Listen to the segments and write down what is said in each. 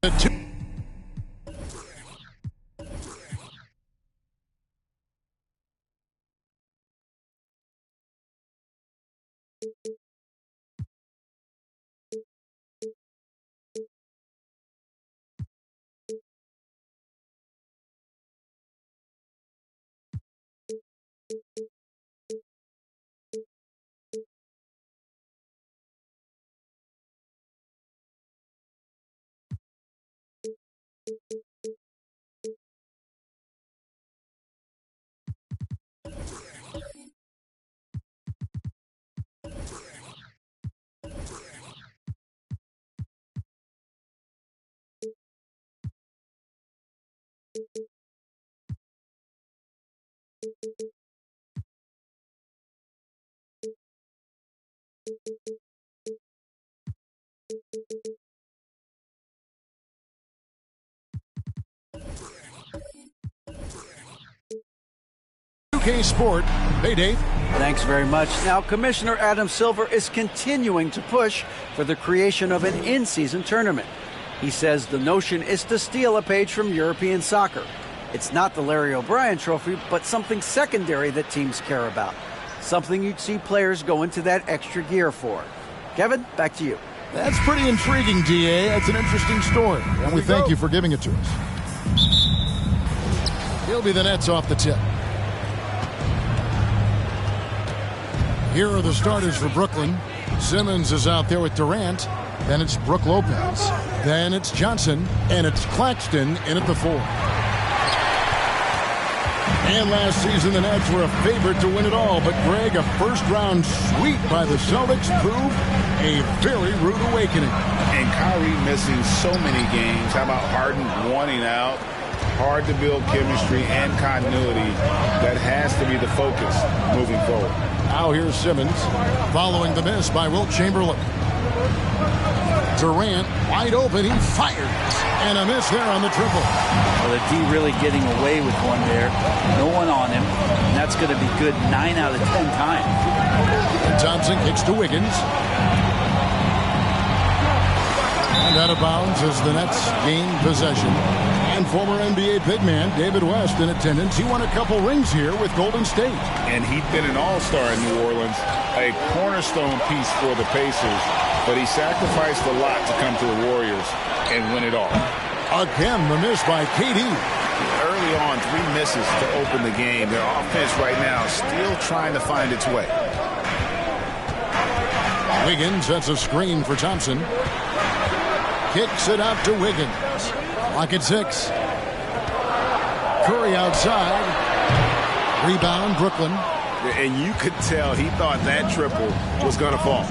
The two. UK Sport. Hey, Dave. Thanks very much. Now, Commissioner Adam Silver is continuing to push for the creation of an in-season tournament. He says the notion is to steal a page from European soccer. It's not the Larry O'Brien Trophy, but something secondary that teams care about. Something you'd see players go into that extra gear for. Kevin, back to you. That's pretty intriguing, DA. That's an interesting story, and we thank you for giving it to us. He'll be the Nets off the tip. Here are the starters for Brooklyn. Simmons is out there with Durant. Then it's Brook Lopez. Then it's Johnson. And it's Claxton in at the 4. And last season, the Nets were a favorite to win it all. But, Greg, a first-round sweep by the Celtics proved a very rude awakening. And Kyrie missing so many games. How about Harden wanting out? Hard to build chemistry and continuity. That has to be the focus moving forward. Now here's Simmons following the miss by Wilt Chamberlain. Durant wide open. He fires. And a miss there on the triple. Well, the D really getting away with one there. No one on him. And that's going to be good 9 out of 10 times. And Thompson kicks to Wiggins. And out of bounds as the Nets gain possession. And former NBA big man David West in attendance. He won a couple rings here with Golden State. And he'd been an all-star in New Orleans, a cornerstone piece for the Pacers. But he sacrificed a lot to come to the Warriors and win it all. Again, the miss by KD. Early on, 3 misses to open the game. Their offense right now still trying to find its way. Wiggins sets a screen for Thompson. Kicks it out to Wiggins. Clock at 6. Curry outside. Rebound, Brooklyn. And you could tell he thought that triple was going to fall.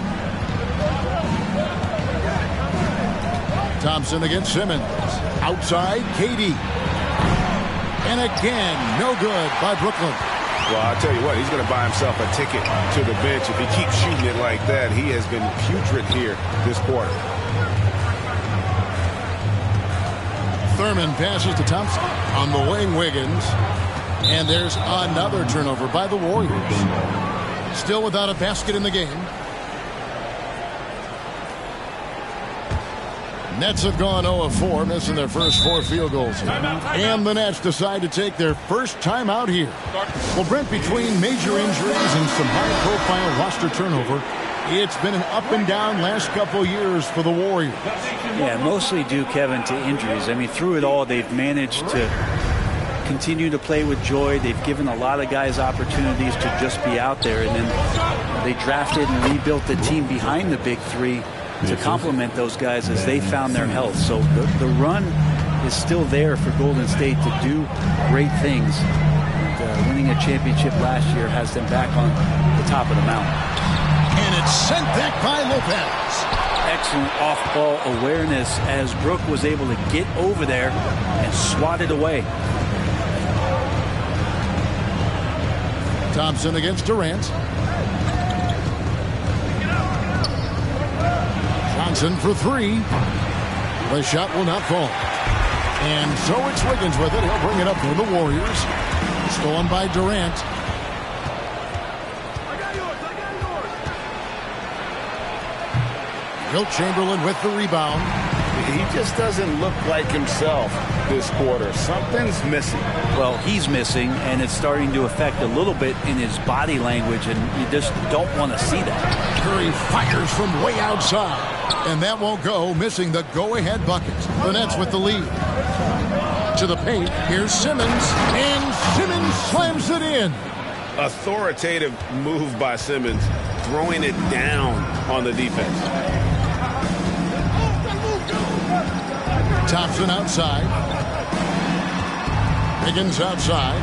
Thompson against Simmons. Outside, KD. And again, no good by Brooklyn. Well, I'll tell you what, he's going to buy himself a ticket to the bench. If he keeps shooting it like that, he has been putrid here this quarter. Thurman passes to Thompson. On the wing, Wiggins. And there's another turnover by the Warriors. Still without a basket in the game. Nets have gone 0 of 4, missing their first 4 field goals here. And the Nets decide to take their first time out here. Well, Brent, between major injuries and some high-profile roster turnover, it's been an up-and-down last couple years for the Warriors. Yeah, mostly due, Kevin, to injuries. I mean, through it all, they've managed to continue to play with joy. They've given a lot of guys opportunities to just be out there. And then they drafted and rebuilt the team behind the big 3 to complement those guys as they found their health. So the run is still there for Golden State to do great things. And, winning a championship last year has them back on the top of the mountain. And it's sent back by Lopez. Excellent off-ball awareness as Brook was able to get over there and swat it away. Thompson against Durant. Johnson for 3. The shot will not fall. And so it's Wiggins with it. He'll bring it up for the Warriors. Stolen by Durant. Wilt Chamberlain with the rebound. he just doesn't look like himself this quarter. Something's missing. Well, he's missing, and it's starting to affect a little bit in his body language, and you just don't want to see that. Curry fires from way outside, and that won't go, missing the go-ahead bucket. The Nets with the lead. To the paint, here's Simmons, and Simmons slams it in. Authoritative move by Simmons, throwing it down on the defense. Thompson outside. Higgins outside.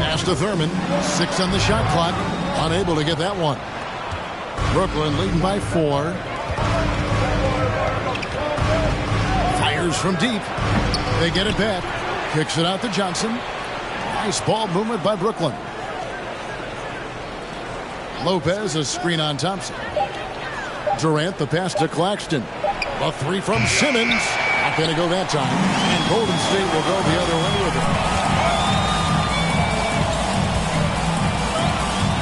Pass to Thurman. 6 on the shot clock. Unable to get that one. Brooklyn leading by 4. Fires from deep. They get it back. Kicks it out to Johnson. Nice ball movement by Brooklyn. Lopez, a screen on Thompson. Durant, the pass to Claxton. A 3 from Simmons. Not going to go that time. And Golden State will go the other way with it.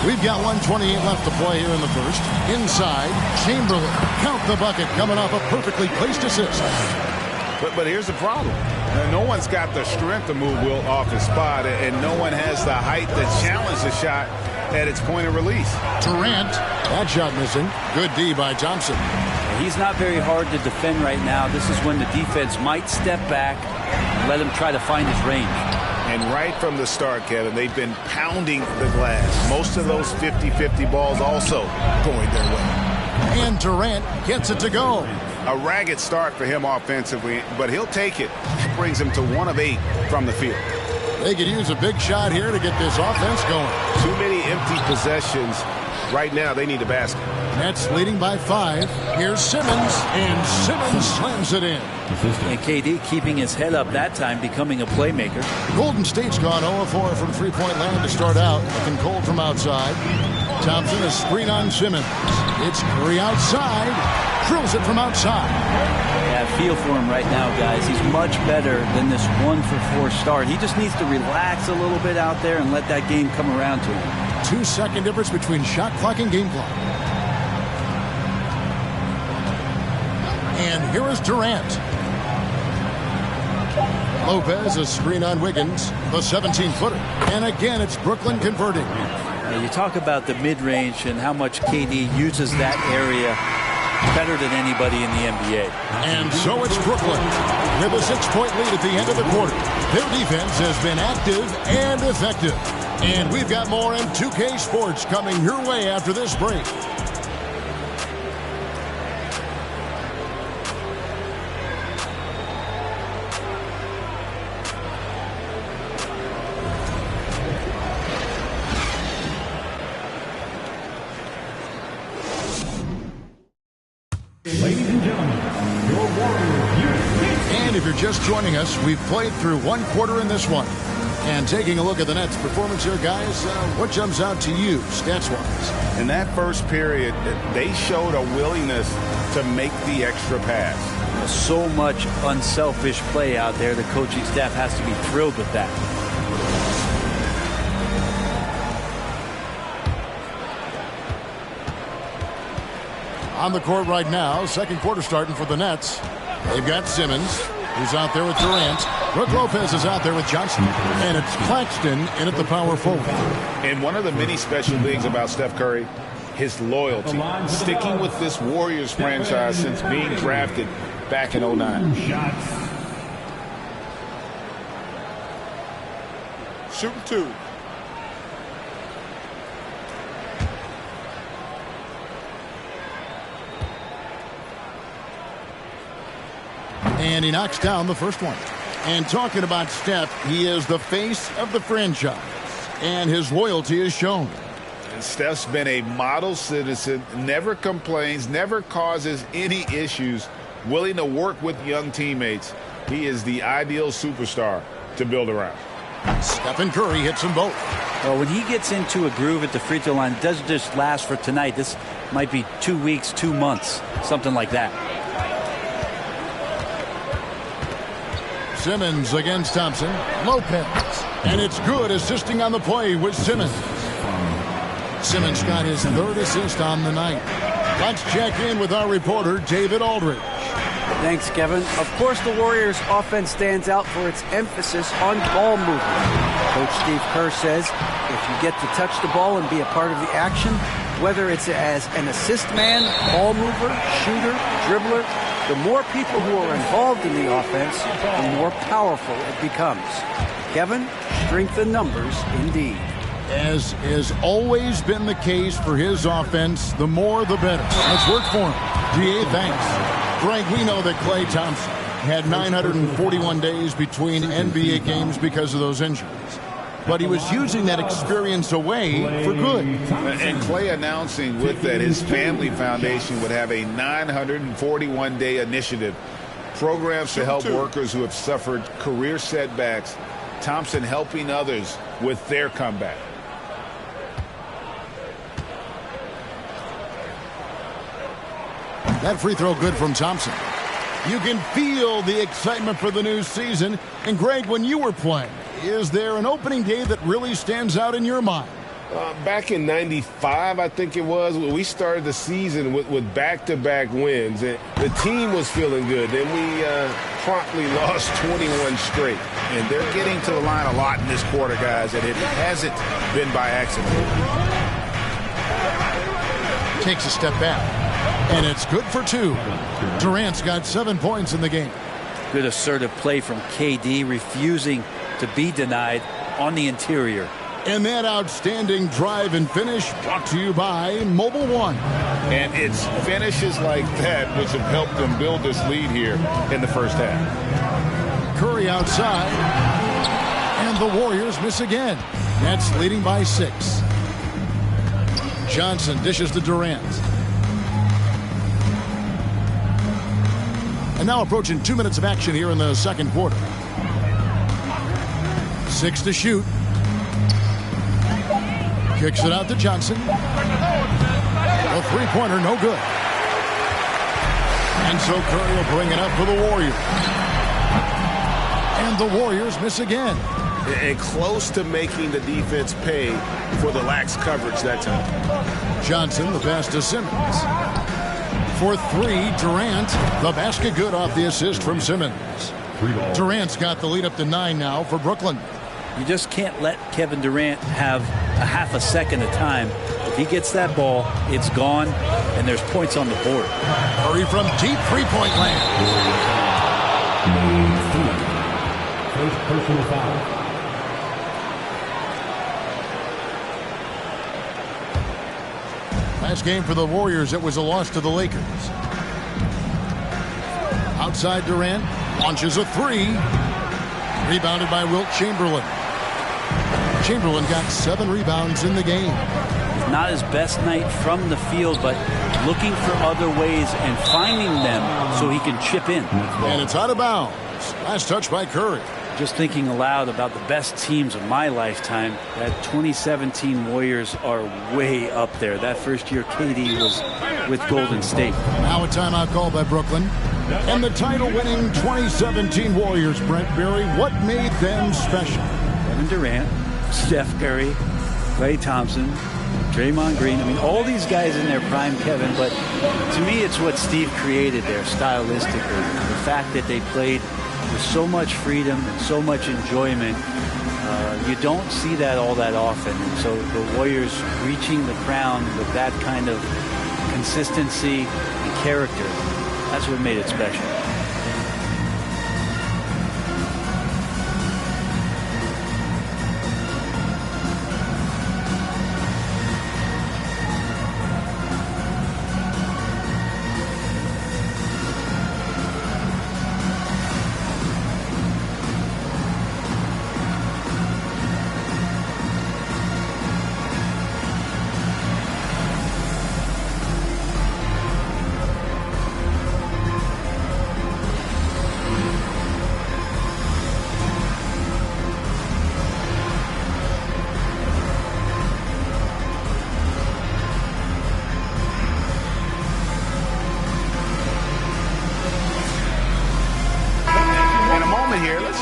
We've got 1:28 left to play here in the first. Inside, Chamberlain. Count the bucket coming off a perfectly placed assist. But here's the problem. No one's got the strength to move Will off his spot, and no one has the height to challenge the shot at its point of release. Durant, that shot missing. Good D by Thompson. He's not very hard to defend right now. This is when the defense might step back and let him try to find his range. And right from the start, Kevin, they've been pounding the glass. Most of those 50-50 balls also going their way. And Durant gets it to go. A ragged start for him offensively, but he'll take it. That brings him to 1 of 8 from the field. They could use a big shot here to get this offense going. Too many empty possessions. Right now, they need a basket. Nets leading by 5. Here's Simmons, and Simmons slams it in. And KD keeping his head up that time, becoming a playmaker. Golden State's gone 0-4 from three-point land to start out. Looking cold from outside. Thompson, a screen on Simmons. It's Curry outside. Drills it from outside. Yeah, I feel for him right now, guys. He's much better than this 1-for-4 start. He just needs to relax a little bit out there and let that game come around to him. 2-second difference between shot clock and game clock. And here is Durant. Lopez, a screen on Wiggins, the 17-footer. And again, it's Brooklyn converting. Now, you talk about the mid-range and how much KD uses that area better than anybody in the NBA. And so it's Brooklyn with a 6-point lead at the end of the quarter. Their defense has been active and effective. And we've got more in 2K Sports coming your way after this break. Ladies and gentlemen, your Warriors. And if you're just joining us, we've played through 1 quarter in this one. And taking a look at the Nets' performance here, guys, what jumps out to you, stats-wise? In that first period, they showed a willingness to make the extra pass. So much unselfish play out there. The coaching staff has to be thrilled with that. On the court right now, second quarter starting for the Nets. They've got Simmons, who's out there with Durant. Brook Lopez is out there with Johnson. And it's Claxton in at the power forward. And one of the many special things about Steph Curry, his loyalty. Sticking with this Warriors franchise since being drafted back in 09. Shooting 2. And he knocks down the first one. And talking about Steph, he is the face of the franchise. And his loyalty is shown. And Steph's been a model citizen, never complains, never causes any issues, willing to work with young teammates. He is the ideal superstar to build around. Stephen Curry hits them both. Well, when he gets into a groove at the free throw line, it doesn't just last for tonight. This might be 2 weeks, 2 months, something like that. Simmons against Thompson. Lopez. And it's good, assisting on the play with Simmons. Simmons got his 3rd assist on the night. Let's check in with our reporter, David Aldridge. Thanks, Kevin. Of course, the Warriors' offense stands out for its emphasis on ball movement. Coach Steve Kerr says if you get to touch the ball and be a part of the action, whether it's as an assist man, ball mover, shooter, dribbler, the more people who are involved in the offense, the more powerful it becomes. Kevin, strength in numbers indeed. As has always been the case for his offense, the more the better. Let's work for him. DA, thanks. Greg, we know that Klay Thompson had 941 days between NBA games because of those injuries. But he was using that experience away for good. And Klay announcing with that his family foundation would have a 941-day initiative. Programs to help workers who have suffered career setbacks. Thompson helping others with their comeback. That free throw good from Thompson. You can feel the excitement for the new season. And Greg, when you were playing, is there an opening day that really stands out in your mind? Back in '95, I think it was, we started the season with back-to-back wins. And the team was feeling good. Then we promptly lost 21 straight. And they're getting to the line a lot in this quarter, guys, and it hasn't been by accident. Takes a step back. And it's good for 2. Durant's got 7 points in the game. Good assertive play from KD, refusing to be denied on the interior. And that outstanding drive and finish brought to you by Mobile One. And it's finishes like that which have helped them build this lead here in the first half. Curry outside. And the Warriors miss again. Nets leading by 6. Johnson dishes to Durant. And now approaching 2 minutes of action here in the second quarter. 6 to shoot. Kicks it out to Johnson. A three-pointer, no good. And so Curry will bring it up for the Warriors. And the Warriors miss again. And close to making the defense pay for the lax coverage that time. Johnson, the pass to Simmons. For 3, Durant. The basket good off the assist from Simmons. Durant's got the lead up to 9 now for Brooklyn. You just can't let Kevin Durant have a half a second of time. If he gets that ball, it's gone, and there's points on the board. Curry from deep three-point land. First personal foul. Last game for the Warriors, it was a loss to the Lakers. Outside Durant, launches a 3. Rebounded by Wilt Chamberlain. Chamberlain got 7 rebounds in the game. Not his best night from the field, but looking for other ways and finding them so he can chip in. And it's out of bounds. Last touch by Curry. Just thinking aloud about the best teams of my lifetime, that 2017 Warriors are way up there. That first year KD was with Golden State. Now a timeout called by Brooklyn. And the title-winning 2017 Warriors, Brent Berry, what made them special? Kevin Durant, Steph Curry, Klay Thompson, Draymond Green. I mean, all these guys in their prime, Kevin, but to me it's what Steve created there stylistically. The fact that they played with so much freedom and so much enjoyment. You don't see that all that often. And so the Warriors reaching the crown with that kind of consistency and character, that's what made it special.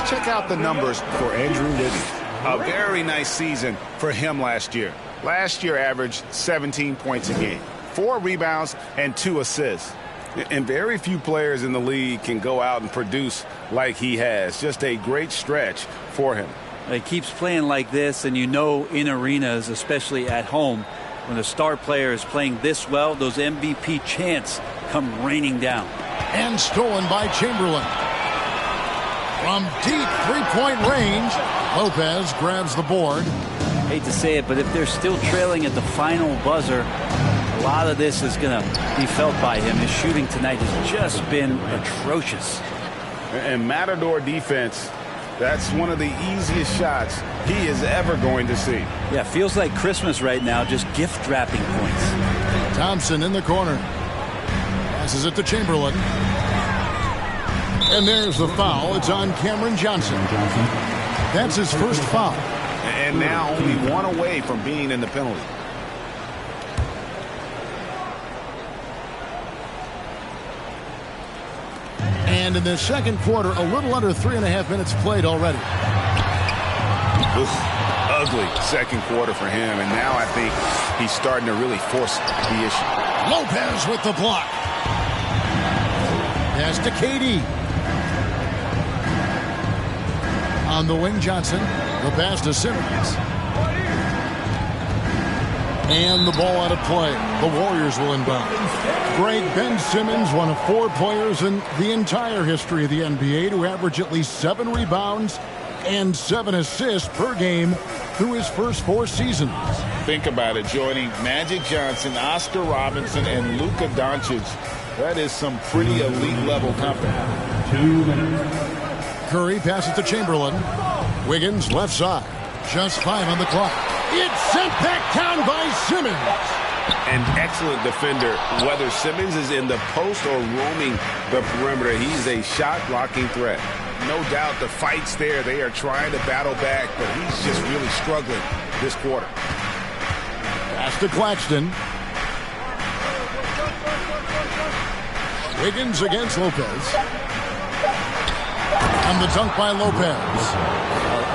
Check out the numbers for Andrew Wiggins. A very nice season for him last year. Last year averaged 17 points a game. 4 rebounds and 2 assists. And very few players in the league can go out and produce like he has. Just a great stretch for him. He keeps playing like this, and you know in arenas, especially at home, when a star player is playing this well, those MVP chants come raining down. And stolen by Chamberlain. From deep three-point range, Lopez grabs the board. Hate to say it, but if they're still trailing at the final buzzer, a lot of this is going to be felt by him. His shooting tonight has just been atrocious. And Matador defense, that's one of the easiest shots he is ever going to see. Yeah, feels like Christmas right now, just gift wrapping points. Thompson in the corner. Passes it to Chamberlain. And there's the foul. It's on Cameron Johnson. That's his first foul. And now only 1 away from being in the penalty. And in the second quarter, a little under 3.5 minutes played already. Oof, ugly second quarter for him. And now I think he's starting to really force the issue. Lopez with the block. Pass to KD. On the wing, Johnson. The pass to Simmons. And the ball out of play. The Warriors will inbound. Great Ben Simmons, one of 4 players in the entire history of the NBA to average at least 7 rebounds and 7 assists per game through his first 4 seasons. Think about it, joining Magic Johnson, Oscar Robinson, and Luka Doncic. That is some pretty elite level company. 2 minutes. Curry passes to Chamberlain. Wiggins left side. Just 5 on the clock. It's sent back down by Simmons. An excellent defender, whether Simmons is in the post or roaming the perimeter. He's a shot-blocking threat. No doubt the fight's there. They are trying to battle back, but he's just really struggling this quarter. Pass to Claxton. Wiggins against Lopez. And the dunk by Lopez.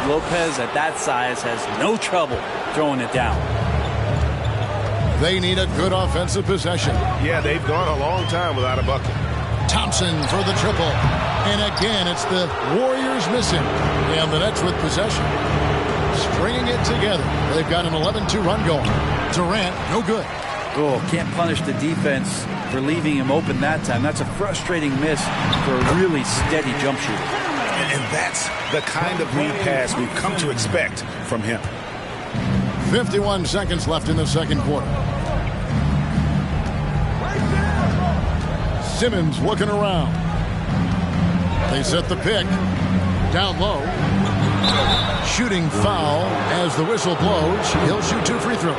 Lopez at that size has no trouble throwing it down. They need a good offensive possession. Yeah, they've gone a long time without a bucket. Thompson for the triple. And again, it's the Warriors missing. And the Nets with possession. Stringing it together. They've got an 11-2 run going. Durant, no good. Oh, can't punish the defense for leaving him open that time. That's a frustrating miss for a really steady jump shooter. And that's the kind of lead pass we've come to expect from him. 51 seconds left in the second quarter. Simmons looking around. They set the pick. Down low. Shooting foul as the whistle blows. He'll shoot 2 free throws.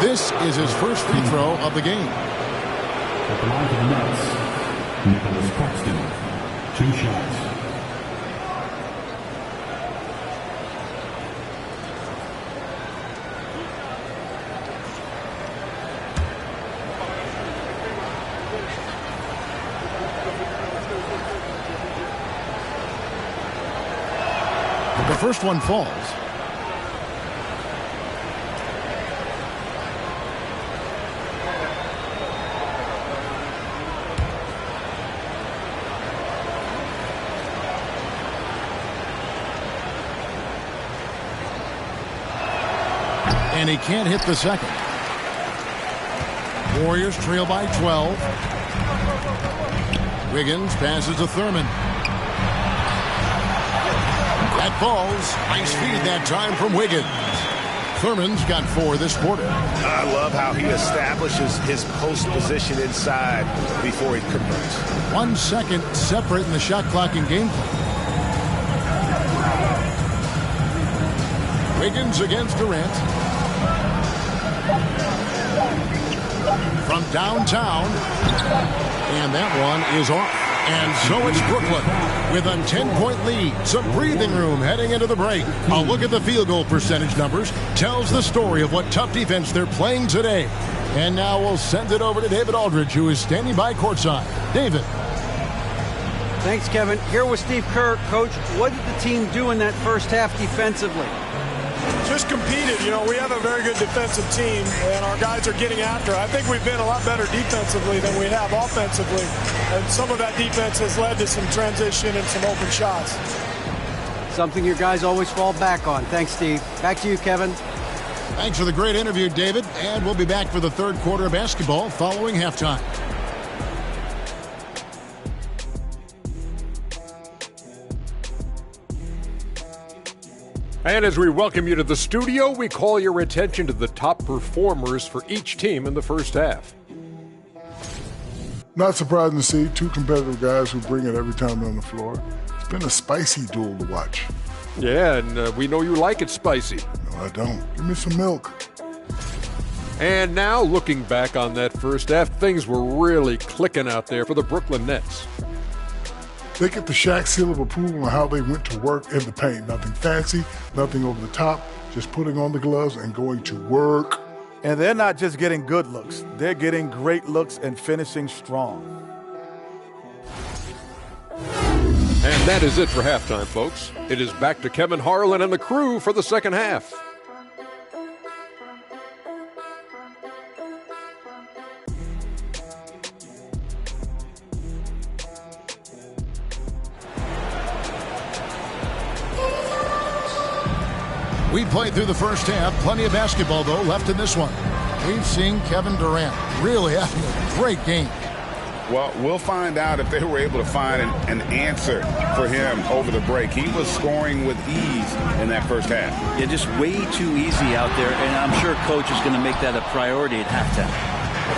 This is his first free throw of the game. At the line for the Nets, Nicholas Claxton. 2 shots. The first one falls. And he can't hit the second. Warriors trail by 12. Wiggins passes to Thurman. That falls. Nice feed that time from Wiggins. Thurman's got 4 this quarter. I love how he establishes his post position inside before he converts. 1 second separate in the shot clock and game play. Wiggins against Durant. From downtown. And that one is off. And so it's Brooklyn with a 10-point lead. Some breathing room heading into the break. A look at the field goal percentage numbers tells the story of what tough defense they're playing today. And now we'll send it over to David Aldridge, who is standing by courtside. David. Thanks, Kevin. Here with Steve Kerr. Coach, what did the team do in that first half defensively? just competed. You know, we have a very good defensive team, and our guys are getting after. I think we've been a lot better defensively than we have offensively, and some of that defense has led to some transition and some open shots. Something your guys always fall back on. Thanks, Steve. Back to you, Kevin. Thanks for the great interview, David. And we'll be back for the third quarter of basketball following halftime. And as we welcome you to the studio, we call your attention to the top performers for each team in the first half. Not surprising to see two competitive guys who bring it every time they're on the floor. It's been a spicy duel to watch. Yeah, and we know you like it spicy. No, I don't. Give me some milk. And now, looking back on that first half, things were really clicking out there for the Brooklyn Nets. They get the Shaq seal of approval on how they went to work in the paint. Nothing fancy, nothing over the top, just putting on the gloves and going to work. And they're not just getting good looks. They're getting great looks and finishing strong. And that is it for halftime, folks. It is back to Kevin Harlan and the crew for the second half. We played through the first half. Plenty of basketball, though, left in this one. We've seen Kevin Durant really having a great game. Well, we'll find out if they were able to find an answer for him over the break. He was scoring with ease in that first half. Yeah, just way too easy out there, and I'm sure Coach is going to make that a priority at halftime.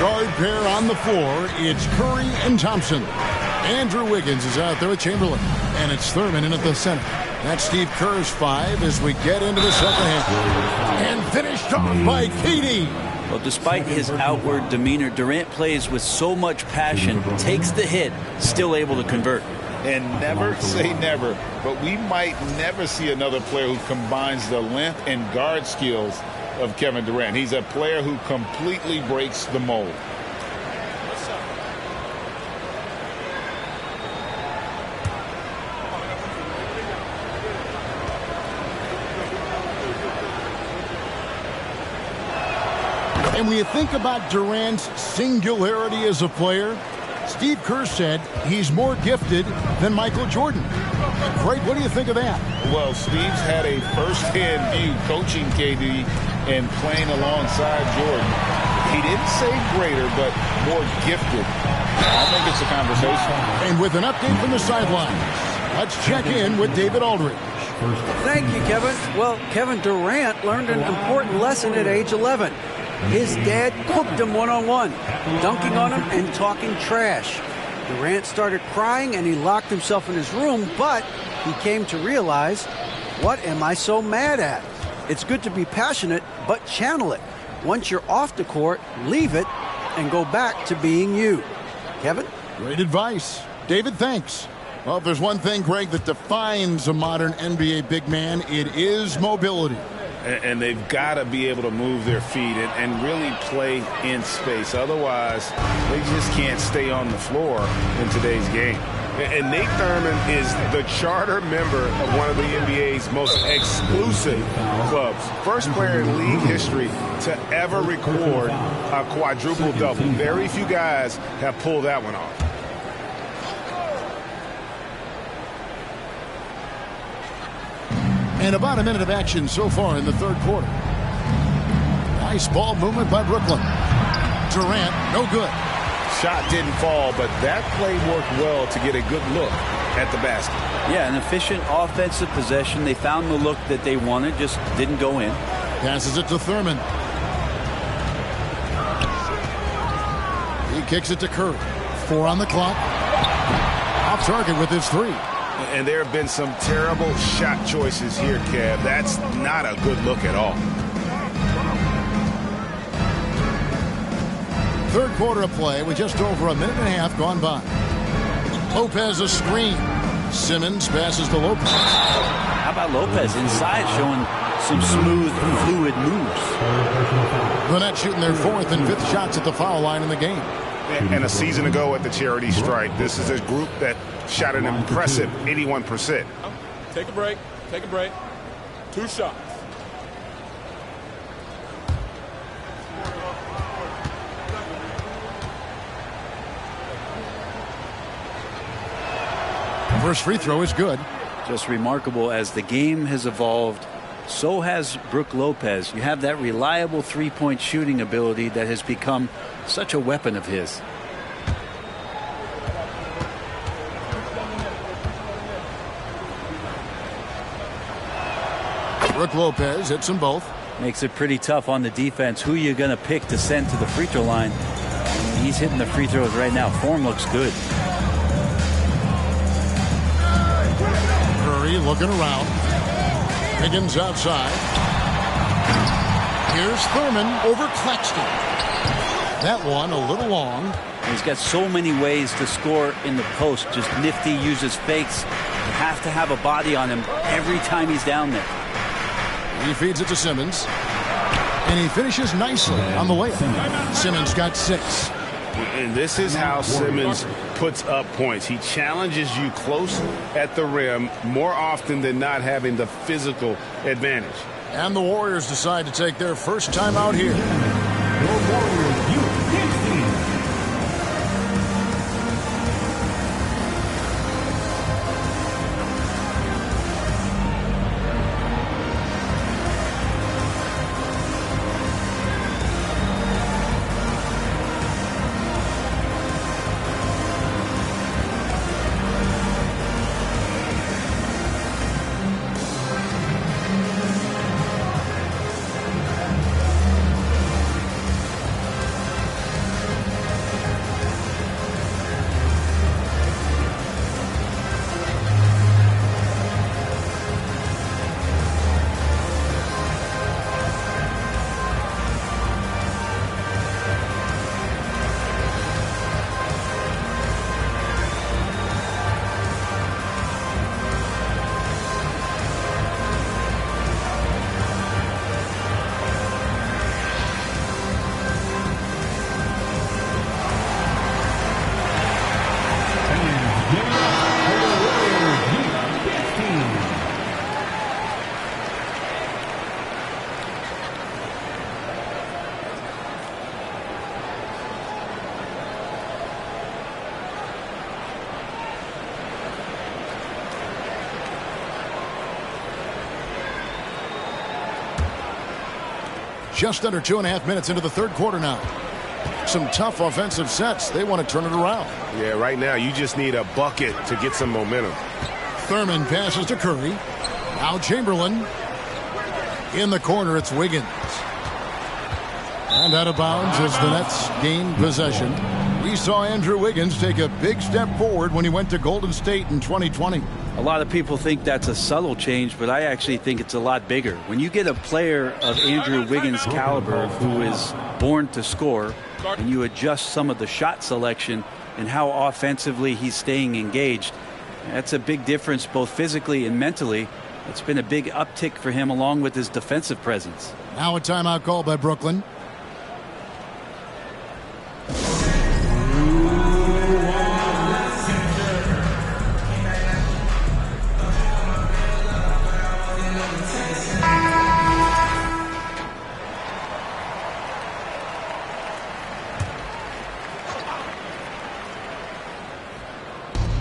Guard pair on the floor. It's Curry and Thompson. Andrew Wiggins is out there with Chamberlain. And it's Thurman in at the center. That's Steve Kerr's 5 as we get into the second half. And finished off by KD. Well, despite his outward demeanor, Durant plays with so much passion, takes the hit, still able to convert. And never say never, but we might never see another player who combines the length and guard skills of Kevin Durant. He's a player who completely breaks the mold. And when you think about Durant's singularity as a player, Steve Kerr said he's more gifted than Michael Jordan. Craig, what do you think of that? Well, Steve's had a first-hand view coaching KD and playing alongside Jordan. He didn't say greater, but more gifted. I think it's a conversation. And with an update from the sidelines, let's check in with David Aldridge. Thank you, Kevin. Well, Kevin Durant learned an important lesson at age 11. His dad cooked him one-on-one, dunking on him and talking trash. Durant started crying and he locked himself in his room, but he came to realize, what am I so mad at? It's good to be passionate, but channel it. Once you're off the court, leave it and go back to being you. Kevin? Great advice. David, thanks. Well, if there's one thing, Greg, that defines a modern NBA big man, it is mobility. And they've got to be able to move their feet and really play in space. Otherwise, they just can't stay on the floor in today's game. And Nate Thurman is the charter member of one of the NBA's most exclusive clubs. First player in league history to ever record a quadruple-double. Very few guys have pulled that one off. And about a minute of action so far in the third quarter. Nice ball movement by Brooklyn. Durant, no good. Shot didn't fall, but that play worked well to get a good look at the basket. Yeah, an efficient offensive possession. They found the look that they wanted, just didn't go in. Passes it to Thurman. He kicks it to Curry. 4 on the clock. Off target with his 3. And there have been some terrible shot choices here, Kev. That's not a good look at all. Third quarter of play with just over a minute and a half gone by. Lopez a screen. Simmons passes to Lopez. How about Lopez inside showing some smooth, fluid moves? The Nets shooting their 4th and 5th shots at the foul line in the game. And a season ago at the charity stripe, this is a group that shot an impressive 81%. Take a break. Take a break. 2 shots. First free throw is good. Just remarkable as the game has evolved. So has Brook Lopez. You have that reliable three-point shooting ability that has become such a weapon of his. Brook Lopez hits them both. Makes it pretty tough on the defense. Who you going to pick to send to the free throw line? He's hitting the free throws right now. Form looks good. Curry looking around. Higgins outside. Here's Thurman over Claxton. That one a little long. He's got so many ways to score in the post. Just nifty, uses fakes. You have to have a body on him every time he's down there. He feeds it to Simmons. And he finishes nicely on the layup. Simmons got 6. And this is how Simmons puts up points. He challenges you close at the rim more often than not, having the physical advantage. And the Warriors decide to take their first time out here. Just under 2.5 minutes into the third quarter now. Some tough offensive sets. They want to turn it around. Yeah, right now you just need a bucket to get some momentum. Thurman passes to Curry. Now Chamberlain. In the corner, it's Wiggins. And out of bounds as the Nets gain possession. We saw Andrew Wiggins take a big step forward when he went to Golden State in 2020. A lot of people think that's a subtle change, but I actually think it's a lot bigger. When you get a player of Andrew Wiggins' caliber who is born to score, and you adjust some of the shot selection and how offensively he's staying engaged, that's a big difference both physically and mentally. It's been a big uptick for him along with his defensive presence. Now a timeout call by Brooklyn.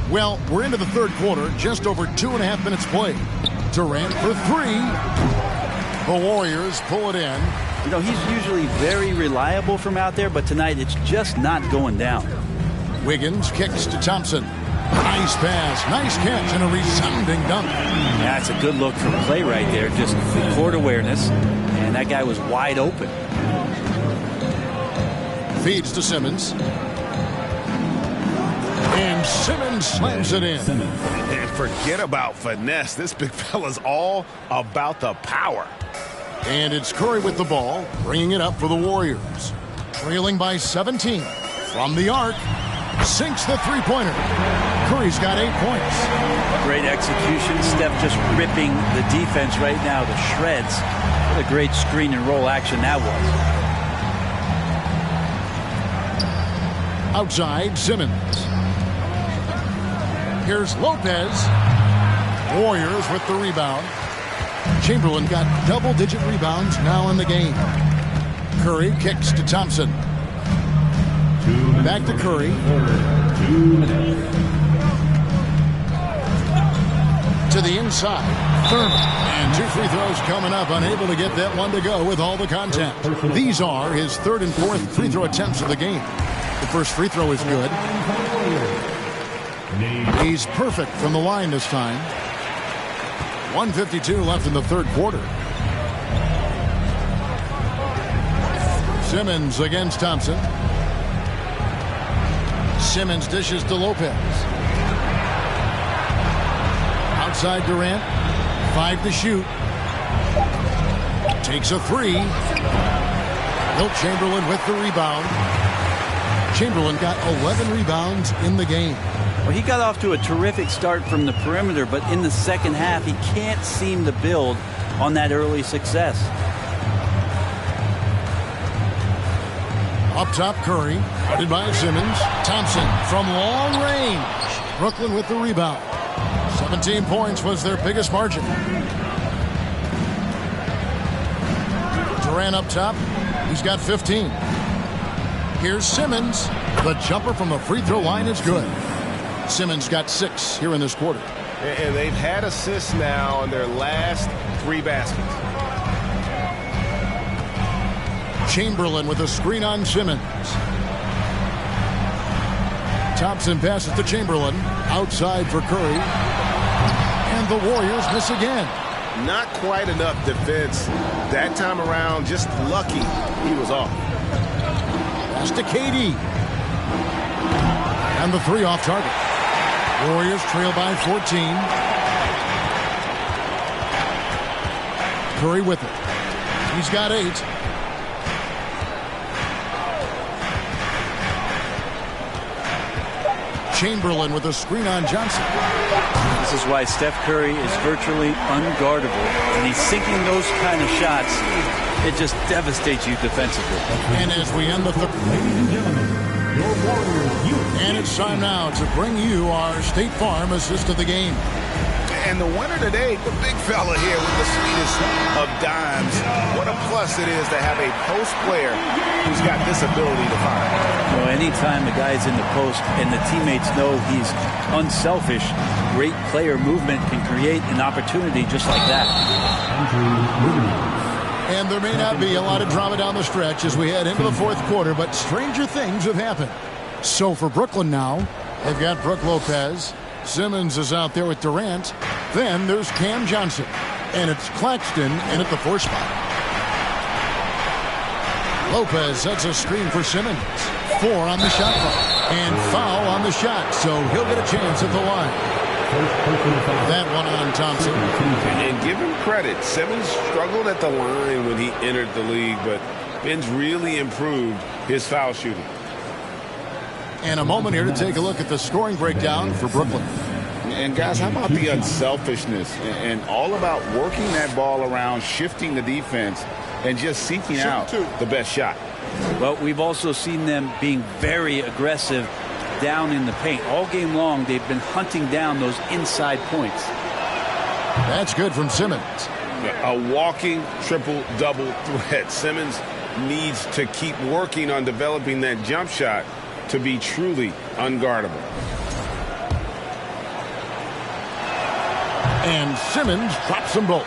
Well, we're into the third quarter, just over 2.5 minutes played. Durant for 3. The Warriors pull it in. You know, he's usually very reliable from out there, but tonight it's just not going down. Wiggins kicks to Thompson. Nice pass, nice catch, and a resounding dunk. That's a good look from play right there. Just court awareness, and that guy was wide open. Feeds to Simmons. And Simmons slams it in. And forget about finesse. This big fella's all about the power. And it's Curry with the ball, bringing it up for the Warriors. Trailing by 17. From the arc, sinks the three-pointer. Curry's got 8 points. Great execution. Steph just ripping the defense right now to shreds. What a great screen and roll action that was. Outside, Simmons. Here's Lopez. Warriors with the rebound. Chamberlain got double-digit rebounds now in the game. Curry kicks to Thompson. Back to Curry. to the inside. Thurman. And 2 free throws coming up. Unable to get that one to go with all the contact. These are his 3rd and 4th free throw attempts of the game. The first free throw is good. He's perfect from the line this time. 1:52 left in the 3rd quarter. Simmons against Thompson. Simmons dishes to Lopez. Outside Durant. 5 to shoot. Takes a 3. Wilt Chamberlain with the rebound. Chamberlain got 11 rebounds in the game. Well, he got off to a terrific start from the perimeter, but in the second half, he can't seem to build on that early success. Up top, Curry, guarded by Simmons. Thompson from long range. Brooklyn with the rebound. 17 points was their biggest margin. Durant up top. He's got 15. Here's Simmons. The jumper from the free throw line is good. Simmons got 6 here in this quarter. And they've had assists now in their last 3 baskets. Chamberlain with a screen on Simmons. Thompson passes to Chamberlain. Outside for Curry. And the Warriors miss again. Not quite enough defense that time around. Just lucky he was off. Pass to KD. And the 3 off target. Warriors trail by 14. Curry with it. He's got 8. Chamberlain with a screen on Johnson. This is why Steph Curry is virtually unguardable. And he's sinking those kind of shots. It just devastates you defensively. And as we end the third, and it's time now to bring you our State Farm assist of the game. And the winner today, the big fella here with the sweetest of dimes. What a plus it is to have a post player who's got this ability to fire. Well, anytime the guy's in the post and the teammates know he's unselfish, great player movement can create an opportunity just like that. And there may not be a lot of drama down the stretch as we head into the 4th quarter, but stranger things have happened. So for Brooklyn now, they've got Brook Lopez. Simmons is out there with Durant. Then there's Cam Johnson. And it's Claxton in at the 4 spot. Lopez sets a screen for Simmons. 4 on the shot clock. And foul on the shot, so he'll get a chance at the line. That one on Thompson. And give him credit. Simmons struggled at the line when he entered the league, but Ben's really improved his foul shooting. And a moment here to take a look at the scoring breakdown for Brooklyn. And guys, how about the unselfishness and all about working that ball around, shifting the defense, and just seeking out the best shot? Well, we've also seen them being very aggressive down in the paint. All game long, they've been hunting down those inside points. That's good from Simmons. A walking triple-double threat. Simmons needs to keep working on developing that jump shot to be truly unguardable. And Simmons drops them both.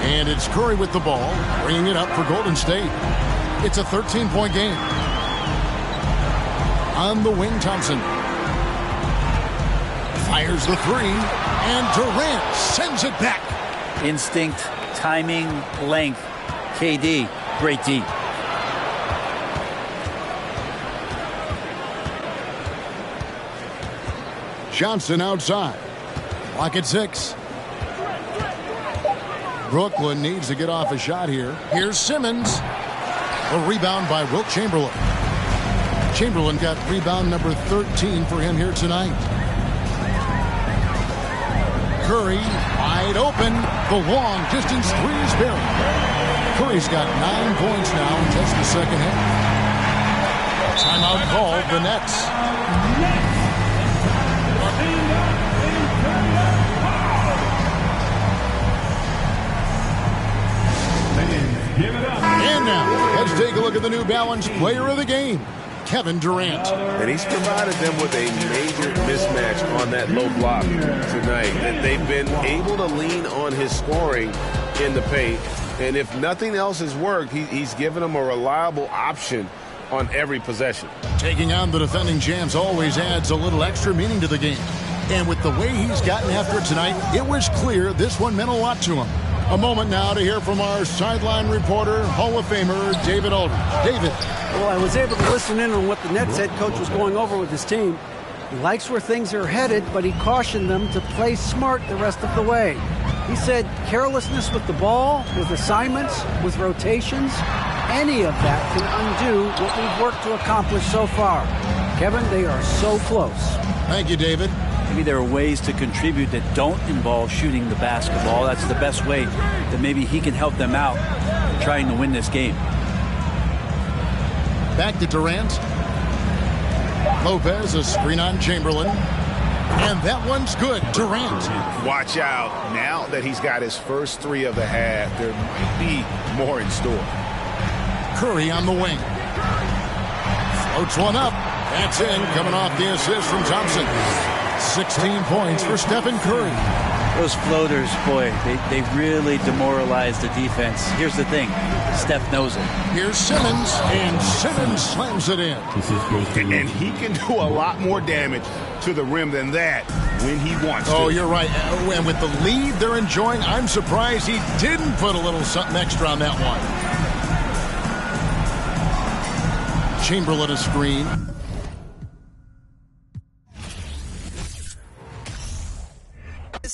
And it's Curry with the ball, bringing it up for Golden State. It's a 13-point game. On the wing, Thompson fires the 3, and Durant sends it back. Instinct, timing, length. KD, great D. Johnson outside. Clock at 6. Brooklyn needs to get off a shot here. Here's Simmons. A rebound by Wilt Chamberlain. Chamberlain got rebound number 13 for him here tonight. Curry wide open. The long distance 3 is buried. Curry's got 9 points now in just the second half. Timeout called the Nets. And now, let's take a look at the New Balance Player of the Game. Kevin Durant. And he's provided them with a major mismatch on that low block tonight. That they've been able to lean on his scoring in the paint. And if nothing else has worked, he's given them a reliable option on every possession. Taking on the defending champs always adds a little extra meaning to the game. And with the way he's gotten after it tonight, it was clear this one meant a lot to him. A moment now to hear from our sideline reporter, Hall of Famer David Aldridge. David. Well, I was able to listen in on what the Nets head coach was going over with his team. He likes where things are headed, but he cautioned them to play smart the rest of the way. He said carelessness with the ball, with assignments, with rotations, any of that can undo what we've worked to accomplish so far. Kevin, they are so close. Thank you, David. Maybe there are ways to contribute that don't involve shooting the basketball. That's the best way that maybe he can help them out trying to win this game. Back to Durant. Lopez, a screen on Chamberlain. And that one's good. Durant. Watch out. Now that he's got his first three of the half, there might be more in store. Curry on the wing. Floats one up. That's in. Coming off the assist from Thompson. 16 points for Stephen Curry. Those floaters, boy, they really demoralize the defense. Here's the thing. Steph knows it. Here's Simmons, and Simmons slams it in. And he can do a lot more damage to the rim than that when he wants to. Oh, you're right. And with the lead they're enjoying, I'm surprised he didn't put a little something extra on that one. Chamberlain a screen.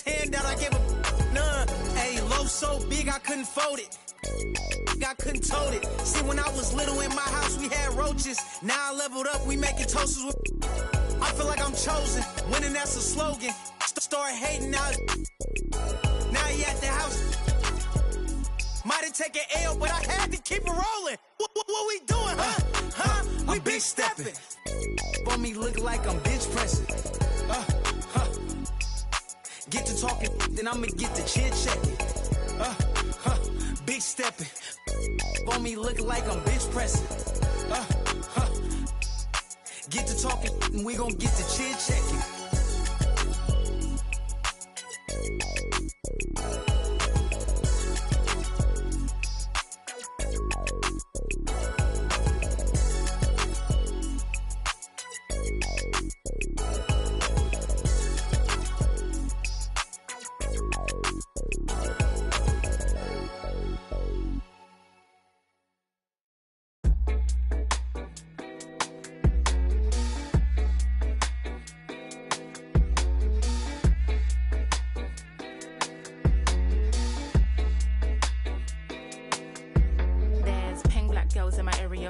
Hand out, I gave a none. Hey, loaf so big I couldn't fold it. I couldn't tote it. See, when I was little in my house, we had roaches. Now I leveled up, we making toasters with. I feel like I'm chosen. Winning, that's a slogan. Start hating now. Now you at the house. Might have taken L, but I had to keep it rolling. What we doing, huh? We big stepping. For me, look like I'm bench pressing. Get to talking, then I'ma get to chit-chatting. Big stepping. On me looking like I'm bench pressing. Get to talking, and we gon' get to chit-chatting.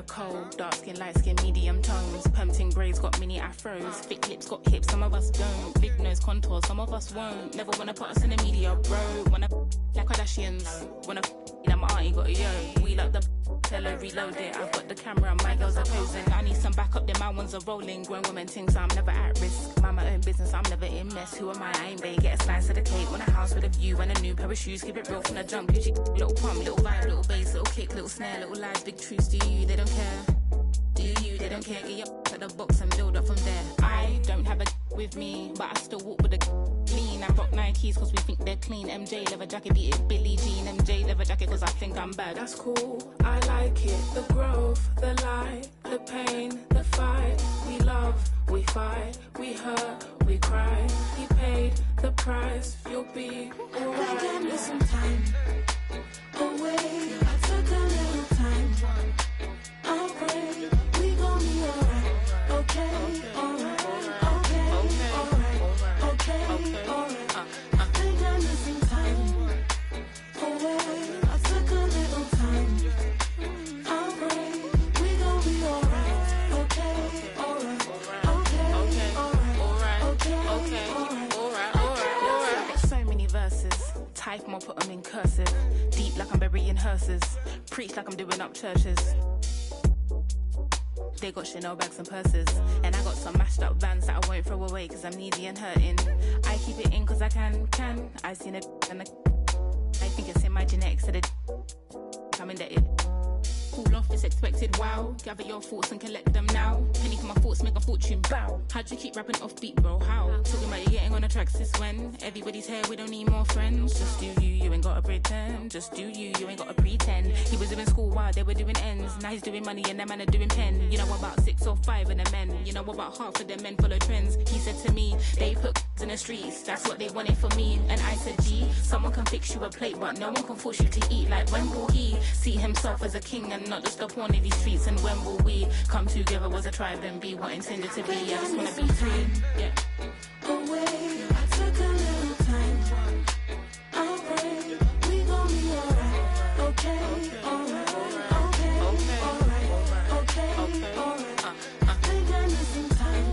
Cold, dark skin, light skin, medium tones. Pumping braids got mini afros. Thick lips got hips, some of us don't. Big nose contours, some of us won't. Never wanna put us in the media, bro. Wanna like Kardashians. Wanna like my auntie got a yo. We like the tell her reload it. I've got the camera, my girls are posing. I need some backup, then my ones are rolling. Grown women things, I'm never at risk. Mind my own business, I'm never in mess. Who am I ain't bae. Get a slice of the cake. Want a house with a view and a new pair of shoes. Keep it real from the jump. Gucci, little pump, little vibe, little bass, little kick, little snare, little lies, big truths. Do you? They don't care. Do you? They don't care. Get your at the box and build up from there. I don't have a with me, but I still walk with a clean. I rock Nikes cause we think they're clean. MJ leather jacket, beat it Billie Jean. MJ leather jacket cause I think I'm bad. That's cool, I like it. The growth, the light, the pain, the fight. We love, we fight, we hurt, we cry. He paid the price, you'll be alright. They gave me some time away. I took a little time. I'll pray, we gon' be alright. Okay, alright, okay, alright, okay, alright. They got me some time away. I took a little time. I'll pray, we gon' be alright. Okay, alright, okay, alright, okay, alright. Got so many verses. Type more, put them in cursive. Deep like I'm burying hearses. Preach like I'm doing up churches. They got Chanel bags and purses. And I got some mashed up vans that I won't throw away cause I'm needy and hurting. I keep it in cause I can. I've seen it and I think it's in my genetics that I'm indebted. fall off, it's expected, wow. Gather your thoughts and collect them now. Penny for my thoughts, make a fortune, bow. How'd you keep rapping off beat, bro? How? Talking about you getting on the tracks since when? Everybody's here, we don't need more friends. Just do you ain't gotta pretend. Just do you ain't gotta pretend. He was doing school while they were doing ends. Now he's doing money and them men are doing pen. You know about 6 or 5 of the men. You know about half of the men follow trends. He said to me, they put in the streets, that's what they wanted for me. And I said, gee, someone can fix you a plate, but no one can force you to eat. Like, when will he see himself as a king and not just a pawn in these streets? And when will we come together as a tribe and be what intended to be? I just wanna be free, yeah. Away, I took a little time. I'll pray, we gon' be alright. Okay, alright, okay, alright, okay, alright. I think I need some time.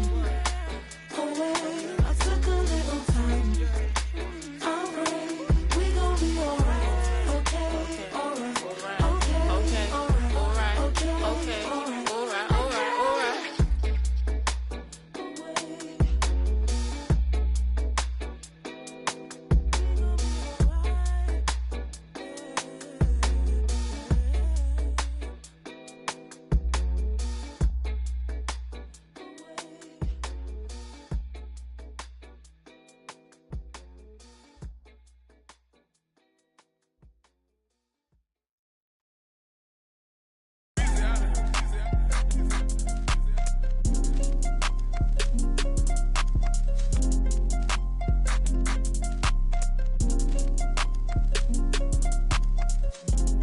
Away, I took a little time. I'll pray, we gon' be alright. Okay, alright, okay, alright, okay, alright, alright.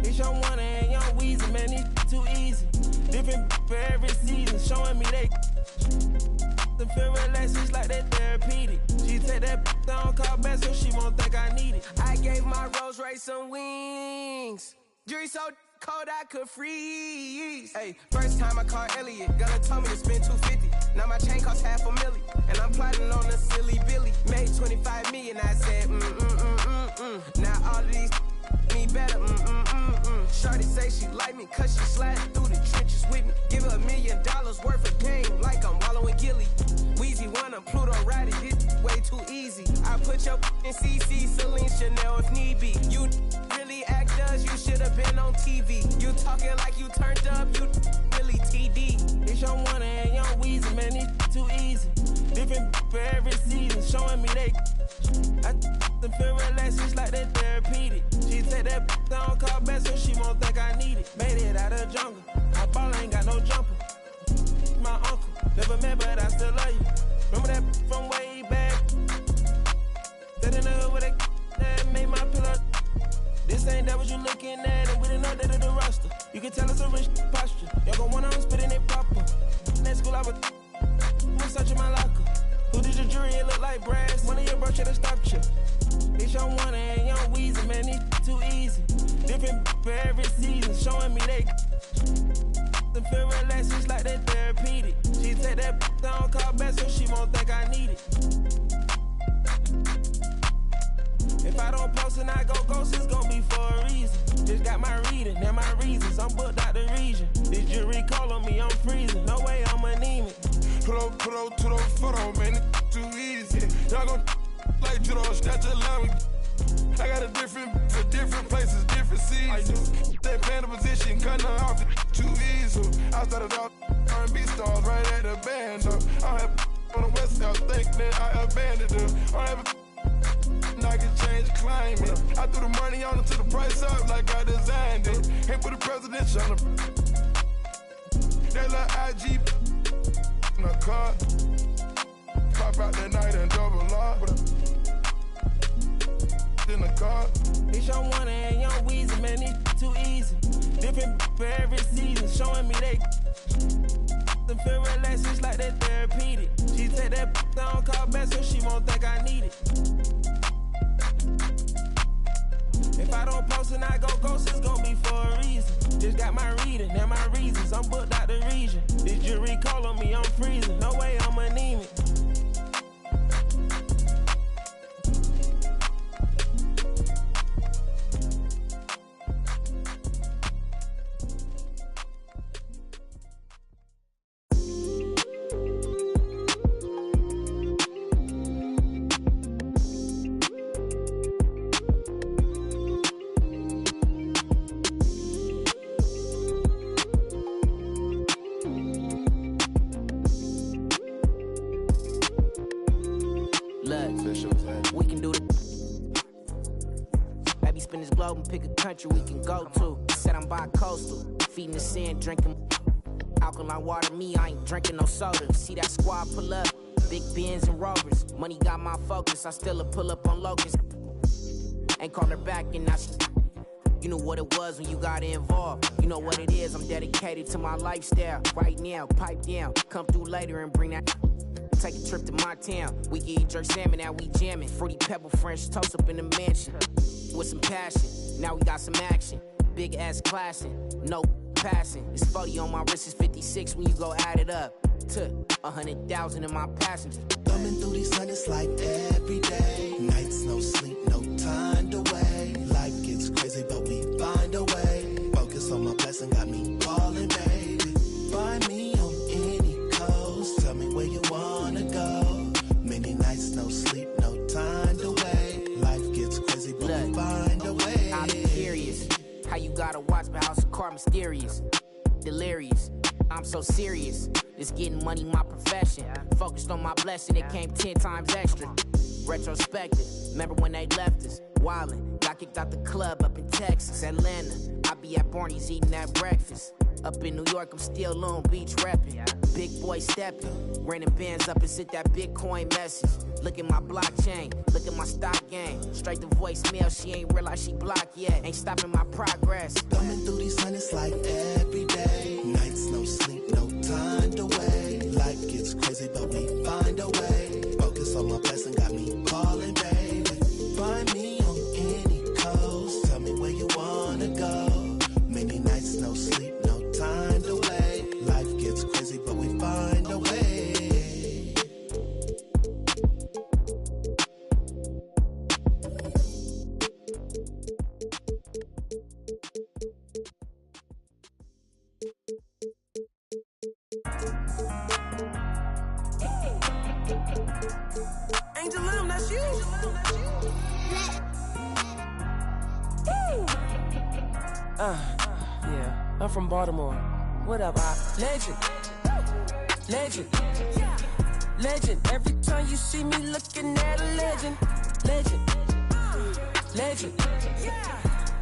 It's your one and young Weezy, man, it's too easy. Different for every season, showing me they the feel relaxed, it's like that therapeutic. She take that down, call back so she won't think I need it. I gave my Rolls Royce some wings. Jury so cold I could freeze. Hey, first time I called Elliot, Gunna told me to spend $250. Now my chain costs $500,000, and I'm plotting on a silly Billy. Made $25 million, I said Now all of these me better, Shorty say she like me cause she sliding through the trenches with me. Give her $1 million worth of game like I'm wallowing Gilly. Weezy one, I'm Pluto riding, it way too easy. I put your in CC, Celine, Chanel if need be. You really actors, you should have been on TV. You talking like you turned up, you really TD. It's your one and young Weezy, man, it's too easy. Different for every season, showing me they I feel relaxed, it's like that therapeutic. She take that down, call back so she won't think I need it. Made it out of the jungle, my ball ain't got no jumper. My uncle, never met but I still love you. Remember that from way back? That in the hood with that made my pillow. This ain't that what you looking at, and we didn't know that in the roster. You can tell it's a rich posture. Y'all gon' want on spitting it proper. That school I was searching my locker. Who did your jury? It look like brass. One of your bro should've stopped you. It's your one and young Weezy, man, it's too easy. Different for every season, showing me they the feel relaxed, it's like that therapeutic. She take that down, call back so she won't think I need it. If I don't post and I go ghost, it's gon' be for a reason. Just got my reading and my reasons. I'm booked out the region. This jury call on me, I'm freezing. No way I'm anemic. Put up to the photo, man, it's too easy. Y'all gon' like judo, snatch a line. I got a different for different places, different seasons. They playing the position, cutting her off too easy. I started out R&B stars right at the band. I have on the west side, think that I abandoned her. I have I can change climate. I threw the money on it to the price up like I designed it. Ain't put the presidential on the that little IG in a car. Pop out that night and double lock. In the car. It's your one and young Weezy, man, it's too easy. Different for every season, showing me they the feel relaxed, it's like that therapeutic. She take that down, call back so she won't think I need it. If I don't post and I go ghost, it's gon' be for a reason. Just got my reading and my reasons. I'm booked out the region. This jury call on me, I'm freezing. No way I'm anemic. Look, we can do the. Maybe spin this globe and pick a country we can go to. Said I'm bi-coastal, feeding the sand, drinking alkaline water. Me, I ain't drinking no soda. See that squad pull up, big Benz and Rovers. Money got my focus, I still pull up on locusts. Ain't call her back and now she. You know what it was when you got involved. You know what it is, I'm dedicated to my lifestyle. Right now, pipe down, come through later and bring that. Take a trip to my town. We can eat jerk salmon, now we jamming. Fruity pebble French toast up in the mansion. With some passion, now we got some action. Big ass classing, no passing. It's 40 on my wrist, it's 56 when you go add it up. To 100,000 in my passengers. Thumbing through these hundreds like every day. Nights, no sleep, no time to wait. Life gets crazy, but we find a way. Focus on my blessing, got me falling, baby. Find me on any coast. Tell me where you wanna go. Many nights, no sleep, no time to wait. Life gets crazy, but we find a way. I'm curious how you gotta watch my house of car mysterious. Delirious, I'm so serious. It's getting money, my profession. Focused on my blessing, it came 10 times extra. Retrospective, remember when they left us? Wildin', got kicked out the club up in Texas, Atlanta. I be at Barney's eating that breakfast. Up in New York, I'm still Long Beach reppin'. Big boy steppin', renting bands up and sit that Bitcoin message. Look at my blockchain, look at my stock game. Straight to voicemail, she ain't realized she blocked yet. Ain't stopping my progress. Thumbing through these hundreds like every day. Nights, no sleep, no time to wait. Life gets crazy, but we find a way. Focus on my blessing, got me calling, baby. Find me on any coast. Tell me where you wanna go. Many nights, no sleep, no time to wait. Life gets crazy, but we find a way. Angel Lim, that's you. Yeah, I'm from Baltimore. What up, legend, legend, legend. Every time you see me looking at a legend, legend, legend.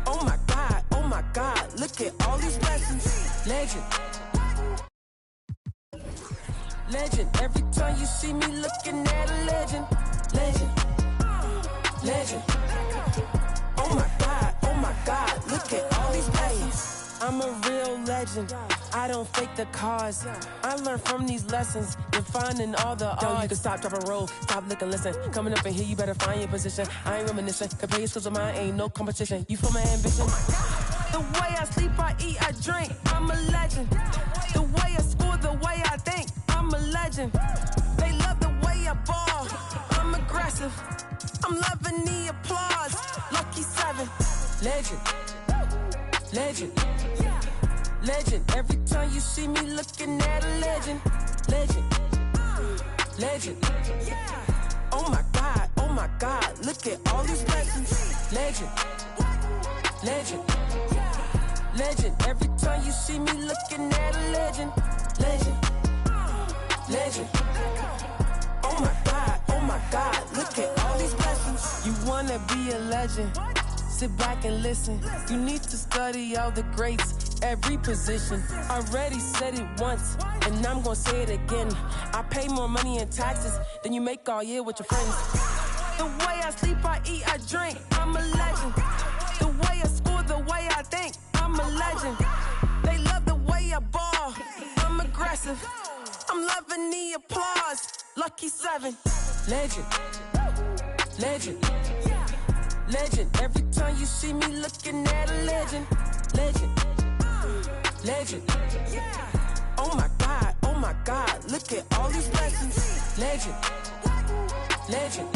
Oh my God, look at all these blessings, legend. Legend, every time you see me looking at a legend, legend, legend. Oh my God, look at all these blessings. I'm a real legend, I don't fake the cause. I learned from these lessons, defining all the odds. Yo, you can stop, drop, and roll, stop, look, and listen. Coming up in here, you better find your position. I ain't reminiscing, compare your skills with mine, ain't no competition. You feel my ambition? The way I sleep, I eat, I drink, I'm a legend. The way I score, the way I think, I'm a legend. They love the way I ball, I'm aggressive. I'm loving the applause, lucky 7. Legend, legend, legend. Every time you see me looking at a legend, legend, legend. Oh my God, look at all these blessings. Legend, legend, legend. Every time you see me looking at a legend, legend, legend. Oh my God, look at all these blessings. You wanna be a legend? Sit back and listen. You need to study all the greats, every position. I already said it once, and I'm gonna say it again. I pay more money in taxes than you make all year with your friends. The way I sleep, I eat, I drink, I'm a legend. The way I score, the way I think, I'm a legend. They love the way I ball, I'm aggressive. I'm loving the applause, lucky 7. Legend, legend, legend. Every time you see me looking at a legend, legend, legend. Oh my God, look at all these blessings. Legend, legend,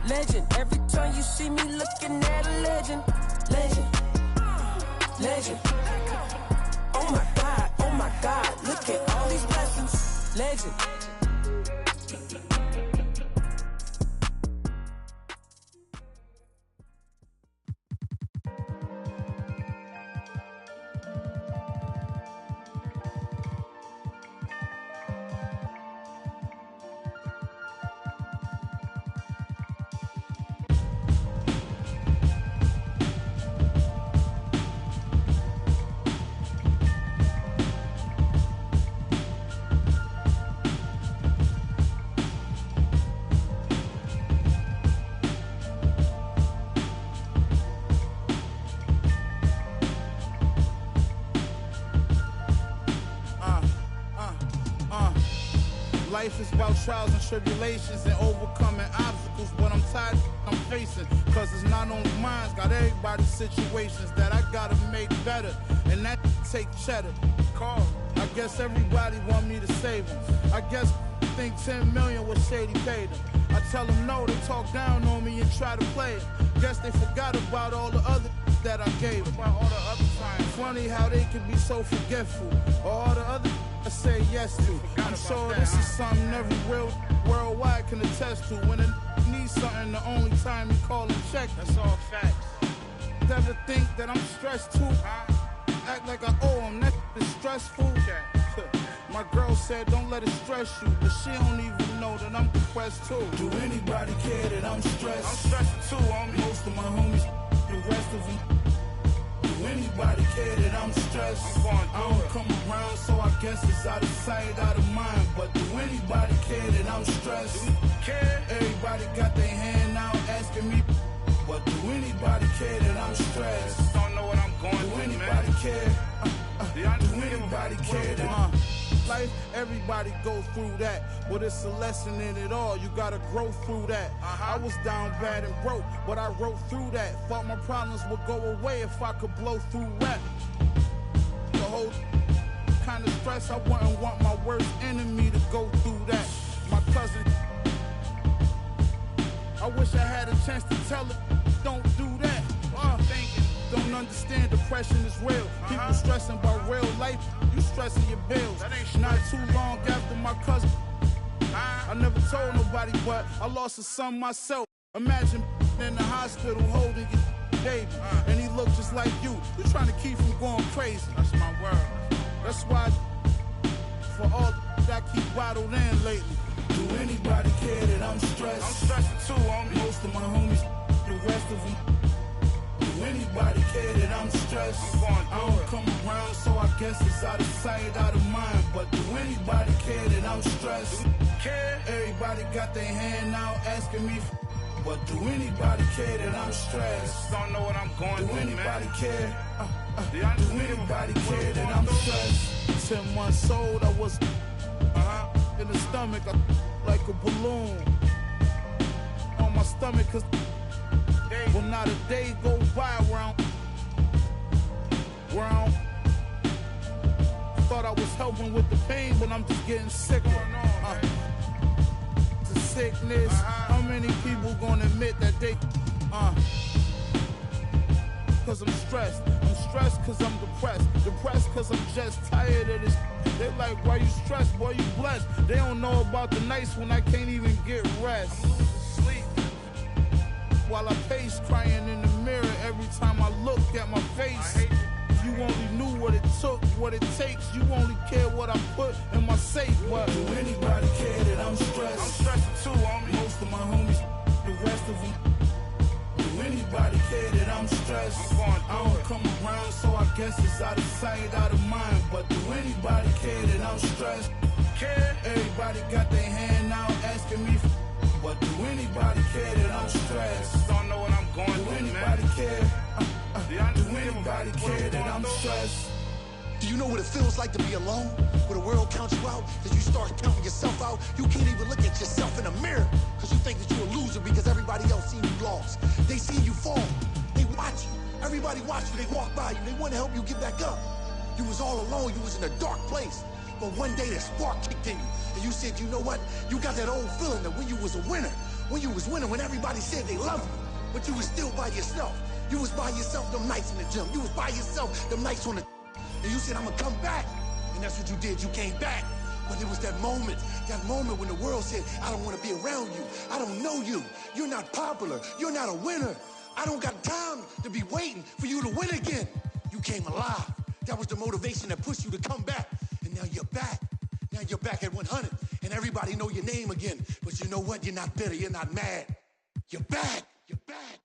legend. Every time you see me looking at a legend, legend, legend. Oh my God, look at all these blessings. Legend. Life is about trials and tribulations and overcoming obstacles, but I'm tired I'm facing, cause it's not only mine, got everybody's situations that I gotta make better, and that take cheddar. Carl, I guess everybody want me to save them. I guess think 10 million was shady paid them. I tell them no, they talk down on me and try to play it. Guess they forgot about all the other that I gave them. About all the other times. Funny how they can be so forgetful. All the other I say yes to. I'm sure this is something every real worldwide can attest to. When a needs something, the only time you call and check. That's all facts. Ever think that I'm stressed too? Act like I owe them, that is stressful. My girl said don't let it stress you, but she don't even know that I'm depressed too. Do anybody care that I'm stressed? I'm stressed too, homie. Most of my homies, the rest of them. Do anybody care that I'm stressed? I don't come around, so I guess it's out of sight, out of mind. But do anybody care that I'm stressed? Everybody got their hand out asking me, but do anybody care that I'm stressed? Don't know what I'm going through. Do anybody care? Do anybody care that life, everybody go through that, but it's a lesson in it all. You gotta grow through that. I was down bad and broke, but I wrote through that. Thought my problems would go away if I could blow through rap. The whole kind of stress, I wouldn't want my worst enemy to go through that. My cousin, I wish I had a chance to tell it, don't do that. Thinking, don't understand depression is real. People stressing about real life, you stressing your bills. Not too long after my cousin, I never told nobody, but I lost a son myself. Imagine in the hospital holding your baby, and he looked just like you. You trying to keep him going crazy. That's my word. That's why for all that I keep bottled in lately. Do anybody care that I'm stressed? I'm stressed too, homie. Most of my homies, the rest of them. Do anybody care that I'm stressed? I don't come around, so I guess it's out of sight, out of mind. But do anybody care that I'm stressed? Everybody got their hand out asking me, but do anybody care that I'm stressed? Don't know what I'm going through. Do anybody care? Do anybody care that I'm stressed? 10 months old, I was in the stomach, like a balloon on my stomach, cause well, not a day go by where I thought I was helping with the pain, but I'm just getting sicker. It's a sickness. How many people gonna admit that they cause I'm stressed. I'm stressed cause I'm depressed. Depressed cause I'm just tired of this. They like, why you stressed, boy, you blessed. They don't know about the nights when I can't even get rest. I'm losing sleep while I pace, crying in the mirror every time I look at my face. If you only knew what it took, what it takes, you only care what I put in my safe. But do anybody care that I'm stressed? I'm stressed too, homie. Most of my homies, the rest of them. Do anybody care that I'm stressed? I don't come around, so I guess it's out of sight, out of mind. But do anybody care that I'm stressed? Everybody got their hand out asking me, but do anybody care that I'm stressed? Don't know what I'm going through. Do anybody care? Do anybody care that I'm stressed? Do you know what it feels like to be alone? Where the world counts you out, as you start counting yourself out, you can't even look at yourself in the mirror, because you think that you're a loser because everybody else seen you lost. They see you fall. They watch you. Everybody watch you. They walk by you. They want to help you get back up. You was all alone. You was in a dark place. But one day that spark kicked in you, and you said, you know what? You got that old feeling that when you was a winner, when you was winning, when everybody said they love you, but you was still by yourself. You was by yourself them nights in the gym. You was by yourself them nights on the... And you said, I'm gonna come back. And that's what you did. You came back. But it was that moment when the world said, I don't want to be around you. I don't know you. You're not popular. You're not a winner. I don't got time to be waiting for you to win again. You came alive. That was the motivation that pushed you to come back. And now you're back. Now you're back at 100. And everybody know your name again. But you know what? You're not bitter. You're not mad. You're back. You're back.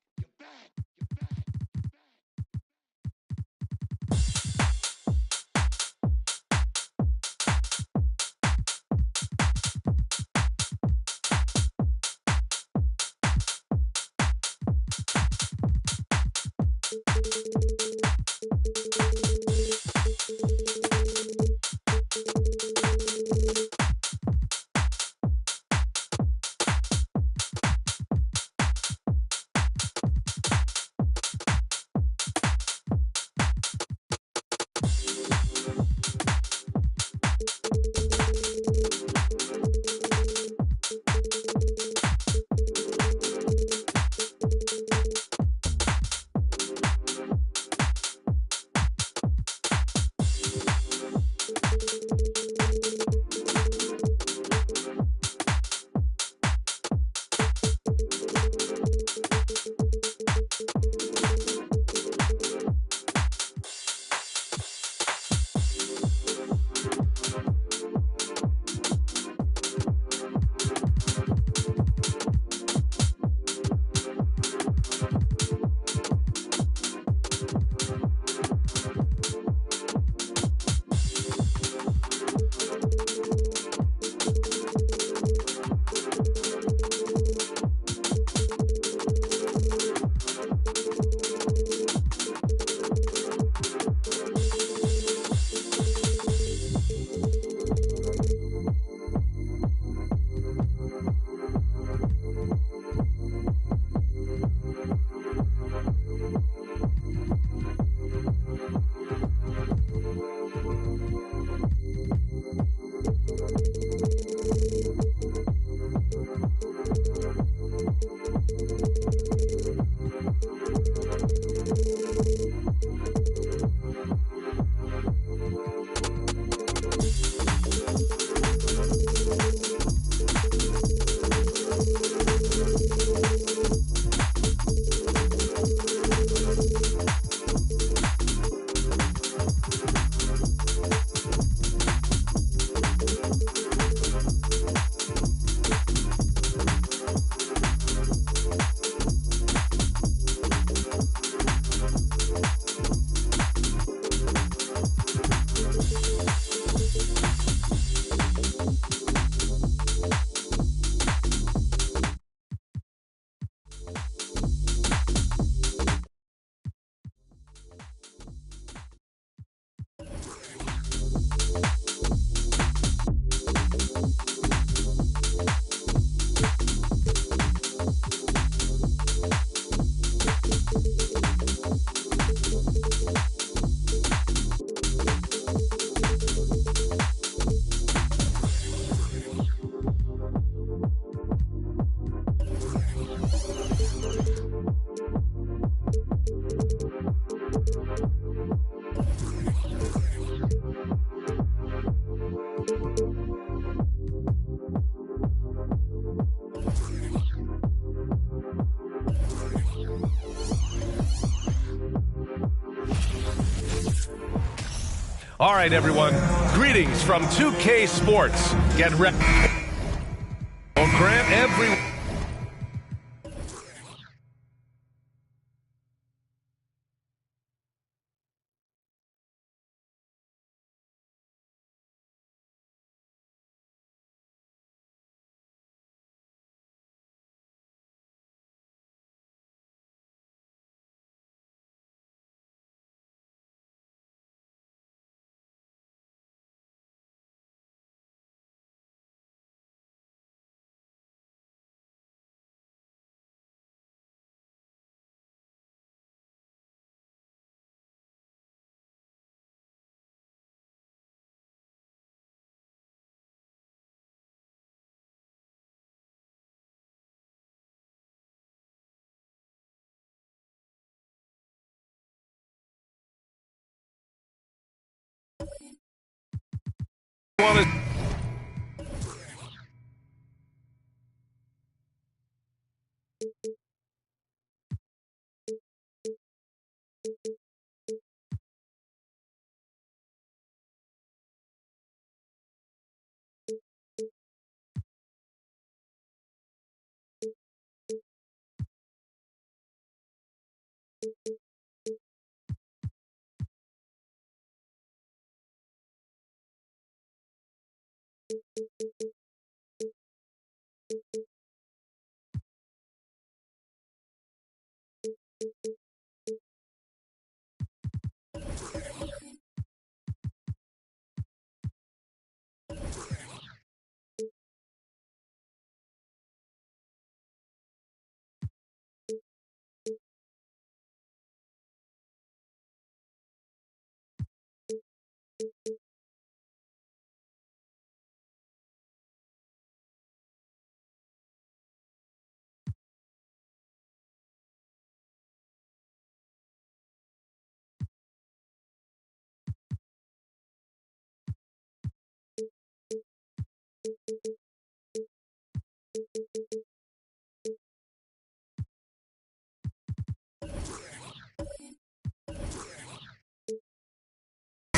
All right, everyone. Greetings from 2K Sports. Get ready. We'll grant everyone.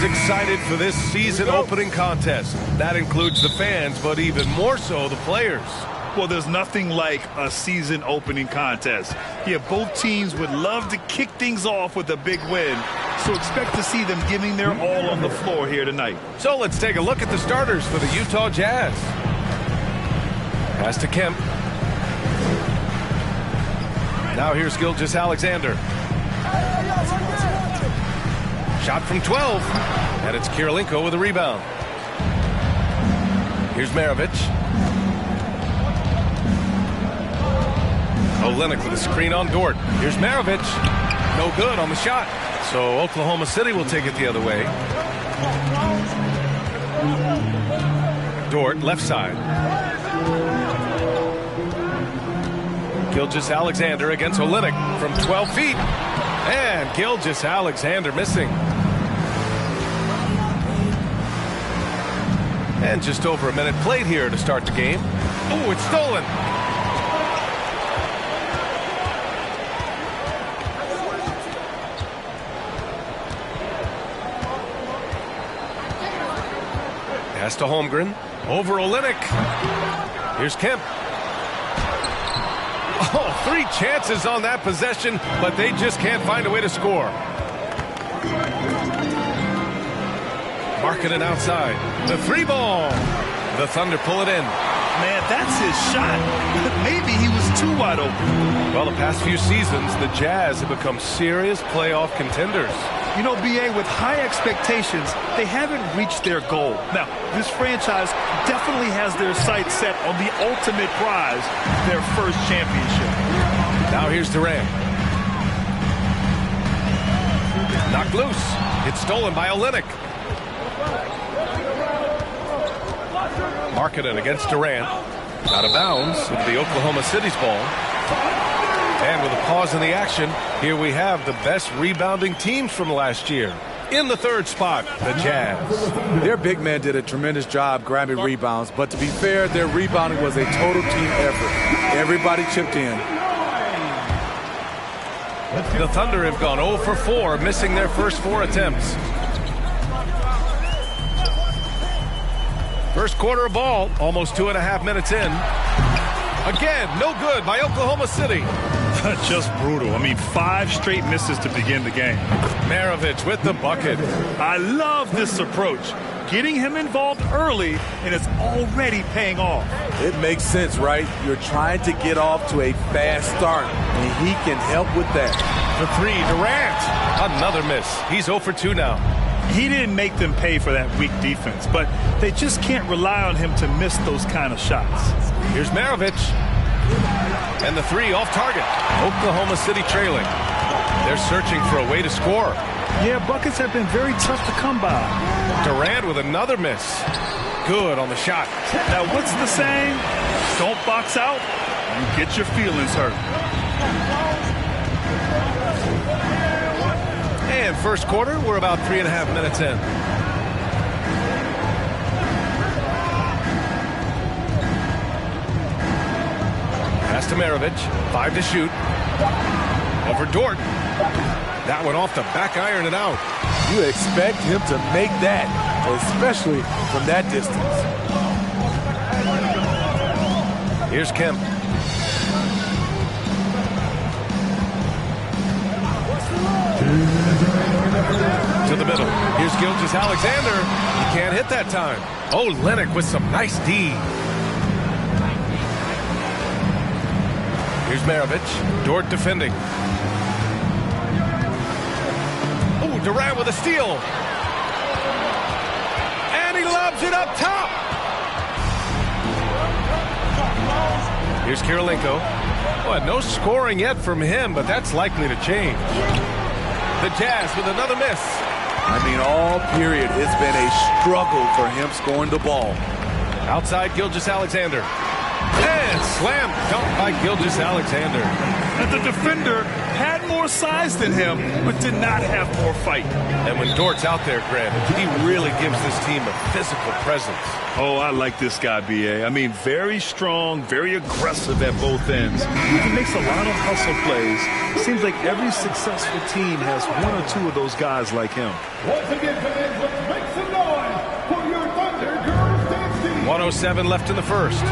Excited for this season opening contest. That includes the fans, but even more so the players. Well, there's nothing like a season opening contest. Yeah, both teams would love to kick things off with a big win, so expect to see them giving their all on the floor here tonight. So let's take a look at the starters for the Utah Jazz. Pass to Kemp. Now here's Gilgeous-Alexander. Shot from 12, and it's Kirilenko with a rebound. Here's Maravich. Olynyk with a screen on Dort. Here's Maravich. No good on the shot. So Oklahoma City will take it the other way. Dort, left side. Gilgeous-Alexander against Olynyk from 12 feet. And Gilgeous-Alexander missing. And just over a minute played here to start the game. Oh, it's stolen. Pass to Holmgren. Over Olynyk. Here's Kemp. Oh, 3 chances on that possession, but they just can't find a way to score. Markkanen outside. The 3-ball. The Thunder pull it in. Man, that's his shot. Maybe he was too wide open. Well, the past few seasons, the Jazz have become serious playoff contenders. You know, B.A., with high expectations, they haven't reached their goal. Now, this franchise definitely has their sights set on the ultimate prize, their first championship. Now here's Durant. Knocked loose. It's stolen by Olynyk. Markkanen against Durant. Out of bounds into the Oklahoma City's ball. And with a pause in the action, here we have the best rebounding teams from last year. In the third spot, the Jazz. Their big man did a tremendous job grabbing rebounds, but to be fair, their rebounding was a total team effort. Everybody chipped in. The Thunder have gone 0 for 4, missing their first 4 attempts. First quarter of ball, almost 2.5 minutes in. Again, no good by Oklahoma City. Just brutal. I mean, 5 straight misses to begin the game. Maravich with the bucket. I love this approach. Getting him involved early, and it's already paying off. It makes sense, right? You're trying to get off to a fast start, and he can help with that. The 3, Durant. Another miss. He's 0 for 2 now. He didn't make them pay for that weak defense, but they just can't rely on him to miss those kind of shots. Here's Maravich. And the 3 off target. Oklahoma City trailing. They're searching for a way to score. Yeah, buckets have been very tough to come by. Durant with another miss. Good on the shot. Now, what's the saying? Don't box out, you get your feelings hurt. And first quarter, we're about 3.5 minutes in. Pass to Maravich. 5 to shoot. Over Dort. That one off the back iron and out. You expect him to make that, especially from that distance. Here's Kemp. To the middle. Here's Gilgeous-Alexander. He can't hit that time. Oh, Lennox with some nice D. Here's Maravich. Dort defending. Oh, Durant with a steal. And he lobs it up top. Here's Kirilenko. Well, no scoring yet from him, but that's likely to change. The Jazz with another miss. I mean, all period, it's been a struggle for him scoring the ball. Outside Gilgeous-Alexander. And slam dunk by Gilgeous-Alexander. And the defender had more size than him, but did not have more fight. And when Dort's out there, Grant, he really gives this team a physical presence. Oh, I like this guy, B.A. I mean, very strong, very aggressive at both ends. He makes a lot of hustle plays. Seems like every successful team has 1 or 2 of those guys like him. Once again, fans, let's make some noise for your Thunder Girls Dance Team. 1:07 left in the first.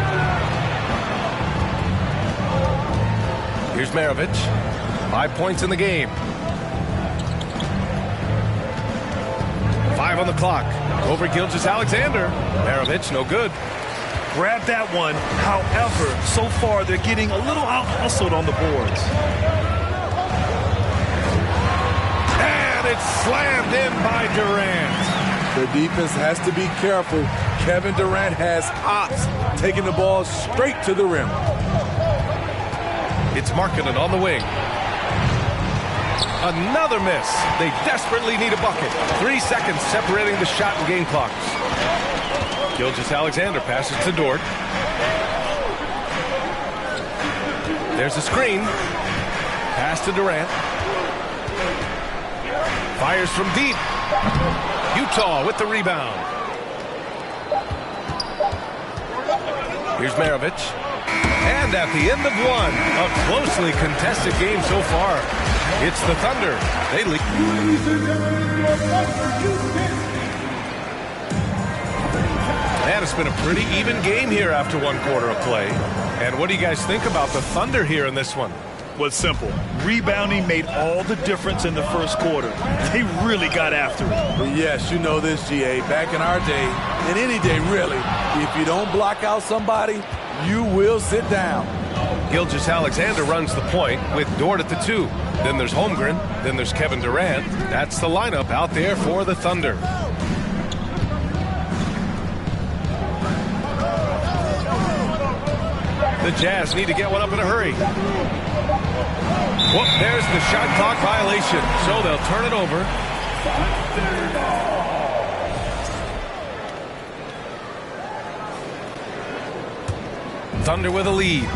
Here's Maravich. 5 points in the game. 5 on the clock. Over Gilgeous-Alexander. Maravich, no good. Grab that one. However, so far they're getting a little out-hustled on the boards. And it's slammed in by Durant. The defense has to be careful. Kevin Durant has hops, taking the ball straight to the rim. It's Markkanen on the wing. Another miss. They desperately need a bucket. 3 seconds separating the shot and game clocks. Gilgeous-Alexander passes to Dort. There's a screen. Pass to Durant. Fires from deep. Utah with the rebound. Here's Maravich. And at the end of one, a closely contested game so far. It's the Thunder. They lead. And it's been a pretty even game here after 1 quarter of play. And what do you guys think about the Thunder here in this one? Well, it's simple. Rebounding made all the difference in the first quarter. They really got after it. Well, yes, you know this, GA. Back in our day, and any day really, if you don't block out somebody, you will sit down. Gilgeous-Alexander runs the point with Dort at the 2. Then there's Holmgren. Then there's Kevin Durant. That's the lineup out there for the Thunder. The Jazz need to get one up in a hurry. Whoop, there's the shot clock violation. So they'll turn it over. Thunder with a lead.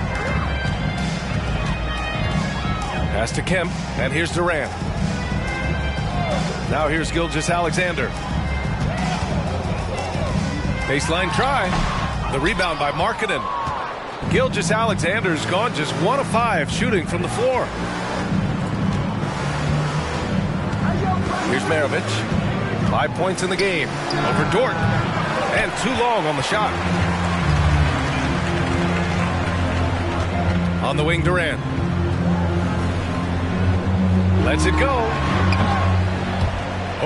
Pass to Kemp, and here's Durant. Now here's Gilgeous-Alexander. Baseline try. The rebound by Markkanen. Gilgeous-Alexander's gone just 1 of 5 shooting from the floor. Here's Maravich. 5 points in the game. Over Dort. And too long on the shot. On the wing, Durant. Lets it go.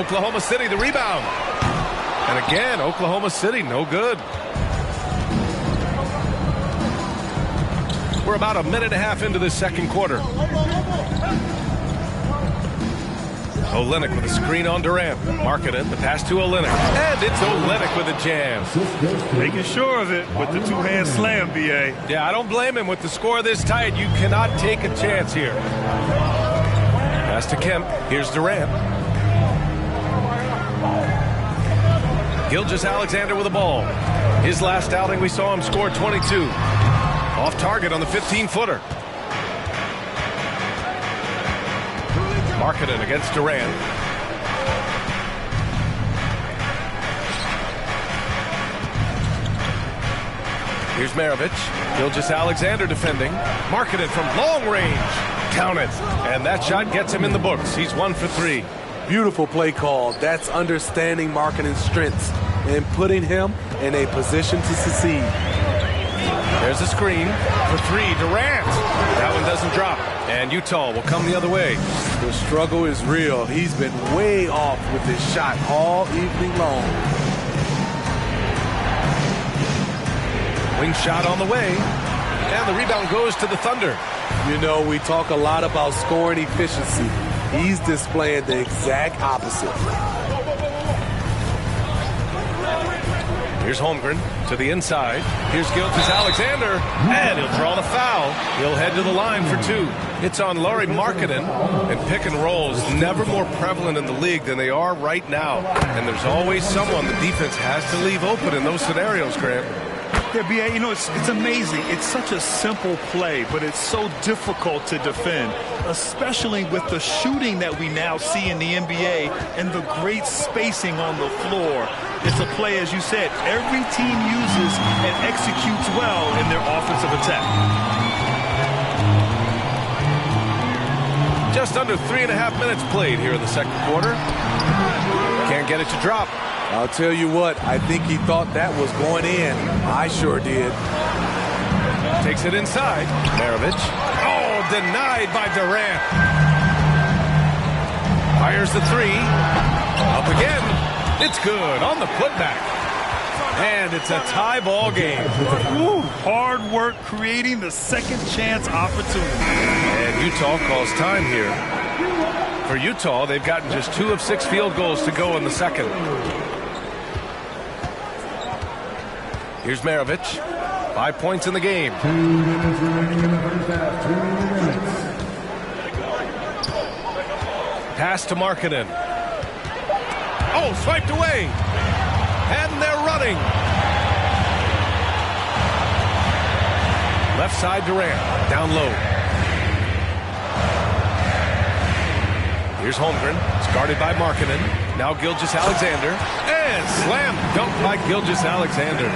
Oklahoma City, the rebound. And again, Oklahoma City, no good. We're about a minute and a half into this second quarter. Olynyk with a screen on Durant. Markkanen, the pass to Olynyk. And it's Olynyk with a jam. Making sure of it with the two-hand slam, B.A. Yeah, I don't blame him. With the score this tight, you cannot take a chance here. Pass to Kemp. Here's Durant. Gilgeous-Alexander with the ball. His last outing, we saw him score 22. Off target on the 15-footer. Markkanen against Durant. Here's Maravich. Gilgeous-Alexander defending. Markkanen from long range. Count it. And that shot gets him in the books. He's 1 for 3. Beautiful play call. That's understanding Markkanen's strengths and putting him in a position to succeed. There's a screen for 3. Durant. That one doesn't drop. And Utah will come the other way. The struggle is real. He's been way off with his shot all evening long. Wing shot on the way. And the rebound goes to the Thunder. You know, we talk a lot about scoring efficiency. He's displaying the exact opposite. Here's Holmgren to the inside. Here's Gilgeous-Alexander. And he'll draw the foul. He'll head to the line for 2. It's on Lauri Markkanen. And pick and rolls never more prevalent in the league than they are right now. And there's always someone the defense has to leave open in those scenarios, Grant. Yeah, B.A., you know, it's amazing. It's such a simple play, but it's so difficult to defend, especially with the shooting that we now see in the NBA and the great spacing on the floor. It's a play, as you said, every team uses and executes well in their offensive attack. Just under 3.5 minutes played here in the second quarter. Can't get it to drop. I'll tell you what, I think he thought that was going in. I sure did. Takes it inside. Maravich. Oh, denied by Durant. Fires the 3. Up again. It's good on the putback. And it's a tie ball game. Ooh, hard work creating the second chance opportunity. And Utah calls time here. For Utah, they've gotten just 2 of 6 field goals to go in the second. Here's Maravich. 5 points in the game. 2 minutes remaining in the first half. 2 minutes. Pass to Markkanen. Oh, swiped away. And they're running. Left side Durant. Down low. Here's Holmgren. It's guarded by Markkanen. Now Gilgeous-Alexander. And slam dunk by Gilgeous-Alexander.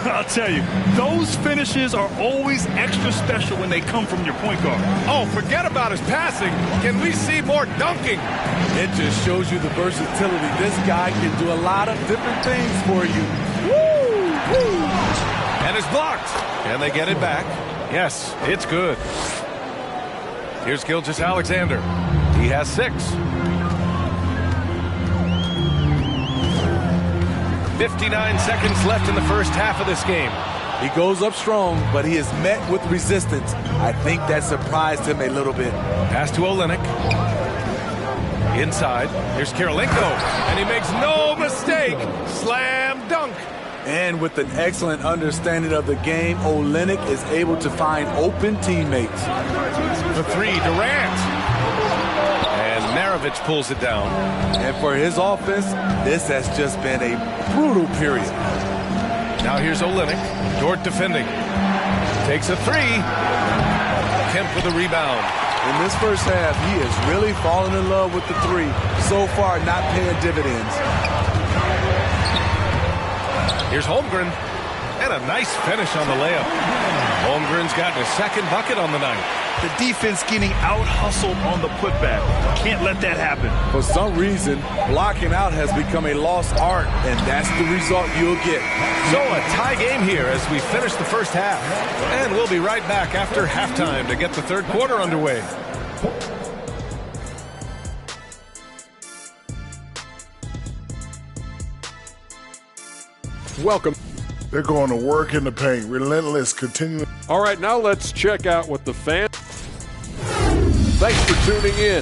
I'll tell you, those finishes are always extra special when they come from your point guard. Oh, forget about his passing. Can we see more dunking? It just shows you the versatility. This guy can do a lot of different things for you. Woo! Woo! And it's blocked. And they get it back. Yes, it's good. Here's Gilgeous-Alexander. He has 6. 59 seconds left in the first half of this game. He goes up strong, but he is met with resistance. I think that surprised him a little bit. Pass to Olynyk. Inside. Here's Kirilenko. And he makes no mistake. Slam dunk. And with an excellent understanding of the game, Olynyk is able to find open teammates. The 3, Durant. And Maravich pulls it down. And for his offense, this has just been a brutal period. Now here's Olynyk. Dort defending. Takes a 3. Kemp with a rebound. In this first half, he is really falling in love with the 3. So far, not paying dividends. Here's Holmgren. And a nice finish on the layup. Holmgren's gotten his second bucket on the night. The defense getting out-hustled on the putback. Can't let that happen. For some reason, blocking out has become a lost art, and that's the result you'll get. So a tie game here as we finish the first half. And we'll be right back after halftime to get the third quarter underway. Welcome. They're going to work in the paint, relentless, continuing. All right, now let's check out what the fans. Thanks for tuning in.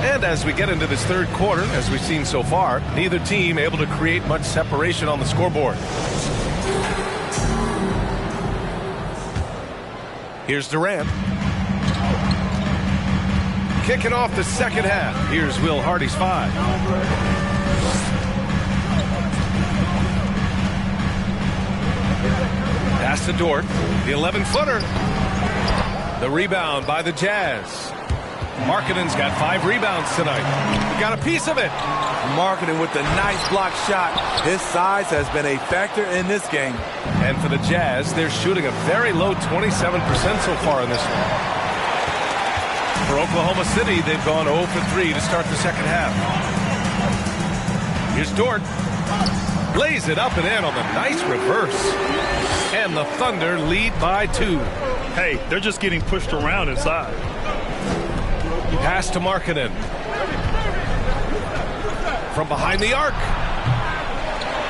And as we get into this third quarter, as we've seen so far, neither team able to create much separation on the scoreboard. Here's Durant. Kicking off the second half. Here's Will Hardy's 5. Pass to Dort. The 11-footer. The rebound by the Jazz. Markkanen's got 5 rebounds tonight. We got a piece of it. Markkanen with the nice block shot. His size has been a factor in this game. And for the Jazz, they're shooting a very low 27% so far in this one. For Oklahoma City, they've gone 0 for 3 to start the second half. Here's Dort. Lays it up and in on the nice reverse. And the Thunder lead by 2. Hey, they're just getting pushed around inside. Pass to Markkanen. From behind the arc.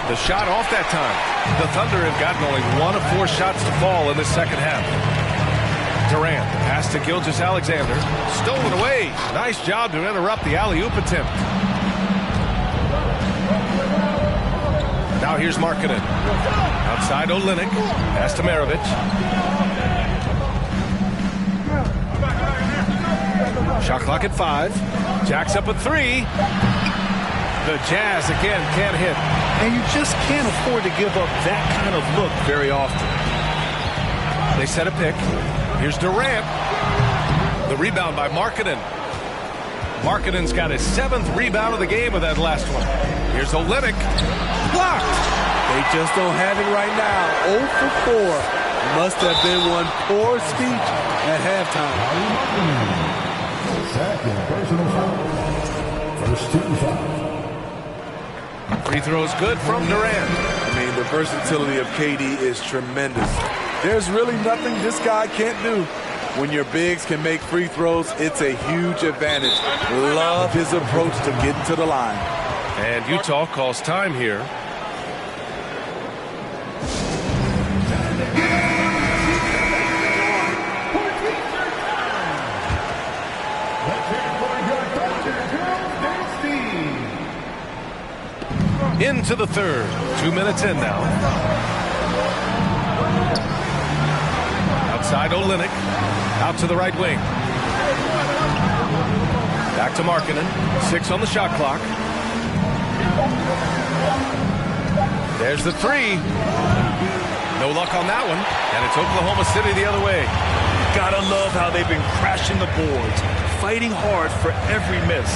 The shot off that time. The Thunder have gotten only 1 of 4 shots to fall in the second half. Durant, pass to Gilgeous-Alexander. Stolen away. Nice job to interrupt the alley-oop attempt. Now here's Markkanen. Outside Olynyk. Pass to Maravich. Shot clock at 5. Jacks up at 3. The Jazz again can't hit. And you just can't afford to give up that kind of look very often. They set a pick. Here's Durant. The rebound by Markkanen. Markkanen's got his 7th rebound of the game with that last one. Here's Olynyk. Blocked. They just don't have it right now. 0 for 4. Must have been one poor speech at halftime. Second personal foul. First team foul. Free throws good from Durant. I mean, the versatility of KD is tremendous. There's really nothing this guy can't do. When your bigs can make free throws, it's a huge advantage. Love his approach to getting to the line. And Utah calls time here. Into the third. 2 minutes in now. Outside Olynyk. Out to the right wing. Back to Markkanen. 6 on the shot clock. There's the 3. No luck on that one. And it's Oklahoma City the other way. Gotta love how they've been crashing the boards, fighting hard for every miss.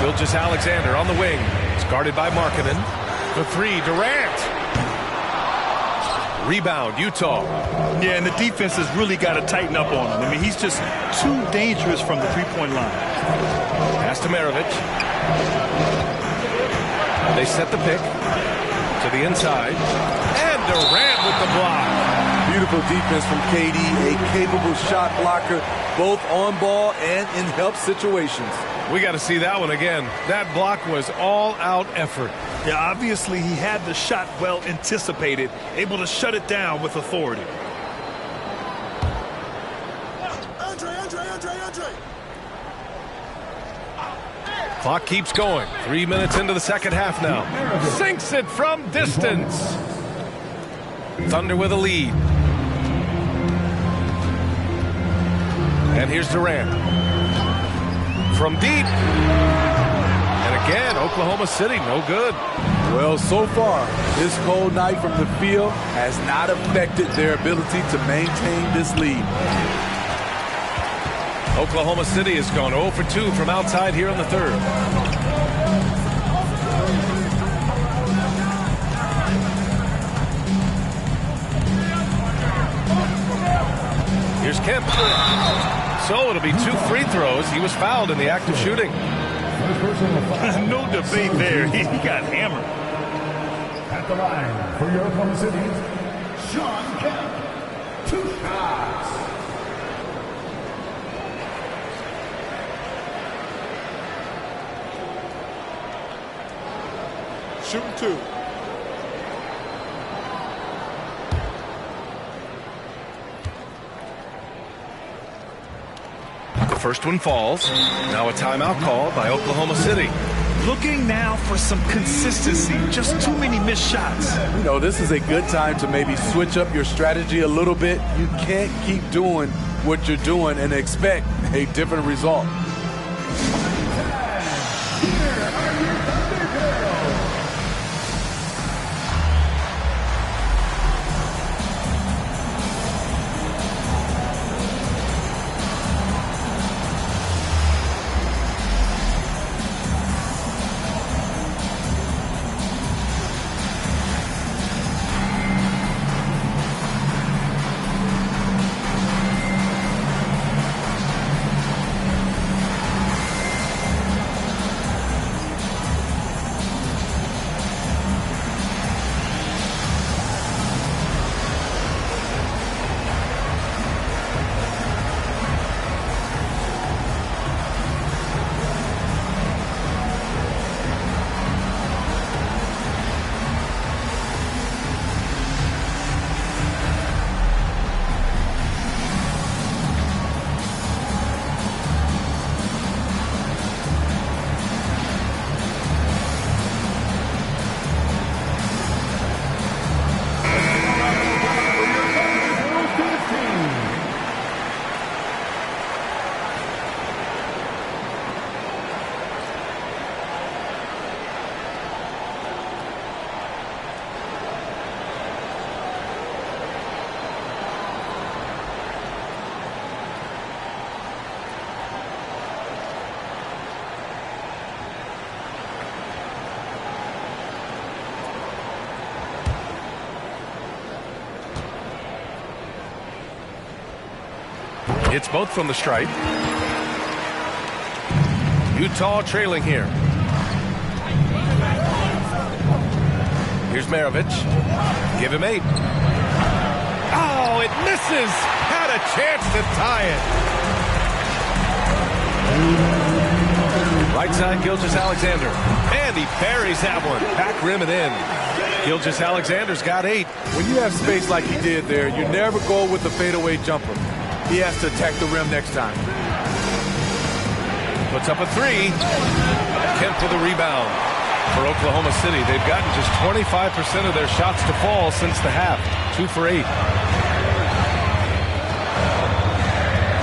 Gilgeous-Alexander on the wing. It's guarded by Markkanen. The 3, Durant. Rebound, Utah. Yeah, and the defense has really got to tighten up on him. I mean, he's just too dangerous from the three-point line. Pass to Maravich. They set the pick to the inside. And Durant with the block. Beautiful defense from KD, a capable shot blocker, both on ball and in help situations. We got to see that one again. That block was all-out effort. Yeah, obviously he had the shot well anticipated, able to shut it down with authority. Andre. Clock keeps going. 3 minutes into the second half now. Sinks it from distance. Thunder with a lead. And here's Durant. From deep. And again, Oklahoma City, no good. Well, so far, this cold night from the field has not affected their ability to maintain this lead. Oklahoma City has gone 0 for 2 from outside here in the third. Here's Kemp. So it'll be 2 free throws. He was fouled in the act of shooting. No debate there. He got hammered. At the line for your Oklahoma City, Sean Kemp. 2 shots. Shooting 2. The first one falls. Now a timeout call by Oklahoma City. Looking now for some consistency. Just too many missed shots. You know, this is a good time to maybe switch up your strategy a little bit. You can't keep doing what you're doing and expect a different result. It's both from the stripe. Utah trailing here. Here's Maravich. Give him 8. Oh, it misses. Had a chance to tie it. Right side, Gilgeous-Alexander. And he buries that one. Back rim and in. Gilgeous-Alexander's got 8. When you have space like he did there, you never go with the fadeaway jumper. He has to attack the rim next time. Puts up a 3. Kemp with a rebound for Oklahoma City. They've gotten just 25% of their shots to fall since the half. 2 for 8.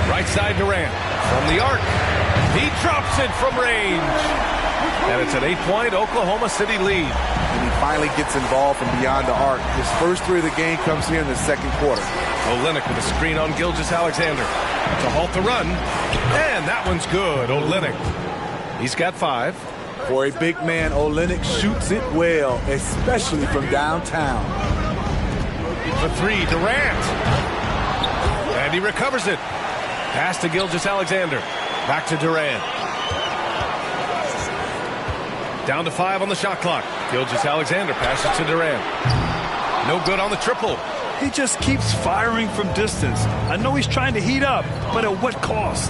Right side Durant from the arc. He drops it from range. And it's an 8-point Oklahoma City lead. And he finally gets involved from beyond the arc. His first 3 of the game comes here in the second quarter. Olynyk with a screen on Gilgeous-Alexander to halt the run. And that one's good. Olynyk. He's got 5. For a big man, Olynyk shoots it well, especially from downtown. For 3, Durant. And he recovers it. Pass to Gilgeous-Alexander. Back to Durant. Down to 5 on the shot clock. Gilgeous-Alexander passes to Durant. No good on the triple. He just keeps firing from distance. I know he's trying to heat up, but at what cost?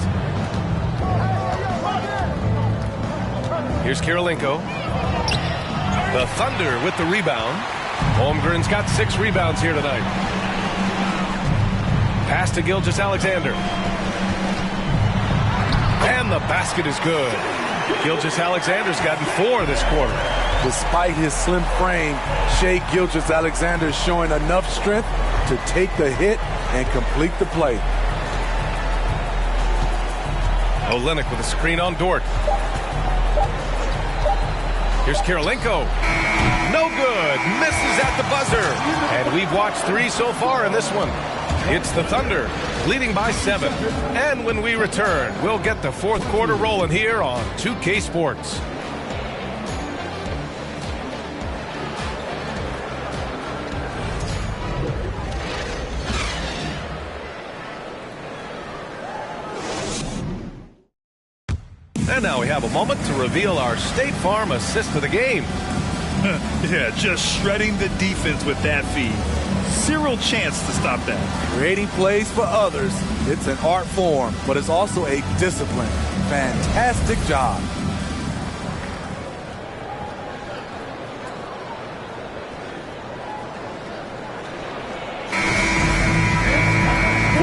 Here's Kirilenko. The Thunder with the rebound. Holmgren's got 6 rebounds here tonight. Pass to Gilgeous-Alexander. And the basket is good. Gilgeous-Alexander's gotten 4 this quarter. Despite his slim frame, Shai Gilgeous-Alexander is showing enough strength to take the hit and complete the play. Olynyk with a screen on Dort. Here's Kirilenko. No good. Misses at the buzzer. And we've watched 3 so far in this one. It's the Thunder leading by 7. And when we return, we'll get the fourth quarter rolling here on 2K Sports. And now we have a moment to reveal our State Farm assist of the game. Yeah, just shredding the defense with that feed. Zero chance to stop that. Creating plays for others. It's an art form, but it's also a discipline. Fantastic job.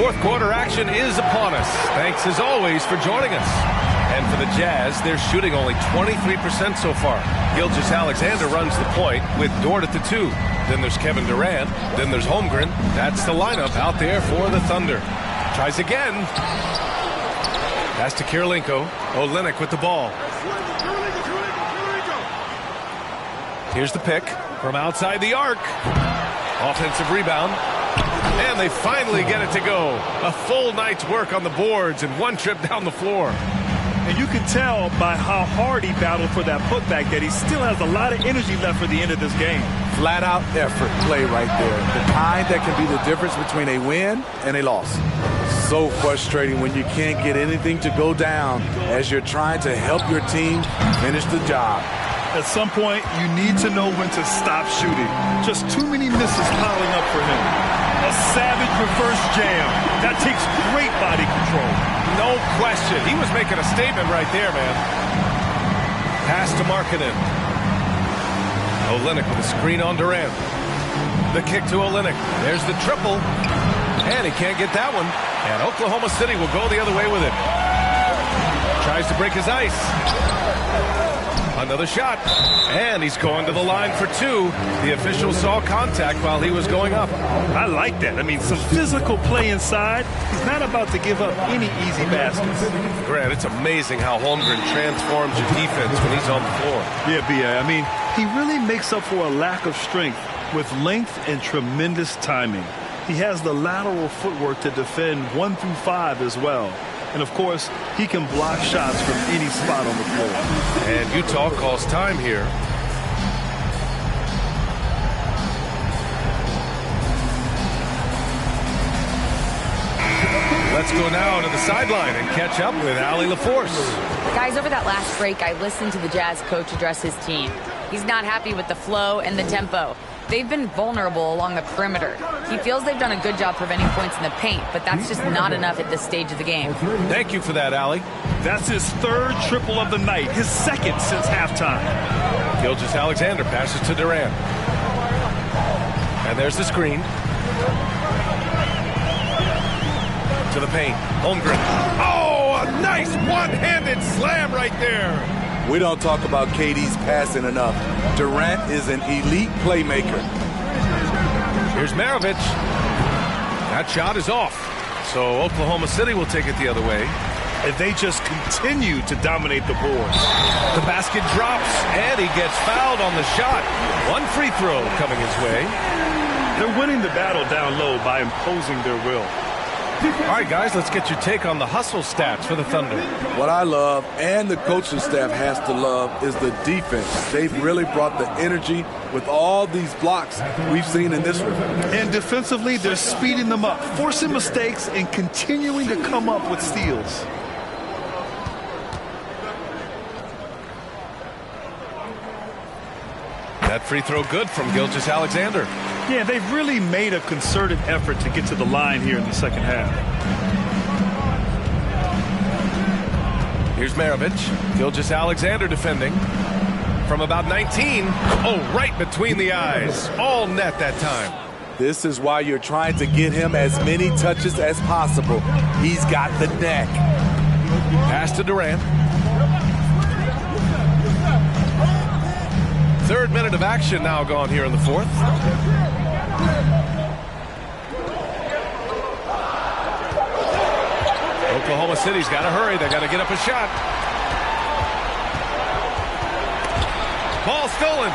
Fourth quarter action is upon us. Thanks as always for joining us. And for the Jazz, they're shooting only 23% so far. Gilgeous-Alexander runs the point with Dort at the 2. Then there's Kevin Durant. Then there's Holmgren. That's the lineup out there for the Thunder. Tries again. Pass to Kirilenko. Olynyk with the ball. Here's the pick from outside the arc. Offensive rebound. And they finally get it to go. A full night's work on the boards and one trip down the floor. And you can tell by how hard he battled for that putback that he still has a lot of energy left for the end of this game. Flat out effort play right there. The kind that can be the difference between a win and a loss. So frustrating when you can't get anything to go down as you're trying to help your team finish the job. At some point, you need to know when to stop shooting. Just too many misses piling up for him. A savage reverse jam. That takes great body control. No question. He was making a statement right there, man. Pass to Markkanen. Olynyk with a screen on Durant. The kick to Olynyk. There's the triple. And he can't get that one. And Oklahoma City will go the other way with it. Tries to break his ice. Another shot. And he's going to the line for 2. The official saw contact while he was going up. I like that. I mean, some physical play inside. He's not about to give up any easy baskets. Grant, it's amazing how Holmgren transforms your defense when he's on the floor. Yeah, B.A. I mean, he really makes up for a lack of strength with length and tremendous timing. He has the lateral footwork to defend 1 through 5 as well. And, of course, he can block shots from any spot on the floor. And Utah calls time here. Let's go now to the sideline and catch up with Allie LaForce. Guys, over that last break, I listened to the Jazz coach address his team. He's not happy with the flow and the tempo. They've been vulnerable along the perimeter. He feels they've done a good job preventing points in the paint, but that's just not enough at this stage of the game. Thank you for that, Allie. That's his 3rd triple of the night, his 2nd since halftime. Gilgeous-Alexander passes to Durant. And there's the screen. To the paint. Holmgren. Oh, a nice one-handed slam right there. We don't talk about KD's passing enough. Durant is an elite playmaker. Here's Maravich. That shot is off. So Oklahoma City will take it the other way. And they just continue to dominate the boards. The basket drops, and he gets fouled on the shot. One free throw coming his way. They're winning the battle down low by imposing their will. All right, guys, let's get your take on the hustle stats for the Thunder. What I love, and the coaching staff has to love, is the defense. They've really brought the energy with all these blocks we've seen in this one. And defensively, they're speeding them up, forcing mistakes, and continuing to come up with steals. That free throw good from Gilgeous-Alexander. Yeah, they've really made a concerted effort to get to the line here in the second half. Here's Maravich. Gilgeous-Alexander defending from about 19. Oh, right between the eyes. All net that time. This is why you're trying to get him as many touches as possible. He's got the neck. Pass to Durant. 3rd minute of action now gone here in the 4th. Oklahoma City's got to hurry. They got to get up a shot. Ball stolen.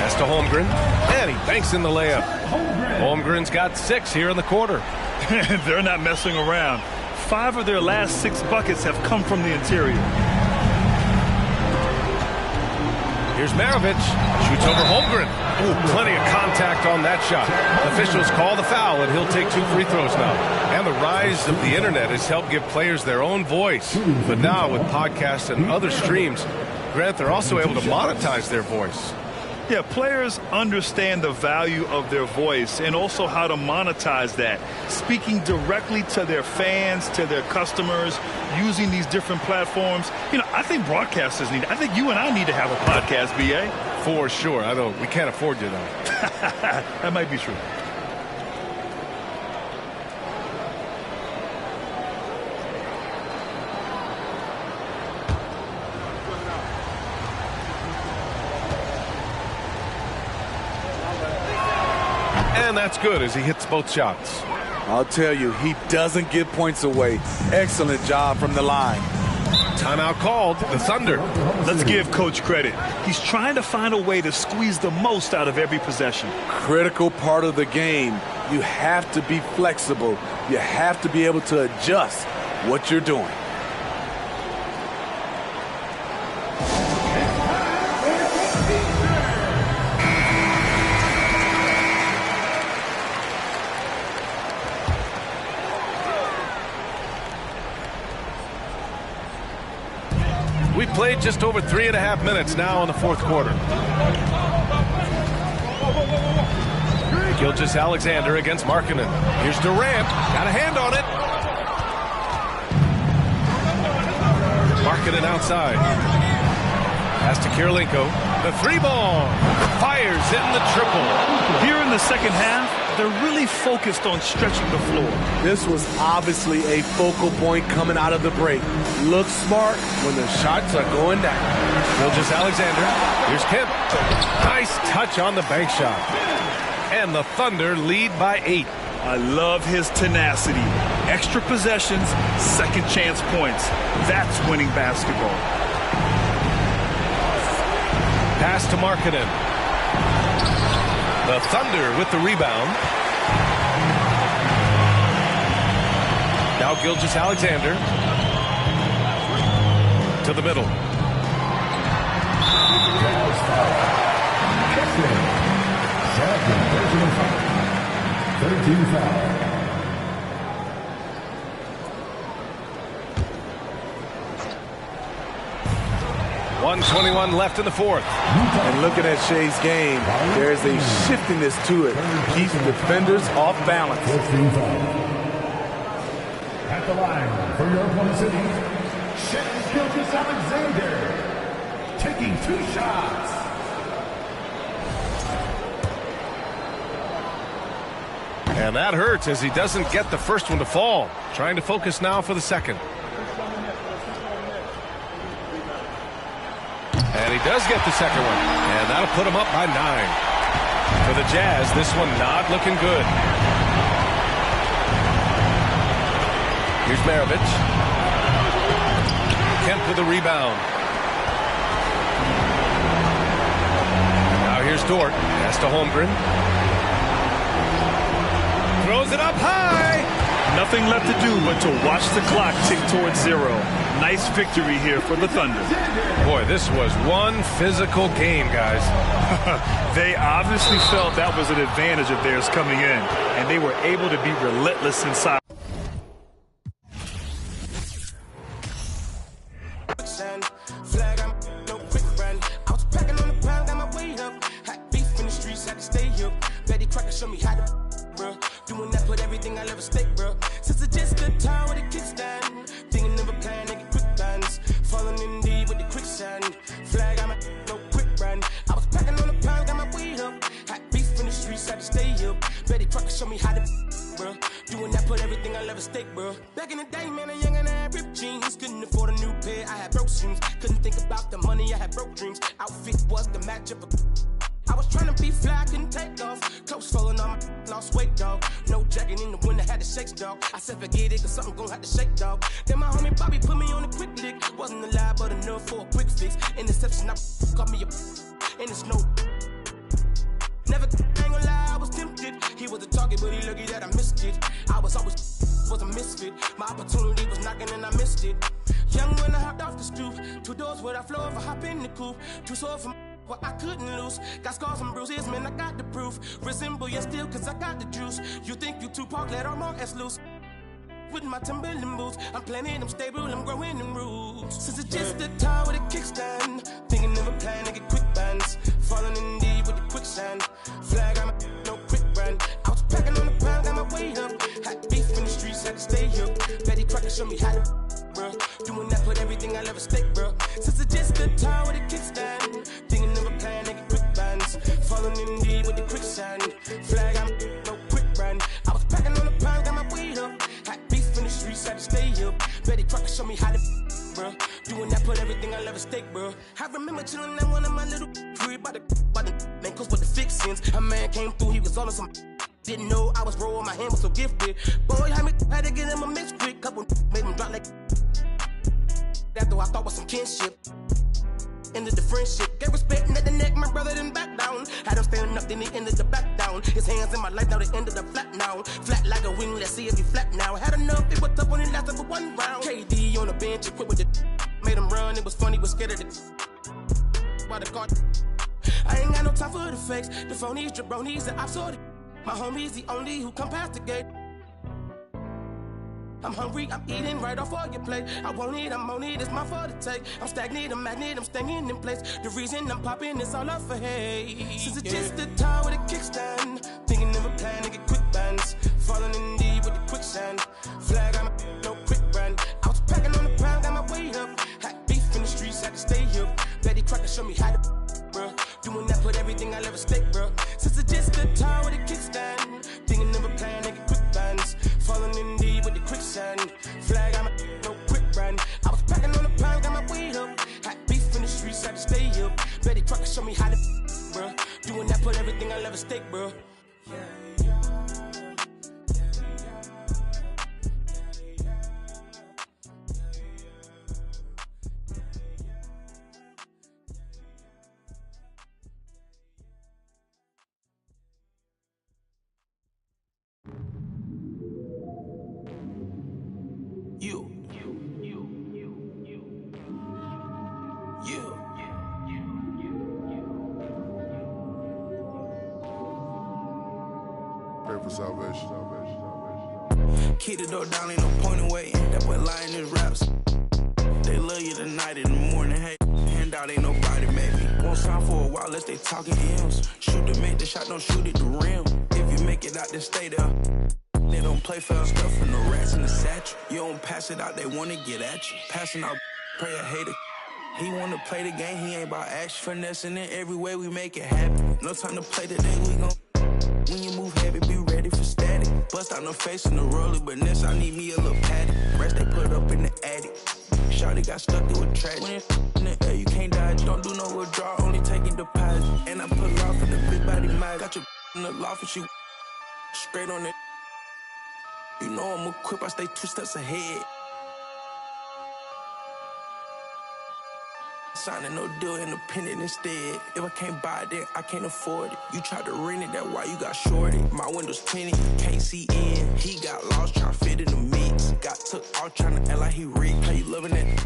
Pass to Holmgren, and he banks in the layup. Holmgren's got 6 here in the quarter. They're not messing around. 5 of their last 6 buckets have come from the interior. Here's Maravich. Shoots over Holmgren. Ooh, plenty of contact on that shot. Officials call the foul, and he'll take 2 free throws now. And the rise of the internet has helped give players their own voice. But now with podcasts and other streams, Grant, they're also able to monetize their voice. Yeah, players understand the value of their voice and also how to monetize that. Speaking directly to their fans, to their customers, using these different platforms. You know, I think broadcasters need, I think you and I need to have a podcast, B.A. For sure. We can't afford you, though. That might be true. And that's good as he hits both shots. I'll tell you, he doesn't give points away. Excellent job from the line. Timeout called. The Thunder. Let's give Coach credit. He's trying to find a way to squeeze the most out of every possession. Critical part of the game. You have to be flexible. You have to be able to adjust what you're doing. We've played just over 3.5 minutes now in the fourth quarter. Gilgeous-Alexander against Markkanen. Here's Durant. Got a hand on it. Markkanen outside. Pass to Kirilenko. The 3-ball. Fires in the triple. Here in the second half, they're really focused on stretching the floor. This was obviously a focal point coming out of the break. Look smart when the shots are going down. Gilgeous-Alexander. Here's Kemp. Nice touch on the bank shot. And the Thunder lead by 8. I love his tenacity. Extra possessions, second chance points. That's winning basketball. Pass to Markkanen. The Thunder with the rebound. Now Gilgeous-Alexander to the middle. Foul. 1:21 left in the fourth. And looking at Shea's game, there's a shiftiness to it. Keeps defenders off balance. At the line for your Oklahoma City, Shea Gilgeous-Alexander taking 2 shots. And that hurts as he doesn't get the first one to fall. Trying to focus now for the second. And he does get the second one. And that'll put him up by 9. For the Jazz, this one not looking good. Here's Maravich. Kemp with the rebound. Now here's Dort. Pass to Holmgren. Throws it up high. Nothing left to do but to watch the clock tick towards 0. Nice victory here for the Thunder. Boy, this was one physical game, guys. They obviously felt that was an advantage of theirs coming in, and they were able to be relentless inside. Flag, I'm no quick run. I was packing on the pound, got my weight up. Hot beef in the streets, had to stay here. Betty Crocker show me how to, bro. Doing that, put everything I love at stake, bro. Since it's just good time with a kickstand. Thinking of a plan, nigga, quick bands. Falling in deep with the quicksand. Flag, I'm no quick run. I was packing on the pound, got my weight up. Hot beef in the streets, had to stay here. Betty Crocker show me how to, bro. Doing that, put everything I love at stake, bro. Back in the day, man, a young and I had ripped jeans. Couldn't afford a new pair, I had broke shoes. Couldn't think about the money, I had broke dreams. Outfit was the match of a... I was trying to be fly, couldn't take off. Clothes falling on my lost weight, dog. No jacket in the winter, had to shake, dog. I said forget it, cause something gon' have to shake, dog. Then my homie Bobby put me on a quick lick. Wasn't alive, but enough for a quick fix. Interception, I caught me a... And it's no... Never, ain't gonna lie, I was tempted. He was a target, but he lucky that I missed it. I was always was a misfit. My opportunity was knocking and I missed it. Young when I hopped off the stoop. 2 doors where I flow if I hop in the coupe. Too sore from what I couldn't lose. Got scars and bruises, man, I got the proof. Resemble you still, cause I got the juice. You think you Tupac, let all more S loose. With my Timberland boots, I'm planning, I'm stable, I'm growing in roots. Since it's just a tire with a kickstand, thinking of a plan to get quick bands. Falling in deep with the quicksand. Flag, I'm no quick brand. I was packing on the pound, got my weight up. Had beef in the streets, had to stay up. Betty Crocker showed me how to, bro. Doing that, put everything I love at stake, bro. Since it's just a tire with a kickstand, thinking of a plan to get quick bands. Falling in deep with the quicksand. Flag, I'm no quick brand. I was packing on the pound, got my weight up. Had beef in the streets, had to stay up. Betty Crocker showed me how to, bro. Doing that, put everything I love at stake, bro. I remember chilling at one of my little crib by the man, cause with the fixins. A man came through, he was on some. Didn't know I was rolling, my hand was so gifted. Boy, had to get him a mix quick. Couple made him drop like that, though I thought was some kinship. Ended the friendship, gave respect at the neck, my brother didn't back down. Had him standing up, then he ended the back down. His hands in my life, now they ended up flat now. Flat like a wing, let's see if he flat now. Had enough, it was tough when it lasted for 1 round. KD on the bench, equipped with it. Made him run, it was funny, was scared of it. By the car, I ain't got no time for the fakes. The phonies, jabronis, the ops sorted. My homie's the only who come past the gate. I'm hungry, I'm eating right off all your plate. I won't eat, I'm on it, it's my fault to take. I'm stagnant, I'm magnet, I'm staying in place. The reason I'm popping is all up for hate. Since it's just a tire with a kickstand, thinking of a plan to get quick bands. Falling in deep with the quicksand. Flag, I'm no quick brand. I was packing on the pound, got my weight up. Had beef in the streets, had to stay up. Betty Crocker showed me how to, bro. Doing that, put everything I love at stake, bro. Since it's just a tire with a kickstand, thinking of a plan to get quick bands. Falling in deep with the quicksand. Flag, I'm no quick brand. I was packing on the pound, got my weight up. Had beef in the streets, had to stay up. Betty Crocker showed me how to, bro. Doing that, put everything I love at stake, bro. Pray for salvation. Keep the door down, ain't no point in waiting. That boy lying his raps. They love you tonight, in the morning, hey. Handout ain't nobody, maybe. Won't sign for a while unless they talking M's. Shoot to make the shot, don't shoot at the rim. If you make it out, then stay there. They don't play fair stuff from the rats in the satchel. You don't pass it out, they wanna get at you. Passing out, pray a hater. He wanna play the game, he ain't about action. Finessing it every way, we make it happen. No time to play today, we gon' when you move heavy, be ready for static. Bust out no face in the roller, but next I need me a little patty. Rest they put up in the attic. Shawty got stuck to a track. When it's in the air, you can't dodge. Don't do no withdrawal, only taking deposit. And I put off in the big body mag. Got your in the loft and she straight on it. You know I'm equipped, I stay 2 steps ahead. Signing no deal, independent instead. If I can't buy it, then I can't afford it. You tried to rent it, that's why you got shorted. My windows tinted, you can't see in. He got lost trying to fit in the mix. Got took off trying to act like he rich. How you loving it?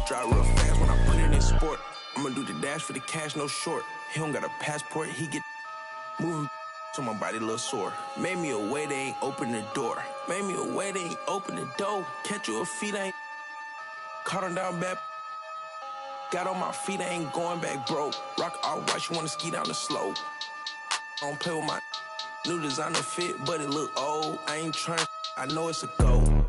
Drive real fast when I put it in sport. I'ma do the dash for the cash, no short. He don't got a passport, he get moving. So my body a little sore. Made me a way, they ain't open the door. Made me a way, they ain't open the door. Catch you a feet, I ain't caught him down bad. Got on my feet, I ain't going back broke. Rock all white, you wanna ski down the slope. I don't play with my new designer fit, but it look old. I ain't trying, I know it's a go.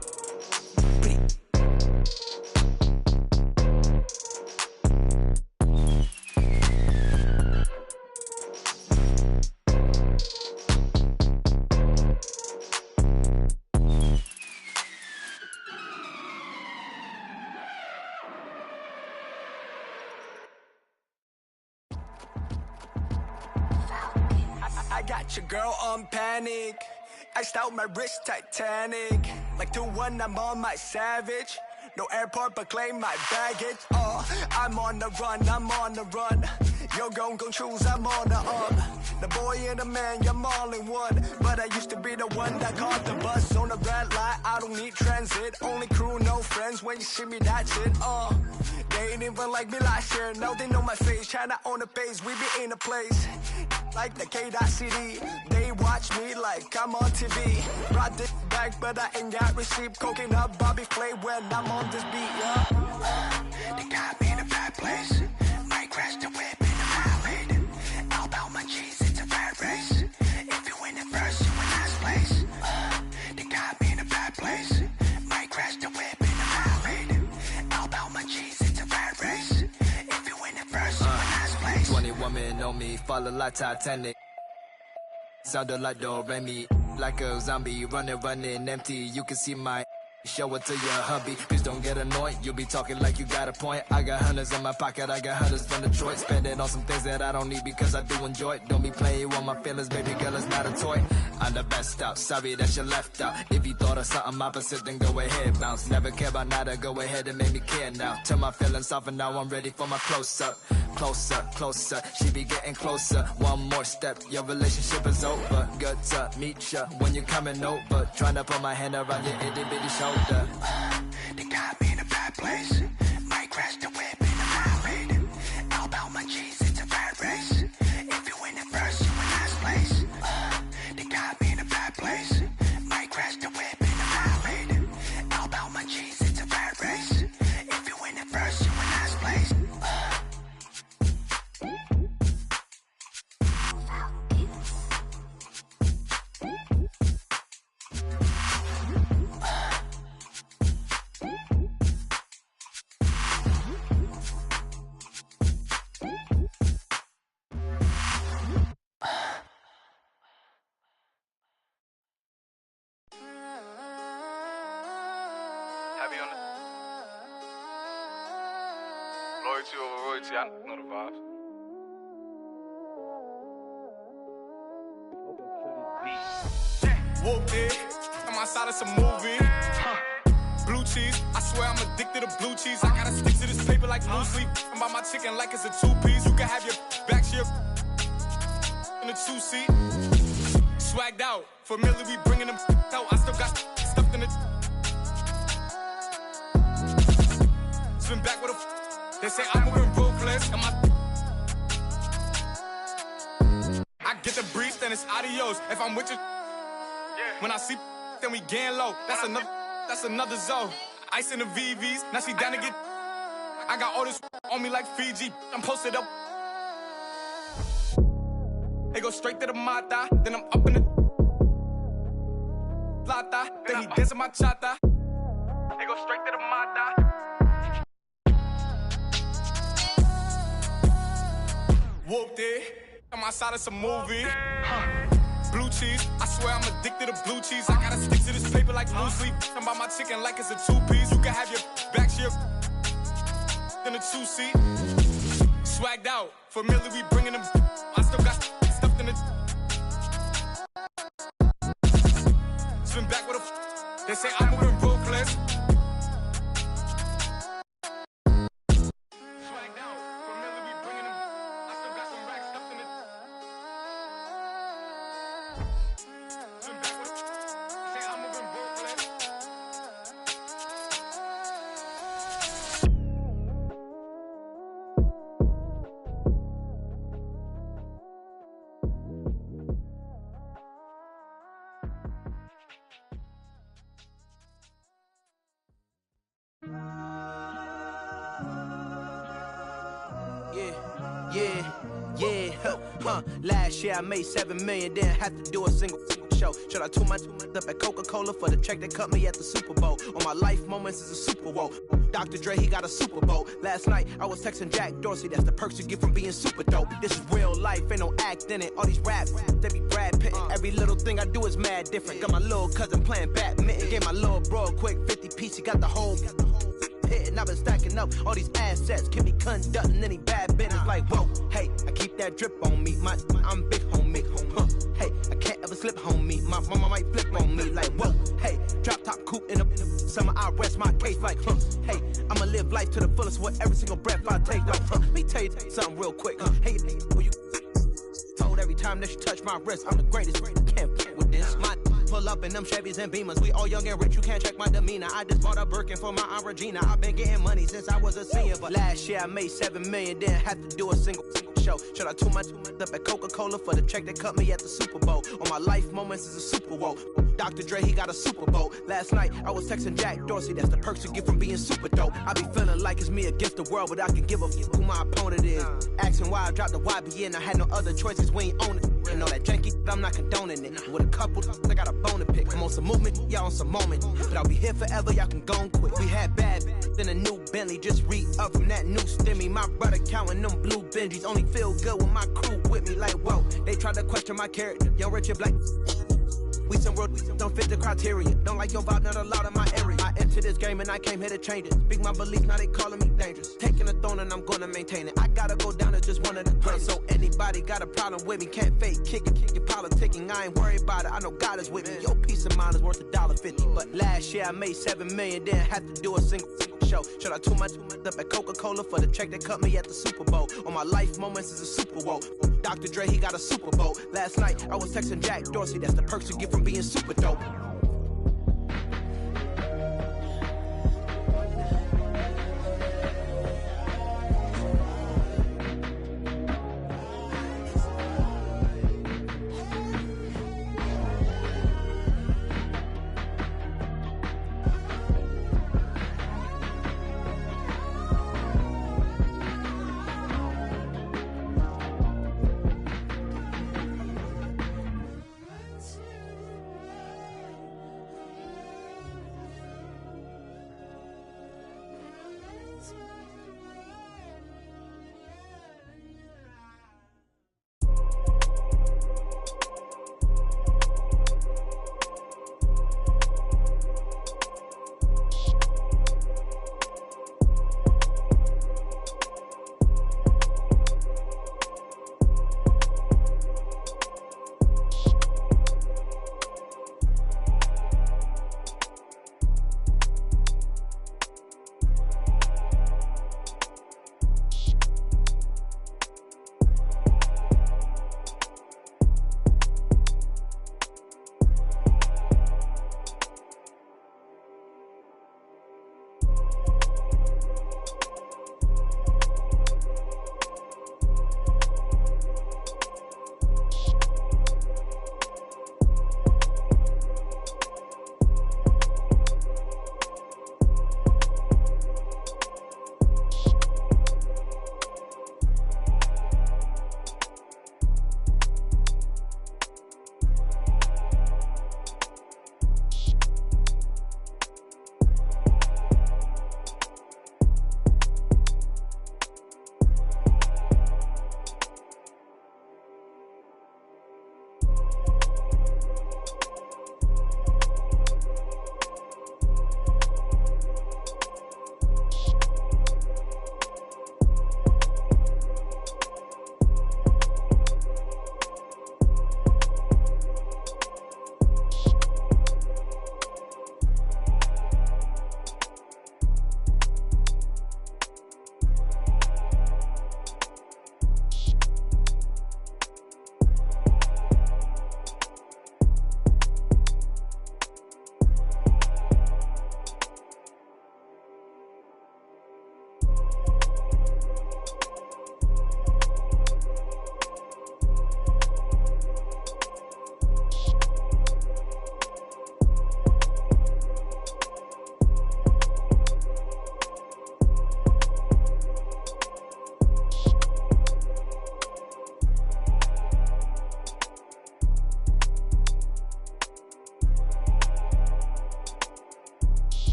Your girl on panic. Iced out my wrist Titanic. Like 2-1, I'm on my savage. No airport, but claim my baggage. I'm on the run, I'm on the run. Yo, gon' choose, I'm on the up. The boy and the man, I'm all in one. But I used to be the one that caught the bus on the red light. I don't need transit, only crew, no friends. When you see me, that's it. They ain't even like me last year. Now they know my face. China on the page, we be in a place like the K.CD. They watch me like I'm on TV. Brought this back, but I ain't got receipt. Coking up Bobby Flay when I'm on this beat, yeah. They got me in a bad place. Might crash the whip in the highway. All about my cheese, it's a bad race. If you win it first, you in last place. They got me in a bad place. Might crash the whip in the highway. All about my cheese, it's a bad race. If you win it first, you in last place. 20 women on me, follow like Titanic. Sounded like Do-Re-Mi, like a zombie, running empty. You can see my show it to your hubby. Please don't get annoyed. You be talking like you got a point. I got hundreds in my pocket. I got hundreds from Detroit. Spend it on some things that I don't need because I do enjoy it. Don't be playing with my feelings, baby girl. It's not a toy. I'm the best out. Sorry that you left out. If you thought of something opposite, then go ahead, bounce. Never care about nada. Go ahead and make me care now. Turn my feelings off and now I'm ready for my close-up. Closer, closer. She be getting closer. One more step. Your relationship is over. Good to meet ya when you're coming over. Trying to put my hand around your itty-bitty shoulder. They got me in a bad place. Might crash the whip in the highway. All about my cheese, it's a bad race. If you win it first, you in last place. They got me in a bad place. Might crash the whip in the highway. All about my cheese, it's a bad race. If you win it first, you in last place. Loyalty over royalty, I know the vibes. Whooped it, I'm outside of some movie. Blue cheese, I swear I'm addicted to blue cheese. I gotta stick to this paper like loose leaf. I'm by my chicken like it's a two-piece. You can have your back to your in a two-seat. Swagged out, familiar, we bringing them out. I still got stuffed in the. Swim back with a. They say I'm moving ruthless. I get the breeze, then it's adios. If I'm with you, when I see, then we gang low. That's another zone. Ice in the VVs, now she down to get. I got all this on me like Fiji. I'm posted up. They go straight to the mata, then I'm up in the plata. Then he dancing my chata. They go straight to the mata. Whooped it, I'm outside of some movie. Blue cheese, I swear I'm addicted to blue cheese. I gotta stick to this paper like loose leaf. I'm by my chicken like it's a two-piece. You can have your back to your in a two-seat. Swagged out, familiar, we bringing them. I still got stuffed in the. Swim back with a. They say I'm moving ruthless. Last year I made 7 million, didn't have to do a single show. Should I tool my up at Coca-Cola for the check that cut me at the Super Bowl? On my life moments is a Super Bowl. Dr. Dre, he got a Super Bowl. Last night I was texting Jack Dorsey, that's the perks you get from being super dope. This is real life, ain't no act in it. All these raps, they be Brad Pitt. Every little thing I do is mad different. Got my little cousin playing badminton. Gave my little bro a quick 50 piece, he got the whole. hitting. I've been stacking up all these assets, keep me conducting any bad business. Like, whoa, hey, I keep that drip on me. I'm big homie. Hey, I can't ever slip homie. My mama might flip on me. Like, whoa, hey, drop top coupe in the summer. I rest my case. Like, hey, I'ma live life to the fullest with every single breath I take. Like, let me tell you something real quick. Hey, you told every time that you touch my wrist, I'm the greatest. Can't play with this. My pull up in them Chevys and Beamers. We all young and rich, you can't check my demeanor. I just bought a Birkin for my Aunt Regina. I've been getting money since I was a senior, but last year I made $7 million, didn't have to do a single show. Should I tune my up at Coca-Cola for the check that cut me at the Super Bowl? On my life moments is a Super Bowl. Dr. Dre, he got a Super Bowl. Last night I was texting Jack Dorsey. That's the perks you get from being super dope. I be feeling like it's me against the world, but I can give a fuck who my opponent is. Asking why I dropped the YBN, I had no other choices. We ain't own it. And all that janky, I'm not condoning it. With a couple, I got a bone to pick. I'm on some movement, y'all on some moment. But I'll be here forever, y'all can go and quit. We had bad, then a new Bentley. Just re-up from that new stimmy. My brother counting them blue Benjis. Only feel good with my crew with me. Like, whoa, they tried to question my character. Young Richard Black. We some real don't fit the criteria. Don't like your vibe, not allowed in my area. I entered this game and I came here to change it. Speak my beliefs, now they calling me dangerous. Taking a throne and I'm gonna maintain it. I gotta go down as just one of the greatest. So anybody got a problem with me, can't fake, kick it, your politicking. I ain't worried about it, I know God is with me. Your peace of mind is worth $1.50. But last year I made $7 million, didn't have to do a single show. Should I tune my up at Coca-Cola for the check that cut me at the Super Bowl? On my life moments is a Super Bowl. Dr. Dre, he got a Super Bowl. Last night I was texting Jack Dorsey. That's the perks you get from being super dope.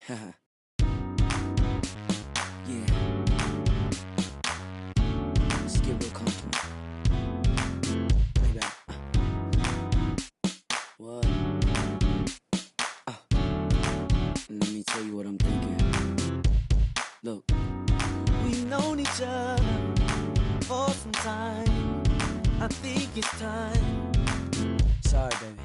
Yeah. Let's get real comfortable. Play back. What? Let me tell you what I'm thinking. Look. We've known each other for some time. I think it's time. Sorry, baby.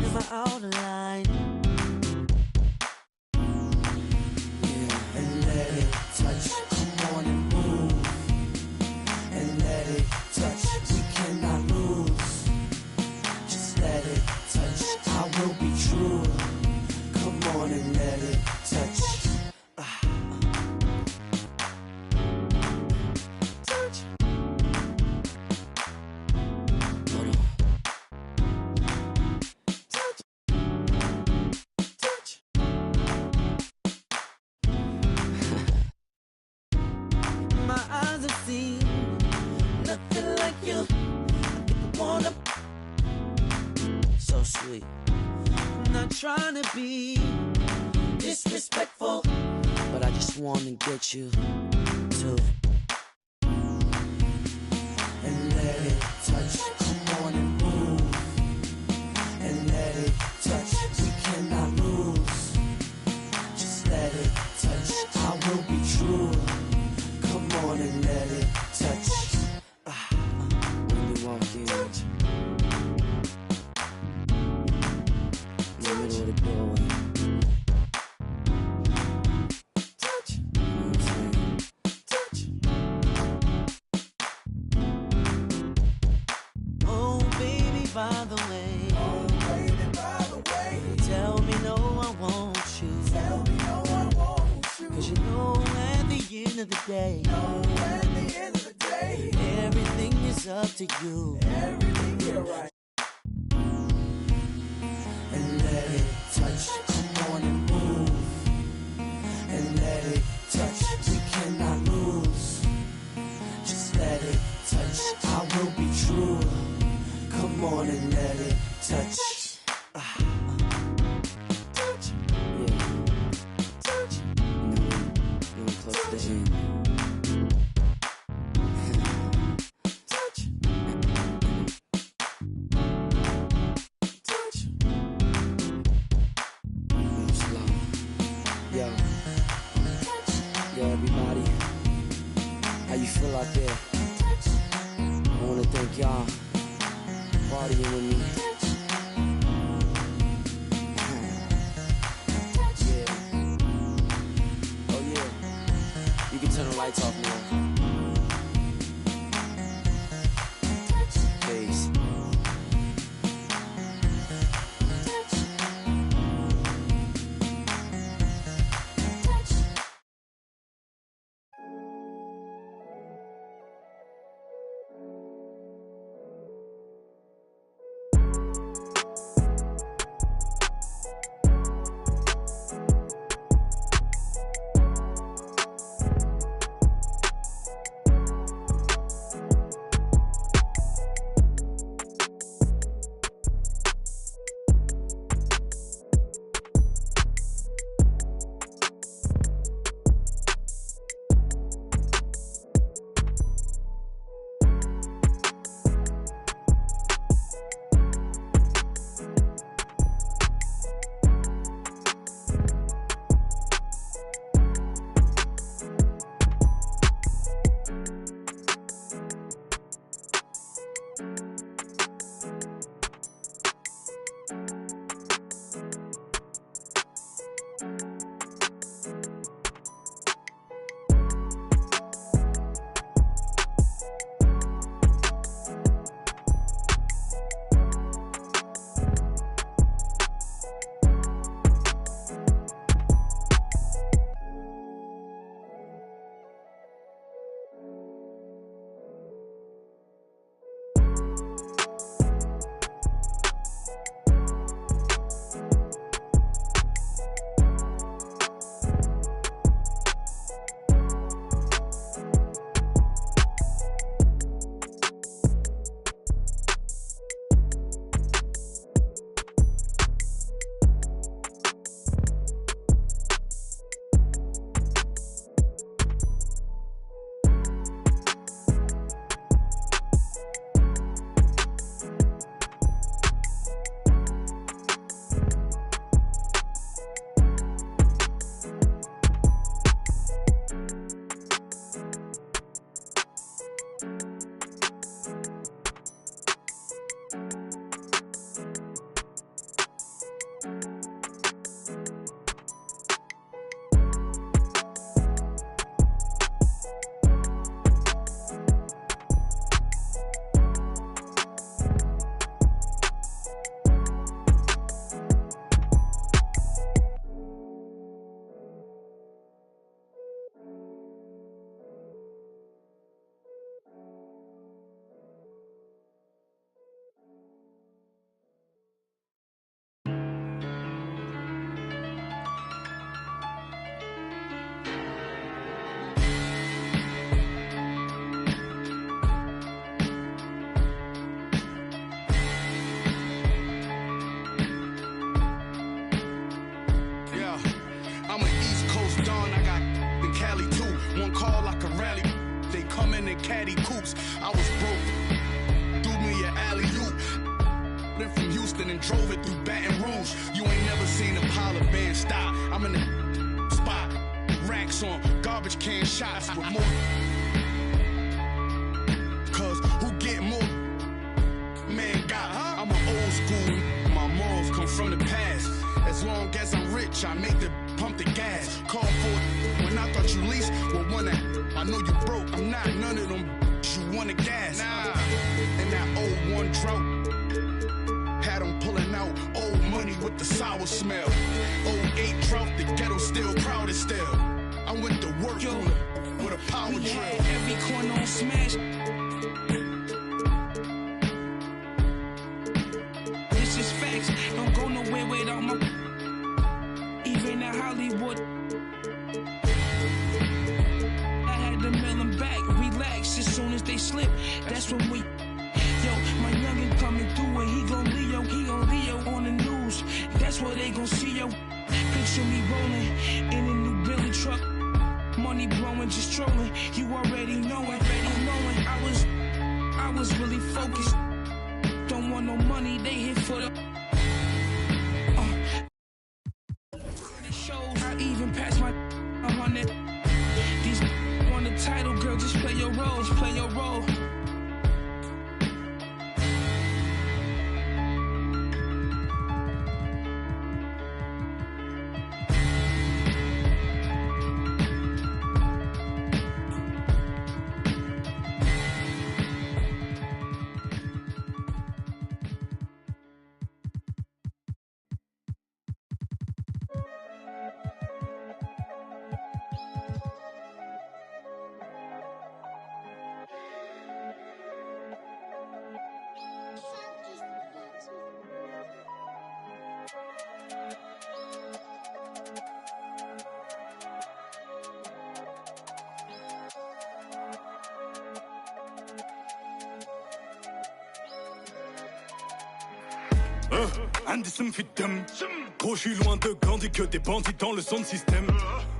Am I out of line? Yeah. And let it touch. Come on and move. And let it touch. We cannot lose. Just let it touch. I will be true. Come on and let it touch. Touch. Hold on. Touch. Touch. My eyes have seen nothing like you. I wanna. So sweet. I'm not trying to be disrespectful, But I just want to get you to. And let it touch. Come on and move. And let it touch. We cannot lose. Just let it touch. I will be true. Come on and let it touch. When you walk in, in the middle of the doorway. touch, You know what I'm saying? touch. Oh, baby, by the way. Oh, baby, by the way. Tell me no, I want you. Tell me no, I want you. 'Cause you know at the end of the day, No, at the end of the day, everything is up to you. everything you're right. And let it touch. Come on and move. And let it touch. We cannot lose. Just let it touch. I will be true. Come on and let it touch. Touch, Yeah, touch, you know, close to the end. touch, touch. Move slow. Yo, everybody. How you feel out there? I wanna thank y'all for partying with me. Yeah. Oh yeah. You can turn the lights off now. Peace. I'm an East Coast Don, I got in Cali too. One call like a rally, they come in caddy coops. I was broke, threw me an alley-oop. Then from Houston and drove it through Baton Rouge. You ain't never seen a Impala band stop. I'm in the spot, racks on garbage can shots with more. Cause who get more? Man got, I'm an old school. My morals come from the past. As long as I'm rich, I make the pump the gas. Call for it when I thought you least. Well, one that I know you broke. I'm not none of them. You want a gas? Nah. And that old one drought had them pulling out old money with the sour smell. 08 drought, the ghetto still crowded still. I went to work with a power drill. Every corner on smash. This is facts. Don't go nowhere without my. Even in Hollywood. I had to mail them back. Relax as soon as they slip. That's when we. Yo, my youngin' coming through and he gon' Leo on the news. That's what they gon' see, yo. Picture me rolling in a new Billy truck. Money blowing, just trolling. You already know it, I was really focused. Don't want no money, they hit for the shows. I even passed my 100. These want the title, girl, just play your role, Indécime fit d'homme. Gros, je suis loin de Gandhi que des bandits dans le son système.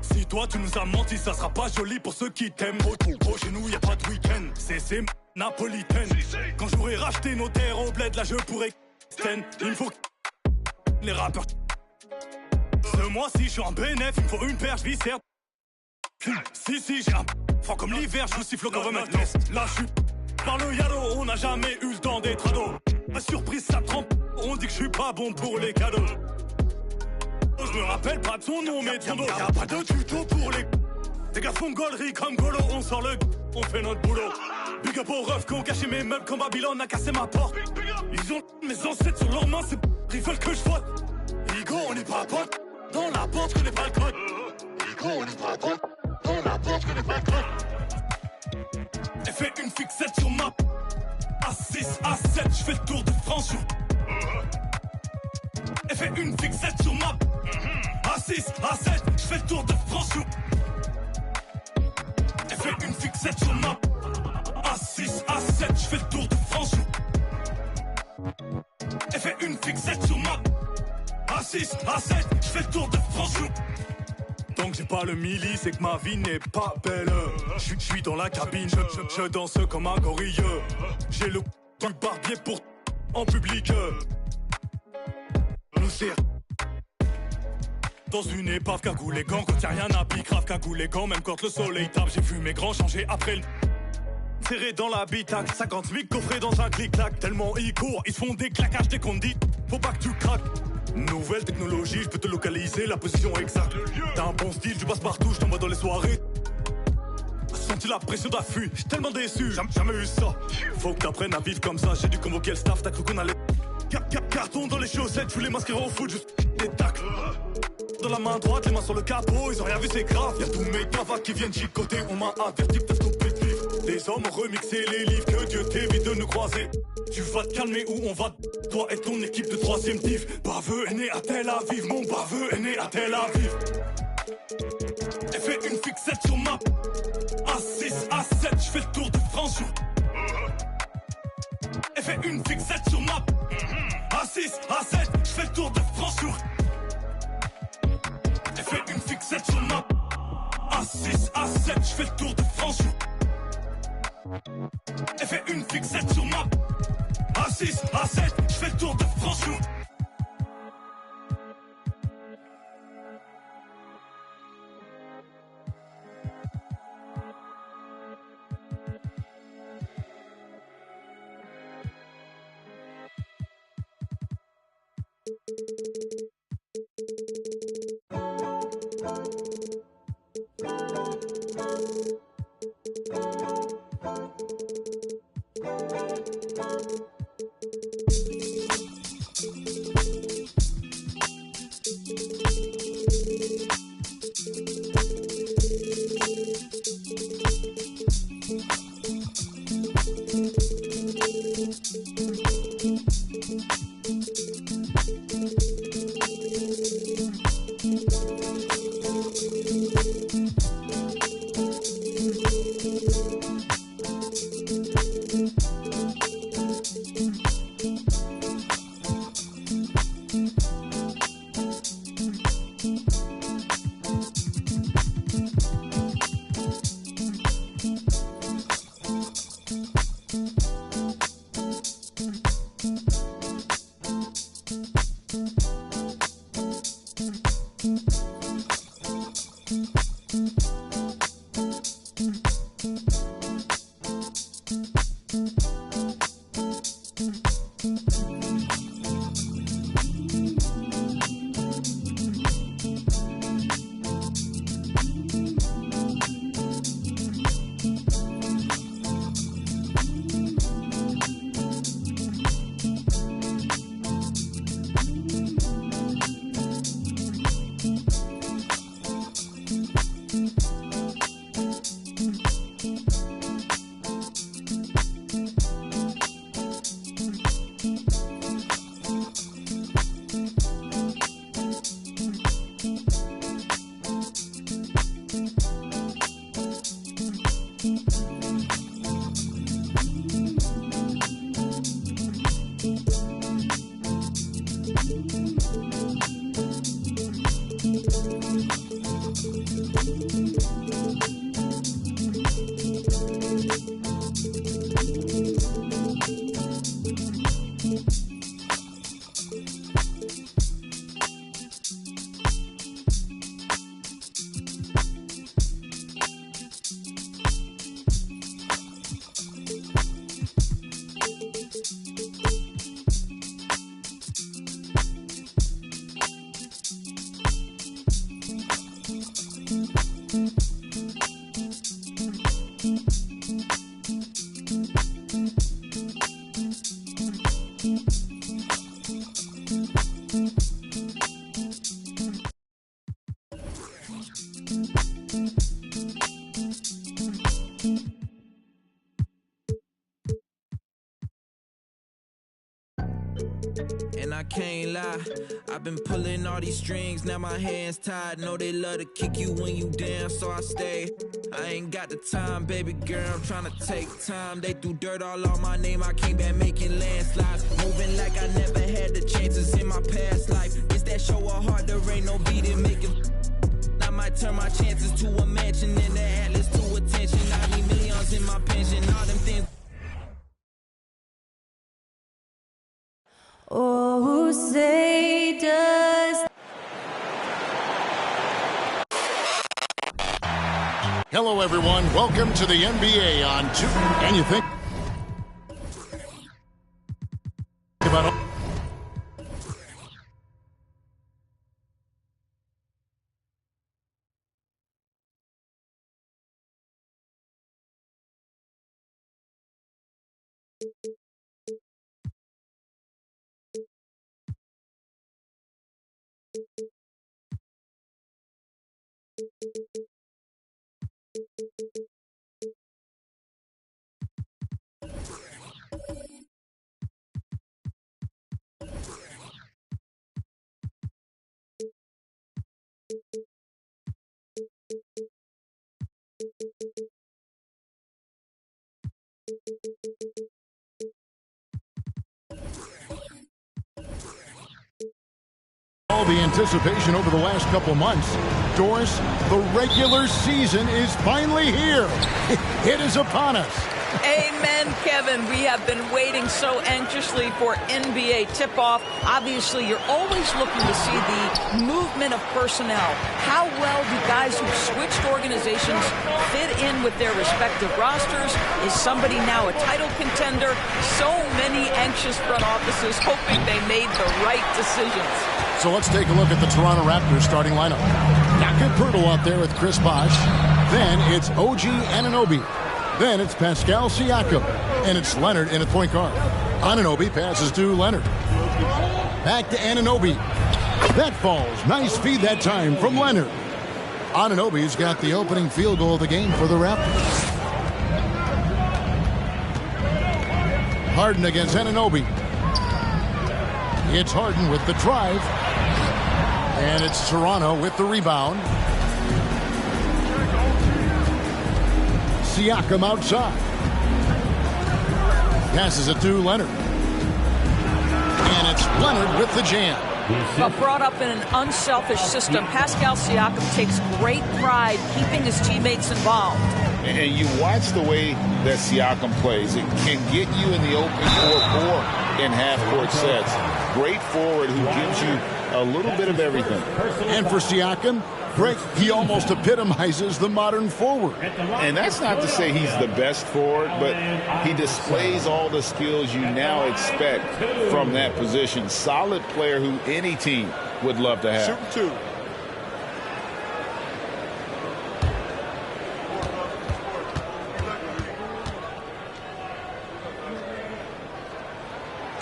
Si toi tu nous as menti, ça sera pas joli pour ceux qui t'aiment. Gros, chez nous y a pas de week-end. C'est napolitaine. Quand j'aurai racheté nos terres au bled, là je pourrais. Il me faut les rappeurs. Ce mois-ci, je suis en bénéf, il me faut une paire, je viscère. Si, j'ai un franc comme l'hiver, je vous siffle au government. Là, je suis par le yalo, on n'a jamais eu le temps d'être ado. Ma surprise, ça trempe, on dit que je suis pas bon pour les cadeaux. Je me rappelle pas de son nom, mais de son dos. Y'a pas de tuto pour les. Des gars font gaulerie comme Golo, on sort le. On fait notre boulot. Big up aux refs qui ont caché mes meubles quand Babylone a cassé ma porte. Ils ont mes ancêtres sur leurs mains, c'est. Ils veulent que je vote. Igo, on n'est pas potes. Dans la porte, je connais pas le code. Igo, on n'est pas potes. Dans la porte, je connais pas le code. Elle fait une fixette sur ma. A6, A7, je fais le tour de France sur. Elle fait une fixette sur ma. A6, A7, je fais le tour de France sur. Elle fait une fixette sur ma. A6, A7, je fais le tour de France sur. Elle fait une fixette sur ma. A6, A7, je fais le tour de France sur. Donc j'ai pas le milli, c'est que ma vie n'est pas belle. Je suis dans la cabine, je danse comme un gorille. J'ai le du barbier pour en public. Nous c'est dans une épave cagoulé gants, quand y'a rien à pique, grave cagoulé gants, même quand le soleil tape. J'ai vu mes grands changer après le. Serré dans l'habitacle, 50 000 coffrés dans un clic-clac. Tellement ils courent, ils se font des claquages dès qu'on dit. Faut pas que tu craques. Nouvelle technologie, je peux te localiser la position exacte. T'as un bon style, tu passes partout, je t'envoie dans les soirées. Senti la pression d'affût, j'suis tellement déçu, jamais eu ça. Faut que t'apprennes à vivre comme ça, j'ai dû convoquer le staff, t'as cru qu'on allait. Carton dans les chaussettes, je voulais m'inscrire au foot, juste des tacles. Dans la main droite, les mains sur le capot, ils ont rien vu, c'est grave. Y'a tous mes cavas qui viennent chicoter, on m'a averti que t'as stoppé de vivre. Les hommes ont remixé les livres, que Dieu t'évite de nous croiser. Tu vas te calmer ou on va. Toi et ton équipe de 3ème div. Baveux est né à Tel Aviv, mon baveux est né à Tel Aviv. Elle fait une fixette sur ma. A6, A7, je fais le tour de France sur. Elle fait une fixette sur ma. A6, A7, je fais le tour de France sur. Elle fait une fixette A7, je fais le tour de France. Elle fait une fixette sur ma A6, A7, je fais le tour de France. And I can't lie, I've been pulling all these strings, now my hands tied. Know they love to kick you when you down, so I stay. I ain't got the time, baby girl, I'm trying to take time. They threw dirt all on my name, I came back making landslides. Moving like I never had the chances in my past life. It's that show of heart, there ain't no beating, making. I might turn my chances to a mansion in the Atlas to attention. I need millions in my pension, all them things. Oh, say does. Hello, everyone. Welcome to the NBA on 2. And you think about All the anticipation over the last couple months. Doris, the regular season is finally here. It is upon us. Amen, Kevin. We have been waiting so anxiously for NBA tip-off. Obviously, you're always looking to see the movement of personnel. How well do guys who've switched organizations fit in with their respective rosters? Is somebody now a title contender? So many anxious front offices hoping they made the right decisions. So let's take a look at the Toronto Raptors starting lineup. Jakob Poeltl out there with Chris Bosh. Then it's OG Anunoby. Then it's Pascal Siakam. And it's Leonard in at point guard. Anunoby passes to Leonard. Back to Anunoby. That falls. Nice feed that time from Leonard. Anunoby's got the opening field goal of the game for the Raptors. Harden against Anunoby. It's Harden with the drive. And it's Toronto with the rebound. Siakam outside. Passes it to Leonard. And it's Leonard with the jam. But brought up in an unselfish system, Pascal Siakam takes great pride keeping his teammates involved. And you watch the way that Siakam plays. It can get you in the open court or in half-court sets. Great forward who gives you a little bit of everything. And for Siakam, Greg, he almost epitomizes the modern forward. And that's not to say he's the best forward, but he displays all the skills you now expect from that position. Solid player who any team would love to have. Shoot two.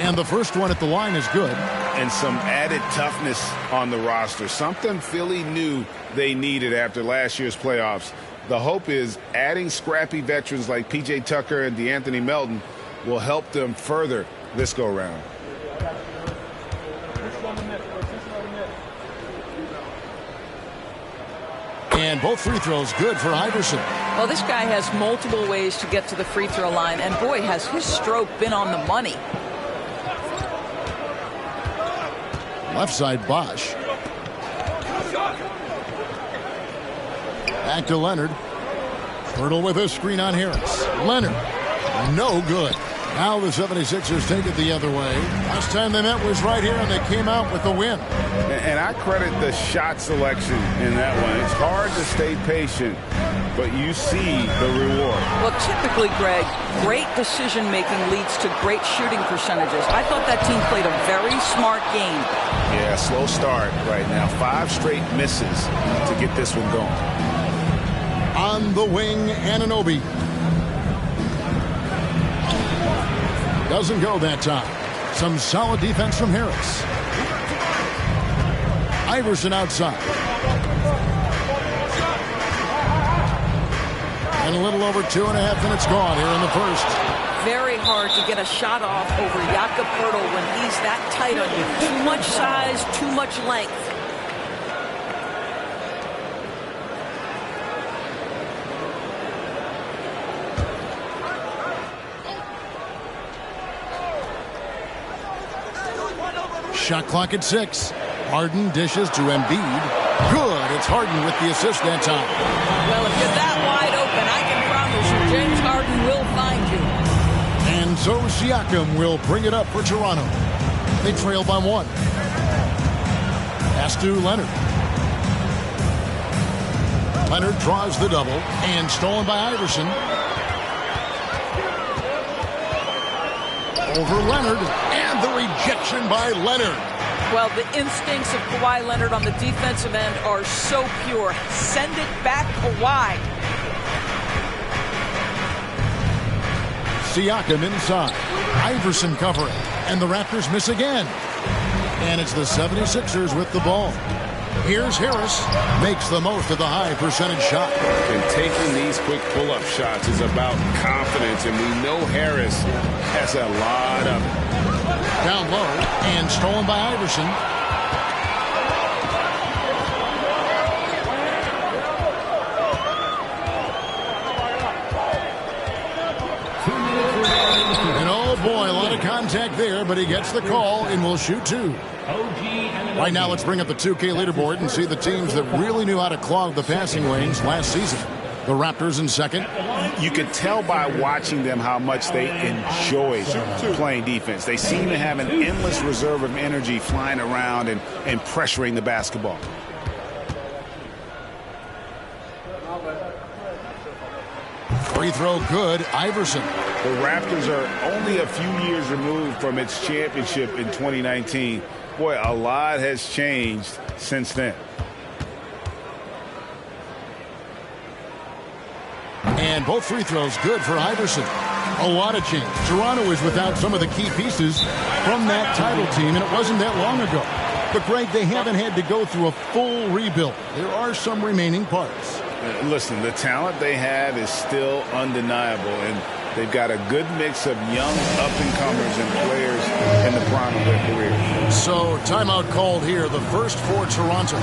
And the first one at the line is good. And some added toughness on the roster. Something Philly knew they needed after last year's playoffs. The hope is adding scrappy veterans like P.J. Tucker and DeAnthony Melton will help them further this go-round. And both free throws good for Iverson. Well, this guy has multiple ways to get to the free throw line. And boy, has his stroke been on the money. Left side, Bosh. Back to Leonard. Poeltl with a screen on Harris. Leonard, no good. Now the 76ers take it the other way. Last time they met was right here, and they came out with the win. And I credit the shot selection in that one. It's hard to stay patient, but you see the reward. Well, typically, Greg, great decision-making leads to great shooting percentages. I thought that team played a very smart game. Yeah, slow start right now. 5 straight misses to get this one going. On the wing, Anunoby. Doesn't go that time. Some solid defense from Harris. Iverson outside. And a little over 2.5 minutes gone here in the first. Very hard to get a shot off over Jakob Poeltl when he's that tight on you. Too much size, too much length. Shot clock at 6. Harden dishes to Embiid. Good. It's Harden with the assist that time. Well, if you're that wide open, I can promise you James Harden will find you. And so Siakam will bring it up for Toronto. They trail by 1. Pass to Leonard. Leonard draws the double and stolen by Iverson. Over Leonard, and the rejection by Leonard. Well, the instincts of Kawhi Leonard on the defensive end are so pure. Send it back Kawhi. Siakam inside. Iverson covering, and the Raptors miss again. And it's the 76ers with the ball. Here's Harris, makes the most of the high percentage shot. And taking these quick pull-up shots is about confidence, and we know Harris has a lot of it. Down low, and stolen by Iverson. And oh boy, a lot of contact there, but he gets the call and will shoot 2. Right now, let's bring up the 2K leaderboard and see the teams that really knew how to clog the passing lanes last season. The Raptors in second. You could tell by watching them how much they enjoy playing defense. They seem to have an endless reserve of energy flying around and pressuring the basketball. Free throw good, Iverson. The Raptors are only a few years removed from its championship in 2019. Boy, a lot has changed since then. And both free throws good for Iverson. A lot of change. Toronto is without some of the key pieces from that title team, and it wasn't that long ago. But, Greg, they haven't had to go through a full rebuild. There are some remaining parts. Listen, the talent they have is still undeniable, and they've got a good mix of young up-and-comers and players in the prime of their career. So, timeout called here, the first for Toronto.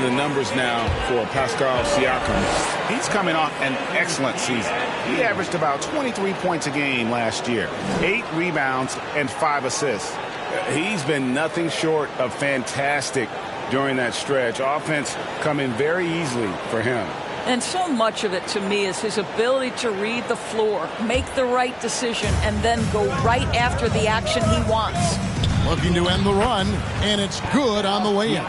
Numbers now for Pascal Siakam. He's coming off an excellent season. He averaged about 23 points a game last year, 8 rebounds and 5 assists. He's been nothing short of fantastic during that stretch. Offense coming very easily for him. And so much of it to me is his ability to read the floor, make the right decision, and then go right after the action he wants. Looking to end the run, and it's good on the way in.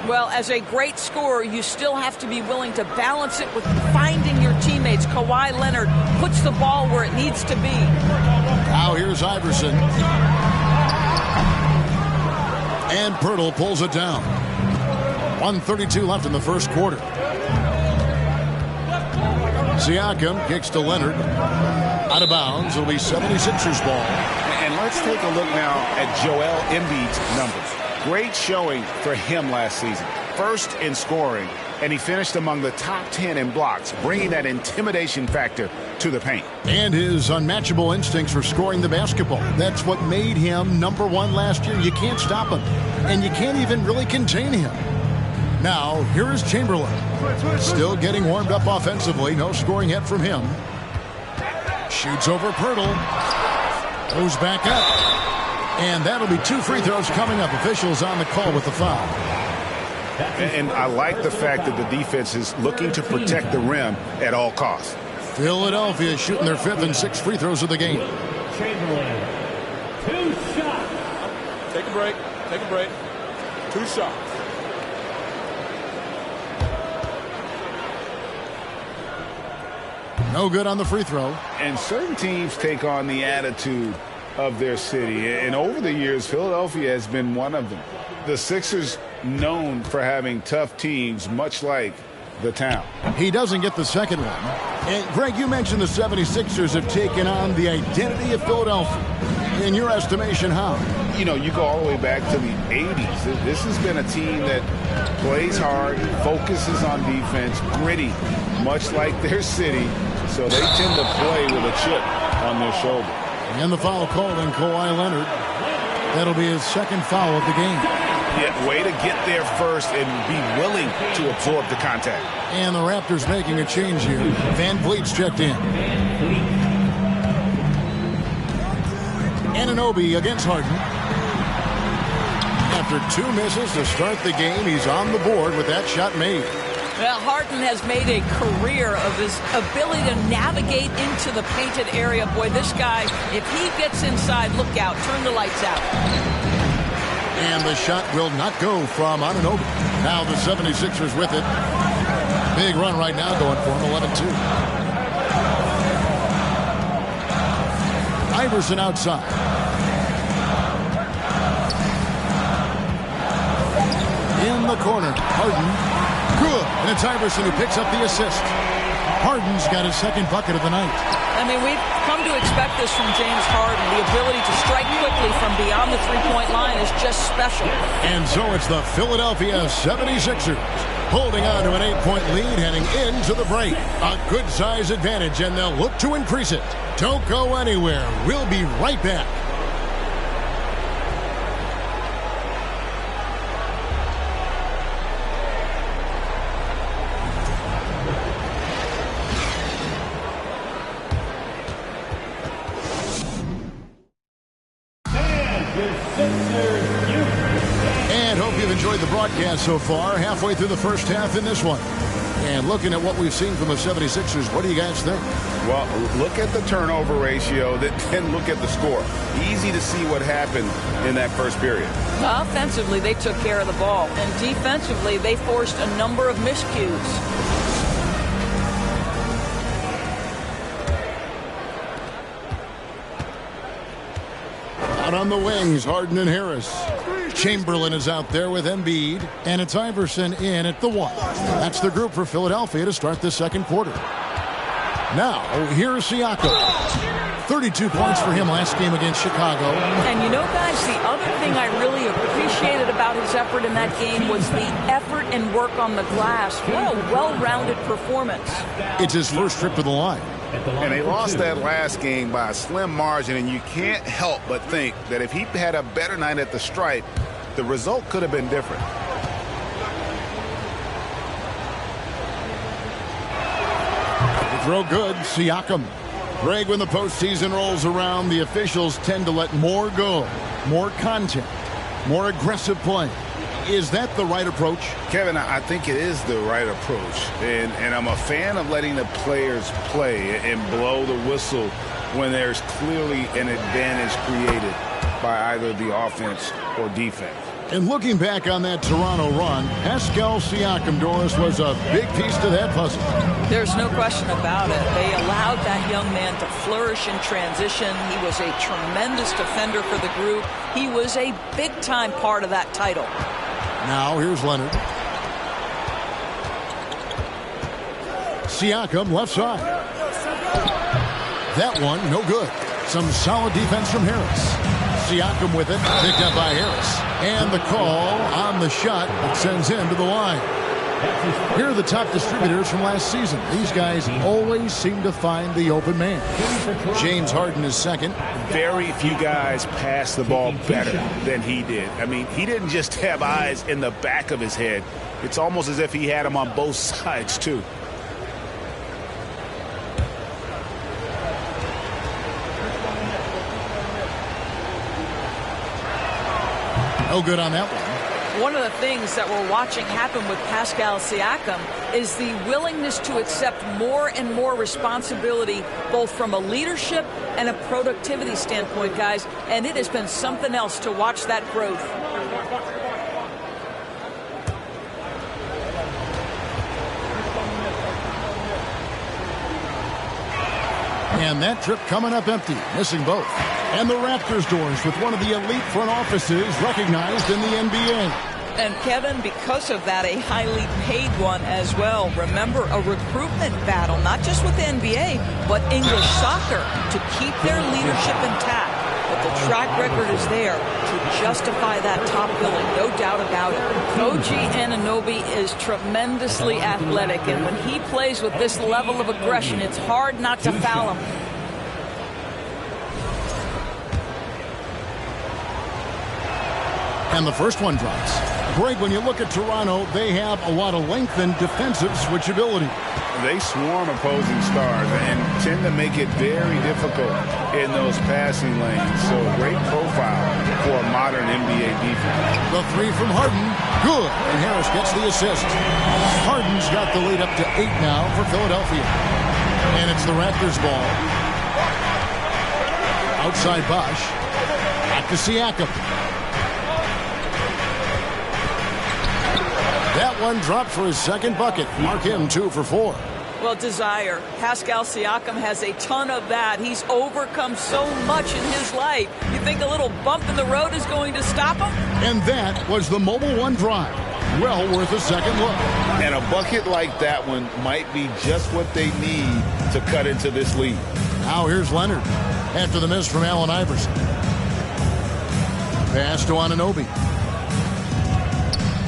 Well, as a great scorer, you still have to be willing to balance it with finding your teammates. Kawhi Leonard puts the ball where it needs to be. Now here's Iverson. And Pirtle pulls it down. 1:32 left in the first quarter. Siakam kicks to Leonard. Out of bounds. It'll be 76ers ball. And let's take a look now at Joel Embiid's numbers. Great showing for him last season. First in scoring, and he finished among the top 10 in blocks, bringing that intimidation factor to the paint. And his unmatchable instincts for scoring the basketball. That's what made him #1 last year. You can't stop him, and you can't even really contain him. Now, here is Chamberlain. Still getting warmed up offensively. No scoring yet from him. Shoots over Pirtle. Goes back up. And that'll be 2 free throws coming up. Officials on the call with the foul. And I like the fact that the defense is looking to protect the rim at all costs. Philadelphia shooting their 5th and 6th free throws of the game. Chamberlain, 2 shots. Take a break. Take a break. 2 shots. No good on the free throw. And certain teams take on the attitude of their city. And over the years, Philadelphia has been one of them. The Sixers known for having tough teams, much like the town. He doesn't get the second one. And Greg, you mentioned the 76ers have taken on the identity of Philadelphia. In your estimation, how? You know, you go all the way back to the 80s. This has been a team that plays hard, focuses on defense, gritty, much like their city. So they tend to play with a chip on their shoulder. And the foul called on Kawhi Leonard. That'll be his 2nd foul of the game. Yeah, way to get there first and be willing to absorb the contact. And the Raptors making a change here. Van Vliet's checked in. Anunoby against Harden. After 2 misses to start the game, he's on the board with that shot made. Well, Harden has made a career of his ability to navigate into the painted area. Boy, this guy, if he gets inside, look out, turn the lights out. And the shot will not go from Anunoby. Now the 76ers with it. Big run right now going for him, 11-2. Iverson outside. In the corner, Harden. Good. And it's Iverson who picks up the assist. Harden's got his second bucket of the night. I mean, we've come to expect this from James Harden. The ability to strike quickly from beyond the three-point line is just special. And so it's the Philadelphia 76ers holding on to an 8-point lead heading into the break. A good size advantage, and they'll look to increase it. Don't go anywhere. We'll be right back. And hope you've enjoyed the broadcast so far. Halfway through the first half in this one. And looking at what we've seen from the 76ers, what do you guys think? Well, look at the turnover ratio, then look at the score. Easy to see what happened in that first period. Offensively, they took care of the ball. And defensively, they forced a number of miscues. Out on the wings, Harden and Harris. Chamberlain is out there with Embiid, and it's Iverson in at the one. That's the group for Philadelphia to start the second quarter. Now, here's Siakam. 32 points for him last game against Chicago. And you know, guys, the other thing I really appreciated about his effort in that game was the effort and work on the glass. What a well-rounded performance. It's his first trip to the line. And they lost that last game by a slim margin, and you can't help but think that if he had a better night at the stripe, the result could have been different. The throw good, Siakam. Greg, when the postseason rolls around, the officials tend to let more go, more contact, more aggressive play. Is that the right approach? Kevin, I think it is the right approach. And I'm a fan of letting the players play and blow the whistle when there's clearly an advantage created by either the offense or defense. And looking back on that Toronto run, Pascal Siakam, Doris, was a big piece to that puzzle. There's no question about it. They allowed that young man to flourish in transition. He was a tremendous defender for the group. He was a big-time part of that title. Now here's Leonard. Siakam left side. That one no good. Some solid defense from Harris. Siakam with it, picked up by Harris. And the call on the shot that sends him to the line. Here are the top distributors from last season. These guys always seem to find the open man. James Harden is second. Very few guys pass the ball better than he did. I mean, he didn't just have eyes in the back of his head. It's almost as if he had them on both sides, too. No good on that one. One of the things that we're watching happen with Pascal Siakam is the willingness to accept more and more responsibility, both from a leadership and a productivity standpoint, guys. And it has been something else to watch that growth. And that trip coming up empty, missing both. And the Raptors, Doors, with one of the elite front offices recognized in the NBA. And Kevin, because of that, a highly paid one as well. Remember, a recruitment battle, not just with the NBA, but English soccer, to keep their leadership intact. But the track record is there to justify that top billing, no doubt about it. OG Anunoby is tremendously athletic, and when he plays with this level of aggression, it's hard not to foul him. And the first one drops. Greg, when you look at Toronto, they have a lot of length and defensive switchability. They swarm opposing stars and tend to make it very difficult in those passing lanes. So great profile for a modern NBA defense. The three from Harden, good. And Harris gets the assist. Harden's got the lead up to 8 now for Philadelphia. And it's the Raptors ball. Outside Bosch. Back to Siakam. That one dropped for his second bucket. Mark him 2 for 4. Well, desire. Pascal Siakam has a ton of that. He's overcome so much in his life. You think a little bump in the road is going to stop him? And that was the Mobile One drive. Well worth a second look. And a bucket like that one might be just what they need to cut into this lead. Now here's Leonard after the miss from Allen Iverson. Pass to Anunoby.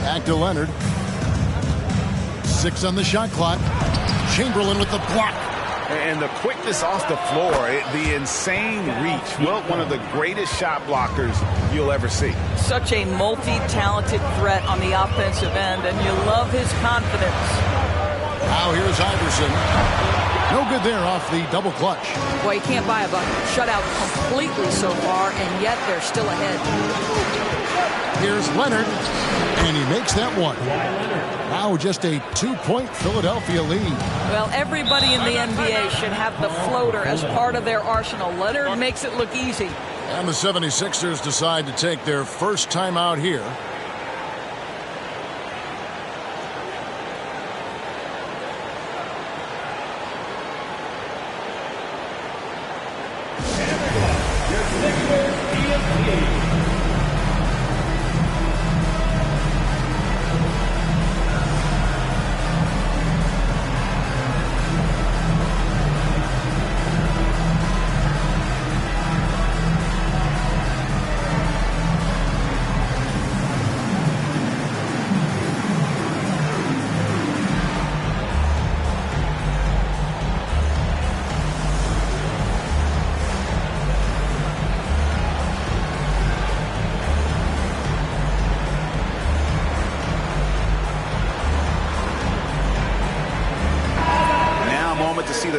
Back to Leonard. 6 on the shot clock. Chamberlain with the block. And the quickness off the floor, the insane reach. Well, one of the greatest shot blockers you'll ever see. Such a multi-talented threat on the offensive end, and you love his confidence. Now here's Iverson. No good there off the double clutch. Well, you can't buy a bucket. Shut out completely so far, and yet they're still ahead. Here's Leonard, and he makes that one. Now just a 2-point Philadelphia lead. Well, everybody in the NBA should have the floater as part of their arsenal. Leonard makes it look easy. And the 76ers decide to take their first time out here.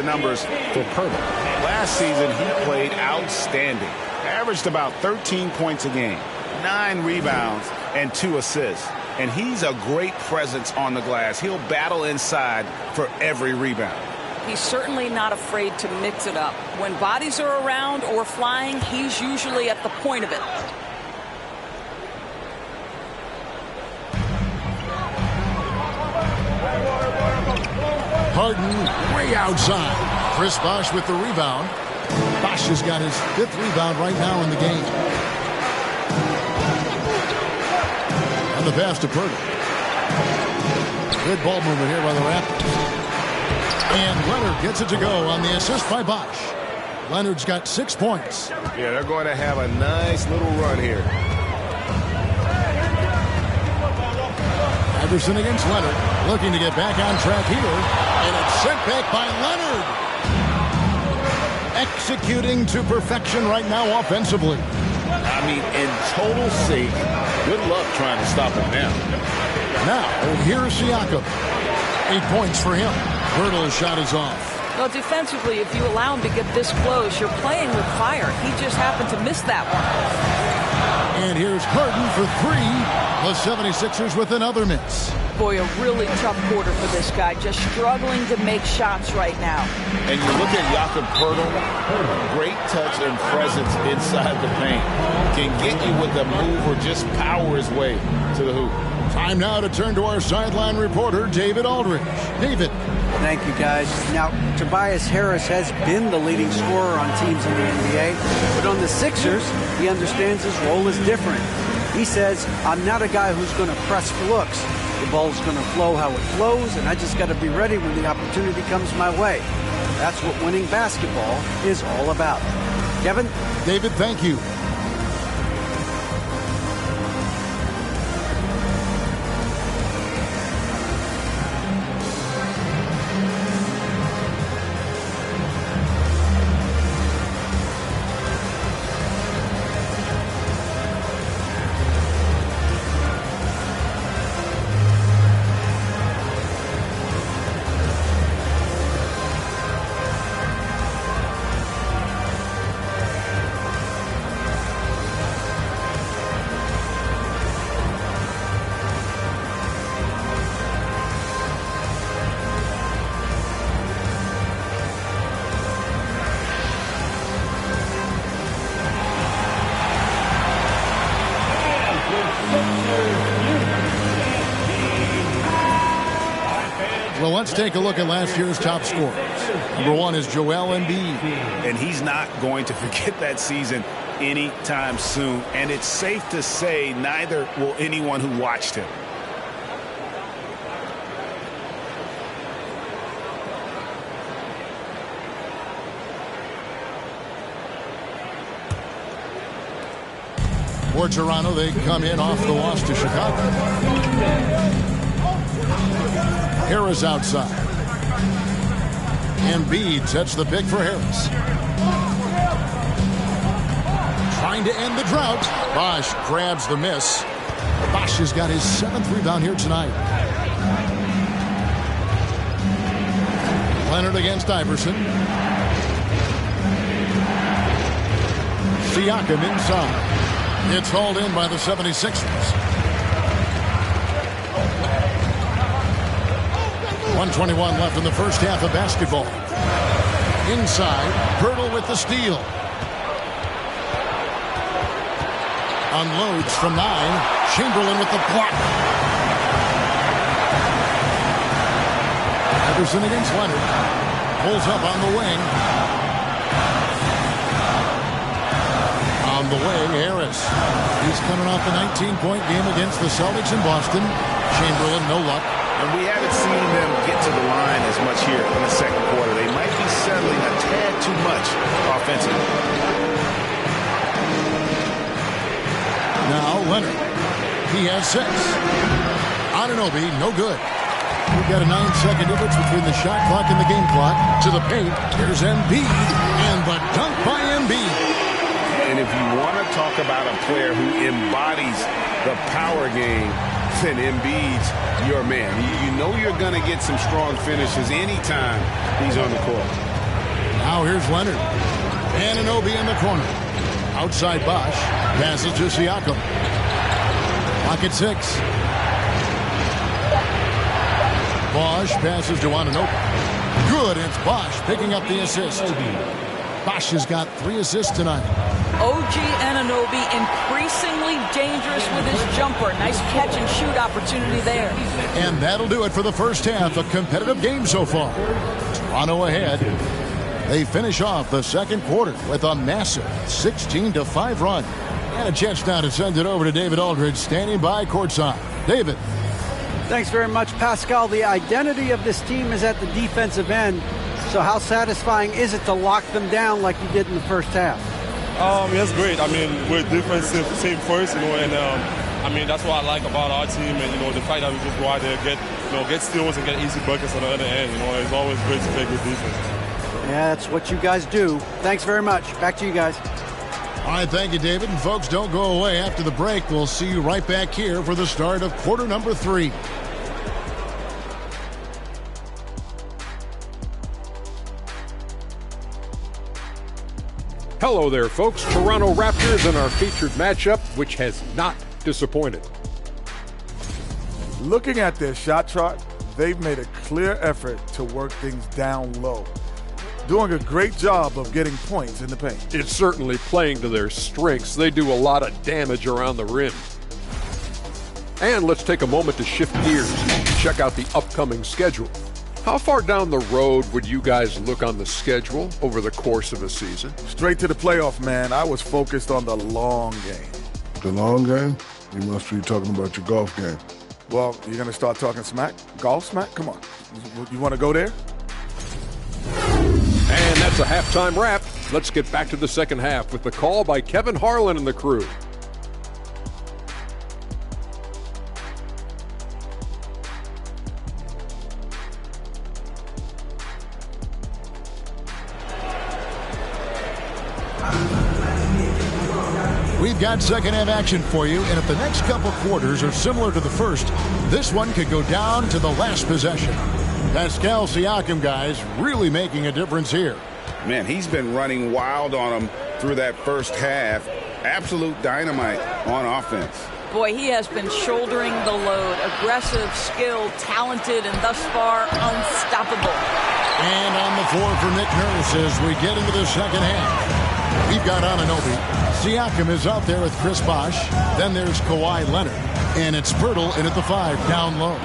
Numbers for Purtle. Last season, he played outstanding. Averaged about 13 points a game, 9 rebounds, and 2 assists. And he's a great presence on the glass. He'll battle inside for every rebound. He's certainly not afraid to mix it up. When bodies are around or flying, he's usually at the point of it. Harden way outside. Chris Bosh with the rebound. Bosh has got his 5th rebound right now in the game. And the pass to Purtle. Good ball movement here by the Raptors. And Leonard gets it to go on the assist by Bosh. Leonard's got 6 points. Yeah, they're going to have a nice little run here. Iverson against Leonard, looking to get back on track here, and it's sent back by Leonard. Executing to perfection right now offensively. I mean, in total sync. Good luck trying to stop him now. Now, here's Siakam. 8 points for him. Pirtle's shot is off. Well, defensively, if you allow him to get this close, you're playing with fire. He just happened to miss that one. And here's Harden for 3. The 76ers with another miss. Boy, a really tough quarter for this guy. Just struggling to make shots right now. And you look at Jakob Poeltl, great touch and presence inside the paint. Can get you with a move or just power his way to the hoop. Time now to turn to our sideline reporter, David Aldridge. David. Thank you, guys. Now, Tobias Harris has been the leading scorer on teams in the NBA, but on the Sixers, he understands his role is different. He says, I'm not a guy who's going to press for looks. The ball's going to flow how it flows, and I just got to be ready when the opportunity comes my way. That's what winning basketball is all about. Kevin? David, thank you. Well, let's take a look at last year's top scorers. Number 1 is Joel Embiid. And he's not going to forget that season anytime soon. And it's safe to say neither will anyone who watched him. For Toronto, they come in off the loss to Chicago. Harris outside. Embiid sets the pick for Harris. Trying to end the drought. Bosch grabs the miss. Bosch has got his 7th rebound here tonight. Leonard against Iverson. Siakam inside. It's hauled in by the 76ers. 1:21 left in the first half of basketball. Inside, Pirtle with the steal. Unloads from 9. Chamberlain with the block. Iverson against Leonard. Pulls up on the wing. On the wing, Harris. He's coming off a 19-point game against the Celtics in Boston. Chamberlain, no luck. And we haven't seen them get to the line as much here in the second quarter. They might be settling a tad too much offensively. Now Leonard. He has 6. Anunoby, no good. We've got a 9-second difference between the shot clock and the game clock. To the paint, here's Embiid. And the dunk by Embiid. And if you want to talk about a player who embodies the power game, then Embiid's your man. You know you're going to get some strong finishes anytime he's on the court. Now here's Leonard. Anunoby in the corner. Outside Bosch. Passes to Siakam. Clock at 6. Bosch passes to Anunoby. Good. It's Bosch picking up the assist. Bosch has got 3 assists tonight. OG Anunoby increasingly dangerous with his jumper. Nice catch and shoot opportunity there. And that'll do it for the first half. A competitive game so far. Toronto ahead. They finish off the second quarter with a massive 16-5 run. And a chance now to send it over to David Aldridge, standing by courtside. David. Thanks very much, Pascal. The identity of this team is at the defensive end. So how satisfying is it to lock them down like you did in the first half? It's great. I mean, we're a defensive team first, and I mean, that's what I like about our team, and, the fact that we just go out there, get steals and get easy buckets on the other end. It's always great to play good defense. Yeah, that's what you guys do. Thanks very much. Back to you guys. All right, thank you, David. And folks, don't go away. After the break, we'll see you right back here for the start of quarter number 3. Hello there, folks. Toronto Raptors in our featured matchup, which has not disappointed. Looking at their shot chart, they've made a clear effort to work things down low. Doing a great job of getting points in the paint. It's certainly playing to their strengths. They do a lot of damage around the rim. And let's take a moment to shift gears and check out the upcoming schedule. How far down the road would you guys look on the schedule over the course of a season? Straight to the playoff, man. I was focused on the long game. The long game? You must be talking about your golf game. Well, you're going to start talking smack? Golf smack? Come on. You want to go there? And that's a halftime wrap. Let's get back to the second half with the call by Kevin Harlan and the crew. We've got second half action for you, and if the next couple quarters are similar to the first, this one could go down to the last possession. Pascal Siakam, guys, really making a difference here. Man, he's been running wild on him through that first half. Absolute dynamite on offense. Boy, he has been shouldering the load. Aggressive, skilled, talented, and thus far unstoppable. And on the floor for Nick Nurse as we get into the second half. We've got Anunoby. Siakam is out there with Chris Bosh. Then there's Kawhi Leonard. And it's Pirtle in at the 5, down low.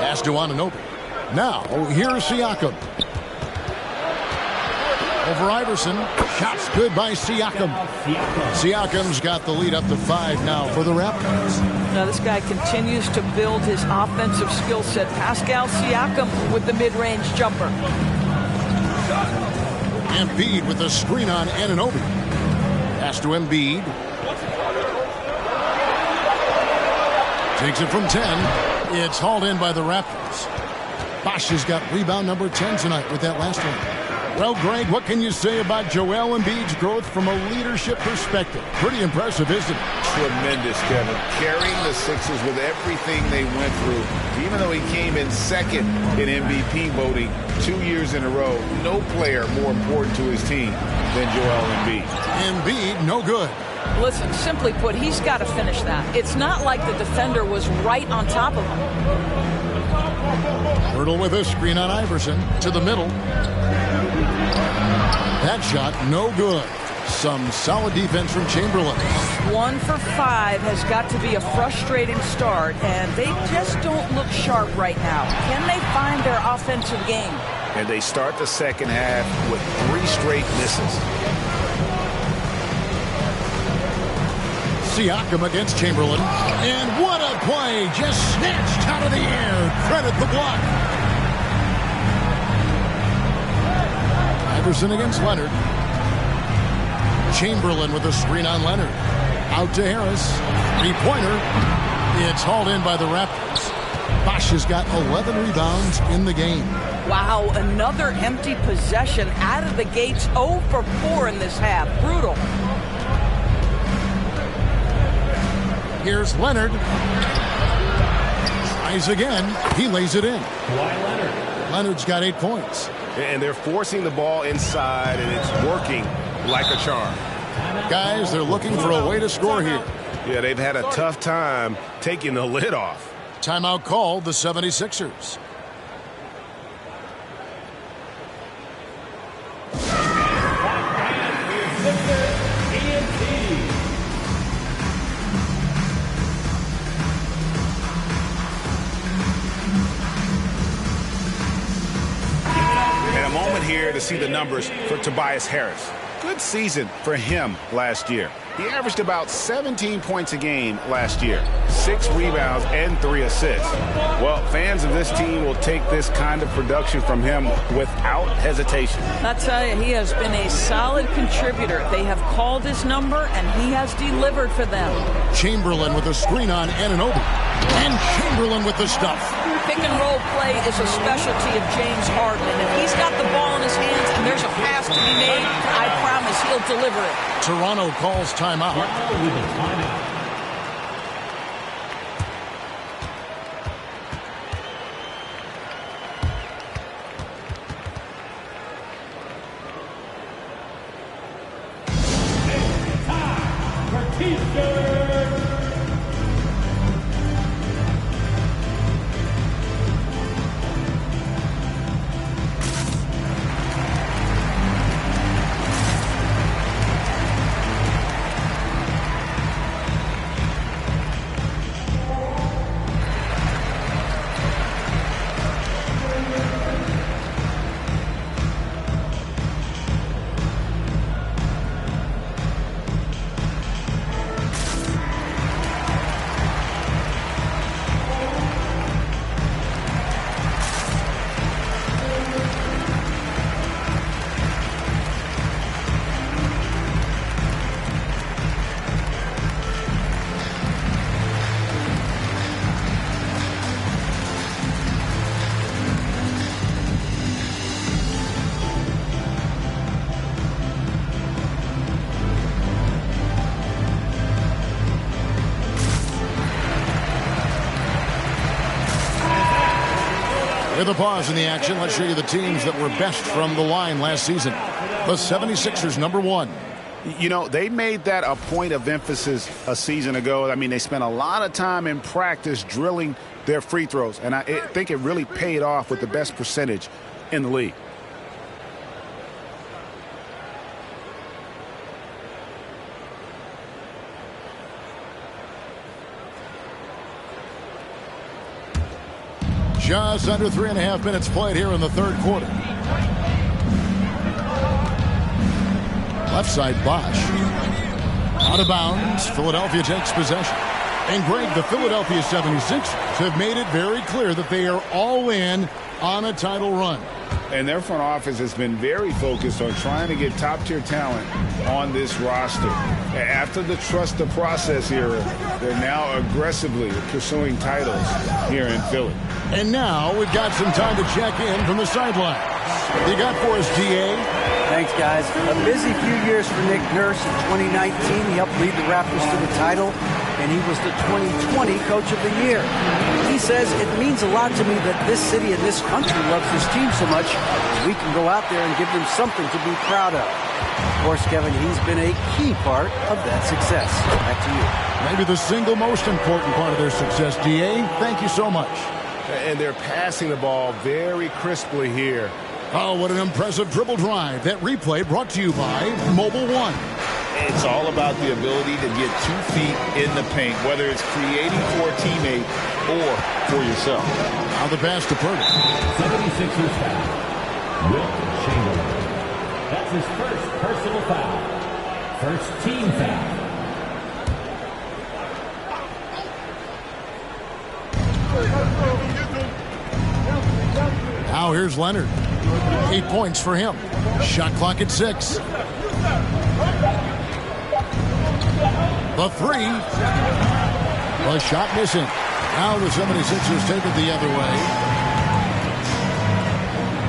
Pass to Anunoby. Now, here's Siakam. Over Iverson. Shots good by Siakam. Siakam's got the lead up to 5 now for the Raptors. Now this guy continues to build his offensive skill set. Pascal Siakam with the mid-range jumper. Embiid with the screen on Anunoby. Pass to Embiid. Takes it from 10. It's hauled in by the Raptors. Bosch has got rebound number 10 tonight with that last one. Well, Greg, what can you say about Joel Embiid's growth from a leadership perspective? Pretty impressive, isn't it? Tremendous, Kevin. Carrying the Sixers with everything they went through. Even though he came in second in MVP voting 2 years in a row, no player more important to his team than Joel Embiid. Embiid, no good. Listen, simply put, he's got to finish that. It's not like the defender was right on top of him. Hurdle with a screen on Iverson to the middle. That shot, no good. Some solid defense from Chamberlain. 1 for 5 has got to be a frustrating start, and they just don't look sharp right now. Can they find their offensive game? And they start the second half with 3 straight misses. Siakam against Chamberlain. And what a play! Just snatched out of the air. Credit the block. Iverson against Leonard. Chamberlain with a screen on Leonard. Out to Harris. 3-pointer. It's hauled in by the Raptors. Bosch has got 11 rebounds in the game. Wow, another empty possession out of the gates. 0 for 4 in this half. Brutal. Here's Leonard. Tries again. He lays it in. Leonard's got 8 points. And they're forcing the ball inside, and it's working like a charm. Guys, they're looking for a way to score here. Yeah, they've had a tough time taking the lid off. Timeout called, the 76ers. Here to see the numbers for Tobias Harris. Good season for him last year. He averaged about 17 points a game last year, 6 rebounds and 3 assists. Well, fans of this team will take this kind of production from him without hesitation. I'll tell you, he has been a solid contributor. They have called his number, and he has delivered for them. Chamberlain with a screen on Anunoby. And Chamberlain with the stuff. Pick and roll play is a specialty of James Harden, and if he's got the ball in his hands and there's a pass to be made, I promise he'll deliver it. Toronto calls timeout. With a pause in the action, let's show you the teams that were best from the line last season. The 76ers, number 1. You know, they made that a point of emphasis a season ago. I mean, they spent a lot of time in practice drilling their free throws, and I think it really paid off with the best percentage in the league. Just under 3.5 minutes played here in the third quarter. Left side, Bosch. Out of bounds. Philadelphia takes possession. And Greg, the Philadelphia 76ers have made it very clear that they are all in on a title run. And their front office has been very focused on trying to get top-tier talent on this roster. After the trust the process era, they're now aggressively pursuing titles here in Philly. And now we've got some time to check in from the sidelines. What you got for us, DA? Thanks, guys. A busy few years for Nick Nurse. In 2019, he helped lead the Raptors to the title, and he was the 2020 Coach of the Year. He says, it means a lot to me that this city and this country loves this team so much. We can go out there and give them something to be proud of. Of course, Kevin, he's been a key part of that success. Back to you. Maybe the single most important part of their success, DA. Thank you so much. And they're passing the ball very crisply here. Oh, what an impressive dribble drive. That replay brought to you by Mobile One. It's all about the ability to get 2 feet in the paint, whether it's creating for a teammate or for yourself. Now the pass to Purdy. 76ers foul. Wilt Chamberlain. That's his first personal foul. First team foul. Now here's Leonard. 8 points for him. Shot clock at 6. The three. The shot missing. Now the 76ers take it the other way.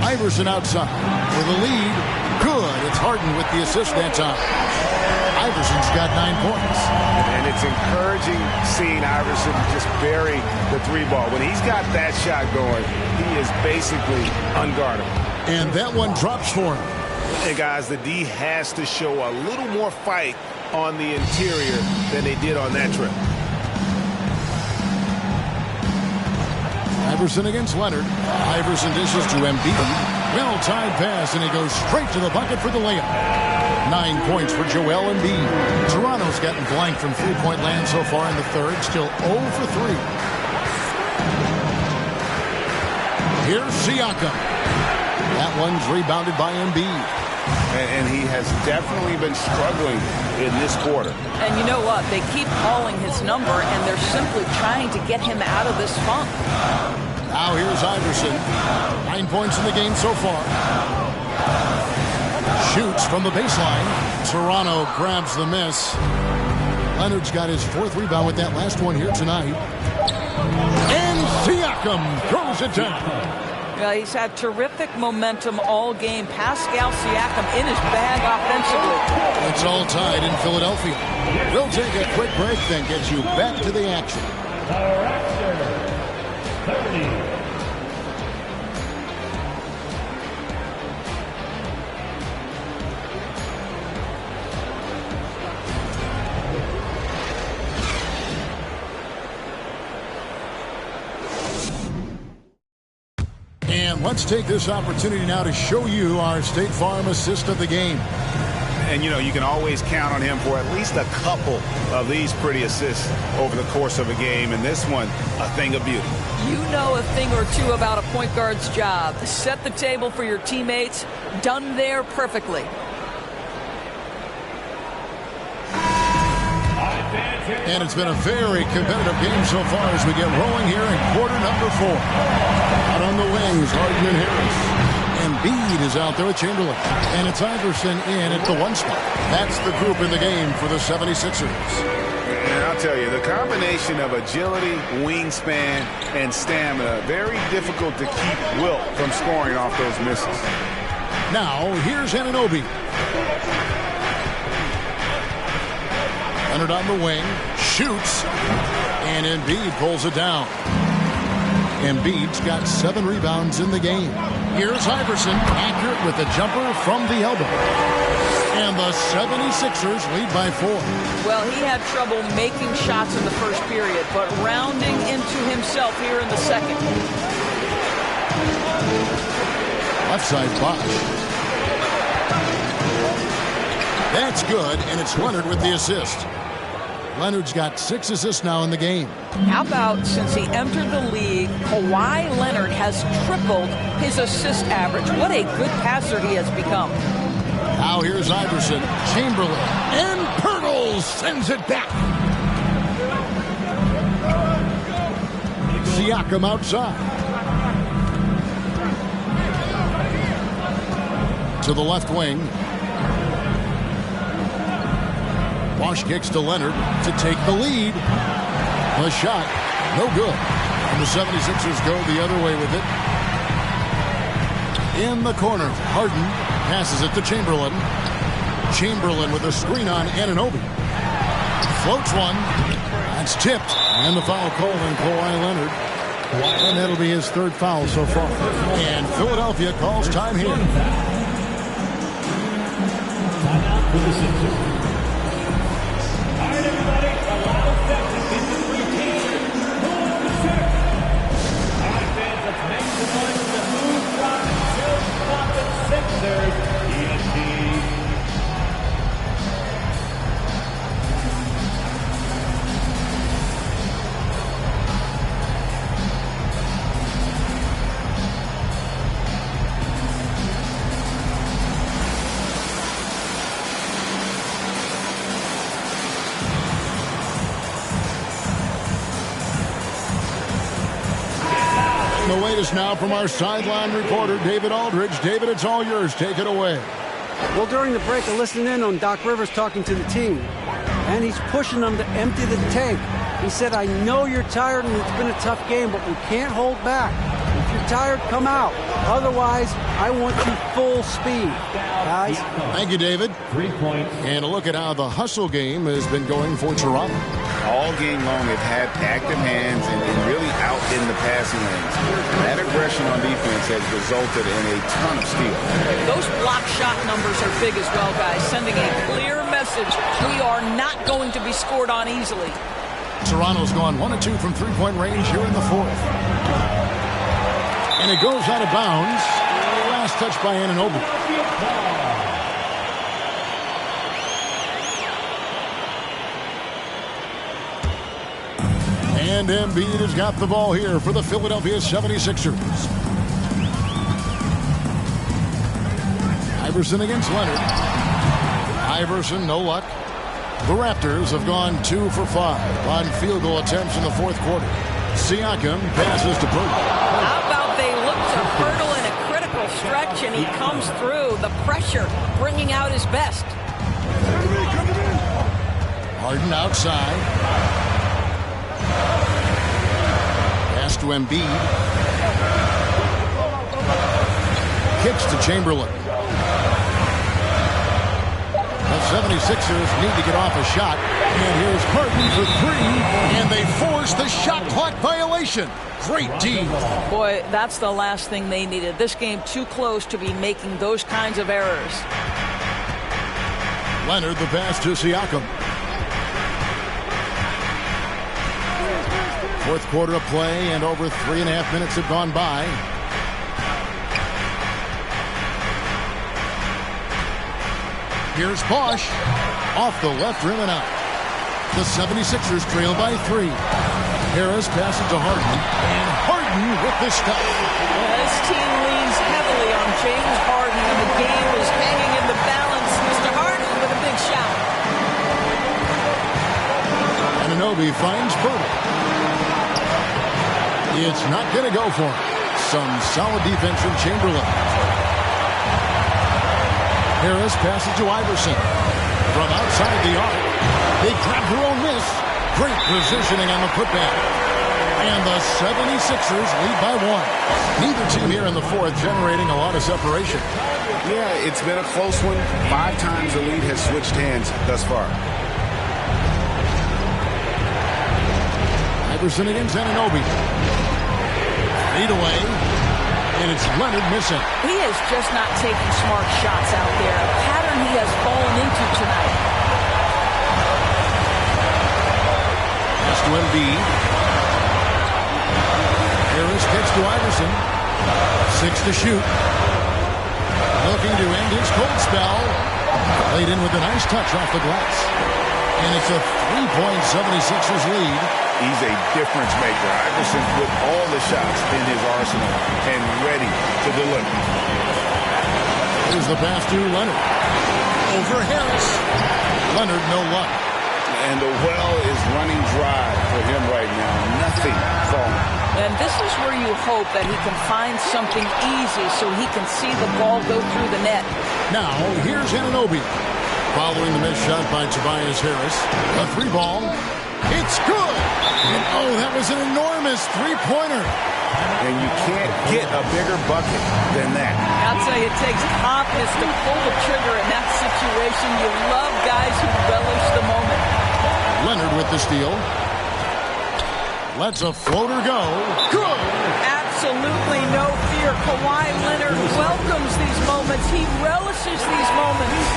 Iverson outside with a lead. Good. It's Harden with the assist that time. Iverson's got 9 points. And it's encouraging seeing Iverson just bury the 3 ball. When he's got that shot going, he is basically unguardable. And that one drops for him. And guys, the D has to show a little more fight on the interior than they did on that trip. Iverson against Leonard. Iverson dishes to Embiid. Well-timed pass, and he goes straight to the bucket for the layup. 9 points for Joel Embiid. Toronto's gotten blank from three-point land so far in the third. Still 0 for 3. Here's Siakam. That one's rebounded by Embiid. And he has definitely been struggling in this quarter. And you know what? They keep calling his number, and they're simply trying to get him out of this funk. Now here's Iverson. 9 points in the game so far. Shoots from the baseline. Toronto grabs the miss. Leonard's got his 4th rebound with that last one here tonight. And Siakam throws it down. Yeah, he's had terrific momentum all game. Pascal Siakam in his bag offensively. It's all tied in Philadelphia. We'll take a quick break, then get you back to the action. And let's take this opportunity now to show you our State Farm assist of the game. And, you know, you can always count on him for at least a couple of these pretty assists over the course of a game. And this one, a thing of beauty. You know a thing or two about a point guard's job. Set the table for your teammates. Done there perfectly. And it's been a very competitive game so far as we get rolling here in quarter number 4. Out on the wings, Harden and Harris. Embiid is out there with Chamberlain. And it's Iverson in at the 1 spot. That's the group in the game for the 76ers. And I'll tell you, the combination of agility, wingspan, and stamina, very difficult to keep Wilt from scoring off those misses. Now, here's Anunoby. Leonard on the wing, shoots, and Embiid pulls it down. Embiid's got 7 rebounds in the game. Here's Iverson, accurate with the jumper from the elbow. And the 76ers lead by 4. Well, he had trouble making shots in the first period, but rounding into himself here in the second. Left side, Bosch. That's good, and it's Leonard with the assist. Leonard's got 6 assists now in the game. How about since he entered the league, Kawhi Leonard has tripled his assist average. What a good passer he has become. Now here's Iverson, Chamberlain, and Pirtle sends it back. Siakam outside. To the left wing. Bosh kicks to Leonard to take the lead. The shot, no good. And the 76ers go the other way with it. In the corner, Harden passes it to Chamberlain. Chamberlain with a screen on Anunoby. Floats one. That's tipped. And the foul called on Kawhi Leonard. And that'll be his 3rd foul so far. And Philadelphia calls time here. For the Sixers. All right, everybody, allow seconds into 3 teams. Who wants to check? All right, fans, let's make some noise for the Move Rock Silk Poppin' Sixers. ESG. The latest now from our sideline reporter, David Aldridge. David, it's all yours. Take it away. Well, during the break, I listened in on Doc Rivers talking to the team, and he's pushing them to empty the tank. He said, I know you're tired and it's been a tough game, but we can't hold back. If you're tired, come out. Otherwise, I want you full speed. Guys? Thank you, David. 3 points. And a look at how the hustle game has been going for Toronto. All game long, they've had active hands and really out in the passing lanes. That aggression on defense has resulted in a ton of steals. Those block shot numbers are big as well, guys, sending a clear message. We are not going to be scored on easily. Toronto's gone 1 of 2 from 3-point range here in the 4th. And it goes out of bounds. Last touch by Anunoby. And Embiid has got the ball here for the Philadelphia 76ers. Iverson against Leonard. Iverson, no luck. The Raptors have gone 2 for 5 on field goal attempts in the 4th quarter. Siakam passes to Pirtle. How about they look to Pirtle in a critical stretch, and he comes through. The pressure bringing out his best. Harden outside. Pass to Embiid. Kicks to Chamberlain. The 76ers need to get off a shot. And here's Harden for 3. And they force the shot clock violation. Great team. Boy, that's the last thing they needed. This game too close to be making those kinds of errors. Leonard, the pass to Siakam. 4th quarter of play, and over 3.5 minutes have gone by. Here's Bosh. Off the left rim and out. The 76ers trail by 3. Harris passes to Harden. And Harden with the stop. This team leans heavily on James Harden, and the game is hanging in the balance. Mr. Harden with a big shot. Anunoby finds Pirtle. It's not going to go for him. Some solid defense from Chamberlain. Harris passes to Iverson. From outside the arc. They grab their own miss. Great positioning on the putback. And the 76ers lead by 1. Neither team here in the 4th generating a lot of separation. Yeah, it's been a close one. 5 times the lead has switched hands thus far. Iverson against Anunoby. Lead away. And it's Leonard missing. He is just not taking smart shots out there. A pattern he has fallen into tonight. Pass to Embiid. Harris kicks to Iverson. 6 to shoot. Looking to end his cold spell. Played in with a nice touch off the glass. And it's a 3-point 76ers lead. He's a difference maker. Iverson with all the shots in his arsenal and ready to deliver. Here's the pass to Leonard. Over Harris. Leonard, no luck. And the well is running dry for him right now. Nothing falling. And this is where you hope that he can find something easy so he can see the ball go through the net. Now, here's Anunoby. Following the missed shot by Tobias Harris. A 3-ball. It's good. And oh, that was an enormous 3-pointer. And you can't get a bigger bucket than that. I'll tell you, it takes confidence to pull the trigger in that situation. You love guys who relish the moment. Leonard with the steal. Lets a floater go. Good. Absolutely no fear. Kawhi Leonard welcomes these moments. He relishes these moments.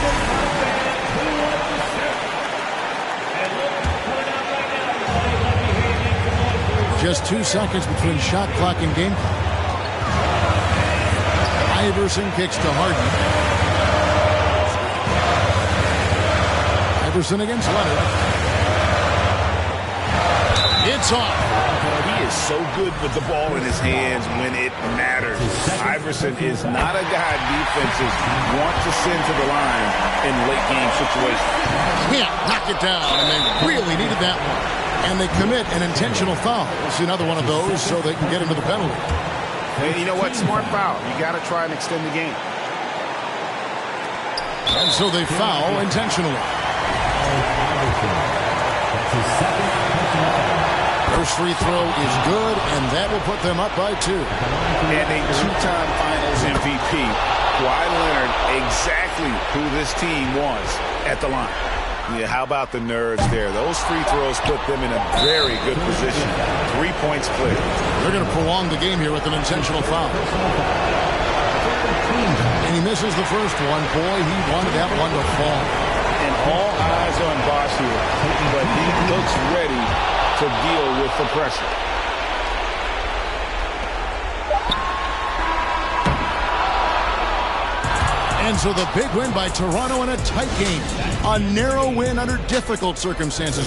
Just 2 seconds between shot clock and game clock. Iverson kicks to Harden. Iverson against Leonard. It's off. He is so good with the ball in his hands when it matters. Iverson is not a guy defenses want to send to the line in late game situations. Can't knock it down, and they really needed that one. And they commit an intentional foul. It's another one of those so they can get into the penalty. And you know what? Smart foul. You got to try and extend the game. And so they foul intentionally. That's his second personal foul. First free throw is good, and that will put them up by 2. And a 2-time Finals MVP, Kawhi Leonard, exactly who this team was at the line. Yeah, how about the nerves there? Those free throws put them in a very good position. 3 points clear. They're going to prolong the game here with an intentional foul. And he misses the first one. Boy, he wanted that one to fall. And all eyes on Bosh here, but he looks ready to deal with the pressure. And so the big win by Toronto in a tight game. A narrow win under difficult circumstances.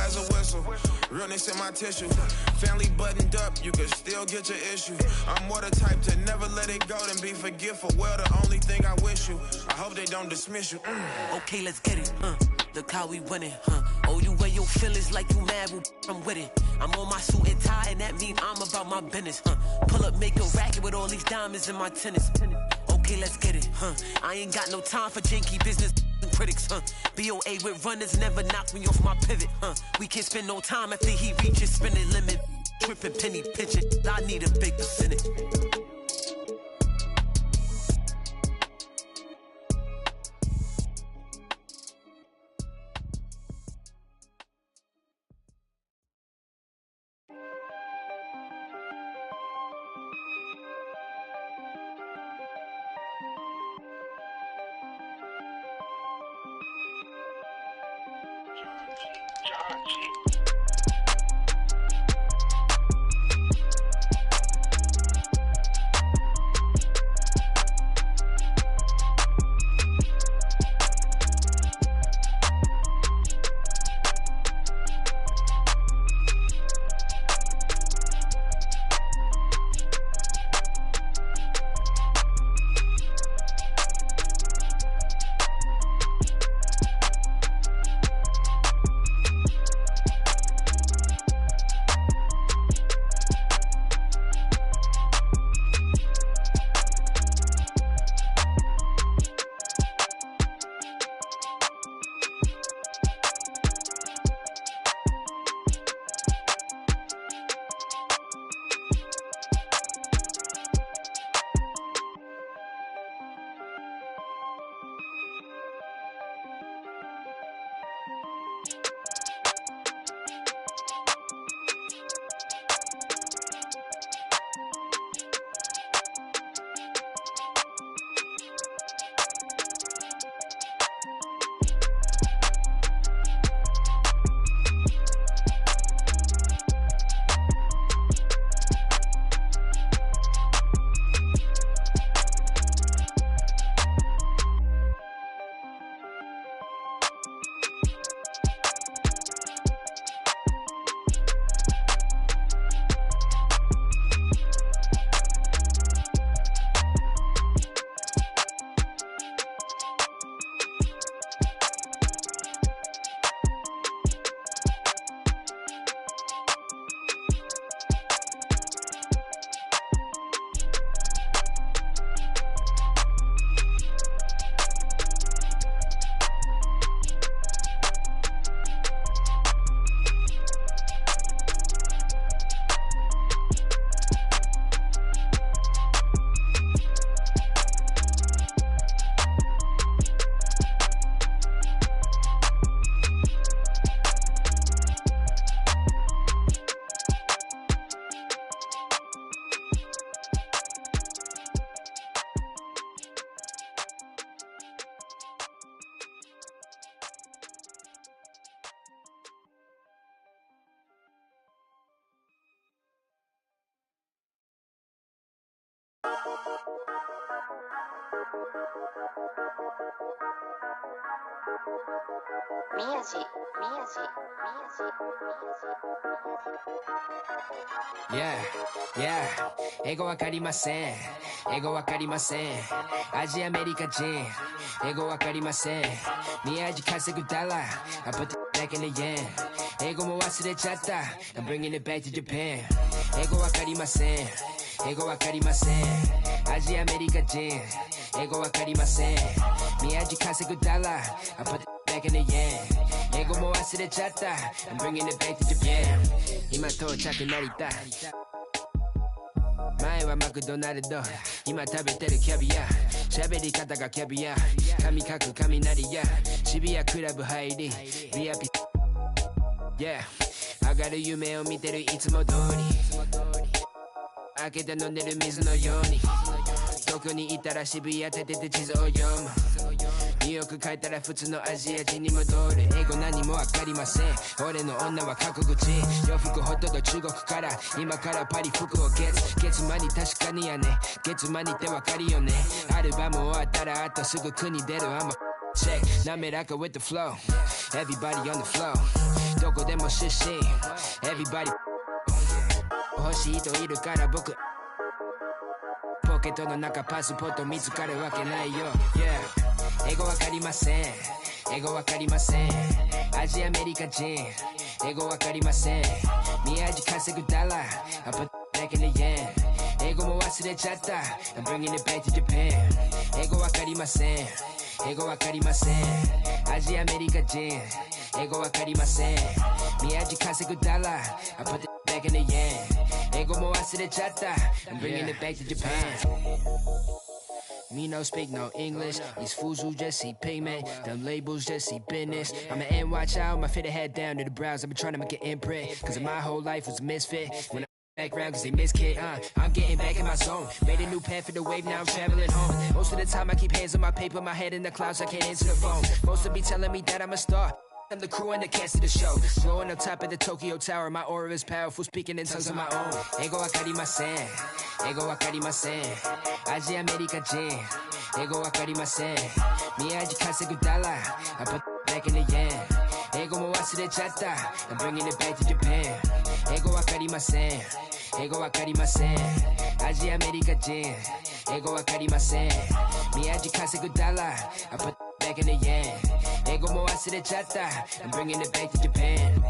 as a whistle. Realness in my tissue. Family buttoned up, you can still get your issue. I'm more the type to never let it go than be forgetful. Well, the only thing I wish you, I hope they don't dismiss you. Okay, let's get it, Look how we winning, Oh, you wear your feelings like you mad, well, I'm with it. I'm on my suit and tie, and that mean I'm about my business, Pull up, make a racket with all these diamonds in my tennis. Okay, let's get it, I ain't got no time for janky business and critics, BOA with runners never knock me off my pivot, We can't spend no time after he reaches spending limit. Tripping, penny pitching, I need a big percentage. Yeah, 英語わかりません。英語わかりません。アジアメリカ人。英語わかりません。宮地稼ぐダラ。I put the back in the yen。英語も忘れちゃった。I'm bringing it back to Japan。英語わかりません。英語わかりません。アジアメリカ人。英語わかりません。宮地稼ぐダラ。I put the back in the yen。英語も忘れちゃった。I'm bringing it back to Japan。今到着成田。前はマクドナルド、今食べてるキャビア。喋り方がキャビア。髪かく雷や。渋谷クラブ入り。VIP。Yeah。上がる夢を見てるいつも通り。開けて飲んでる水のように。どこにいたら渋谷立てて地図を読む。ニューヨーク帰ったら普通のアジア人に戻る。英語何もわかりません。俺の女は過去口。洋服ほとんど中国から。今からパリ服を月間に確かにやね。月間にってわかるよね。アルバム終わったらあとすぐ国出る。I'm a check 滑らか with the flow。Everybody on the flow。どこでも出身 Everybody 欲しい人いるから僕ポケットの中パスポート見つかるわけないよ Yeah 英語わかりません英語わかりませんアジアアメリカ人英語わかりません宮地稼ぐダラ I put back in the yen 英語も忘れちゃった I'm bringing it back to Japan 英語わかりません英語わかりませんアジアアメリカ人英語わかりません宮地稼ぐダラ I put it back in the yen 英語も忘れちゃった I'm bringing it back to Japan Me no speak no English. These fools who just see payment. Them labels just see business. I'm an NY child, my fitted head down to the brows. I've been trying to make an imprint. Cause my whole life was a misfit. When I background cause they miss kid, I'm getting back in my zone. Made a new path for the wave, now I'm traveling home. Most of the time I keep hands on my paper, my head in the clouds, I can't answer the phone. Most of be telling me that I'm a star. I'm the crew and the cast of the show. Blowing up top of the Tokyo Tower. My aura is powerful, speaking in tongues of my own. Ego wakarimasen. Ego wakarimasen. Asia America Jin. Ego wakarimasen. Miyaji kasegu dollar. I put back in the yen. Ego mo wasurechatta. I'm bringing it back to Japan. Ego wakarimasen. Ego wakarimasen. Asia America Jin. Ego wakarimasen. Miyaji kasegu dollar. I put back in the yen. Ego mo wasurechatta. I'm bringing it back to Japan.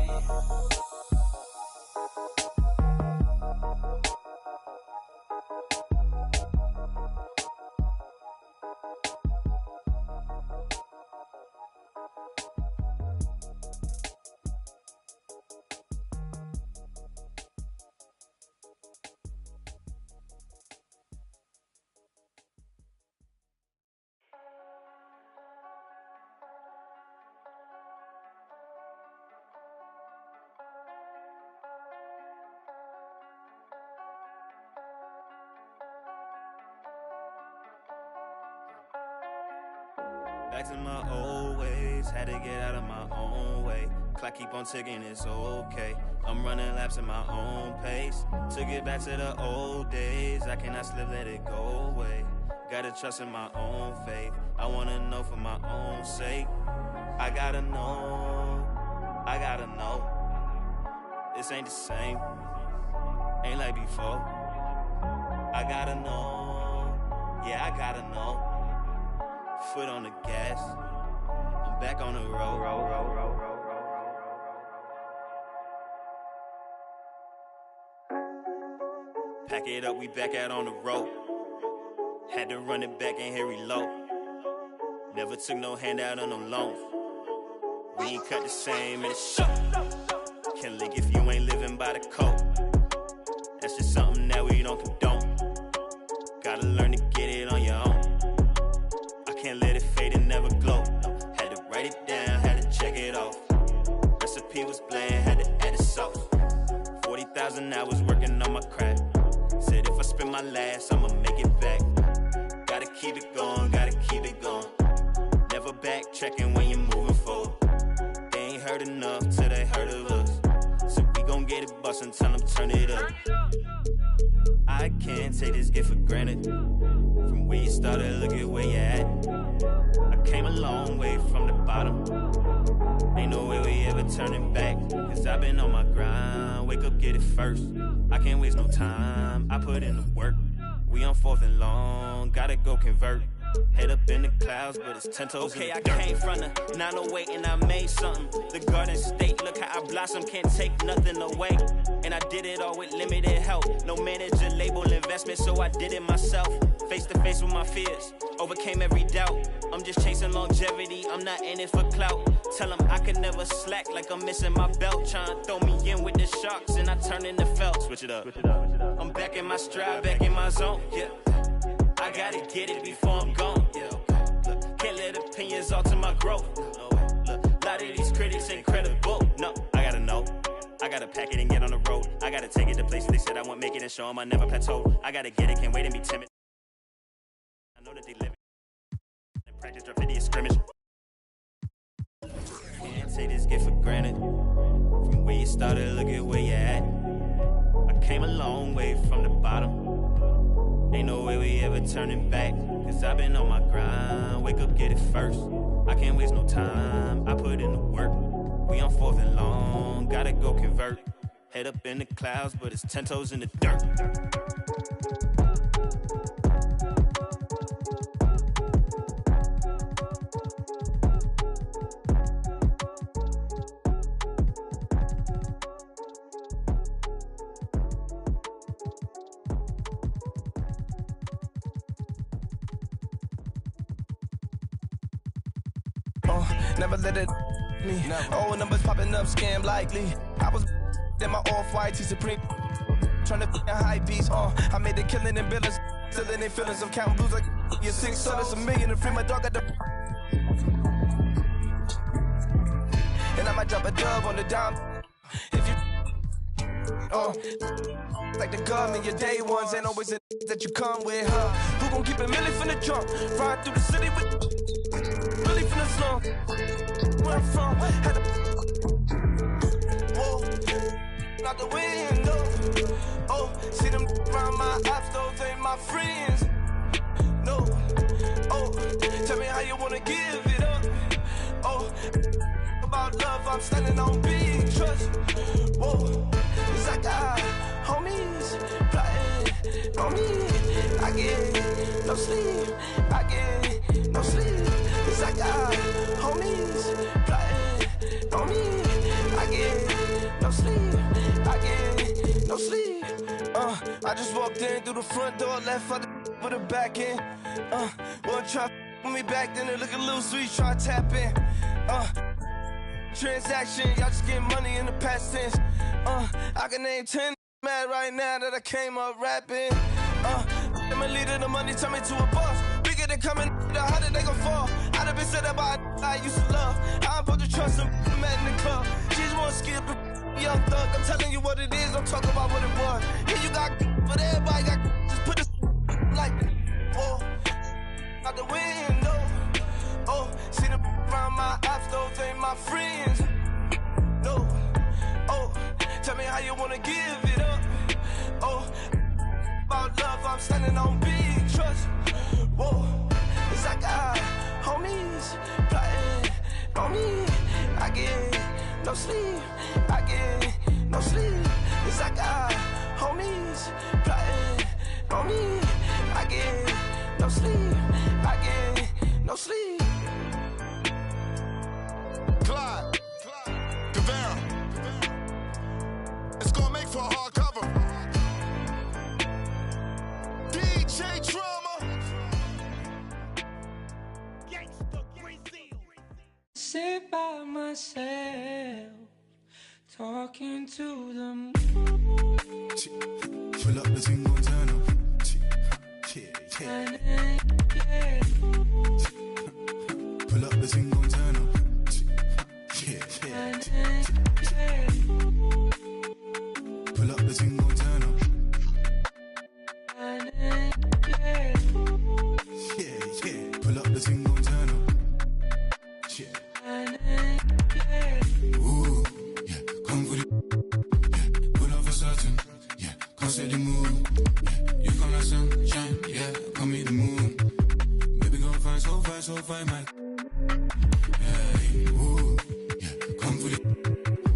Back to my old ways, had to get out of my own way. Clock keep on ticking, it's okay. I'm running laps at my own pace. To get back to the old days, I cannot slip, let it go away. Gotta trust in my own faith. I wanna know for my own sake. I gotta know. This ain't the same, ain't like before. I gotta know, yeah, I gotta know. Foot on the gas, I'm back on the road. Pack it up, we back out on the road. Had to run it back and here reload. Never took no handout on no loans. We ain't cut the same in the show. Can't link if you ain't living by the code. That's just something that we don't condone. Gotta learn to get it on your own. Can't let it fade and never glow. Had to write it down, had to check it off. Recipe was bland, had to add the sauce. 40,000 hours working on my craft. Said if I spend my last, I'ma make it back. Gotta keep it going, gotta keep it going. Never backtracking when you're moving forward. They ain't heard enough till they heard of us. So we gon' get it bustin', tell them turn it up. I can't take this gift for granted. From where you started, look at where you at. I came a long way from the bottom. Ain't no way we ever turning back. Cause I've been on my grind. Wake up, get it first. I can't waste no time. I put in the work. We on 4th and long. Gotta go convert. Head up in the clouds, but it's 10 toes okay, in the dirt. I came from the 908 and I made something. The Garden State, look how I blossom, can't take nothing away. And I did it all with limited help. No manager, label, investment, so I did it myself. Face to face with my fears, overcame every doubt. I'm just chasing longevity, I'm not in it for clout. Tell them I can never slack like I'm missing my belt. Trying to throw me in with the sharks and I turn into felt. Switch it up. I'm back in my stride, back in my zone, yeah. I gotta get it before I'm gone. Yeah, look, can't let opinions alter my growth. No, look, a lot of these critics incredible. No, I gotta know. I gotta pack it and get on the road. I gotta take it to places they said I won't make it and show them I never plateau. I gotta get it, can't wait and be timid. I know that they live in practice, graffiti and scrimmage. Can't take this gift for granted. From where you started, look at where you at. I came a long way from the bottom. Ain't no way we ever turning back. Cause I've been on my grind. Wake up, get it first. I can't waste no time. I put in the work. We on 4th and long. gotta go convert. Head up in the clouds, but it's 10 toes in the dirt. Never let it me. Old numbers popping up, scam likely. I was in my off-white T Supreme, trying to a high beats. I made the killing in billions, still in their feelings. I'm counting blues like your 6 sodas, $1 million to free my dog at the. And I might drop a dub on the dime if you. Like the government, your day ones ain't always the that you come with, huh? Who gon' keep it milli from the trunk? Ride through the city with really from the slum. Where I'm from, had to whoa, out the window. Oh, see them around my apps, those ain't my friends. No, oh, tell me how you wanna give it up. Oh, about love, I'm standing on big trust. Whoa, it's like I homies plotting on me. I get no sleep, I get no sleep. It's like I homies plotting on me. I get no sleep, I get no sleep. I just walked in through the front door, left out with a back end. One try with me back, then they look a little sweet, try to tap in. Transaction, y'all just getting money in the past tense. I can name 10 mad right now that I came up rapping. I'm a leader, the money turn me to a boss. Bigger than coming, how did they gon' fall? I done been said about I used to love. I'm supposed to trust them, met in the club. She just wanna skip it, young thug. I'm telling you what it is, don't talk about what it was. Yeah, you got, but everybody got, just put this like, oh, out the window. Oh, see them around my apps, those ain't my friends. No, oh, tell me how you wanna give it up. Oh, about love, I'm standing on big trust. Whoa, it's like I homies plotting on me. I get no sleep, I get no sleep. It's like I homies plotting on me. I get no sleep, I get no sleep. Clyde, Guevara. It's gonna make for a hard cover. DJ Drama. Sit by myself, talking to the moon. Pull up the single turn up. Pull up the single turn up. Pull up the single turn up. Pull up the single turn up. Ooh, yeah, come for the. Yeah, pull up for certain. Yeah, come set the mood. Yeah, you come like sunshine. Yeah, come meet the moon. Baby, go fine, so fine, man. Ooh, yeah, come for the.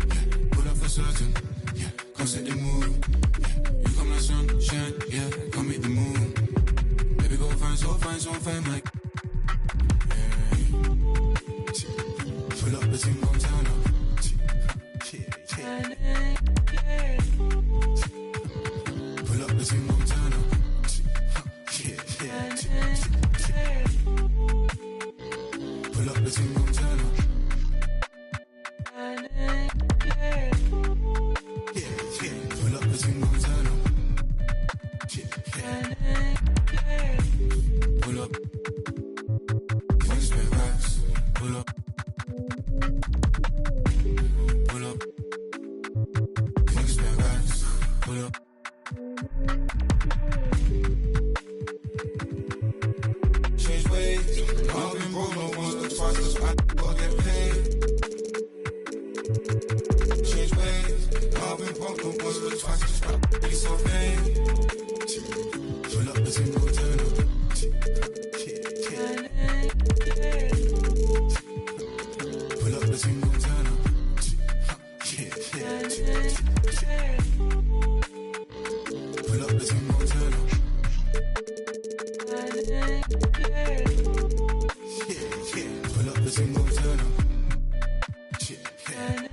Yeah, pull up for certain. Yeah, come set the mood. Yeah, you come like sunshine. Yeah, come meet the moon. Baby, go fine, so fine, man. Pull up the thing, gon' turn up. Pull up the thing, gon' turn up. Pull up the thing, gon' turn up. Pull up the thing, gon' turn up. Pull up. One spare racks. Pull up. Pull up. One spare racks. Pull up. Change ways. I've been broke no once or twice, cause I gotta get paid. Change ways. I've been broke no once or twice, cause I be so vain. Pull up the single turn up. Pull up the single turn up. single turn up. Shit, yeah.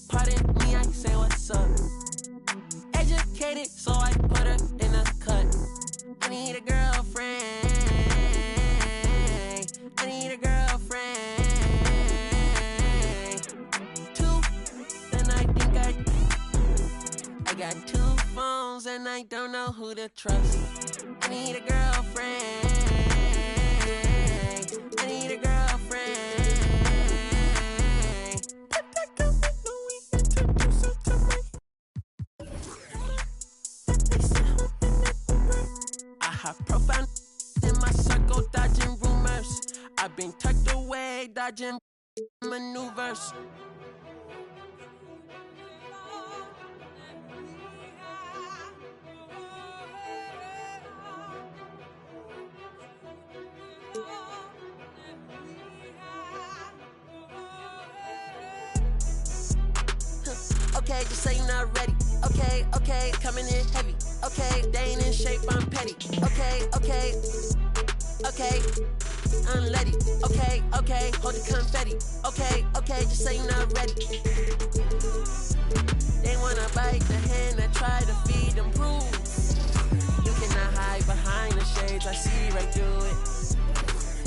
Pardon me, I say what's up. Educated, so I put her in a cut. I need a girlfriend. I need a girlfriend. Two, then I think I got two phones and I don't know who to trust. I need a girlfriend. I need a girlfriend. I have profound in my circle, dodging rumors. I've been tucked away, dodging maneuvers. Okay, just say you're not ready. Okay, okay, coming in heavy. Okay, they ain't in shape, I'm petty. Okay, okay, okay, unleady. Okay, okay, hold the confetti. Okay, okay, just say you're not ready. They wanna bite the hand that try to feed them proof. You cannot hide behind the shades, I see right through it.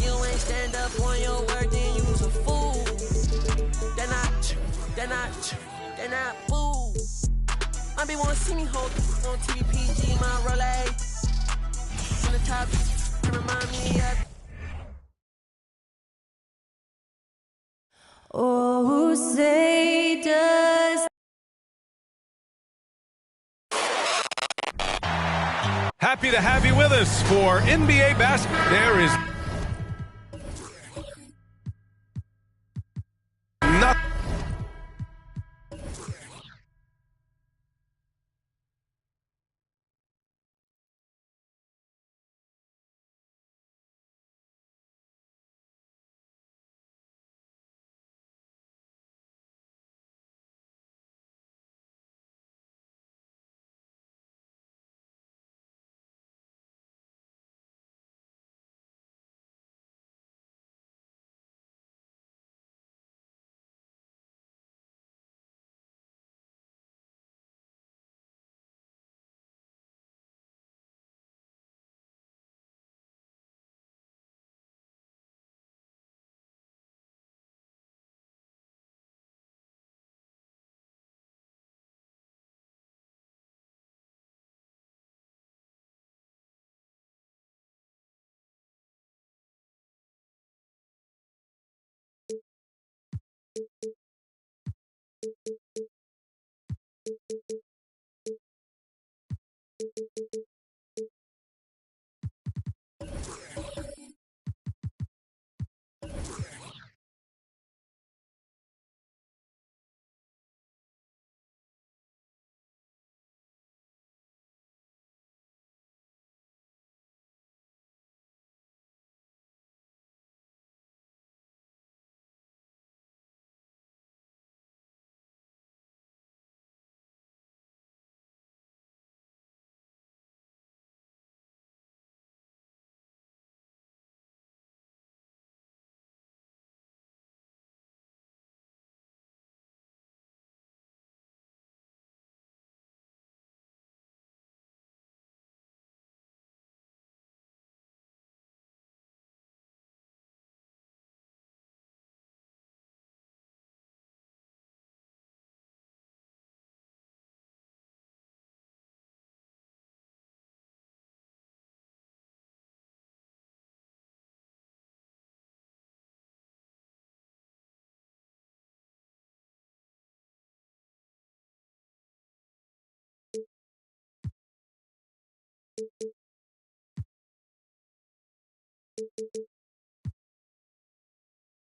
You ain't stand up on your word, then you's a fool. They're not fools. I be wanna see me hold on TVPG, my Rolex. On the top, it remind me of. Oh, say does. Happy to have you with us for NBA basketball. There is nothing.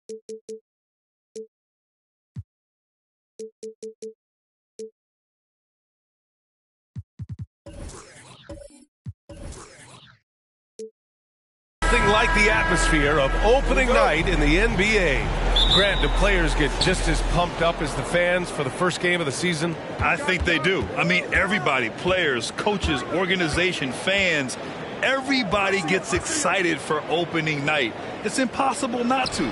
Nothing like the atmosphere of opening night in the NBA. Grant, do players get just as pumped up as the fans for the first game of the season? I think they do. I mean, everybody, players, coaches, organization, fans, everybody gets excited for opening night. It's impossible not to.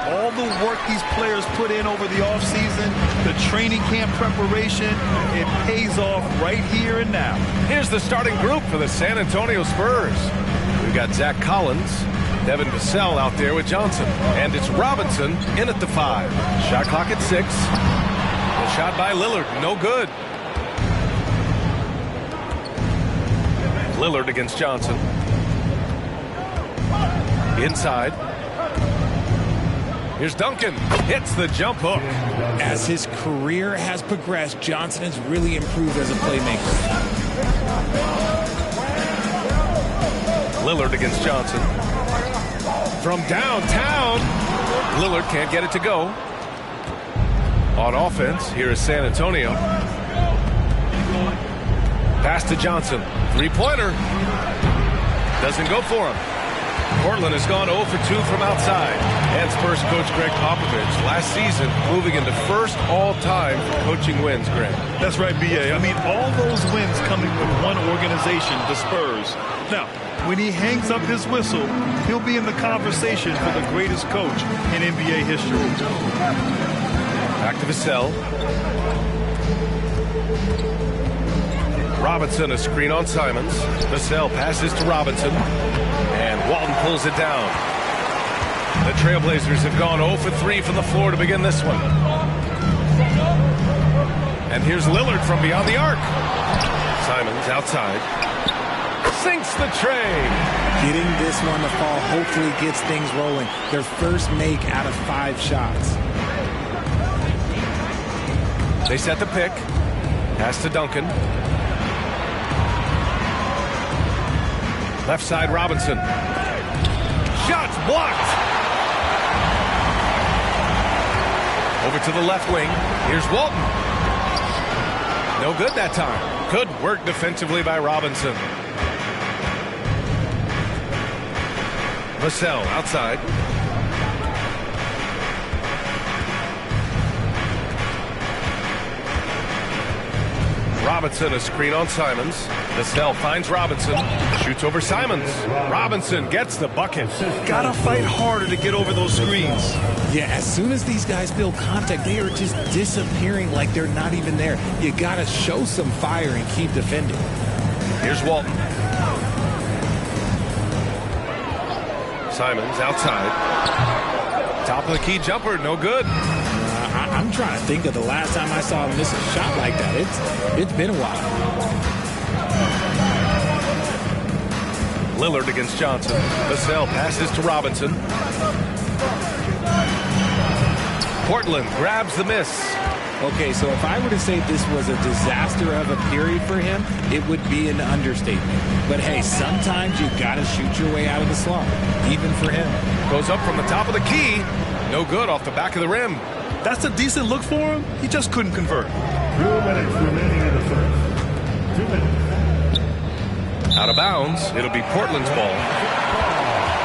All the work these players put in over the offseason, the training camp preparation, it pays off right here and now. Here's the starting group for the San Antonio Spurs. We've got Zach Collins, Devin Vassell out there with Johnson. And it's Robinson in at the 5. Shot clock at 6. The shot by Lillard, no good. Lillard against Johnson. Inside. Here's Duncan. Hits the jump hook. As his career has progressed, Johnson has really improved as a playmaker. Lillard against Johnson. From downtown. Lillard can't get it to go. On offense, here is San Antonio. Pass to Johnson. Three-pointer. Doesn't go for him. Portland has gone 0 for 2 from outside. And Spurs coach Greg Popovich last season moving into first all-time coaching wins, Greg. That's right, B.A. I mean, all those wins coming from one organization, the Spurs. Now, when he hangs up his whistle, he'll be in the conversation for the greatest coach in NBA history. Back to Vassell. Robinson, a screen on Simons. Vassell passes to Robinson. And Walton pulls it down. The Trailblazers have gone 0 for 3 from the floor to begin this one. And here's Lillard from beyond the arc. Simons outside. Sinks the tray. Getting this one to fall hopefully gets things rolling. Their first make out of 5 shots. They set the pick. Pass to Duncan. Left side, Robinson. Shots blocked. Over to the left wing. Here's Walton. No good that time. Good work defensively by Robinson. Vassell outside. Robinson, a screen on Simons. Vassell finds Robinson. Shoots over Simons. Robinson gets the bucket. Gotta fight harder to get over those screens. Yeah, as soon as these guys build contact, they are just disappearing like they're not even there. You gotta show some fire and keep defending. Here's Walton. Simons outside. Top of the key jumper, no good. I'm trying to think of the last time I saw him miss a shot like that. It's been a while. Lillard against Johnson. Vassell passes to Robinson. Portland grabs the miss. Okay, so if I were to say this was a disaster of a period for him, it would be an understatement. But hey, sometimes you gotta shoot your way out of the slump, even for him. Goes up from the top of the key. No good off the back of the rim. That's a decent look for him. He just couldn't convert. 2 minutes remaining in the first. 2 minutes. Out of bounds. It'll be Portland's ball.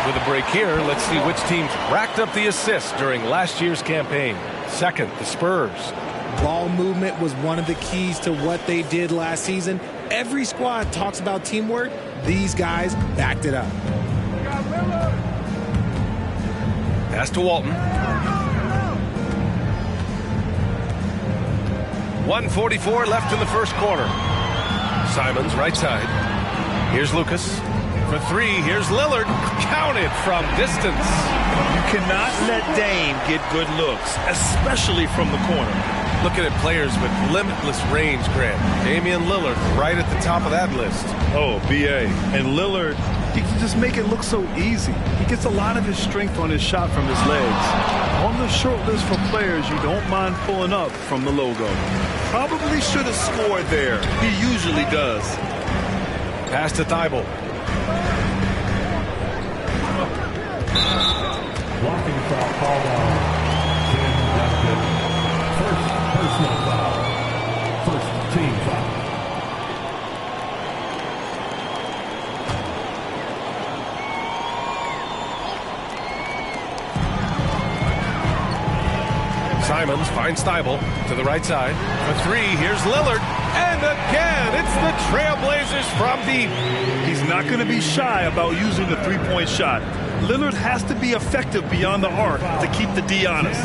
With a break here, let's see which teams racked up the assists during last year's campaign. Second, the Spurs. Ball movement was one of the keys to what they did last season. Every squad talks about teamwork. These guys backed it up. Pass to Walton. 1:44 left in the first quarter. Simons, right side. Here's Lucas. For 3, here's Lillard. Counted from distance. You cannot let Dame get good looks, especially from the corner. Looking at players with limitless range, Grant. Damian Lillard right at the top of that list. Oh, B.A. And Lillard, he can just make it look so easy. He gets a lot of his strength on his shot from his legs. On the short list for players you don't mind pulling up from the logo. Probably should have scored there. He usually does. Pass to Thibault. Blocking foul called on Simons finds Steibel to the right side. For three, here's Lillard. And again, it's the Trailblazers from deep. He's not going to be shy about using the three-point shot. Lillard has to be effective beyond the arc to keep the D honest.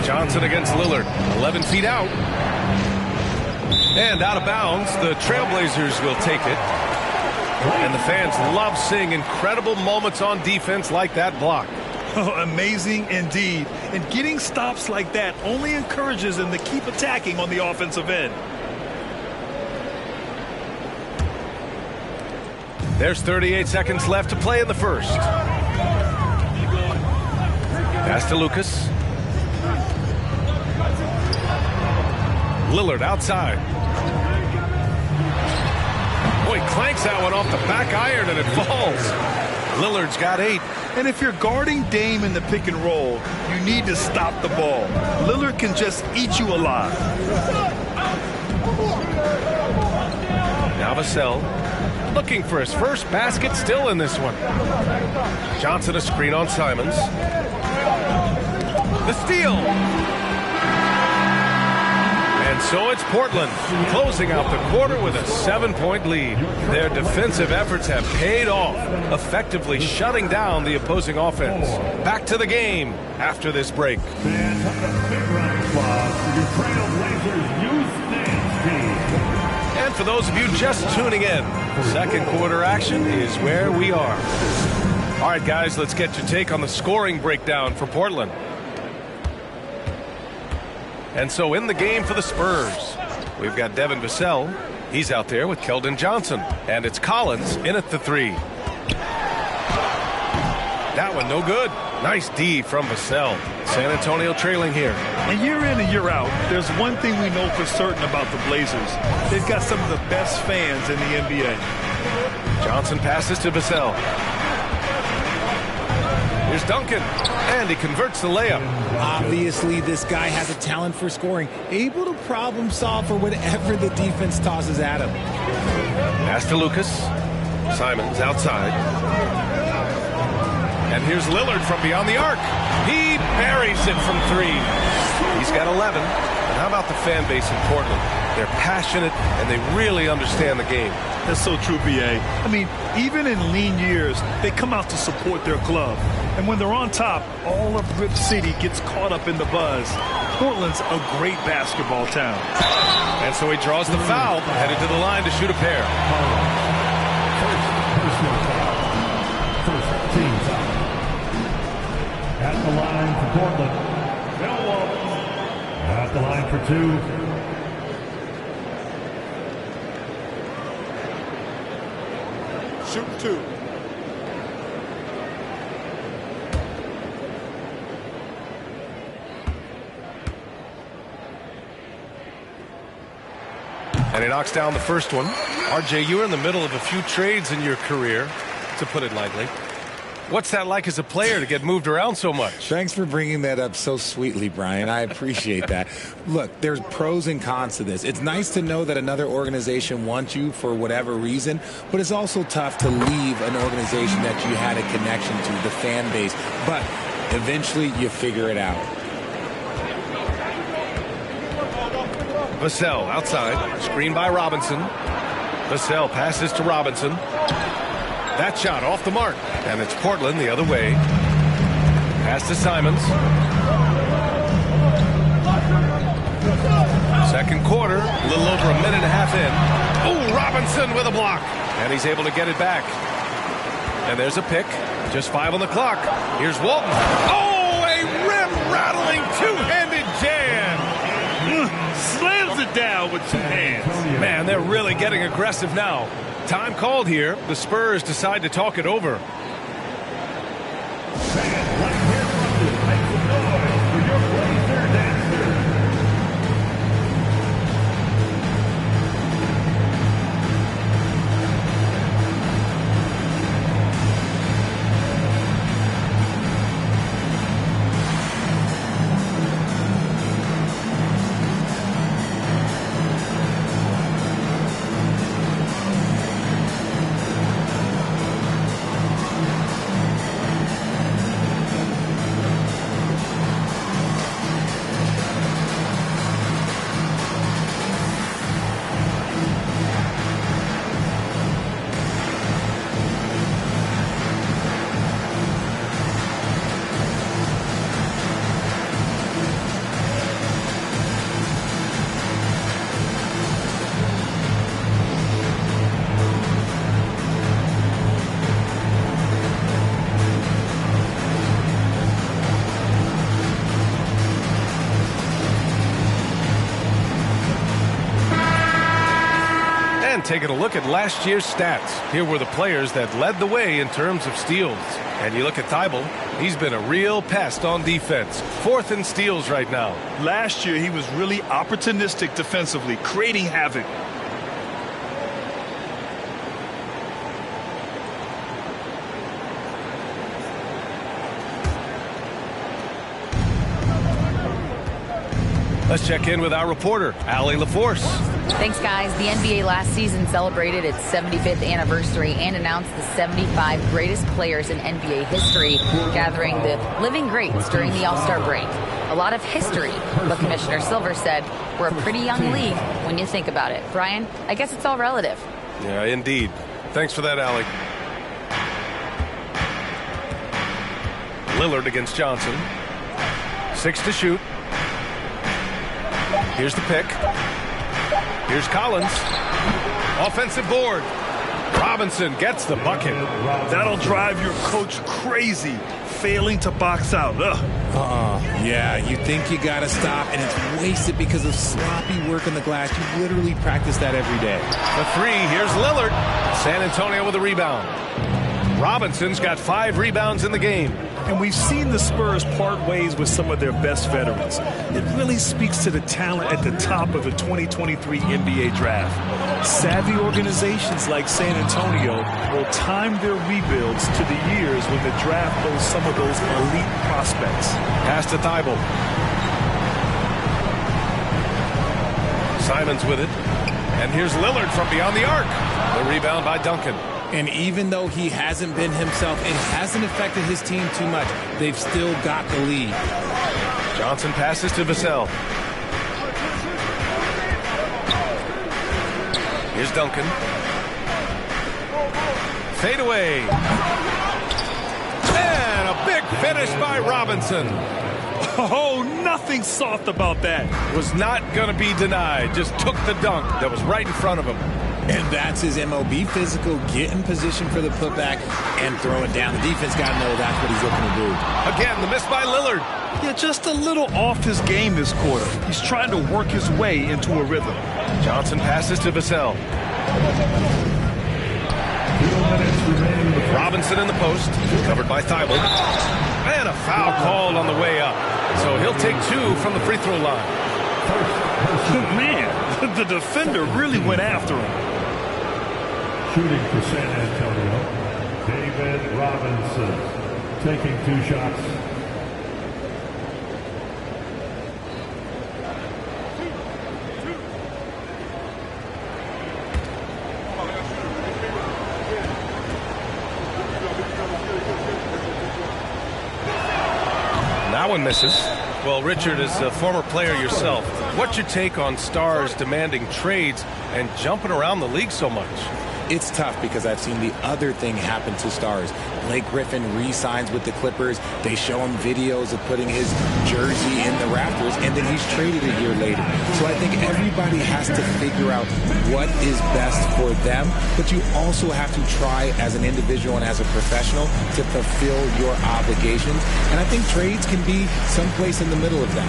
Johnson against Lillard, 11 feet out. And out of bounds, the Trailblazers will take it. And the fans love seeing incredible moments on defense like that block. Oh, amazing indeed. And getting stops like that only encourages them to keep attacking on the offensive end. There's 38 seconds left to play in the first. Pass to Lucas. Lillard outside. Boy, clanks that one off the back iron and it falls. Lillard's got 8. And if you're guarding Dame in the pick and roll, you need to stop the ball. Lillard can just eat you alive. Now Vassell looking for his first basket, still in this one. Johnson a screen on Simons. The steal. And so it's Portland closing out the quarter with a 7-point lead. Their defensive efforts have paid off, effectively shutting down the opposing offense. Back to the game after this break. Fans of the big round applause for your Trailblazers Youth Dance Team. And for those of you just tuning in, second quarter action is where we are. All right, guys, let's get your take on the scoring breakdown for Portland. And so in the game for the Spurs, we've got Devin Vassell. He's out there with Keldon Johnson. And it's Collins in at the 3. That one no good. Nice D from Vassell. San Antonio trailing here. And year in and year out, there's one thing we know for certain about the Blazers. They've got some of the best fans in the NBA. Johnson passes to Vassell. Here's Duncan, and he converts the layup. Obviously, this guy has a talent for scoring, able to problem solve for whatever the defense tosses at him. Pass to Lucas. Simons outside. And here's Lillard from beyond the arc. He buries it from 3. He's got 11. And how about the fan base in Portland? They're passionate, and they really understand the game. That's so true, B.A. I mean, even in lean years, they come out to support their club. And when they're on top, all of Rip City gets caught up in the buzz. Portland's a great basketball town. And so he draws the foul, headed to the line to shoot a pair. First team foul. At the line for Portland, Bill Walton. At the line for 2. Shoot 2. And he knocks down the first one. RJ, you were in the middle of a few trades in your career, to put it lightly. What's that like as a player to get moved around so much? Thanks for bringing that up so sweetly, Brian. I appreciate that. Look, there's pros and cons to this. It's nice to know that another organization wants you for whatever reason, but it's also tough to leave an organization that you had a connection to, the fan base. But eventually you figure it out. Vassell outside, screened by Robinson. Vassell passes to Robinson. That shot off the mark, and it's Portland the other way. Pass to Simons. Second quarter, a little over a minute and a half in. Oh, Robinson with a block, and he's able to get it back. And there's a pick, just 5 on the clock. Here's Walton. Oh, a rim-rattling two-handed jam. Slams it down with 2 hands. Man, they're really getting aggressive now. Time called here. The Spurs decide to talk it over. taking a look at last year's stats. Here were the players that led the way in terms of steals. And you look at Thibault, he's been a real pest on defense. 4th in steals right now. Last year, he was really opportunistic defensively, creating havoc. Let's check in with our reporter, Allie LaForce. Thanks, guys. The NBA last season celebrated its 75th anniversary and announced the 75 greatest players in NBA history, gathering the living greats during the All-Star break. A lot of history, but Commissioner Silver said we're a pretty young league when you think about it. Brian, I guess it's all relative. Yeah, indeed. Thanks for that, Allie. Lillard against Johnson. 6 to shoot. Here's the pick. Here's Collins. Offensive board. Robinson gets the bucket. That'll drive your coach crazy, failing to box out. Yeah, you think you got to stop, and it's wasted because of sloppy work on the glass. You literally practice that every day. The 3, here's Lillard. San Antonio with a rebound. Robinson's got 5 rebounds in the game. And we've seen the Spurs part ways with some of their best veterans. It really speaks to the talent at the top of the 2023 NBA draft. Savvy organizations like San Antonio will time their rebuilds to the years when the draft holds some of those elite prospects. Pass to Thibault. Simons with it. And here's Lillard from beyond the arc. The rebound by Duncan. And even though he hasn't been himself, it hasn't affected his team too much. They've still got the lead. Johnson passes to Vassell. Here's Duncan. Fade away. And a big finish by Robinson. Oh, nothing soft about that. Was not going to be denied. Just took the dunk that was right in front of him. And that's his MOB, physical, get in position for the putback, and throw it down. The defense got to know that's what he's looking to do. Again, the miss by Lillard. Yeah, just a little off his game this quarter. He's trying to work his way into a rhythm. Johnson passes to Vassell. Robinson in the post, covered by Thibault. And a foul called on the way up. So he'll take 2 from the free throw line. Man, the defender really went after him. Shooting for San Antonio, David Robinson taking 2 shots. That one misses. Well, Richard, as a former player yourself, what's your take on stars demanding trades and jumping around the league so much? It's tough because I've seen the other thing happen to stars. Blake Griffin re-signs with the Clippers. They show him videos of putting his jersey in the rafters, and then he's traded a year later. So I think everybody has to figure out what is best for them, but you also have to try as an individual and as a professional to fulfill your obligations. And I think trades can be someplace in the middle of that.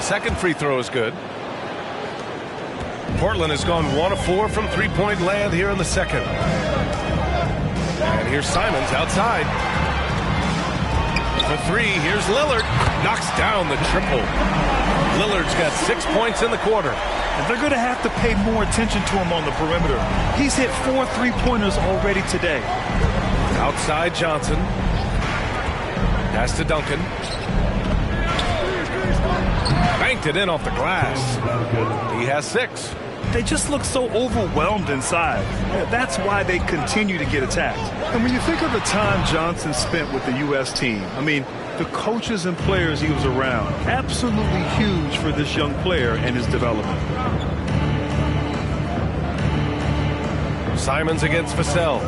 second free throw is good. Portland has gone 1 of 4 from three-point land here in the second. And here's Simons outside. For three, here's Lillard. Knocks down the triple. Lillard's got 6 points in the quarter. And they're going to have to pay more attention to him on the perimeter. He's hit 4 3-pointers already today. Outside Johnson. Pass to Duncan. Banked it in off the glass. He has 6. They just look so overwhelmed inside. That's why they continue to get attacked. And when you think of the time Johnson spent with the U.S. team, I mean, the coaches and players he was around, absolutely huge for this young player and his development. Simons against Vassell.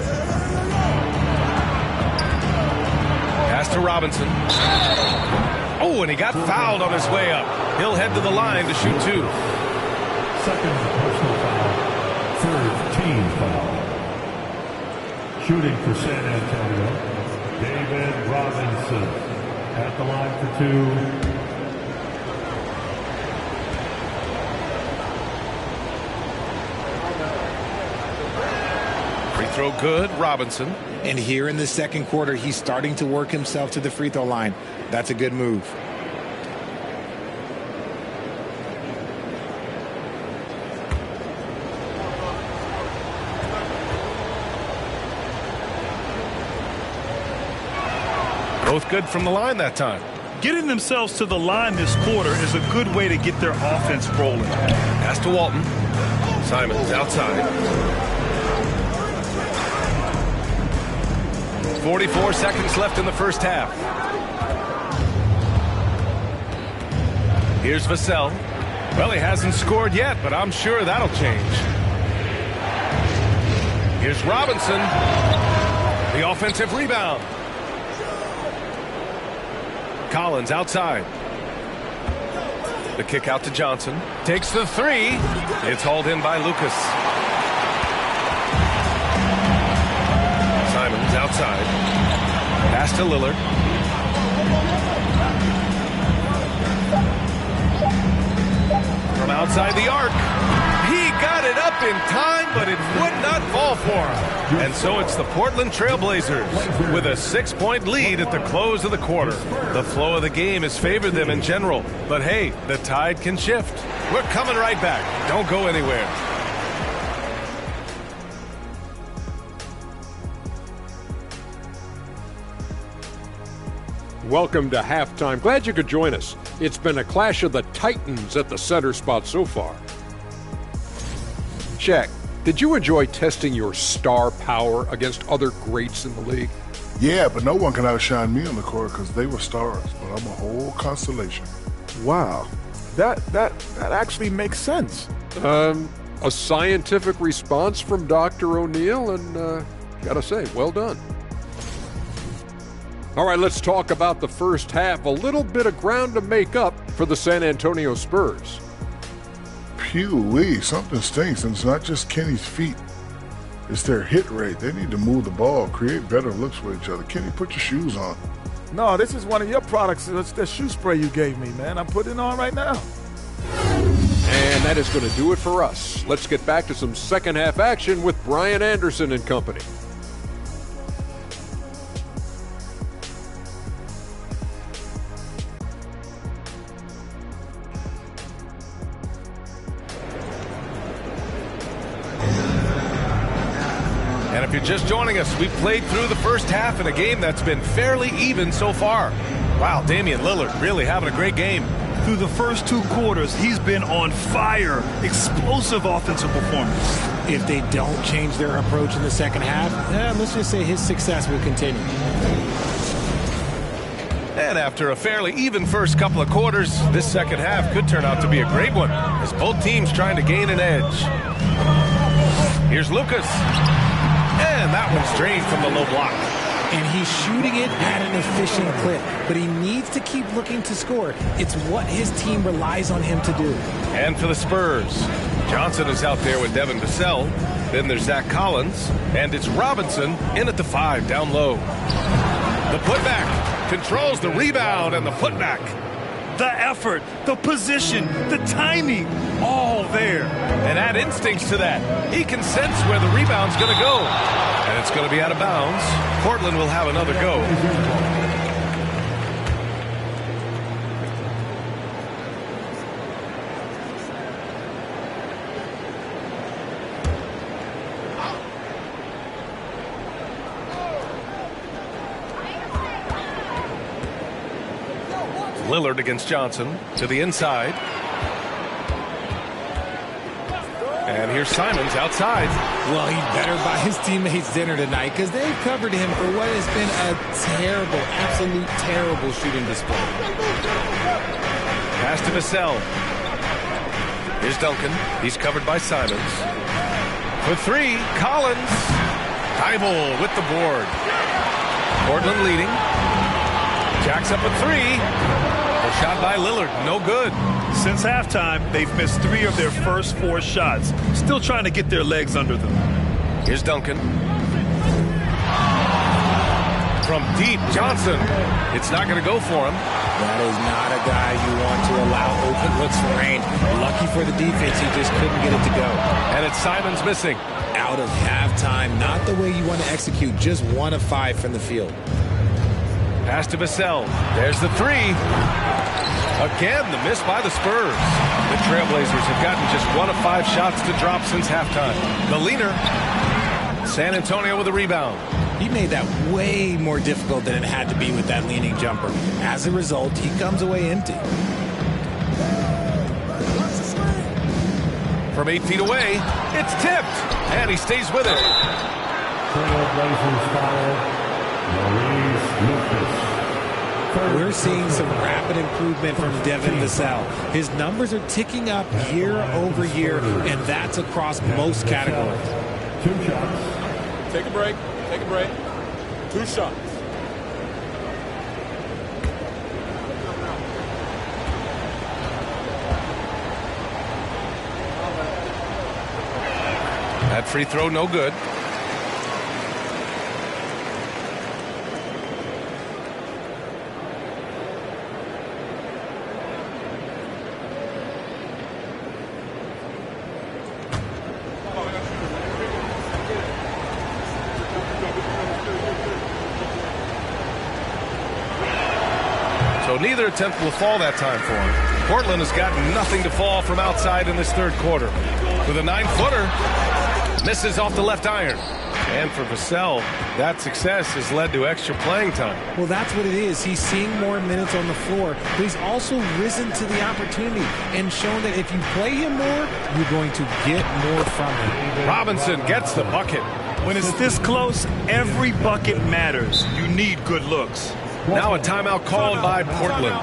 Pass to Robinson. Oh, and he got fouled on his way up. He'll head to the line to shoot 2. Second personal foul. Third team foul. Shooting for San Antonio, David Robinson at the line for 2. Free throw good, Robinson. And here in the second quarter, he's starting to work himself to the free throw line. That's a good move. Both good from the line that time. Getting themselves to the line this quarter is a good way to get their offense rolling. Pass to Walton. Simons outside. 44 seconds left in the first half. Here's Vassell. Well, he hasn't scored yet, but I'm sure that'll change. Here's Robinson. The offensive rebound. Collins outside. The kick out to Johnson. Takes the 3. It's hauled in by Lucas. Simons outside. Pass to Lillard. From outside the arc. He got it up in time, but it would not fall for him. And so it's the Portland Trailblazers with a 6-point lead at the close of the quarter. The flow of the game has favored them in general. But hey, the tide can shift. We're coming right back. Don't go anywhere. Welcome to halftime. Glad you could join us. It's been a clash of the Titans at the center spot so far. Shaq, did you enjoy testing your star power against other greats in the league? Yeah, but no one can outshine me on the court because they were stars, but I'm a whole constellation. Wow, that actually makes sense. A scientific response from Dr. O'Neill, and gotta say, well done. All right, let's talk about the first half. A little bit of ground to make up for the San Antonio Spurs. Phew-wee, something stinks, and it's not just Kenny's feet. It's their hit rate. They need to move the ball, create better looks for each other. Kenny, put your shoes on. No, this is one of your products. It's the shoe spray you gave me, man. I'm putting it on right now. And that is going to do it for us. Let's get back to some second half action with Brian Anderson and company. And if you're just joining us, we've played through the first half in a game that's been fairly even so far. Wow, Damian Lillard really having a great game. Through the first 2 quarters, he's been on fire. Explosive offensive performance. If they don't change their approach in the second half, let's just say his success will continue. And after a fairly even first couple of quarters, this second half could turn out to be a great one, as both teams trying to gain an edge. Here's Lucas. And that one's drained from the low block. And he's shooting it at an efficient clip, but he needs to keep looking to score. It's what his team relies on him to do. And for the Spurs, Johnson is out there with Devin Vassell. Then there's Zach Collins, and it's Robinson in at the 5 down low. The putback controls the rebound and the putback. the effort, the position, the timing, all there. And add instincts to that. He can sense where the rebound's going to go. And it's going to be out of bounds. Portland will have another go. Lillard against Johnson to the inside. And here's Simons outside. Well, he better buy his teammates dinner tonight because they've covered him for what has been a terrible, absolute terrible shooting display. Pass to Vassell. Here's Duncan. He's covered by Simons. For three, Collins. Thibault with the board. Portland leading. Jacks up a three. A shot by Lillard. No good. Since halftime, they've missed 3 of their first 4 shots. Still trying to get their legs under them. Here's Duncan. From deep, Johnson. It's not going to go for him. That is not a guy you want to allow open looks for range. Lucky for the defense, he just couldn't get it to go. And it's Simons missing. Out of halftime, not the way you want to execute. Just 1 of 5 from the field. Pass to Vassell. There's the three. Again, the miss by the Spurs. The Trailblazers have gotten just 1 of 5 shots to drop since halftime. The leaner. San Antonio with a rebound. He made that way more difficult than it had to be with that leaning jumper. As a result, he comes away empty. From 8 feet away, it's tipped. And he stays with it. Trailblazers foul. We're seeing some rapid improvement from Devin Vassell. His numbers are ticking up year over year, and that's across most categories. 2 shots. Take a break. Take a break. 2 shots. That free throw, no good. So neither attempt will fall that time for him. Portland has got nothing to fall from outside in this third quarter. With a 9-footer, misses off the left iron. And for Vassell, that success has led to extra playing time. Well, that's what it is. He's seeing more minutes on the floor, but he's also risen to the opportunity and shown that if you play him more, you're going to get more from him. Robinson gets the bucket. When it's this close, every bucket matters. You need good looks. Now a timeout called by Portland.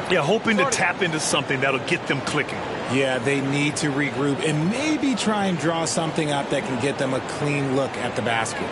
Yeah, hoping to tap into something that'll get them clicking. Yeah, they need to regroup and maybe try and draw something up that can get them a clean look at the basket.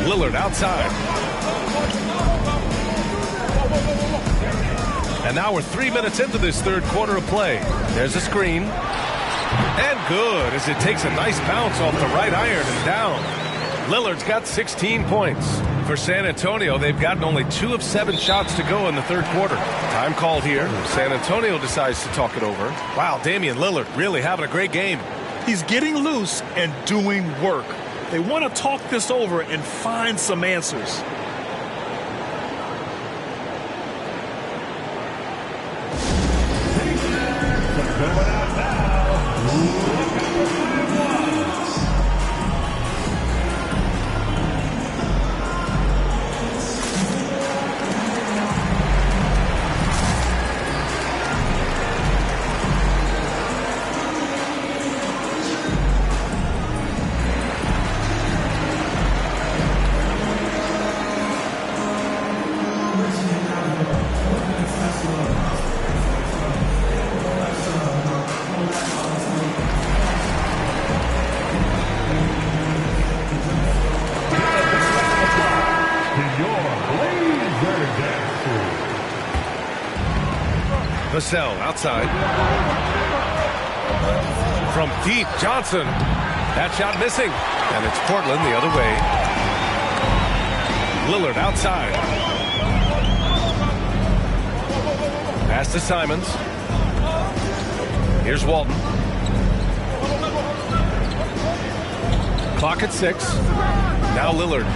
Lillard outside. And now we're 3 minutes into this third quarter of play. There's a screen. And good, as it takes a nice bounce off the right iron and down. Lillard's got 16 points. For San Antonio, they've gotten only 2 of 7 shots to go in the third quarter. Time called here. San Antonio decides to talk it over. Wow, Damian Lillard really having a great game. He's getting loose and doing work. They want to talk this over and find some answers. Vassell outside. From deep, Johnson. That shot missing. And it's Portland the other way. Lillard outside. Pass to Simons. Here's Walton. Clock at 6. Now Lillard.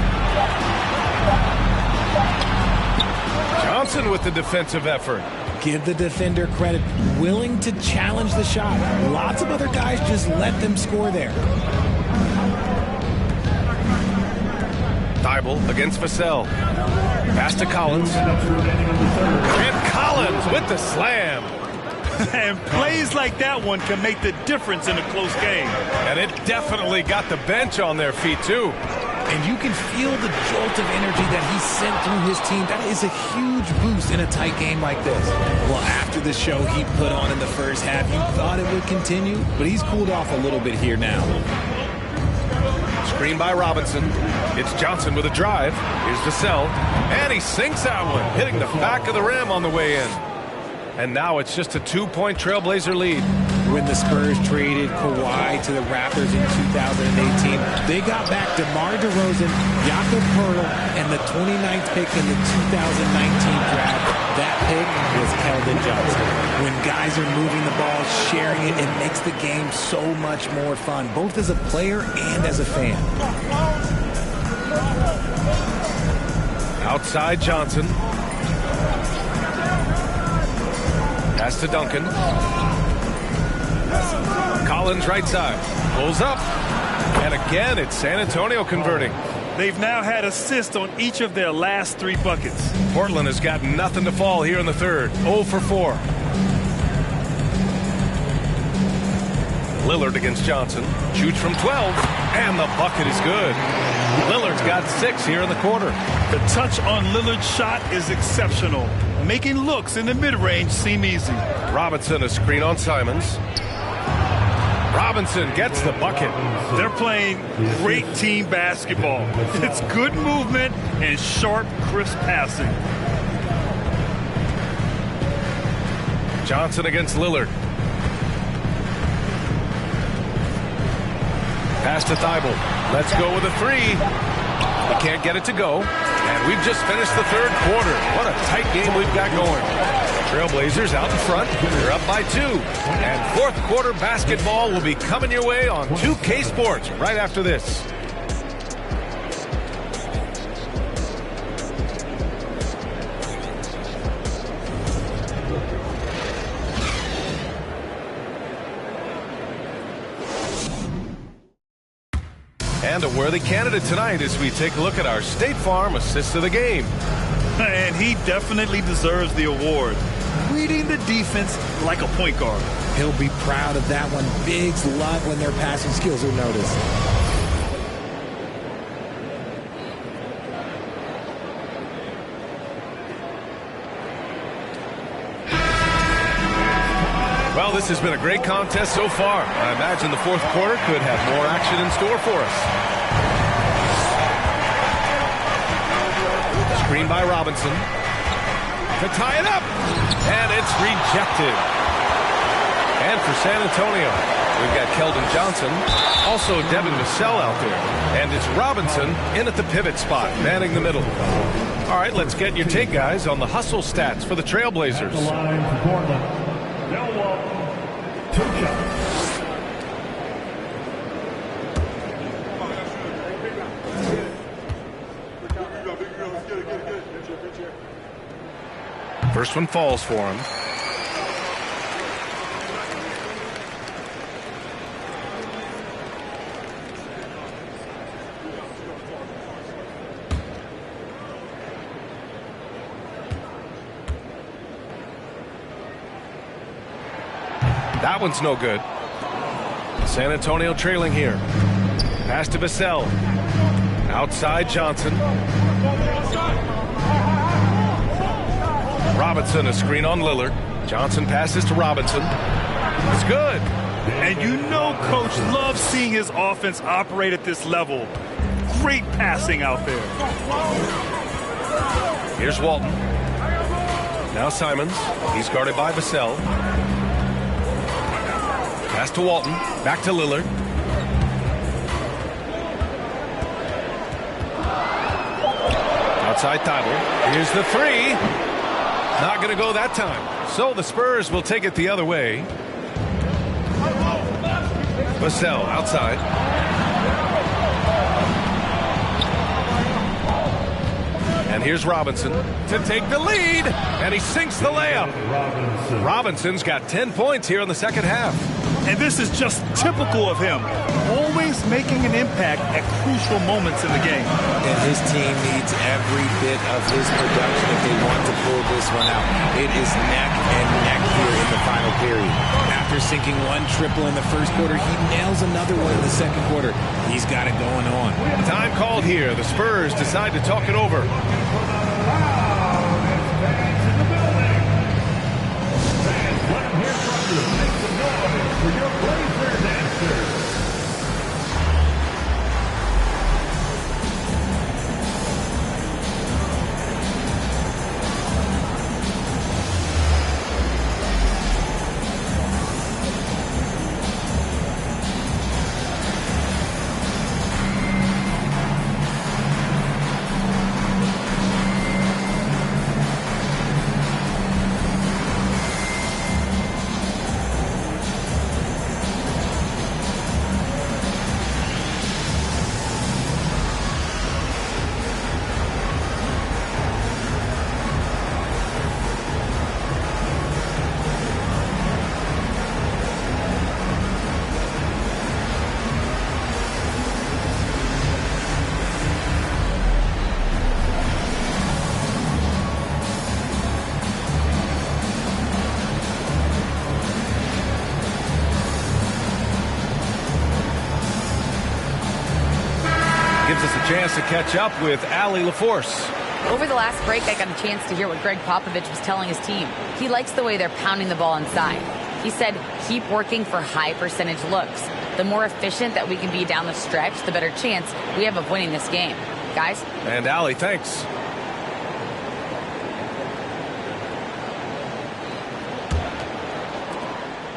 Johnson with the defensive effort. Give the defender credit, willing to challenge the shot. Lots of other guys just let them score there. Thibault against Vassell. Pass to Collins. And Collins with the slam. And plays like that one can make the difference in a close game. And it definitely got the bench on their feet, too. And you can feel the jolt of energy that he sent through his team. That is a huge boost in a tight game like this. Well, after the show he put on in the first half, you thought it would continue, but he's cooled off a little bit here now. Screen by Robinson. It's Johnson with a drive. Here's Vassell. And he sinks that one, hitting the back of the rim on the way in. And now it's just a 2-point Trailblazer lead. When the Spurs traded Kawhi to the Raptors in 2018, they got back DeMar DeRozan, Jakob Poeltl, and the 29th pick in the 2019 draft. That pick was Keldon Johnson. When guys are moving the ball, sharing it, it makes the game so much more fun, both as a player and as a fan. Outside Johnson. Pass to Duncan. Collins right side. Pulls up. And again, it's San Antonio converting. They've now had assists on each of their last 3 buckets. Portland has got nothing to fall here in the third. 0 for 4. Lillard against Johnson. Shoots from 12. And the bucket is good. Lillard's got 6 here in the quarter. The touch on Lillard's shot is exceptional. Making looks in the mid-range seem easy. Robinson, a screen on Simons. Robinson gets the bucket. They're playing great team basketball. It's good movement and sharp, crisp passing. Johnson against Lillard. Pass to Thibault. Let's go with a 3. He can't get it to go. And we've just finished the third quarter. What a tight game we've got going. Trailblazers out in front. They're up by 2. And fourth quarter basketball will be coming your way on 2K Sports right after this. And a worthy candidate tonight as we take a look at our State Farm assist of the game. And he definitely deserves the award. Reading the defense like a point guard. He'll be proud of that one. Bigs love when their passing skills are noticed. Well, this has been a great contest so far. I imagine the fourth quarter could have more action in store for us. Screen by Robinson. To tie it up. And it's rejected. And for San Antonio, we've got Keldon Johnson. Also Devin Vassell out there. And it's Robinson in at the pivot spot, manning the middle. All right, let's get your take, guys, on the hustle stats for the Trailblazers. At the line for Portland, Bill Walton, 2 shots. First one falls for him. That one's no good. San Antonio trailing here. Pass to Vassell. Outside Johnson. Robinson, a screen on Lillard. Johnson passes to Robinson. It's good. And you know Coach loves seeing his offense operate at this level. Great passing out there. Here's Walton. Now Simons. He's guarded by Vassell. Pass to Walton. Back to Lillard. Outside Thibault. Here's the three. Not going to go that time. So the Spurs will take it the other way. Vassell outside. And here's Robinson to take the lead. And he sinks the layup. Robinson's got 10 points here in the second half. And this is just typical of him. Always making an impact at crucial moments in the game. And his team needs every bit of his production if they want to pull this one out. It is neck and neck here in the final period. After sinking one triple in the first quarter, he nails another one in the second quarter. He's got it going on. Time called here. The Spurs decide to talk it over. For your Blazers answers. Gives us a chance to catch up with Allie LaForce. Over the last break, I got a chance to hear what Greg Popovich was telling his team. He likes the way they're pounding the ball inside. He said, keep working for high percentage looks. The more efficient that we can be down the stretch, the better chance we have of winning this game. Guys? And Allie, thanks.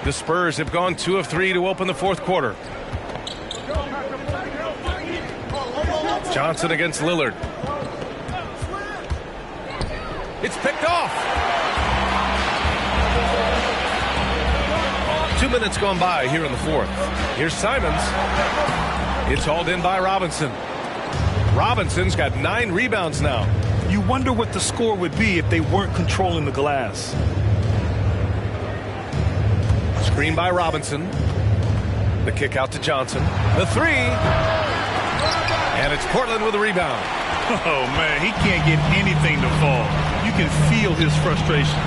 The Spurs have gone 2 of 3 to open the fourth quarter. Johnson against Lillard. It's picked off. 2 minutes gone by here in the fourth. Here's Simons. It's hauled in by Robinson. Robinson's got 9 rebounds now. You wonder what the score would be if they weren't controlling the glass. Screen by Robinson. The kick out to Johnson. The three. And it's Portland with a rebound. Oh, man, he can't get anything to fall. You can feel his frustration.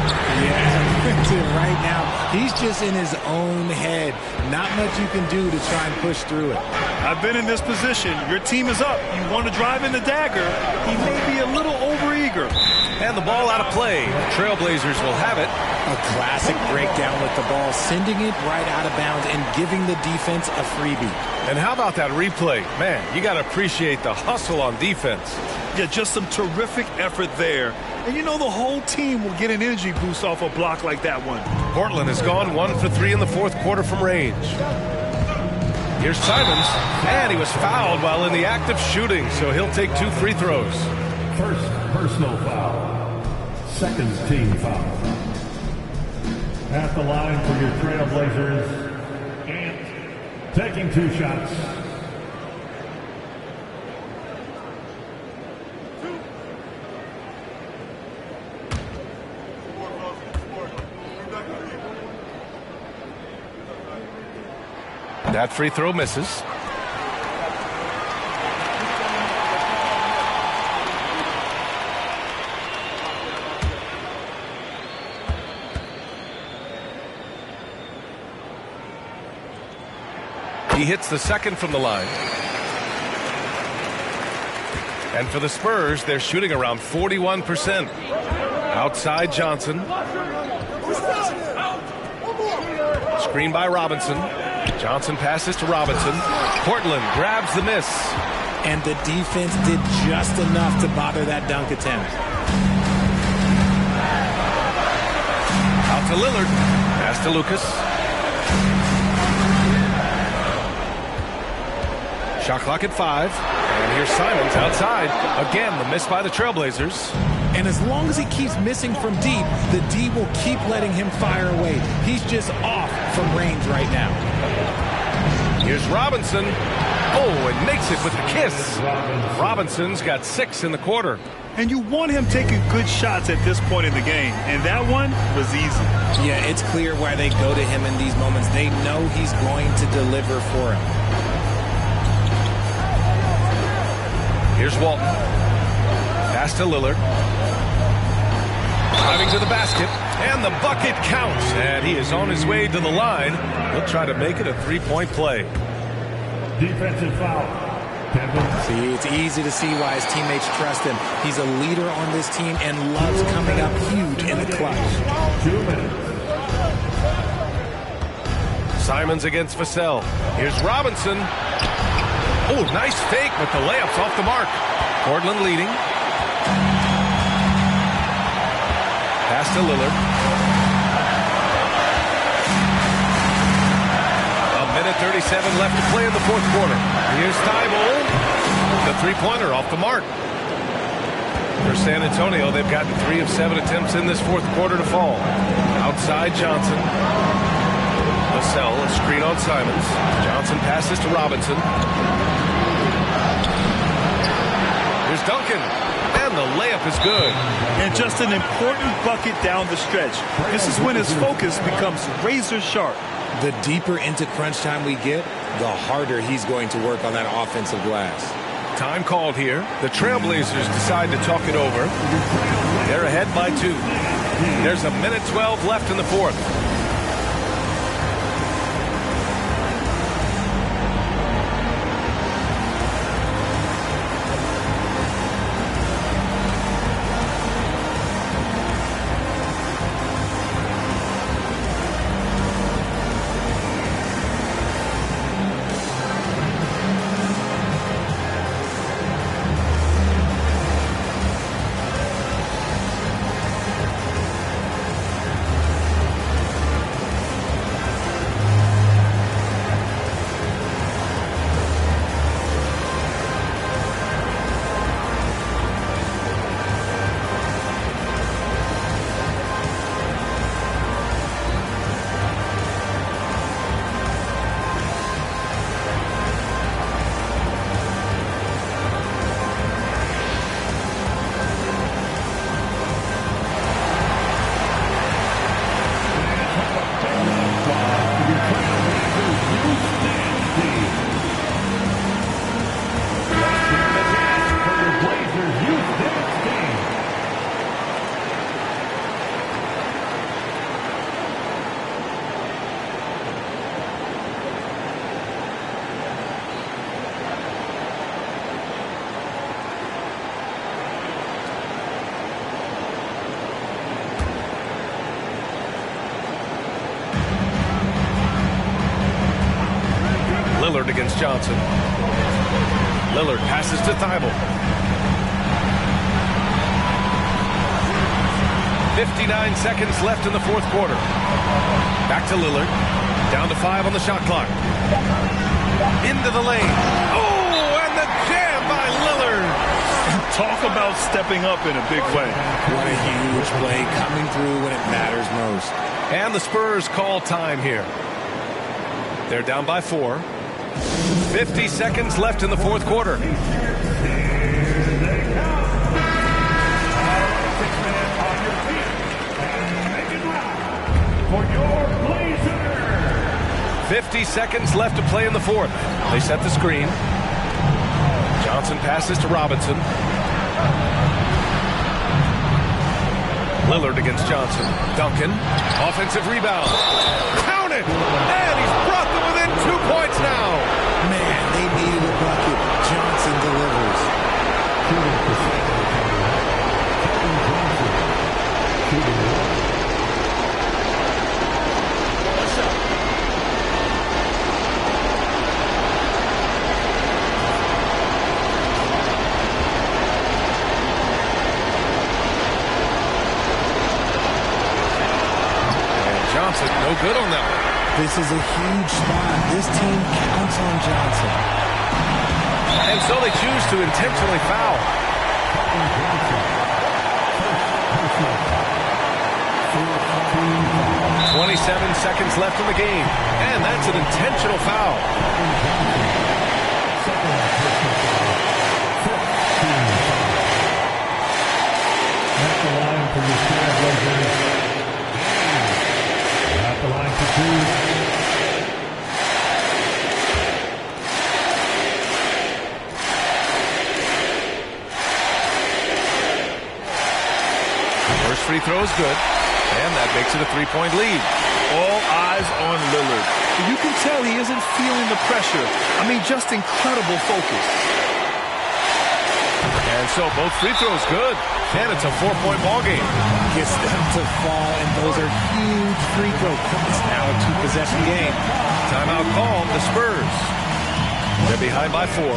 Yeah, right now, he's just in his own head. Not much you can do to try and push through it. I've been in this position. Your team is up. You want to drive in the dagger. He may be a little overeager. eager. And the ball out of play. Trailblazers will have it. A classic breakdown with the ball, sending it right out of bounds and giving the defense a freebie. And how about that replay? Man, you got to appreciate the hustle on defense. Yeah, just some terrific effort there. And you know the whole team will get an energy boost off a block like that one. Portland has gone 1 for 3 in the fourth quarter from range. Here's Simons, and he was fouled while in the act of shooting, so he'll take 2 free throws. First personal foul. Second team foul. At the line for your Trailblazers, and taking 2 shots. That free throw misses. He hits the second from the line. And for the Spurs, they're shooting around 41%. Outside Johnson. Screen by Robinson. Johnson passes to Robinson. Portland grabs the miss. And the defense did just enough to bother that dunk attempt. Out to Lillard. Pass to Lucas. Shot clock at 5. And here's Simons outside. Again, the miss by the Trailblazers. And as long as he keeps missing from deep, the D will keep letting him fire away. He's just off from range right now. Here's Robinson. Oh, and makes it with the kiss. Robinson's got 6 in the quarter. And you want him taking good shots at this point in the game. And that one was easy. Yeah, it's clear why they go to him in these moments. They know he's going to deliver for him. Here's Walton. Pass to Lillard. Driving to the basket. And the bucket counts. And he is on his way to the line. He'll try to make it a 3-point play. Defensive foul. See, it's easy to see why his teammates trust him. He's a leader on this team and loves coming up huge in the clutch. 2 minutes. Simons against Vassell. Here's Robinson. Oh, nice fake, but the layup's off the mark. Portland leading. Pass to Lillard. A minute 37 left to play in the fourth quarter. Here's Thibault. The three-pointer off the mark. For San Antonio, they've gotten 3 of 7 attempts in this fourth quarter to fall. Outside Johnson. Vassell, a screen on Simons. Johnson passes to Robinson. Here's Duncan. And the layup is good. And just an important bucket down the stretch. This is when his focus becomes razor sharp. The deeper into crunch time we get, the harder he's going to work on that offensive glass. Time called here. The Trailblazers decide to talk it over. They're ahead by 2. There's a minute 12 left in the fourth. against Johnson. Lillard passes to Thibault. 59 seconds left in the fourth quarter. Back to Lillard. Down to 5 on the shot clock. Into the lane. Oh, and the jam by Lillard. Talk about stepping up in a big way. What a huge play, coming through when it matters most. And the Spurs call time here. They're down by 4. 50 seconds left in the fourth quarter. For your Blazers. 50 seconds left to play in the fourth. They set the screen. Johnson passes to Robinson. Lillard against Johnson. Duncan. Offensive rebound. Count it! And he's brought them within 2 points now. Man, they needed a bucket. Johnson delivers. Johnson, no good on that one. This is a huge spot. This team counts on Johnson. And so they choose to intentionally foul. 27 seconds left in the game. And that's an intentional foul. At the line for the Trailblazers. At the line for 2. First free throw is good, and that makes it a 3-point lead. All eyes on Lillard. You can tell he isn't feeling the pressure. I mean, just incredible focus. And so both free throws good, and it's a 4-point ball game. Gets them to fall, and those are huge free throw points. Now a 2-possession game. Timeout called the Spurs. They're behind by 4.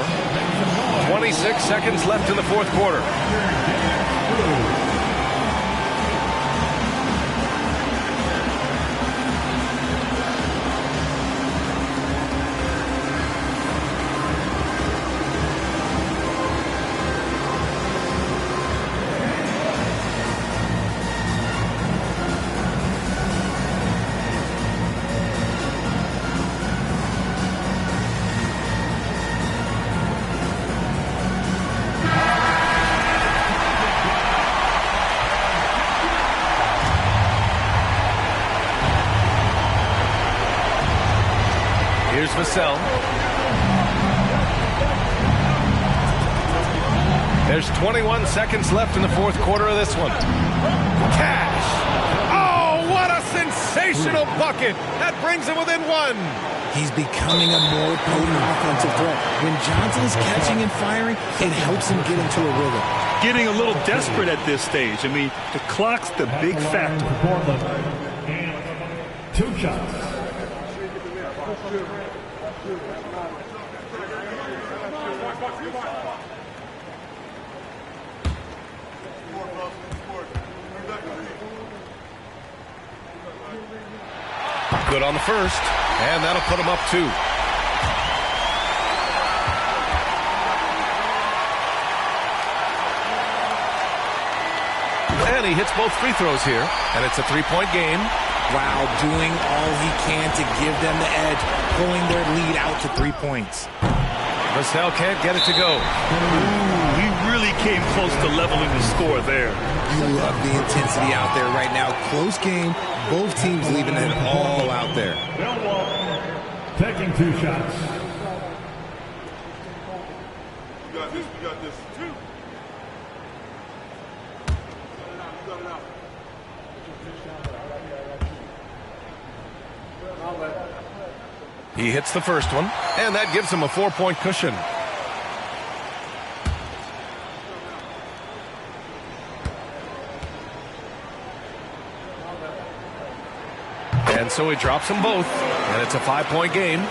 26 seconds left in the fourth quarter. Here's Vassell. There's 21 seconds left in the fourth quarter of this one. Cash! Oh, what a sensational bucket! That brings him within 1. He's becoming a more potent offensive threat. When Johnson is catching and firing, it helps him get into a rhythm. Getting a little desperate at this stage. I mean, the clock's the big factor. 2 shots. Good on the first, and that'll put him up 2. And he hits both free throws here, and it's a 3-point game. Wow, doing all he can to give them the edge, pulling their lead out to 3 points. Vassell can't get it to go. Ooh, he really came close to leveling the score there. You love the intensity out there right now. Close game, both teams leaving it all out there. Taking 2 shots. We got this. 2. He hits the first one, and that gives him a 4-point cushion. And so he drops them both, and it's a 5-point game.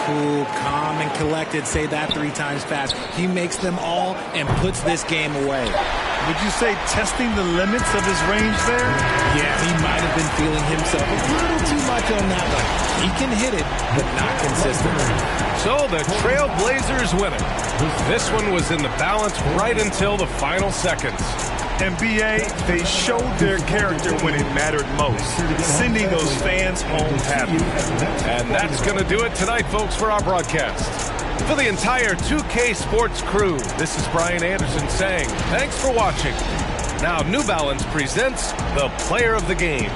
cool, calm, and collected. Say that 3 times fast. He makes them all and puts this game away. Would you say testing the limits of his range there? Yeah, he might have been feeling himself a little too much on that one. He can hit it, but not consistently. So the Trailblazers win it. This one was in the balance right until the final seconds. NBA, they showed their character when it mattered most, sending those fans home happy. And that's going to do it tonight, folks, for our broadcast. For the entire 2K Sports crew, this is Brian Anderson saying thanks for watching. Now New Balance presents the Player of the Game.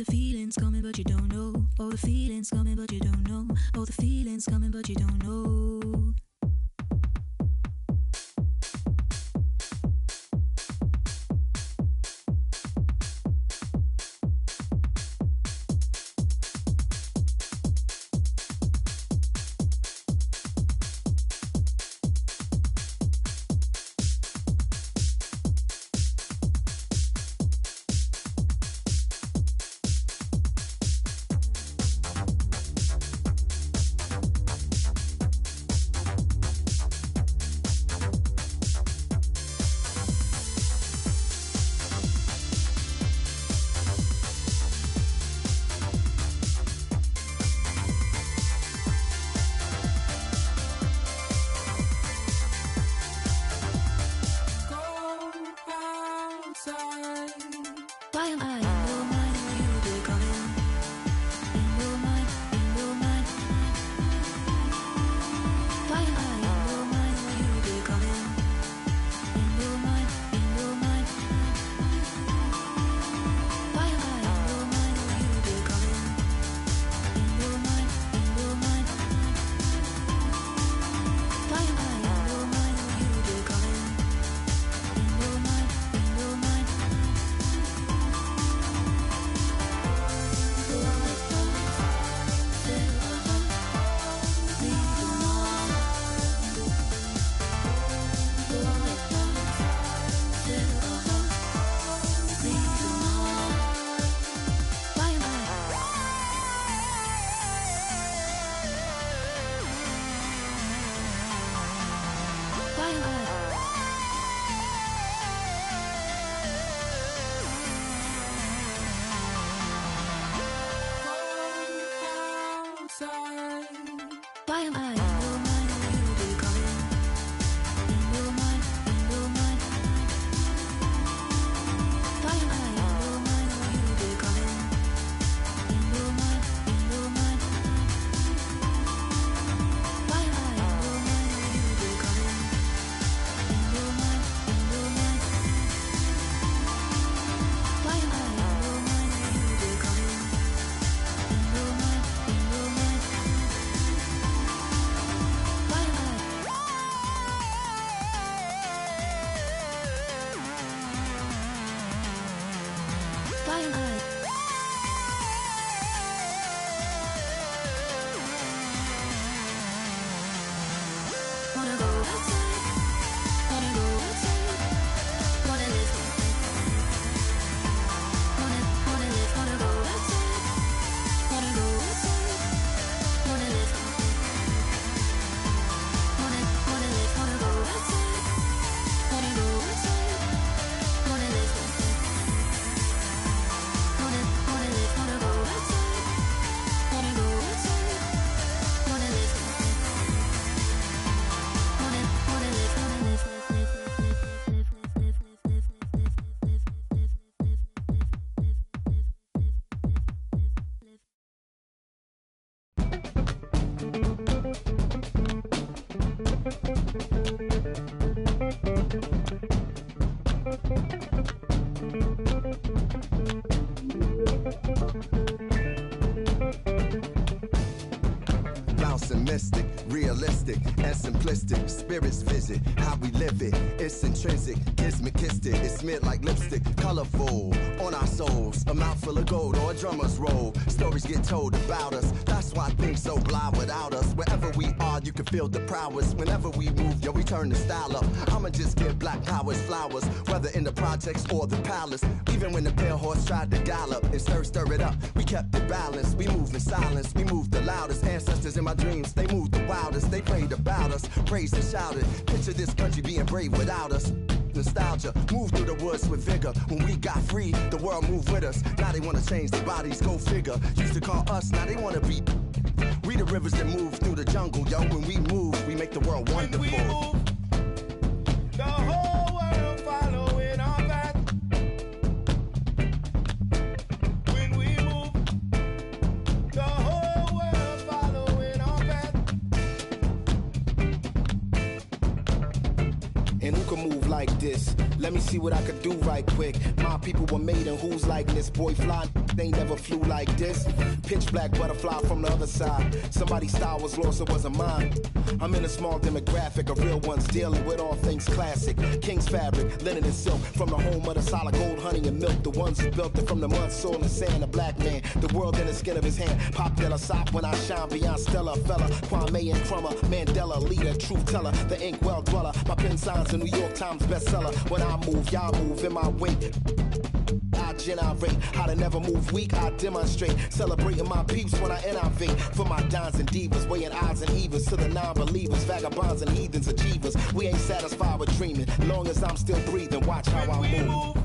the feeling's coming, but you don't know. Oh, the feeling's coming, but you don't know. Oh, the feeling's coming, but you don't know. Why am I in your mind and you becoming in your mind, in your mind? Why am I in your mind and you becoming in your mind, in your mind? Why am I in your mind and you becoming in your mind, in your mind? Why am I in your mind and you becoming in your mind, in your mind? Why am I in your mind and you becoming in your mind, in your mind? Why am I in your mind and you becoming in your mind, in your mind? Why am I in your mind and you becoming in your mind, in your mind? Why am I in your mind and you becoming in your mind, in your mind? Why am I? Wanna go outside, wanna go outside, wanna live, wanna live, wanna go outside, wanna go outside, wanna live, wanna live, wanna go outside, wanna go outside, wanna live. Bouncing mystic, realistic, and simplistic. Spirits visit how we live it. It's intrinsic, kismet, it's smeared like lipstick. Colorful on our souls, a mouthful of gold or a drummer's roll. Stories get told about us, that's why things so blind without us. Wherever we are, you can feel the prowess. Whenever we move, yo, we turn the style up. I'ma just give black powers flowers, whether in the projects or the palace. Even when the pale horse tried to gallop and stir it up, we kept it balanced. We move in silence, we move the loudest. Ancestors in my dreams, they moved the wildest. They prayed about us, praised and shouted. Picture this country being brave without us. Nostalgia, move through the woods with vigor. When we got free, the world moved with us. Now they wanna change their bodies, go figure. Used to call us, now they wanna be. We the rivers that move through the jungle, yo. When we move, we make the world wonderful. When we move, the whole world following our path. When we move, the whole world following our path. And who can move like this? Let me see what I could do right quick. My people were made in whose likeness? Boy fly, they never flew like this. Pitch black butterfly from the other side. Somebody's style was lost, it wasn't mine. I'm in a small demographic of real ones dealing with all things classic. King's fabric, linen and silk. From the home of the solid gold, honey and milk. The ones who built it from the mud, soil and sand. A black man, the world in the skin of his hand. Pop Della Sop when I shine beyond Stella. Fella, Kwame and Crummer. Mandela, leader, truth teller. The ink well dweller. My pen signs a New York Times bestseller. When I move, y'all move in my wake. I generate how to never move weak. I demonstrate, celebrating my peeps when I innovate. For my dons and divas, weighing odds and evens to the non-believers, vagabonds and heathens, achievers. We ain't satisfied with dreaming, long as I'm still breathing. Watch how I move.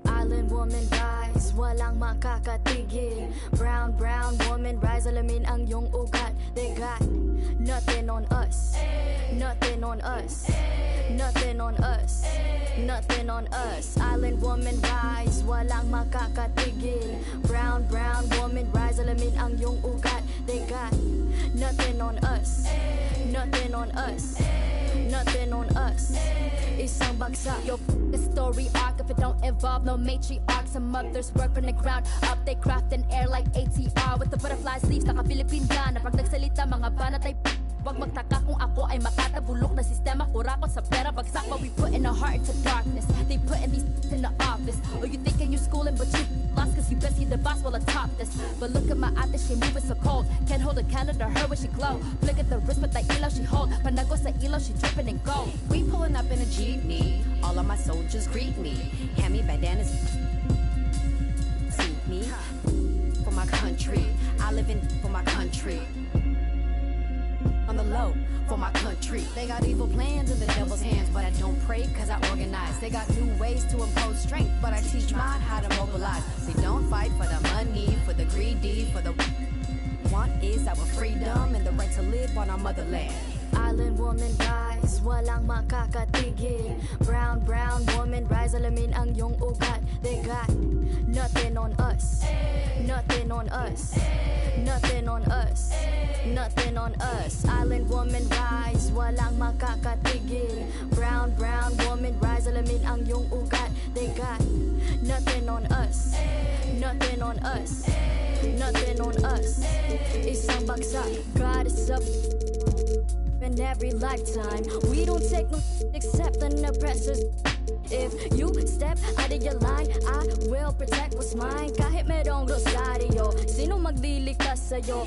Island woman rise, walang makakatigil. Brown, brown woman rise, alamin ang iyong ugat. They got nothing on us, nothing on us, nothing on us, nothing on us. Island woman rise, walang makakatigil. Brown, brown woman rise, alamin ang iyong ugat. They got nothing on us, nothing on us, nothing on us. Isang bagsak. Yo, the story arc if it don't involve no matriarch. Some mothers work from the ground up, they craft in air like ATR with the butterfly sleeves. Naka-Philippine na pag nagsalita mga banat ay wag magtaka kung ako ay makatabulok na sistema. Kurakot sa pera bagsak, but we put in our heart into darkness. They putting these in the office. Or you thinking you schooling but you lost cause you best see the boss while atop this. But look at my ate, she moving so cold. Can't hold a candle to her when she glow. Look at the wrist with the ilaw she hold. Panago sa ilaw, she dripping in gold. We pulling up in a jeepney. All of my soldiers greet me. Hand me bandanas. See me for my country. I live in for my country. On the low for my country. They got evil plans in the devil's hands, but I don't pray cause I organize. They got new ways to impose strength, but I teach mine how to mobilize. We don't fight for the money, for the greedy, for the want is our freedom and the right to live on our motherland. Island woman rise, walang makakatigil. Brown, brown woman rise, alamin ang iyong ugat. They got nothing on us, nothing on us, nothing on us, nothing on us. Island woman rise, walang makakatigil. Brown, brown woman rise, alamin ang iyong ugat. They got nothing on us, nothing on us, nothing on us. Isang bagsak, God is up. in every lifetime. We don't take no except the oppressors. If you step out of your line, I will protect what's mine. Kahit merong rosaryo, sino magliligtas sa'yo?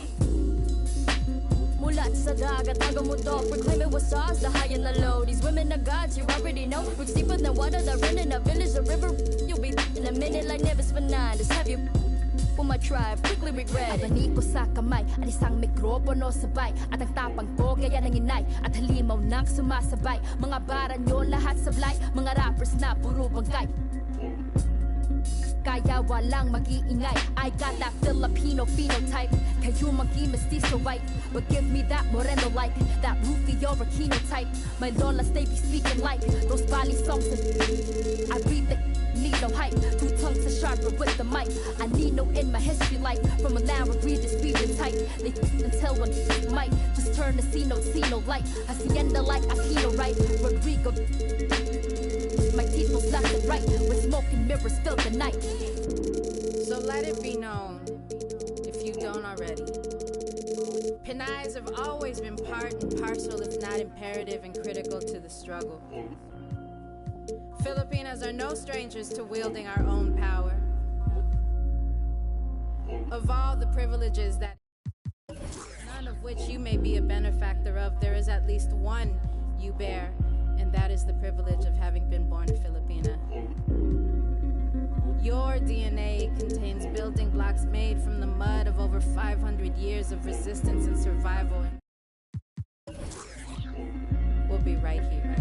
Mulat sa dagat hanggang mundo, proclaiming what's ours, the high and the low. These women are gods, you already know. Roots deeper than water, they're running a village, a river. You'll be in a minute like Nevis for 9. Just have you for my tribe, quickly regret. Abani ko sa kamay, at isang mikropono sabay. At ang tapang ko, kaya nanginay. At halimaw nang sumasabay. Mga baranyo, lahat sablay. Mga rappers na puro bangkay. Kaya walang mag-iingay. I got that Filipino phenotype. Kayo mestizo white, but give me that moreno like that Rufio Aquino type. My lolas they be speaking like those Bali songs. I read the need no hype. 2 tongues are sharper with the mic. I need no in my history like from a loud read the speed and tight. They until one might just turn to see no light. Hacienda like Aquino right. Rodrigo. My teeth was left and right when smoke and mirrors filled the night. So let it be known, if you don't already, Pinayas have always been part and parcel, if not imperative and critical to the struggle. Filipinas are no strangers to wielding our own power. Of all the privileges that, none of which you may be a benefactor of, there is at least one you bear, and that is the privilege of having been born a Filipina. Your DNA contains building blocks made from the mud of over 500 years of resistance and survival. We'll be right here.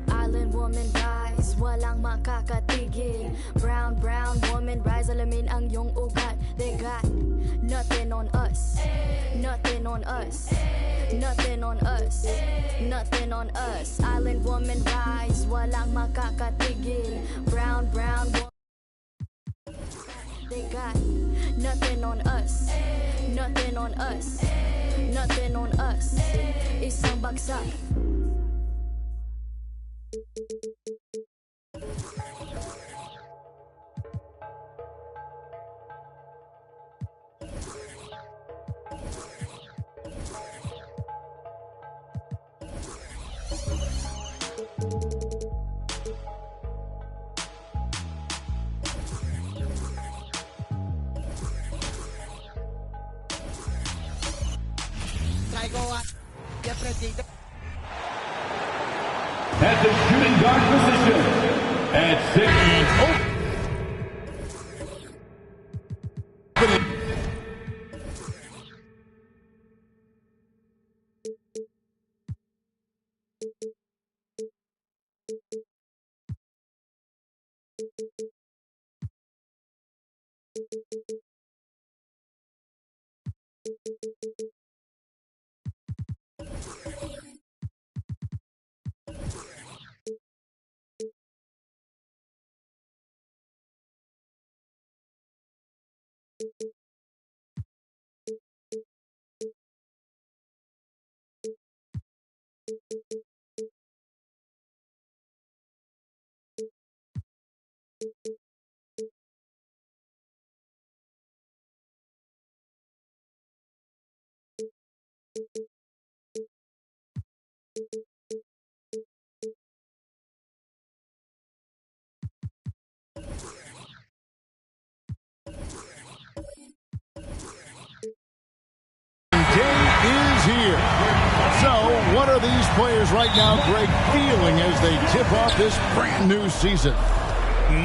Island woman rise, walang makakatigil. Brown woman rise, alamin ang iyong ugat. They got nothing on us, nothing on us, nothing on us, nothing on us. Island woman rise, walang makakatigil. Brown woman, they got nothing on us, nothing on us, nothing on us. Isang bagsak. At the shooting guard position, at 6. Here. So, what are these players right now, Greg, feeling as they tip off this brand new season?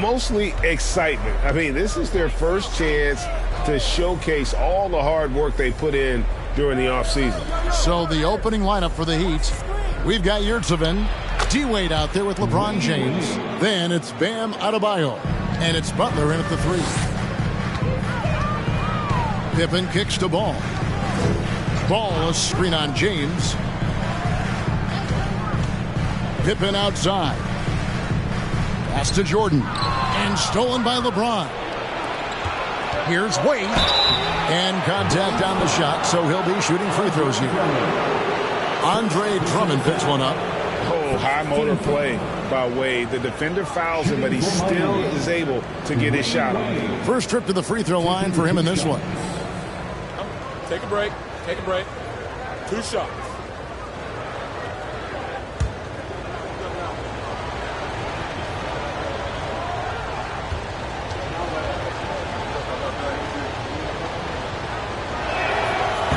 Mostly excitement. I mean, this is their first chance to showcase all the hard work they put in during the offseason. So, the opening lineup for the Heat, we've got Yurtseven, D-Wade out there with LeBron James. Then it's Bam Adebayo, and it's Butler in at the 3. Pippen kicks to Ball. Ball, a screen on James. Pippen outside. Pass to Jordan. And stolen by LeBron. Here's Wade. And contact on the shot, so he'll be shooting free throws here. Andre Drummond picks one up. Oh, high motor play by Wade. The defender fouls him, but he still is able to get his shot on. First trip to the free throw line for him in this one. Take a break. Take a break. 2 shots.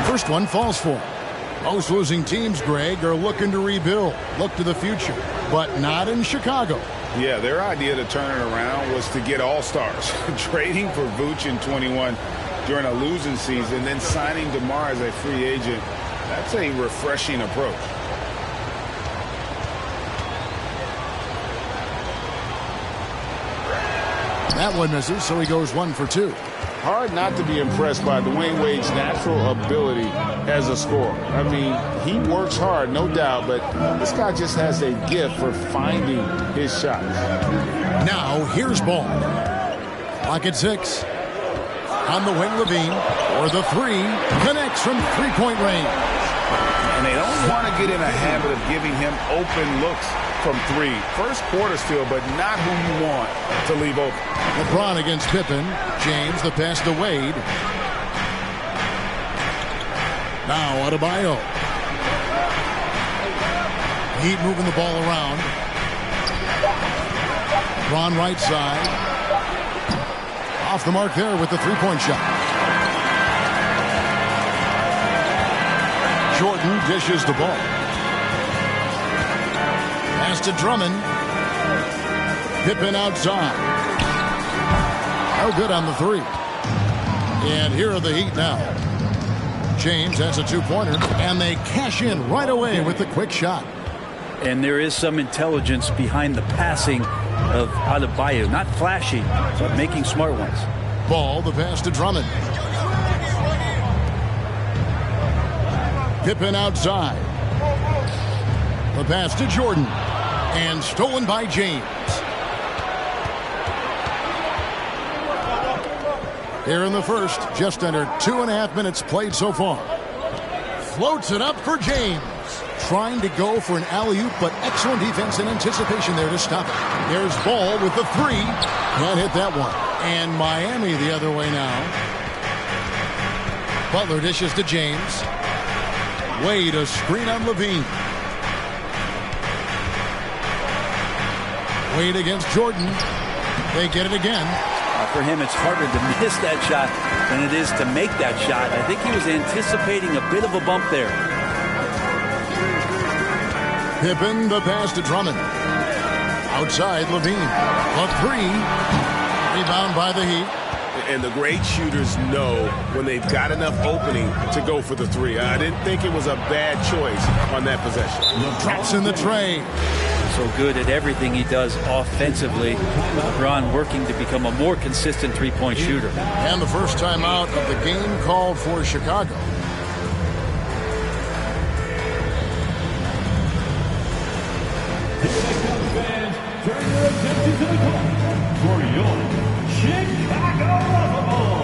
First one falls for him. Most losing teams, Greg, are looking to rebuild, look to the future, but not in Chicago. Yeah, their idea to turn it around was to get all-stars. Trading for Vooch in 21 during a losing season, then signing DeMar as a free agent. That's a refreshing approach. That one misses, so he goes 1 for 2. Hard not to be impressed by Dwayne Wade's natural ability as a scorer. I mean, he works hard, no doubt, but this guy just has a gift for finding his shots. Now, here's Ball. Clock at 6. On the wing, Levine, or the 3, connects from three-point range. And they don't want to get in a habit of giving him open looks from 3. First quarter still, but not who you want to leave open. LeBron against Pippen. James, the pass to Wade. Now Adebayo. Heat moving the ball around. LeBron right side. Off the mark there with the three-point shot. Jordan dishes the ball. Pass to Drummond. Pippen outside. No good on the 3. And here are the Heat now. James has a 2-pointer, and they cash in right away with the quick shot. And there is some intelligence behind the passing of Adebayo. Not flashy, but making smart ones. Ball, the pass to Drummond. Pippen outside. The pass to Jordan. And stolen by James. Here in the first, just under 2.5 minutes played so far. Floats it up for James. Trying to go for an alley-oop, but excellent defense and anticipation there to stop it. There's Ball with the 3. Can't hit that one. And Miami the other way now. Butler dishes to James. Wade a screen on Levine. Wade against Jordan. They get it again. For him, it's harder to miss that shot than it is to make that shot. I think he was anticipating a bit of a bump there. Pippen, the pass to Drummond. Outside, Levine. A 3. Rebound by the Heat. And the great shooters know when they've got enough opening to go for the 3. I didn't think it was a bad choice on that possession. Drops in the tray. So good at everything he does offensively. LeBron working to become a more consistent three-point shooter. And the first time out of the game called for Chicago. Fans, turn your attention to the call for your Chicago Bulls.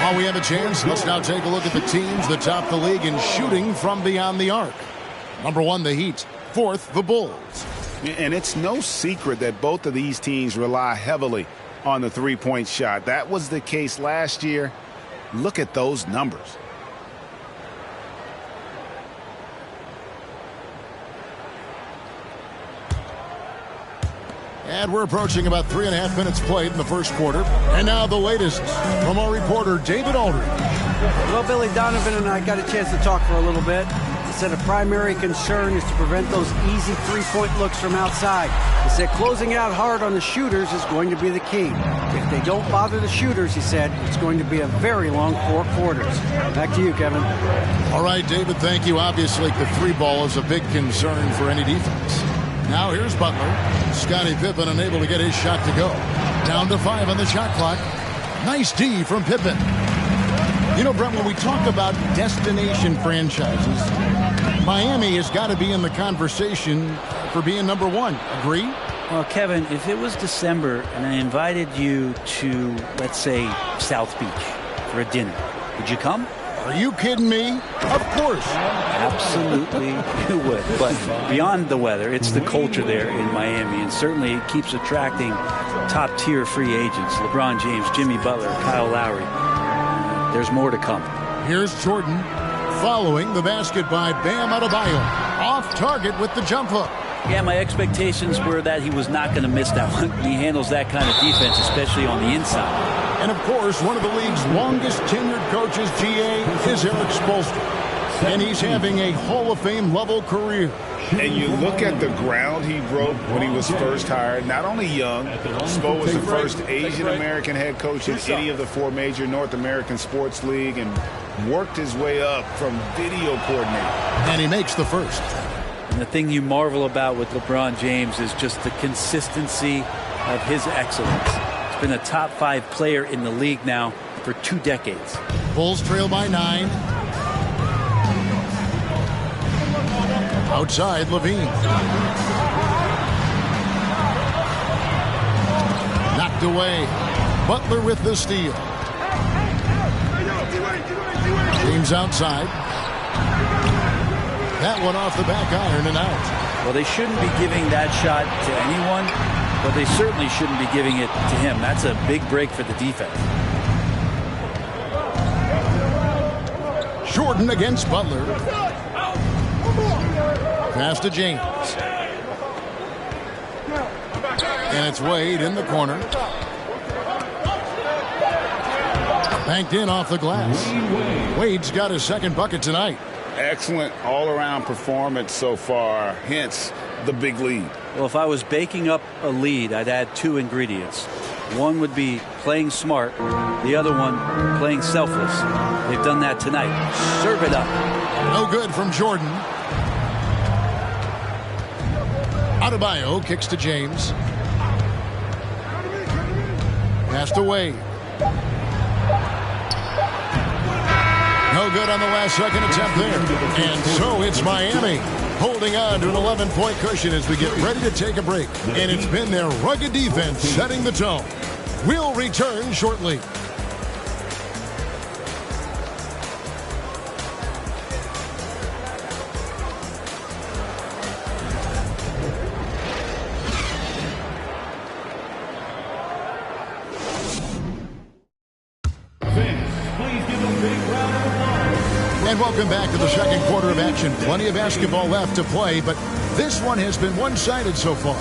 While we have a chance, let's now take a look at the teams that top the league in shooting from beyond the arc. Number 1, the Heat. 4th, the Bulls. And it's no secret that both of these teams rely heavily on the three-point shot. That was the case last year. Look at those numbers. And we're approaching about 3.5 minutes played in the first quarter. And now the latest from our reporter, David Aldridge. Well, Billy Donovan and I got a chance to talk for a little bit. He said a primary concern is to prevent those easy three-point looks from outside. He said closing out hard on the shooters is going to be the key. If they don't bother the shooters, he said, it's going to be a very long 4 quarters. Back to you, Kevin. All right, David, thank you. Obviously, the three ball is a big concern for any defense. Now here's Butler. Scottie Pippen unable to get his shot to go. Down to 5 on the shot clock. Nice D from Pippen. You know, Brent, when we talk about destination franchises, Miami has got to be in the conversation for being number 1. Agree? Well, Kevin, if it was December and I invited you to, let's say, South Beach for a dinner, would you come? Are you kidding me? Of course. Absolutely you would. But beyond the weather, it's the culture there in Miami, and certainly it keeps attracting top-tier free agents. LeBron James, Jimmy Butler, Kyle Lowry. There's more to come. Here's Jordan following the basket by Bam Adebayo. Off target with the jump hook. Yeah, my expectations were that he was not going to miss that one. He handles that kind of defense, especially on the inside. And, of course, one of the league's longest tenured coaches, GA, is Eric Spoelstra. And he's having a Hall of Fame level career. And you look at the ground he broke when he was first hired. Not only young, Spo was the first Asian-American head coach in any of the 4 major North American sports league and worked his way up from video coordinator. And he makes the first. And the thing you marvel about with LeBron James is just the consistency of his excellence. He's been a top 5 player in the league now for 2 decades. Bulls trail by 9. Outside, Levine. Knocked away. Butler with the steal. James outside. That one off the back iron and out. Well, they shouldn't be giving that shot to anyone, but they certainly shouldn't be giving it to him. That's a big break for the defense. Jordan against Butler. Pass to James. And it's Wade in the corner. Banked in off the glass. Wade's got his second bucket tonight. Excellent all-around performance so far, hence the big lead. Well, if I was baking up a lead, I'd add 2 ingredients. One would be playing smart, the other one playing selfless. They've done that tonight. Serve it up. No good from Jordan. Adebayo kicks to James. Pass to Wade. No good on the last second attempt there. And so it's Miami holding on to an 11-point cushion as we get ready to take a break. And it's been their rugged defense setting the tone. We'll return shortly. And welcome back to the second quarter of action. Plenty of basketball left to play, but this one has been one-sided so far.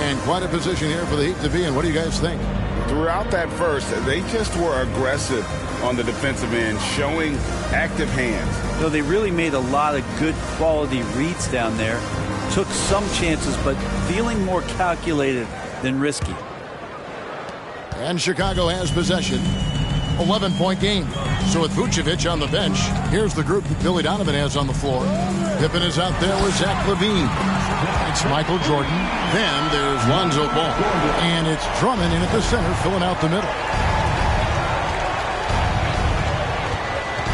And quite a position here for the Heat to be in. What do you guys think? Throughout that first, they just were aggressive on the defensive end, showing active hands. No, they really made a lot of good quality reads down there. Took some chances, but feeling more calculated than risky. And Chicago has possession. 11-point game. So with Vucevic on the bench, here's the group that Billy Donovan has on the floor. Pippen is out there with Zach LaVine. It's Michael Jordan. Then there's Lonzo Ball. And it's Drummond in at the center, filling out the middle.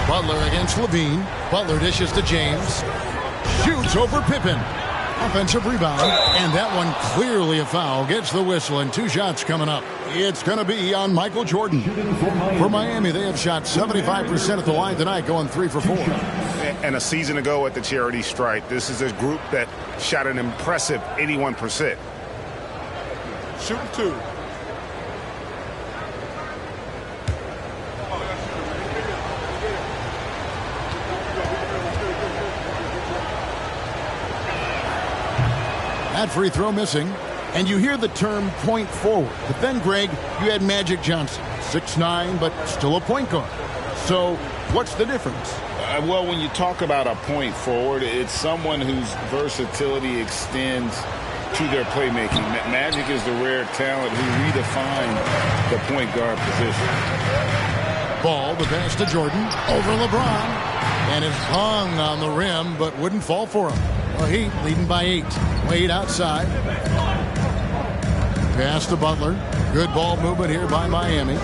Butler against LaVine. Butler dishes to James. Shoots over Pippen. Offensive rebound. And that one clearly a foul. Gets the whistle and 2 shots coming up. It's going to be on Michael Jordan. For Miami, they have shot 75% at the line tonight, going 3 for 4. And a season ago at the charity stripe, this is a group that shot an impressive 81%. Shooting 2. That free throw missing. And you hear the term point forward. But then, Greg, you had Magic Johnson, 6'9", but still a point guard. So What's the difference? Well, when you talk about a point forward, it's someone whose versatility extends to their playmaking. Magic is the rare talent who redefined the point guard position. Ball, the pass to Jordan, over LeBron. And it's hung on the rim, but wouldn't fall for him. Well, Heat leading by 8. Wade outside. Pass to Butler. Good ball movement here by Miami.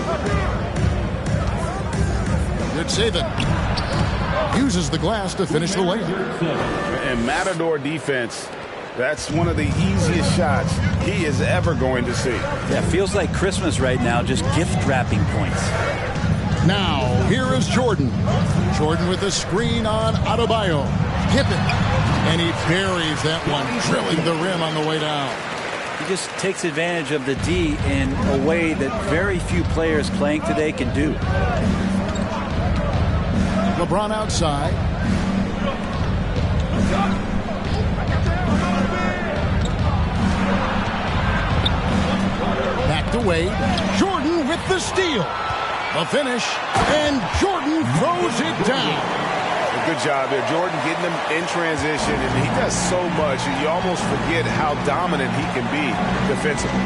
Good saving. Uses the glass to finish the layup. And Matador defense, that's one of the easiest shots he is ever going to see. Yeah, feels like Christmas right now, just gift wrapping points. Now, here is Jordan. Jordan with a screen on Adebayo. Pippen. And he buries that one, drilling the rim on the way down. He just takes advantage of the D in a way that very few players playing today can do. LeBron outside. Back to Wade. Jordan with the steal. The finish, and Jordan throws it down. Good job there. Jordan getting them in transition, and he does so much, and you almost forget how dominant he can be defensively.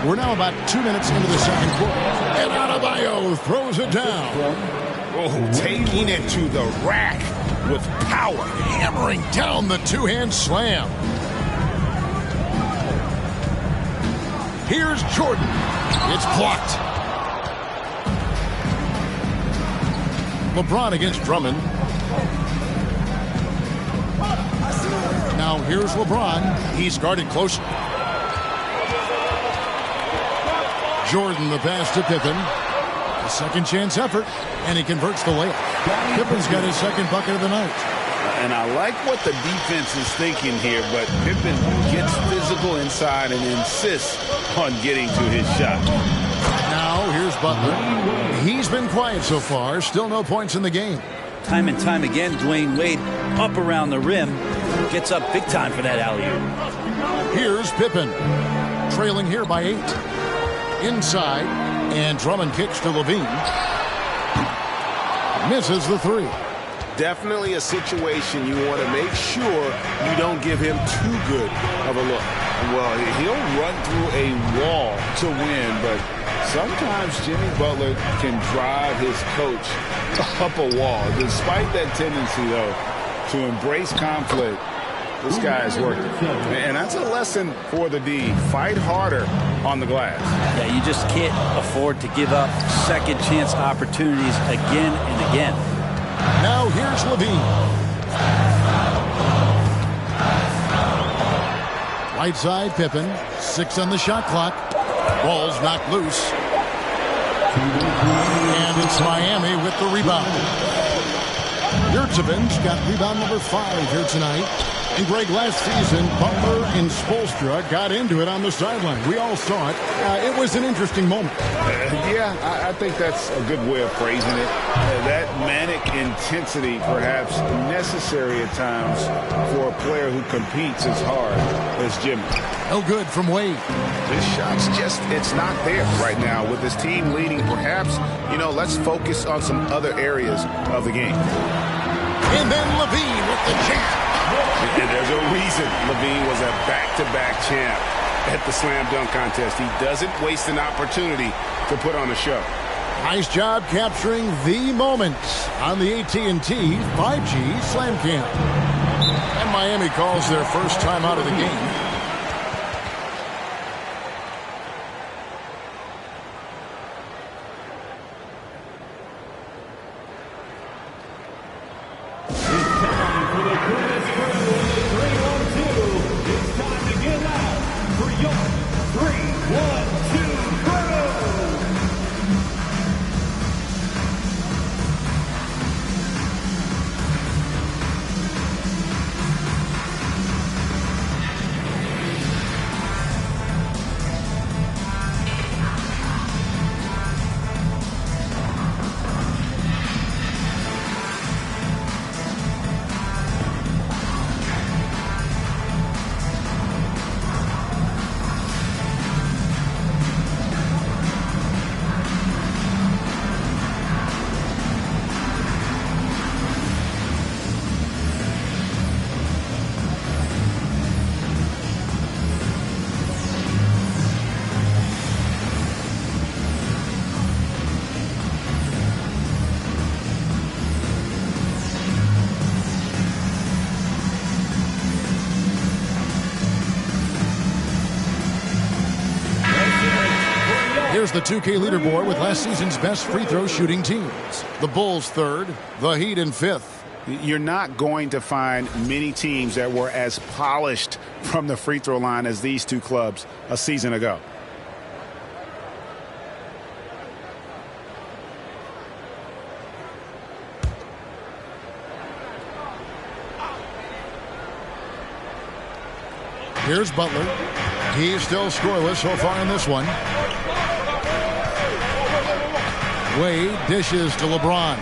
We're now about 2 minutes into the second quarter, and Adebayo throws it down. Oh, taking it to the rack with power. Hammering down the two-hand slam. Here's Jordan. It's blocked. LeBron against Drummond. Now here's LeBron. He's guarded close. Jordan the pass to Pippen. A second chance effort, and he converts the layup. Pippen's got his second bucket of the night. And I like what the defense is thinking here, but Pippen gets physical inside and insists on getting to his shot. Now here's Butler. He's been quiet so far. Still no points in the game. Time and time again, Dwayne Wade up around the rim. Gets up big time for that alley-oop. Here's Pippen. Trailing here by 8. Inside. And Drummond kicks to Levine. Misses the 3. Definitely a situation you want to make sure you don't give him too good of a look. Well, he'll run through a wall to win, but sometimes Jimmy Butler can drive his coach up a wall. Despite that tendency, though, to embrace conflict, this guy is working. And that's a lesson for the D. Fight harder on the glass. Yeah, you just can't afford to give up second chance opportunities again and again. Now here's Levine. Right side, Pippen. 6 on the shot clock. Ball's knocked loose. And it's Miami with the rebound. Yurtsevich got rebound number 5 here tonight. And Greg, last season, Butler and Spoelstra got into it on the sideline. We all saw it. It was an interesting moment. Yeah, I think that's a good way of phrasing it. That manic intensity, perhaps necessary at times for a player who competes as hard as Jimmy. No good from Wade. This shot's just, it's not there right now. With his team leading, perhaps, let's focus on some other areas of the game. And then Levine with the jam. And there's a reason Levine was a back-to-back champ at the slam dunk contest. He doesn't waste an opportunity to put on a show. Nice job capturing the moment on the AT&T 5G Slam Cam. And Miami calls their first time out of the game. Here's the 2K leaderboard with last season's best free throw shooting teams. The Bulls third, the Heat in fifth. You're not going to find many teams that were as polished from the free throw line as these two clubs a season ago. Here's Butler. He's still scoreless so far in this one. Wade dishes to LeBron.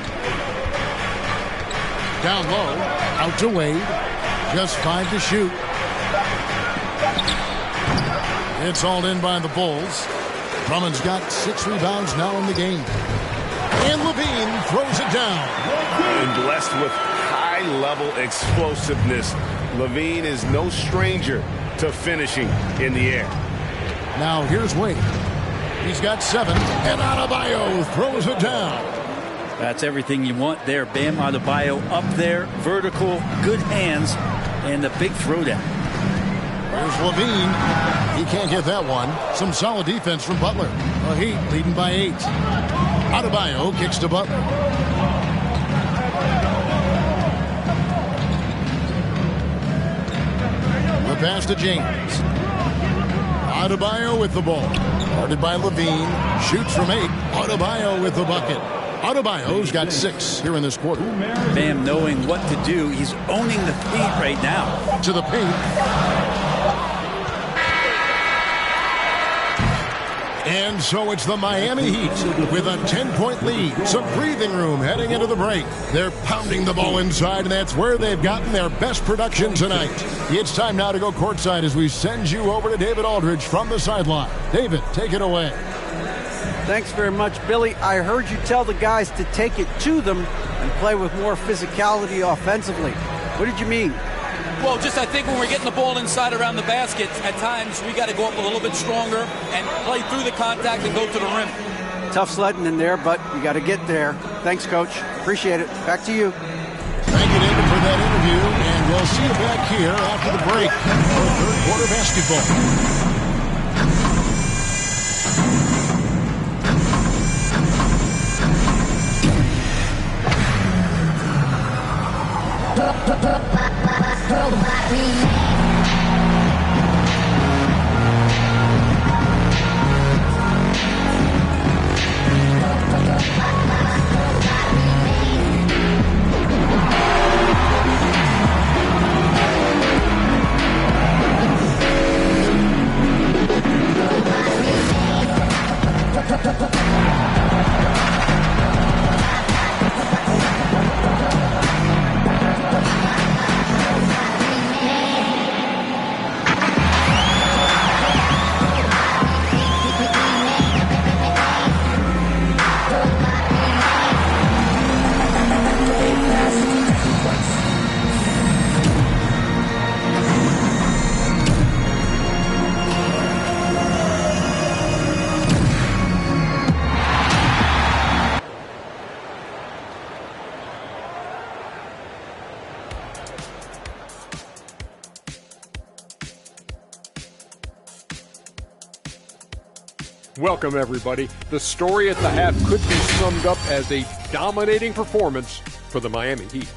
Down low, out to Wade. Just 5 to shoot. It's all in by the Bulls. Drummond's got 6 rebounds now in the game. And Levine throws it down. And blessed with high-level explosiveness. Levine is no stranger to finishing in the air. Now here's Wade. He's got 7, and Adebayo throws it down. That's everything you want there. Bam Adebayo up there, vertical, good hands, and the big throwdown. Here's Levine. He can't get that one. Some solid defense from Butler. The Heat leading by 8. Adebayo kicks to Butler. The pass to James. Adebayo with the ball. Guarded by Levine. Shoots from 8. Adebayo with the bucket. Adebayo's got 6 here in this quarter. Bam knowing what to do. He's owning the paint right now. To the paint. And so it's the Miami Heat with a 10-point lead. Some breathing room heading into the break. They're pounding the ball inside, and that's where they've gotten their best production tonight. It's time now to go courtside as we send you over to David Aldridge from the sideline. David, take it away. Thanks very much, Billy. I heard you tell the guys to take it to them and play with more physicality offensively. What did you mean? Well, just I think when we're getting the ball inside around the basket, at times we got to go up a little bit stronger and play through the contact and go to the rim. Tough sledding in there, but you got to get there. Thanks, Coach. Appreciate it. Back to you. Thank you, David, for that interview, and we'll see you back here after the break for third quarter basketball. Welcome, everybody. The story at the half could be summed up as a dominating performance for the Miami Heat.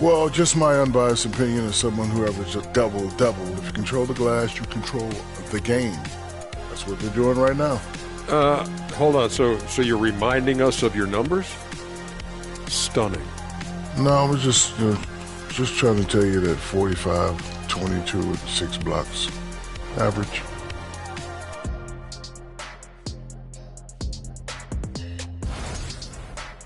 Well, just my unbiased opinion as someone who averaged a double-double. If you control the glass, you control the game. That's what they're doing right now. Hold on. So you're reminding us of your numbers? Stunning. No, I was just trying to tell you that 45, 22, and 6 blocks. Average.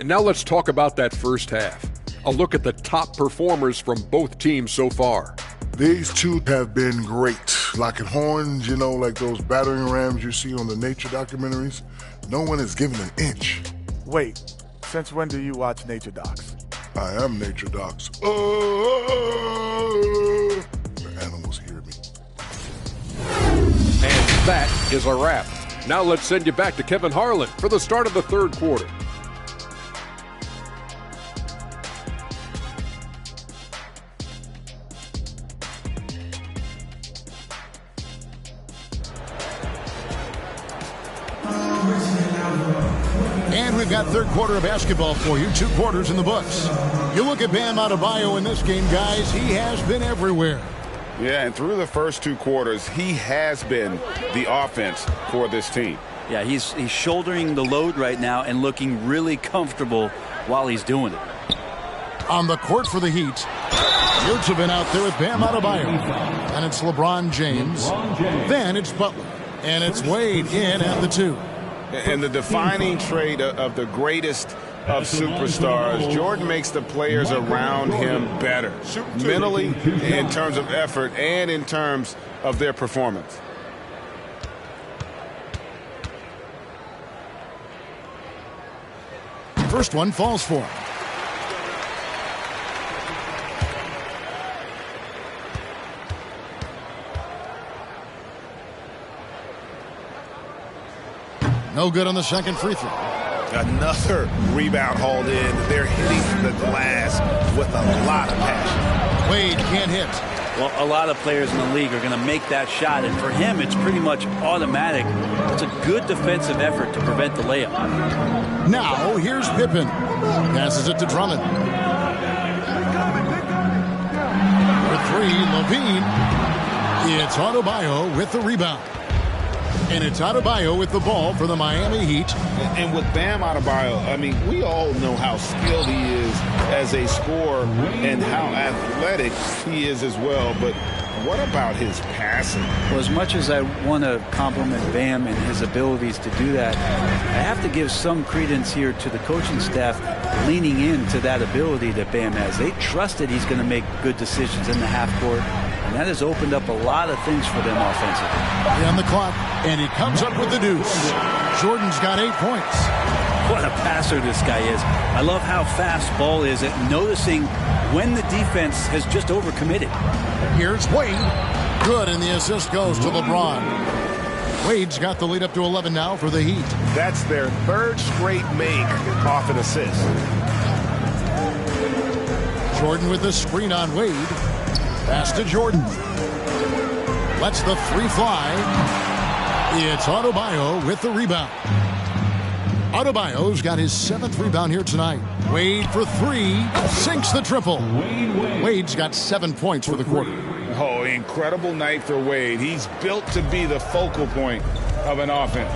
And now let's talk about that first half. A look at the top performers from both teams so far. These two have been great. Locking horns, like those battering rams you see on the nature documentaries. No one is given an inch. Wait, since when do you watch nature docs? I am nature docs. The animals hear me. And that is a wrap. Now let's send you back to Kevin Harlan for the start of the third quarter. And we've got third quarter of basketball for you. 2 quarters in the books. You look at Bam Adebayo in this game, guys. He has been everywhere. Yeah, and through the first 2 quarters, he has been the offense for this team. Yeah, he's shouldering the load right now and looking really comfortable while he's doing it. On the court for the Heat, Yurts have been out there with Bam Adebayo. And it's LeBron James. Then it's Butler. And it's Wade in at the 2. And the defining trait of the greatest of superstars, Jordan makes the players around him better. Mentally, in terms of effort, and in terms of their performance. First one falls for him. No good on the second free throw. Another rebound hauled in. They're hitting the glass with a lot of passion. Wade can't hit. Well, a lot of players in the league are going to make that shot, and for him, it's pretty much automatic. It's a good defensive effort to prevent the layup. Now, here's Pippen. Passes it to Drummond. For 3, Levine. It's Adebayo with the rebound. And it's Adebayo with the ball for the Miami Heat. And with Bam Adebayo, I mean, we all know how skilled he is as a scorer and how athletic he is as well. But what about his passing? Well, as much as I want to compliment Bam and his abilities to do that, I have to give some credence here to the coaching staff leaning into that ability that Bam has. They trust that he's going to make good decisions in the half court. And that has opened up a lot of things for them offensively. On the clock, and he comes up with the deuce. Jordan's got 8 points. What a passer this guy is. I love how fast ball is at noticing when the defense has just overcommitted. Here's Wade. Good, and the assist goes to LeBron. Wade's got the lead up to 11 now for the Heat. That's their 3rd straight make off an assist. Jordan with the screen on Wade. Pass to Jordan. Lets the 3 fly. It's Adebayo with the rebound. Adebayo's got his 7th rebound here tonight. Wade for 3. Sinks the triple. Wade's got 7 points for the quarter. Oh, incredible night for Wade. He's built to be the focal point of an offense.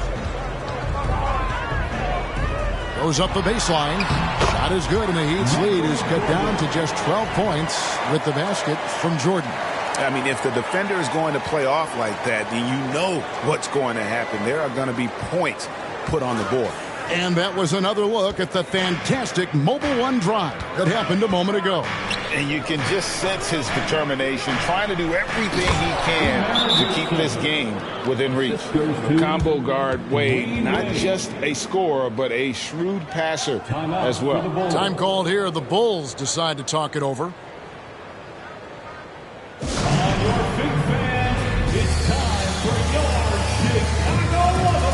Goes up the baseline. Shot is good, and the Heat's lead is cut down to just 12 points with the basket from Jordan. I mean, if the defender is going to play off like that, then you know what's going to happen. There are going to be points put on the board. And that was another look at the fantastic Mobile One drive that happened a moment ago. And you can just sense his determination, trying to do everything he can to keep this game within reach. Combo guard Wade, not just a scorer, but a shrewd passer as well. Time called here. The Bulls decide to talk it over. It's time for your Chicago Bulls.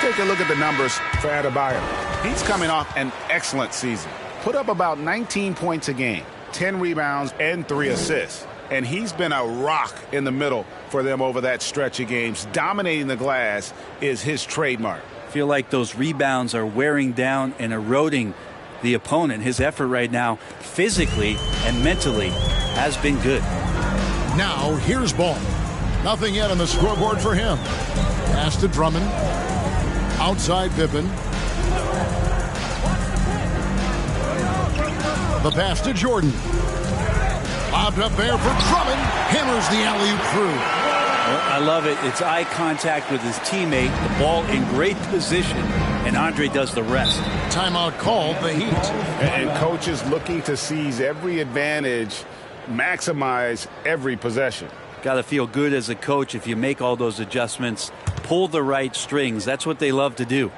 Take a look at the numbers for Adebayo. He's coming off an excellent season. Put up about 19 points a game, 10 rebounds, and 3 assists. And he's been a rock in the middle for them over that stretch of games. Dominating the glass is his trademark. I feel like those rebounds are wearing down and eroding the opponent. His effort right now, physically and mentally, has been good. Now, here's Ball. Nothing yet on the scoreboard for him. Pass to Drummond. Outside Pippen. The pass to Jordan. Lobbed up there for Drummond. Hammers the alley-oop through. Well, I love it. It's eye contact with his teammate. The ball in great position, and Andre does the rest. Timeout called, the Heat. And coaches looking to seize every advantage, maximize every possession. Got to feel good as a coach if you make all those adjustments, pull the right strings. That's what they love to do.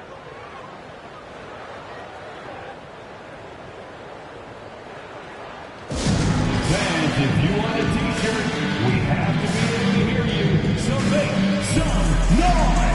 Fans, if you want a t-shirt, we have to be able to hear you, so make some noise!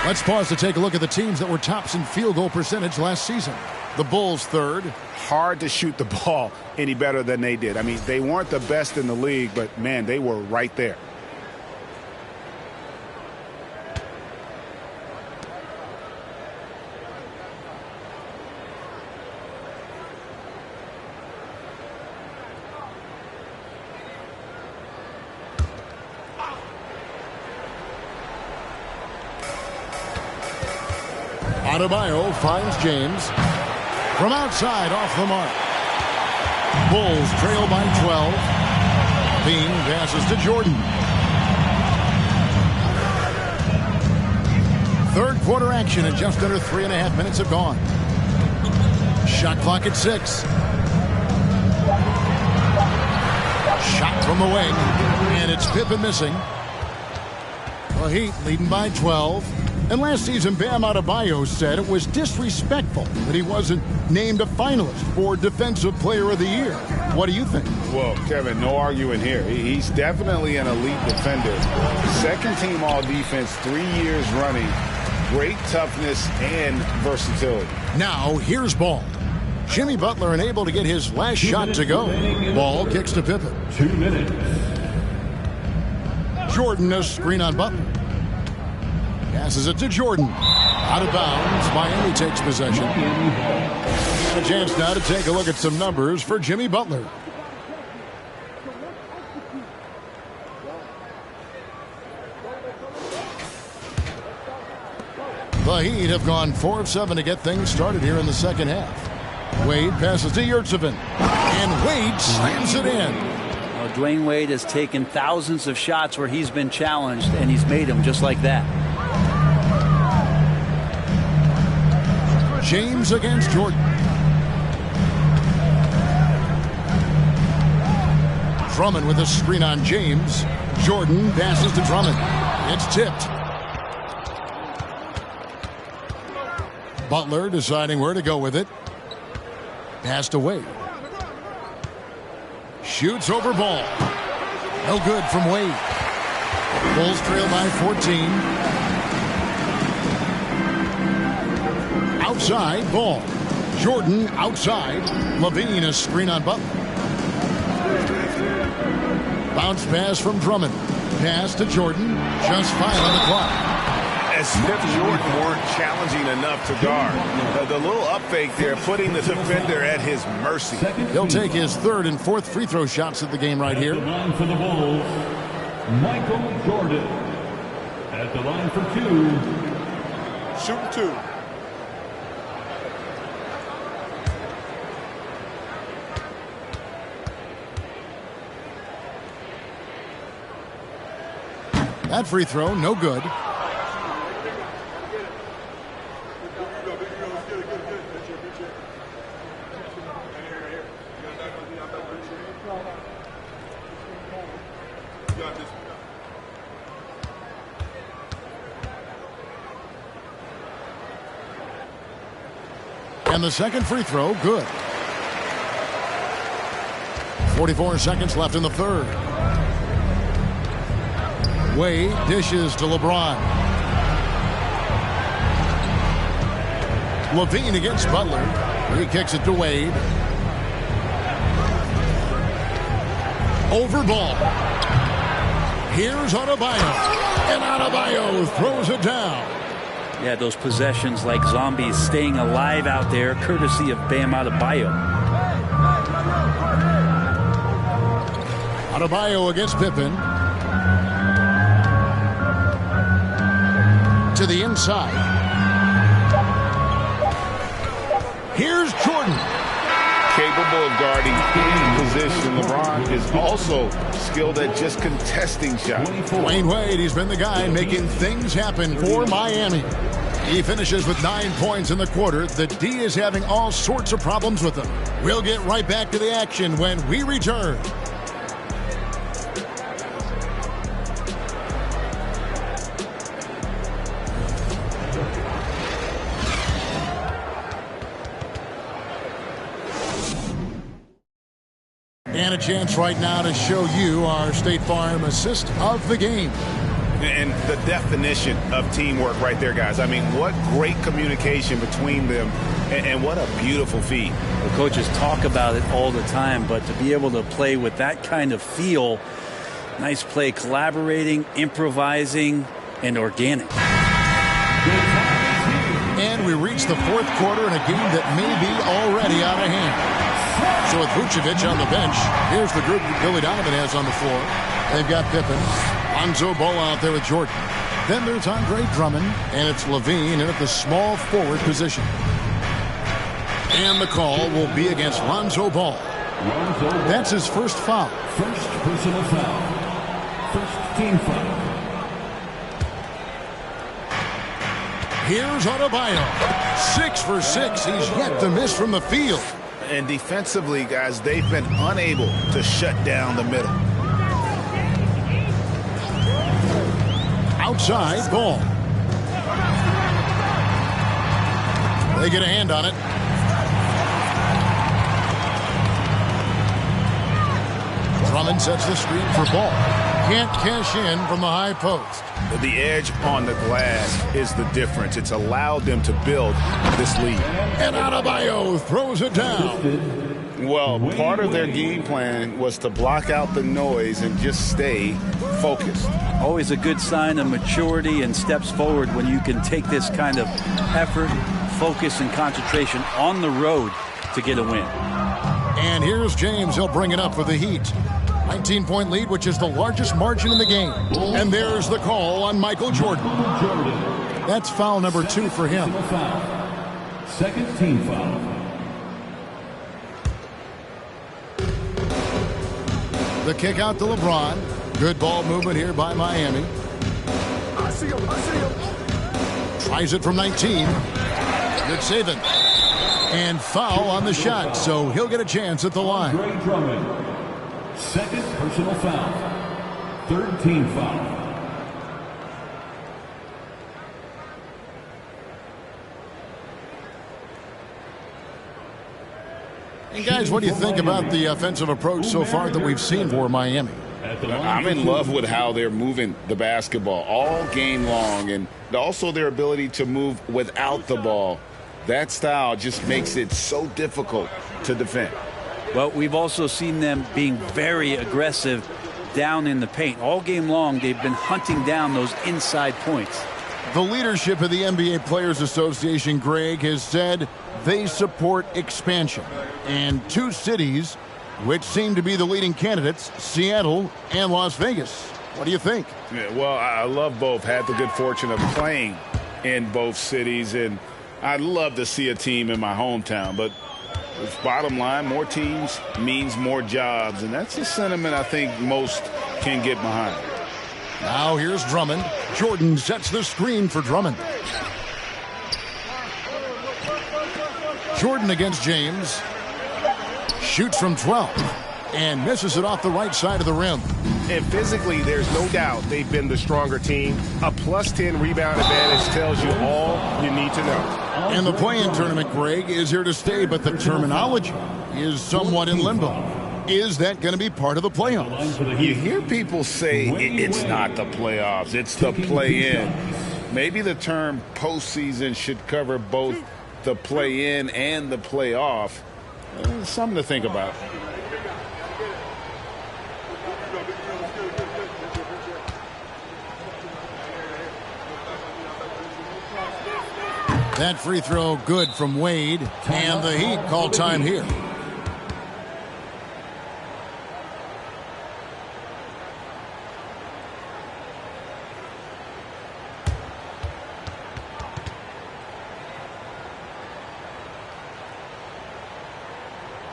Let's pause to take a look at the teams that were tops in field goal percentage last season. The Bulls third. Hard to shoot the ball any better than they did. I mean, they weren't the best in the league, but, man, they were right there. Adebayo finds James. From outside, off the mark. Bulls trail by 12. Bean passes to Jordan. Third quarter action, and just under 3.5 minutes have gone. Shot clock at 6. Shot from the wing, and it's Pippen missing. The Heat leading by 12. And last season, Bam Adebayo said it was disrespectful that he wasn't named a finalist for Defensive Player of the Year. What do you think? Well, Kevin, no arguing here. He's definitely an elite defender. Second team all defense, 3 years running. Great toughness and versatility. Now, here's Ball. Jimmy Butler unable to get his last shot to go. Ball kicks to Pippen. 2 minutes. Jordan, a screen on Butler. Passes it to Jordan. Out of bounds. Miami takes possession. A chance now to take a look at some numbers for Jimmy Butler. The Heat have gone 4 of 7 to get things started here in the second half. Wade passes to Yurtsevin. And Wade slams it in. Dwayne Wade has taken thousands of shots where he's been challenged, and he's made them just like that. James against Jordan. Drummond with a screen on James. Jordan passes to Drummond. It's tipped. Butler deciding where to go with it. Passed away. Shoots over Ball. No good from Wade. Bulls trail by 14. Outside, Ball. Jordan outside. Levine a screen on Butler. Bounce pass from Drummond. Pass to Jordan. Just 5 on the clock. As Smith and Jordan weren't challenging enough to guard. The little up fake there, putting the defender at his mercy. He'll take his third and fourth free throw shots at the game right here. At the line for the Bulls, Michael Jordan. At the line for 2. Shooting 2. That free throw, no good. And the second free throw, good. 44 seconds left in the third. Wade dishes to LeBron. Levine against Butler. He kicks it to Wade. Over ball. Here's Adebayo. And Adebayo throws it down. Yeah, those possessions like zombies staying alive out there, courtesy of Bam Adebayo. Adebayo against Pippen. To the inside. Here's Jordan. Capable of guarding any position. LeBron is also skilled at just contesting shots. Dwayne Wade, he's been the guy making things happen for Miami. He finishes with 9 points in the quarter. The D is having all sorts of problems with him. We'll get right back to the action when we return. And a chance right now to show you our State Farm assist of the game. And the definition of teamwork right there, guys. I mean, what great communication between them, and what a beautiful feat. The coaches talk about it all the time, but to be able to play with that kind of feel, nice play, collaborating, improvising, and organic. And we reach the fourth quarter in a game that may be already out of hand. So with Vucevic on the bench, here's the group Billy Donovan has on the floor. They've got Pippen, Lonzo Ball out there with Jordan. Then there's Andre Drummond, and it's Levine in at the small forward position. And the call will be against Lonzo Ball. That's his first foul. First personal foul. First team foul. Here's Adebayo. 6 for 6. He's yet to miss from the field. And defensively, guys, they've been unable to shut down the middle. Outside ball. They get a hand on it. Drummond sets the screen for Ball. Can't cash in from the high post. The edge on the glass is the difference. It's allowed them to build this lead. And Adebayo throws it down. Well, part of their game plan was to block out the noise and just stay focused. Always a good sign of maturity and steps forward when you can take this kind of effort, focus, and concentration on the road to get a win. And here's James. He'll bring it up for the Heat. 19-point lead, which is the largest margin in the game. And there's the call on Michael Jordan. That's foul number 2 for him. Second team foul. The kick out to LeBron. Good ball movement here by Miami. I see him. Tries it from 19. Good saving. And foul on the shot, so he'll get a chance at the line. Second personal foul. Third team foul. And guys, what do you think about the offensive approach so far that we've seen for Miami? I'm in love with how they're moving the basketball all game long, and also their ability to move without the ball. That style just makes it so difficult to defend. Well, we've also seen them being very aggressive down in the paint. All game long, they've been hunting down those inside points. The leadership of the NBA Players Association, Greg, has said they support expansion. And 2 cities which seem to be the leading candidates, Seattle and Las Vegas. What do you think? Yeah, well, I love both. Had the good fortune of playing in both cities, and I'd love to see a team in my hometown. But bottom line, more teams means more jobs, and that's a sentiment I think most can get behind. Now here's Drummond. Jordan sets the screen for Drummond. Jordan against James. Shoots from 12 and misses it off the right side of the rim. And physically, there's no doubt they've been the stronger team. A +10 rebound advantage tells you all you need to know. And the play-in tournament, Greg, is here to stay, but the terminology is somewhat in limbo. Is that going to be part of the playoffs? You hear people say it's not the playoffs, it's the play-in. Maybe the term postseason should cover both the play-in and the playoff. Something to think about. That free throw good from Wade, and the Heat call time here.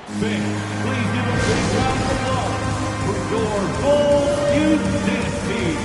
Please give a big round of applause for your Bulls Youth Dance Team.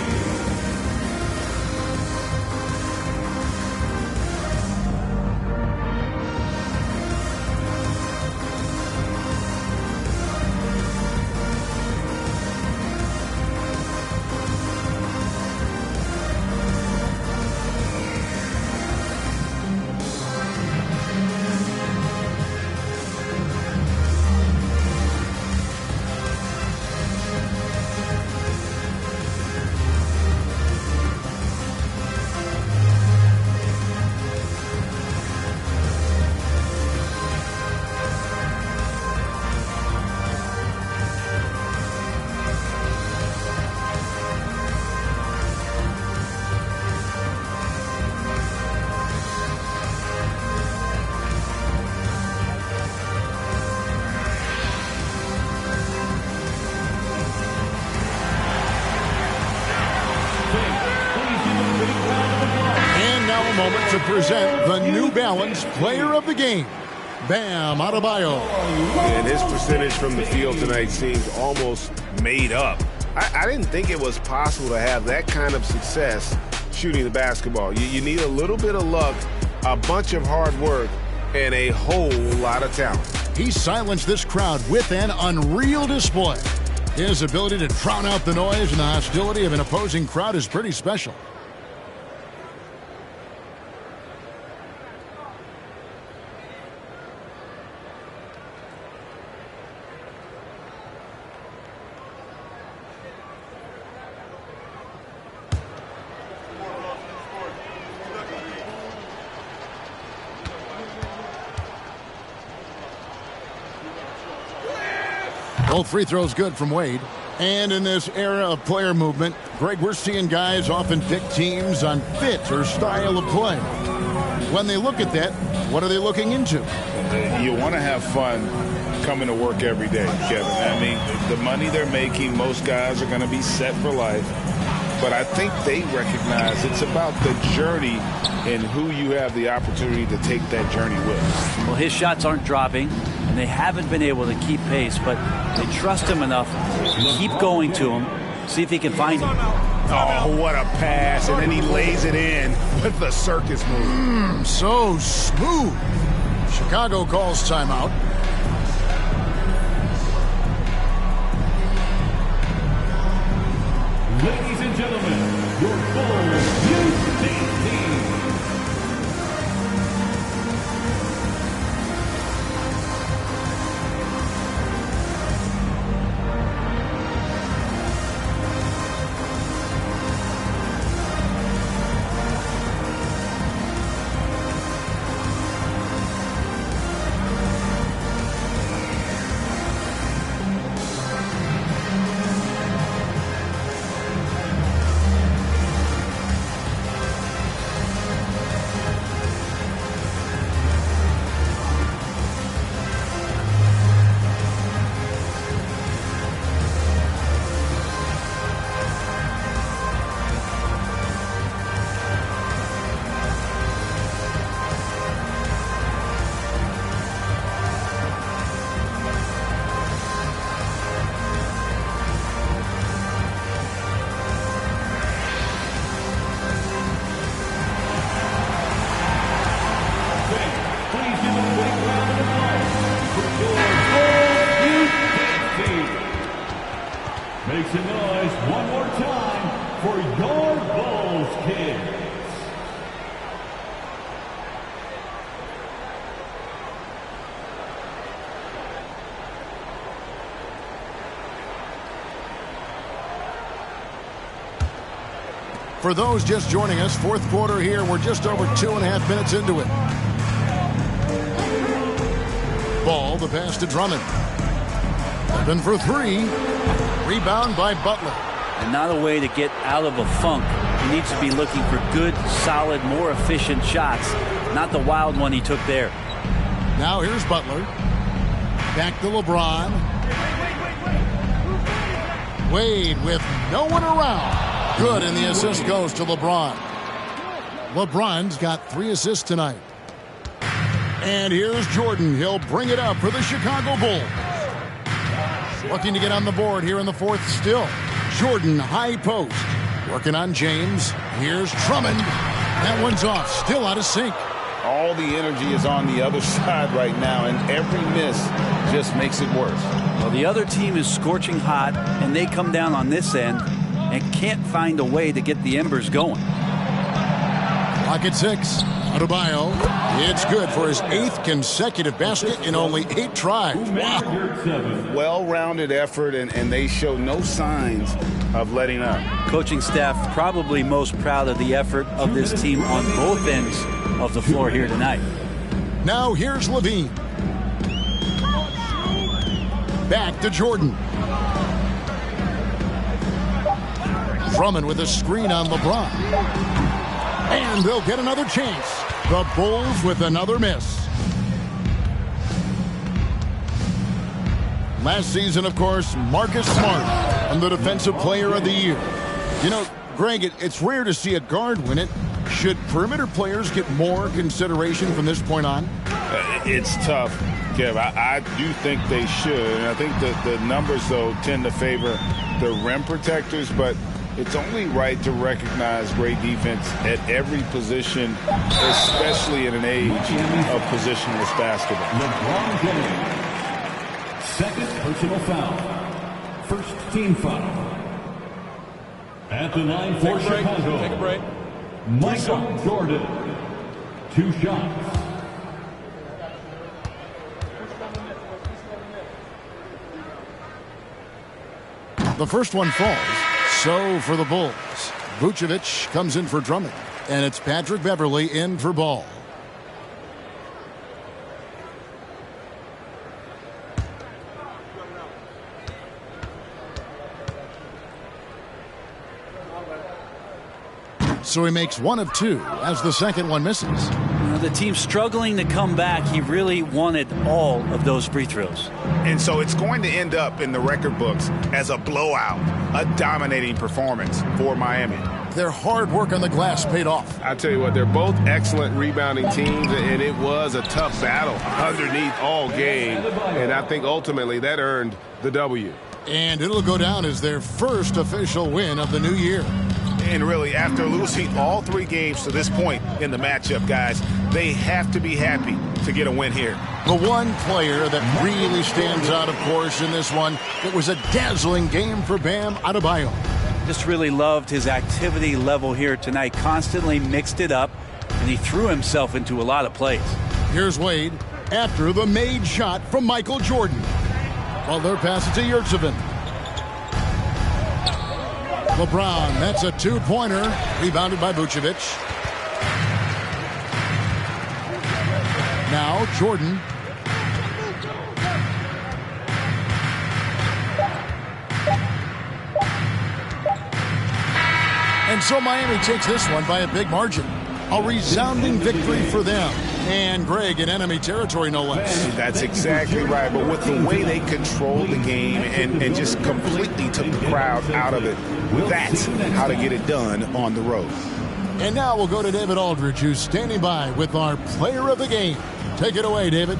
Moment to present the New Balance Player of the Game, Bam Adebayo. And his percentage from the field tonight seems almost made up. I didn't think it was possible to have that kind of success shooting the basketball. You need a little bit of luck, a bunch of hard work, and a whole lot of talent. He silenced this crowd with an unreal display. His ability to drown out the noise and the hostility of an opposing crowd is pretty special. Both free throws good from Wade. And in this era of player movement, Greg, we're seeing guys often pick teams on fit or style of play. When they look at that, what are they looking into? You want to have fun coming to work every day, Kevin. I mean, the money they're making, most guys are going to be set for life. But I think they recognize it's about the journey and who you have the opportunity to take that journey with. Well, his shots aren't dropping, and they haven't been able to keep pace, but they trust him enough to keep going to him, see if he can find him. Oh, what a pass, and then he lays it in with the circus move. So smooth. Chicago calls timeout. Ladies and gentlemen, your Bulls Youth Dance Team. Make some noise one more time for your Bulls kids. For those just joining us, fourth quarter here. We're just over 2.5 minutes into it. Ball, the pass to Drummond. Open for three. Rebound by Butler. And not a way to get out of a funk. He needs to be looking for good, solid, more efficient shots. Not the wild one he took there. Now here's Butler. Back to LeBron. Wade with no one around. Good, and the assist goes to LeBron. LeBron's got 3 assists tonight. And here's Jordan. He'll bring it up for the Chicago Bulls. Looking to get on the board here in the fourth still. Jordan, high post. Working on James. Here's Drummond. That one's off. Still out of sync. All the energy is on the other side right now, and every miss just makes it worse. Well, the other team is scorching hot, and they come down on this end and can't find a way to get the embers going. Clock at 6. Adebayo. It's good for his 8th consecutive basket in only 8 tries. Wow. Well-rounded effort, and they show no signs of letting up. Coaching staff probably most proud of the effort of this team on both ends of the floor here tonight. Now here's Levine. Back to Jordan. Drummond with a screen on LeBron. And they'll get another chance. The Bulls with another miss. Last season, of course, Marcus Smart and the Defensive Player of the Year. You know, Greg, it's rare to see a guard win it. Should perimeter players get more consideration from this point on? It's tough, Kev. I do think they should. And I think that the numbers, though, tend to favor the rim protectors, but it's only right to recognize great defense at every position, especially in an age of positionless basketball. LeBron James, second personal foul. First team foul. At the line for Chicago. Take a break. Michael Jordan. 2 shots. The first one falls. So for the Bulls, Vucevic comes in for Drummond, and it's Patrick Beverley in for Ball. So he makes 1 of 2 as the second one misses. The team struggling to come back. He really wanted all of those free throws. And so it's going to end up in the record books as a blowout, a dominating performance for Miami. Their hard work on the glass paid off. I tell you what, they're both excellent rebounding teams, and it was a tough battle underneath all game. And I think ultimately that earned the W. And it'll go down as their first official win of the new year. And really, after losing all 3 games to this point in the matchup, guys, they have to be happy to get a win here. The one player that really stands out, of course, in this one, it was a dazzling game for Bam Adebayo. Just really loved his activity level here tonight. Constantly mixed it up, and he threw himself into a lot of plays. Here's Wade after the made shot from Michael Jordan. Butler passes to Yurtseven. LeBron, that's a 2-pointer, rebounded by Vucevic. Now Jordan. And so Miami takes this one by a big margin. A resounding victory for them. And Greg in enemy territory, no less. That's exactly right. But with the way they controlled the game and just completely took the crowd out of it, that's how to get it done on the road. And now we'll go to David Aldridge, who's standing by with our player of the game. Take it away, David.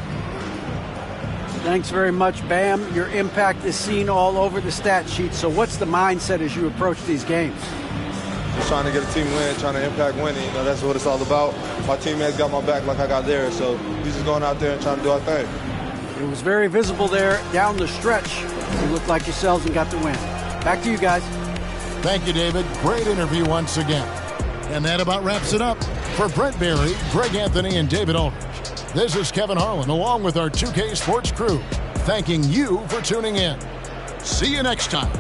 Thanks very much, Bam. Your impact is seen all over the stat sheet. So what's the mindset as you approach these games? Just trying to get a team win, trying to impact winning. You know, that's what it's all about. My teammates got my back like I got theirs. So we just going out there and trying to do our thing. It was very visible there down the stretch. You looked like yourselves and got the win. Back to you guys. Thank you, David. Great interview once again. And that about wraps it up. For Brent Barry, Greg Anthony, and David Aldridge, this is Kevin Harlan along with our 2K Sports crew, thanking you for tuning in. See you next time.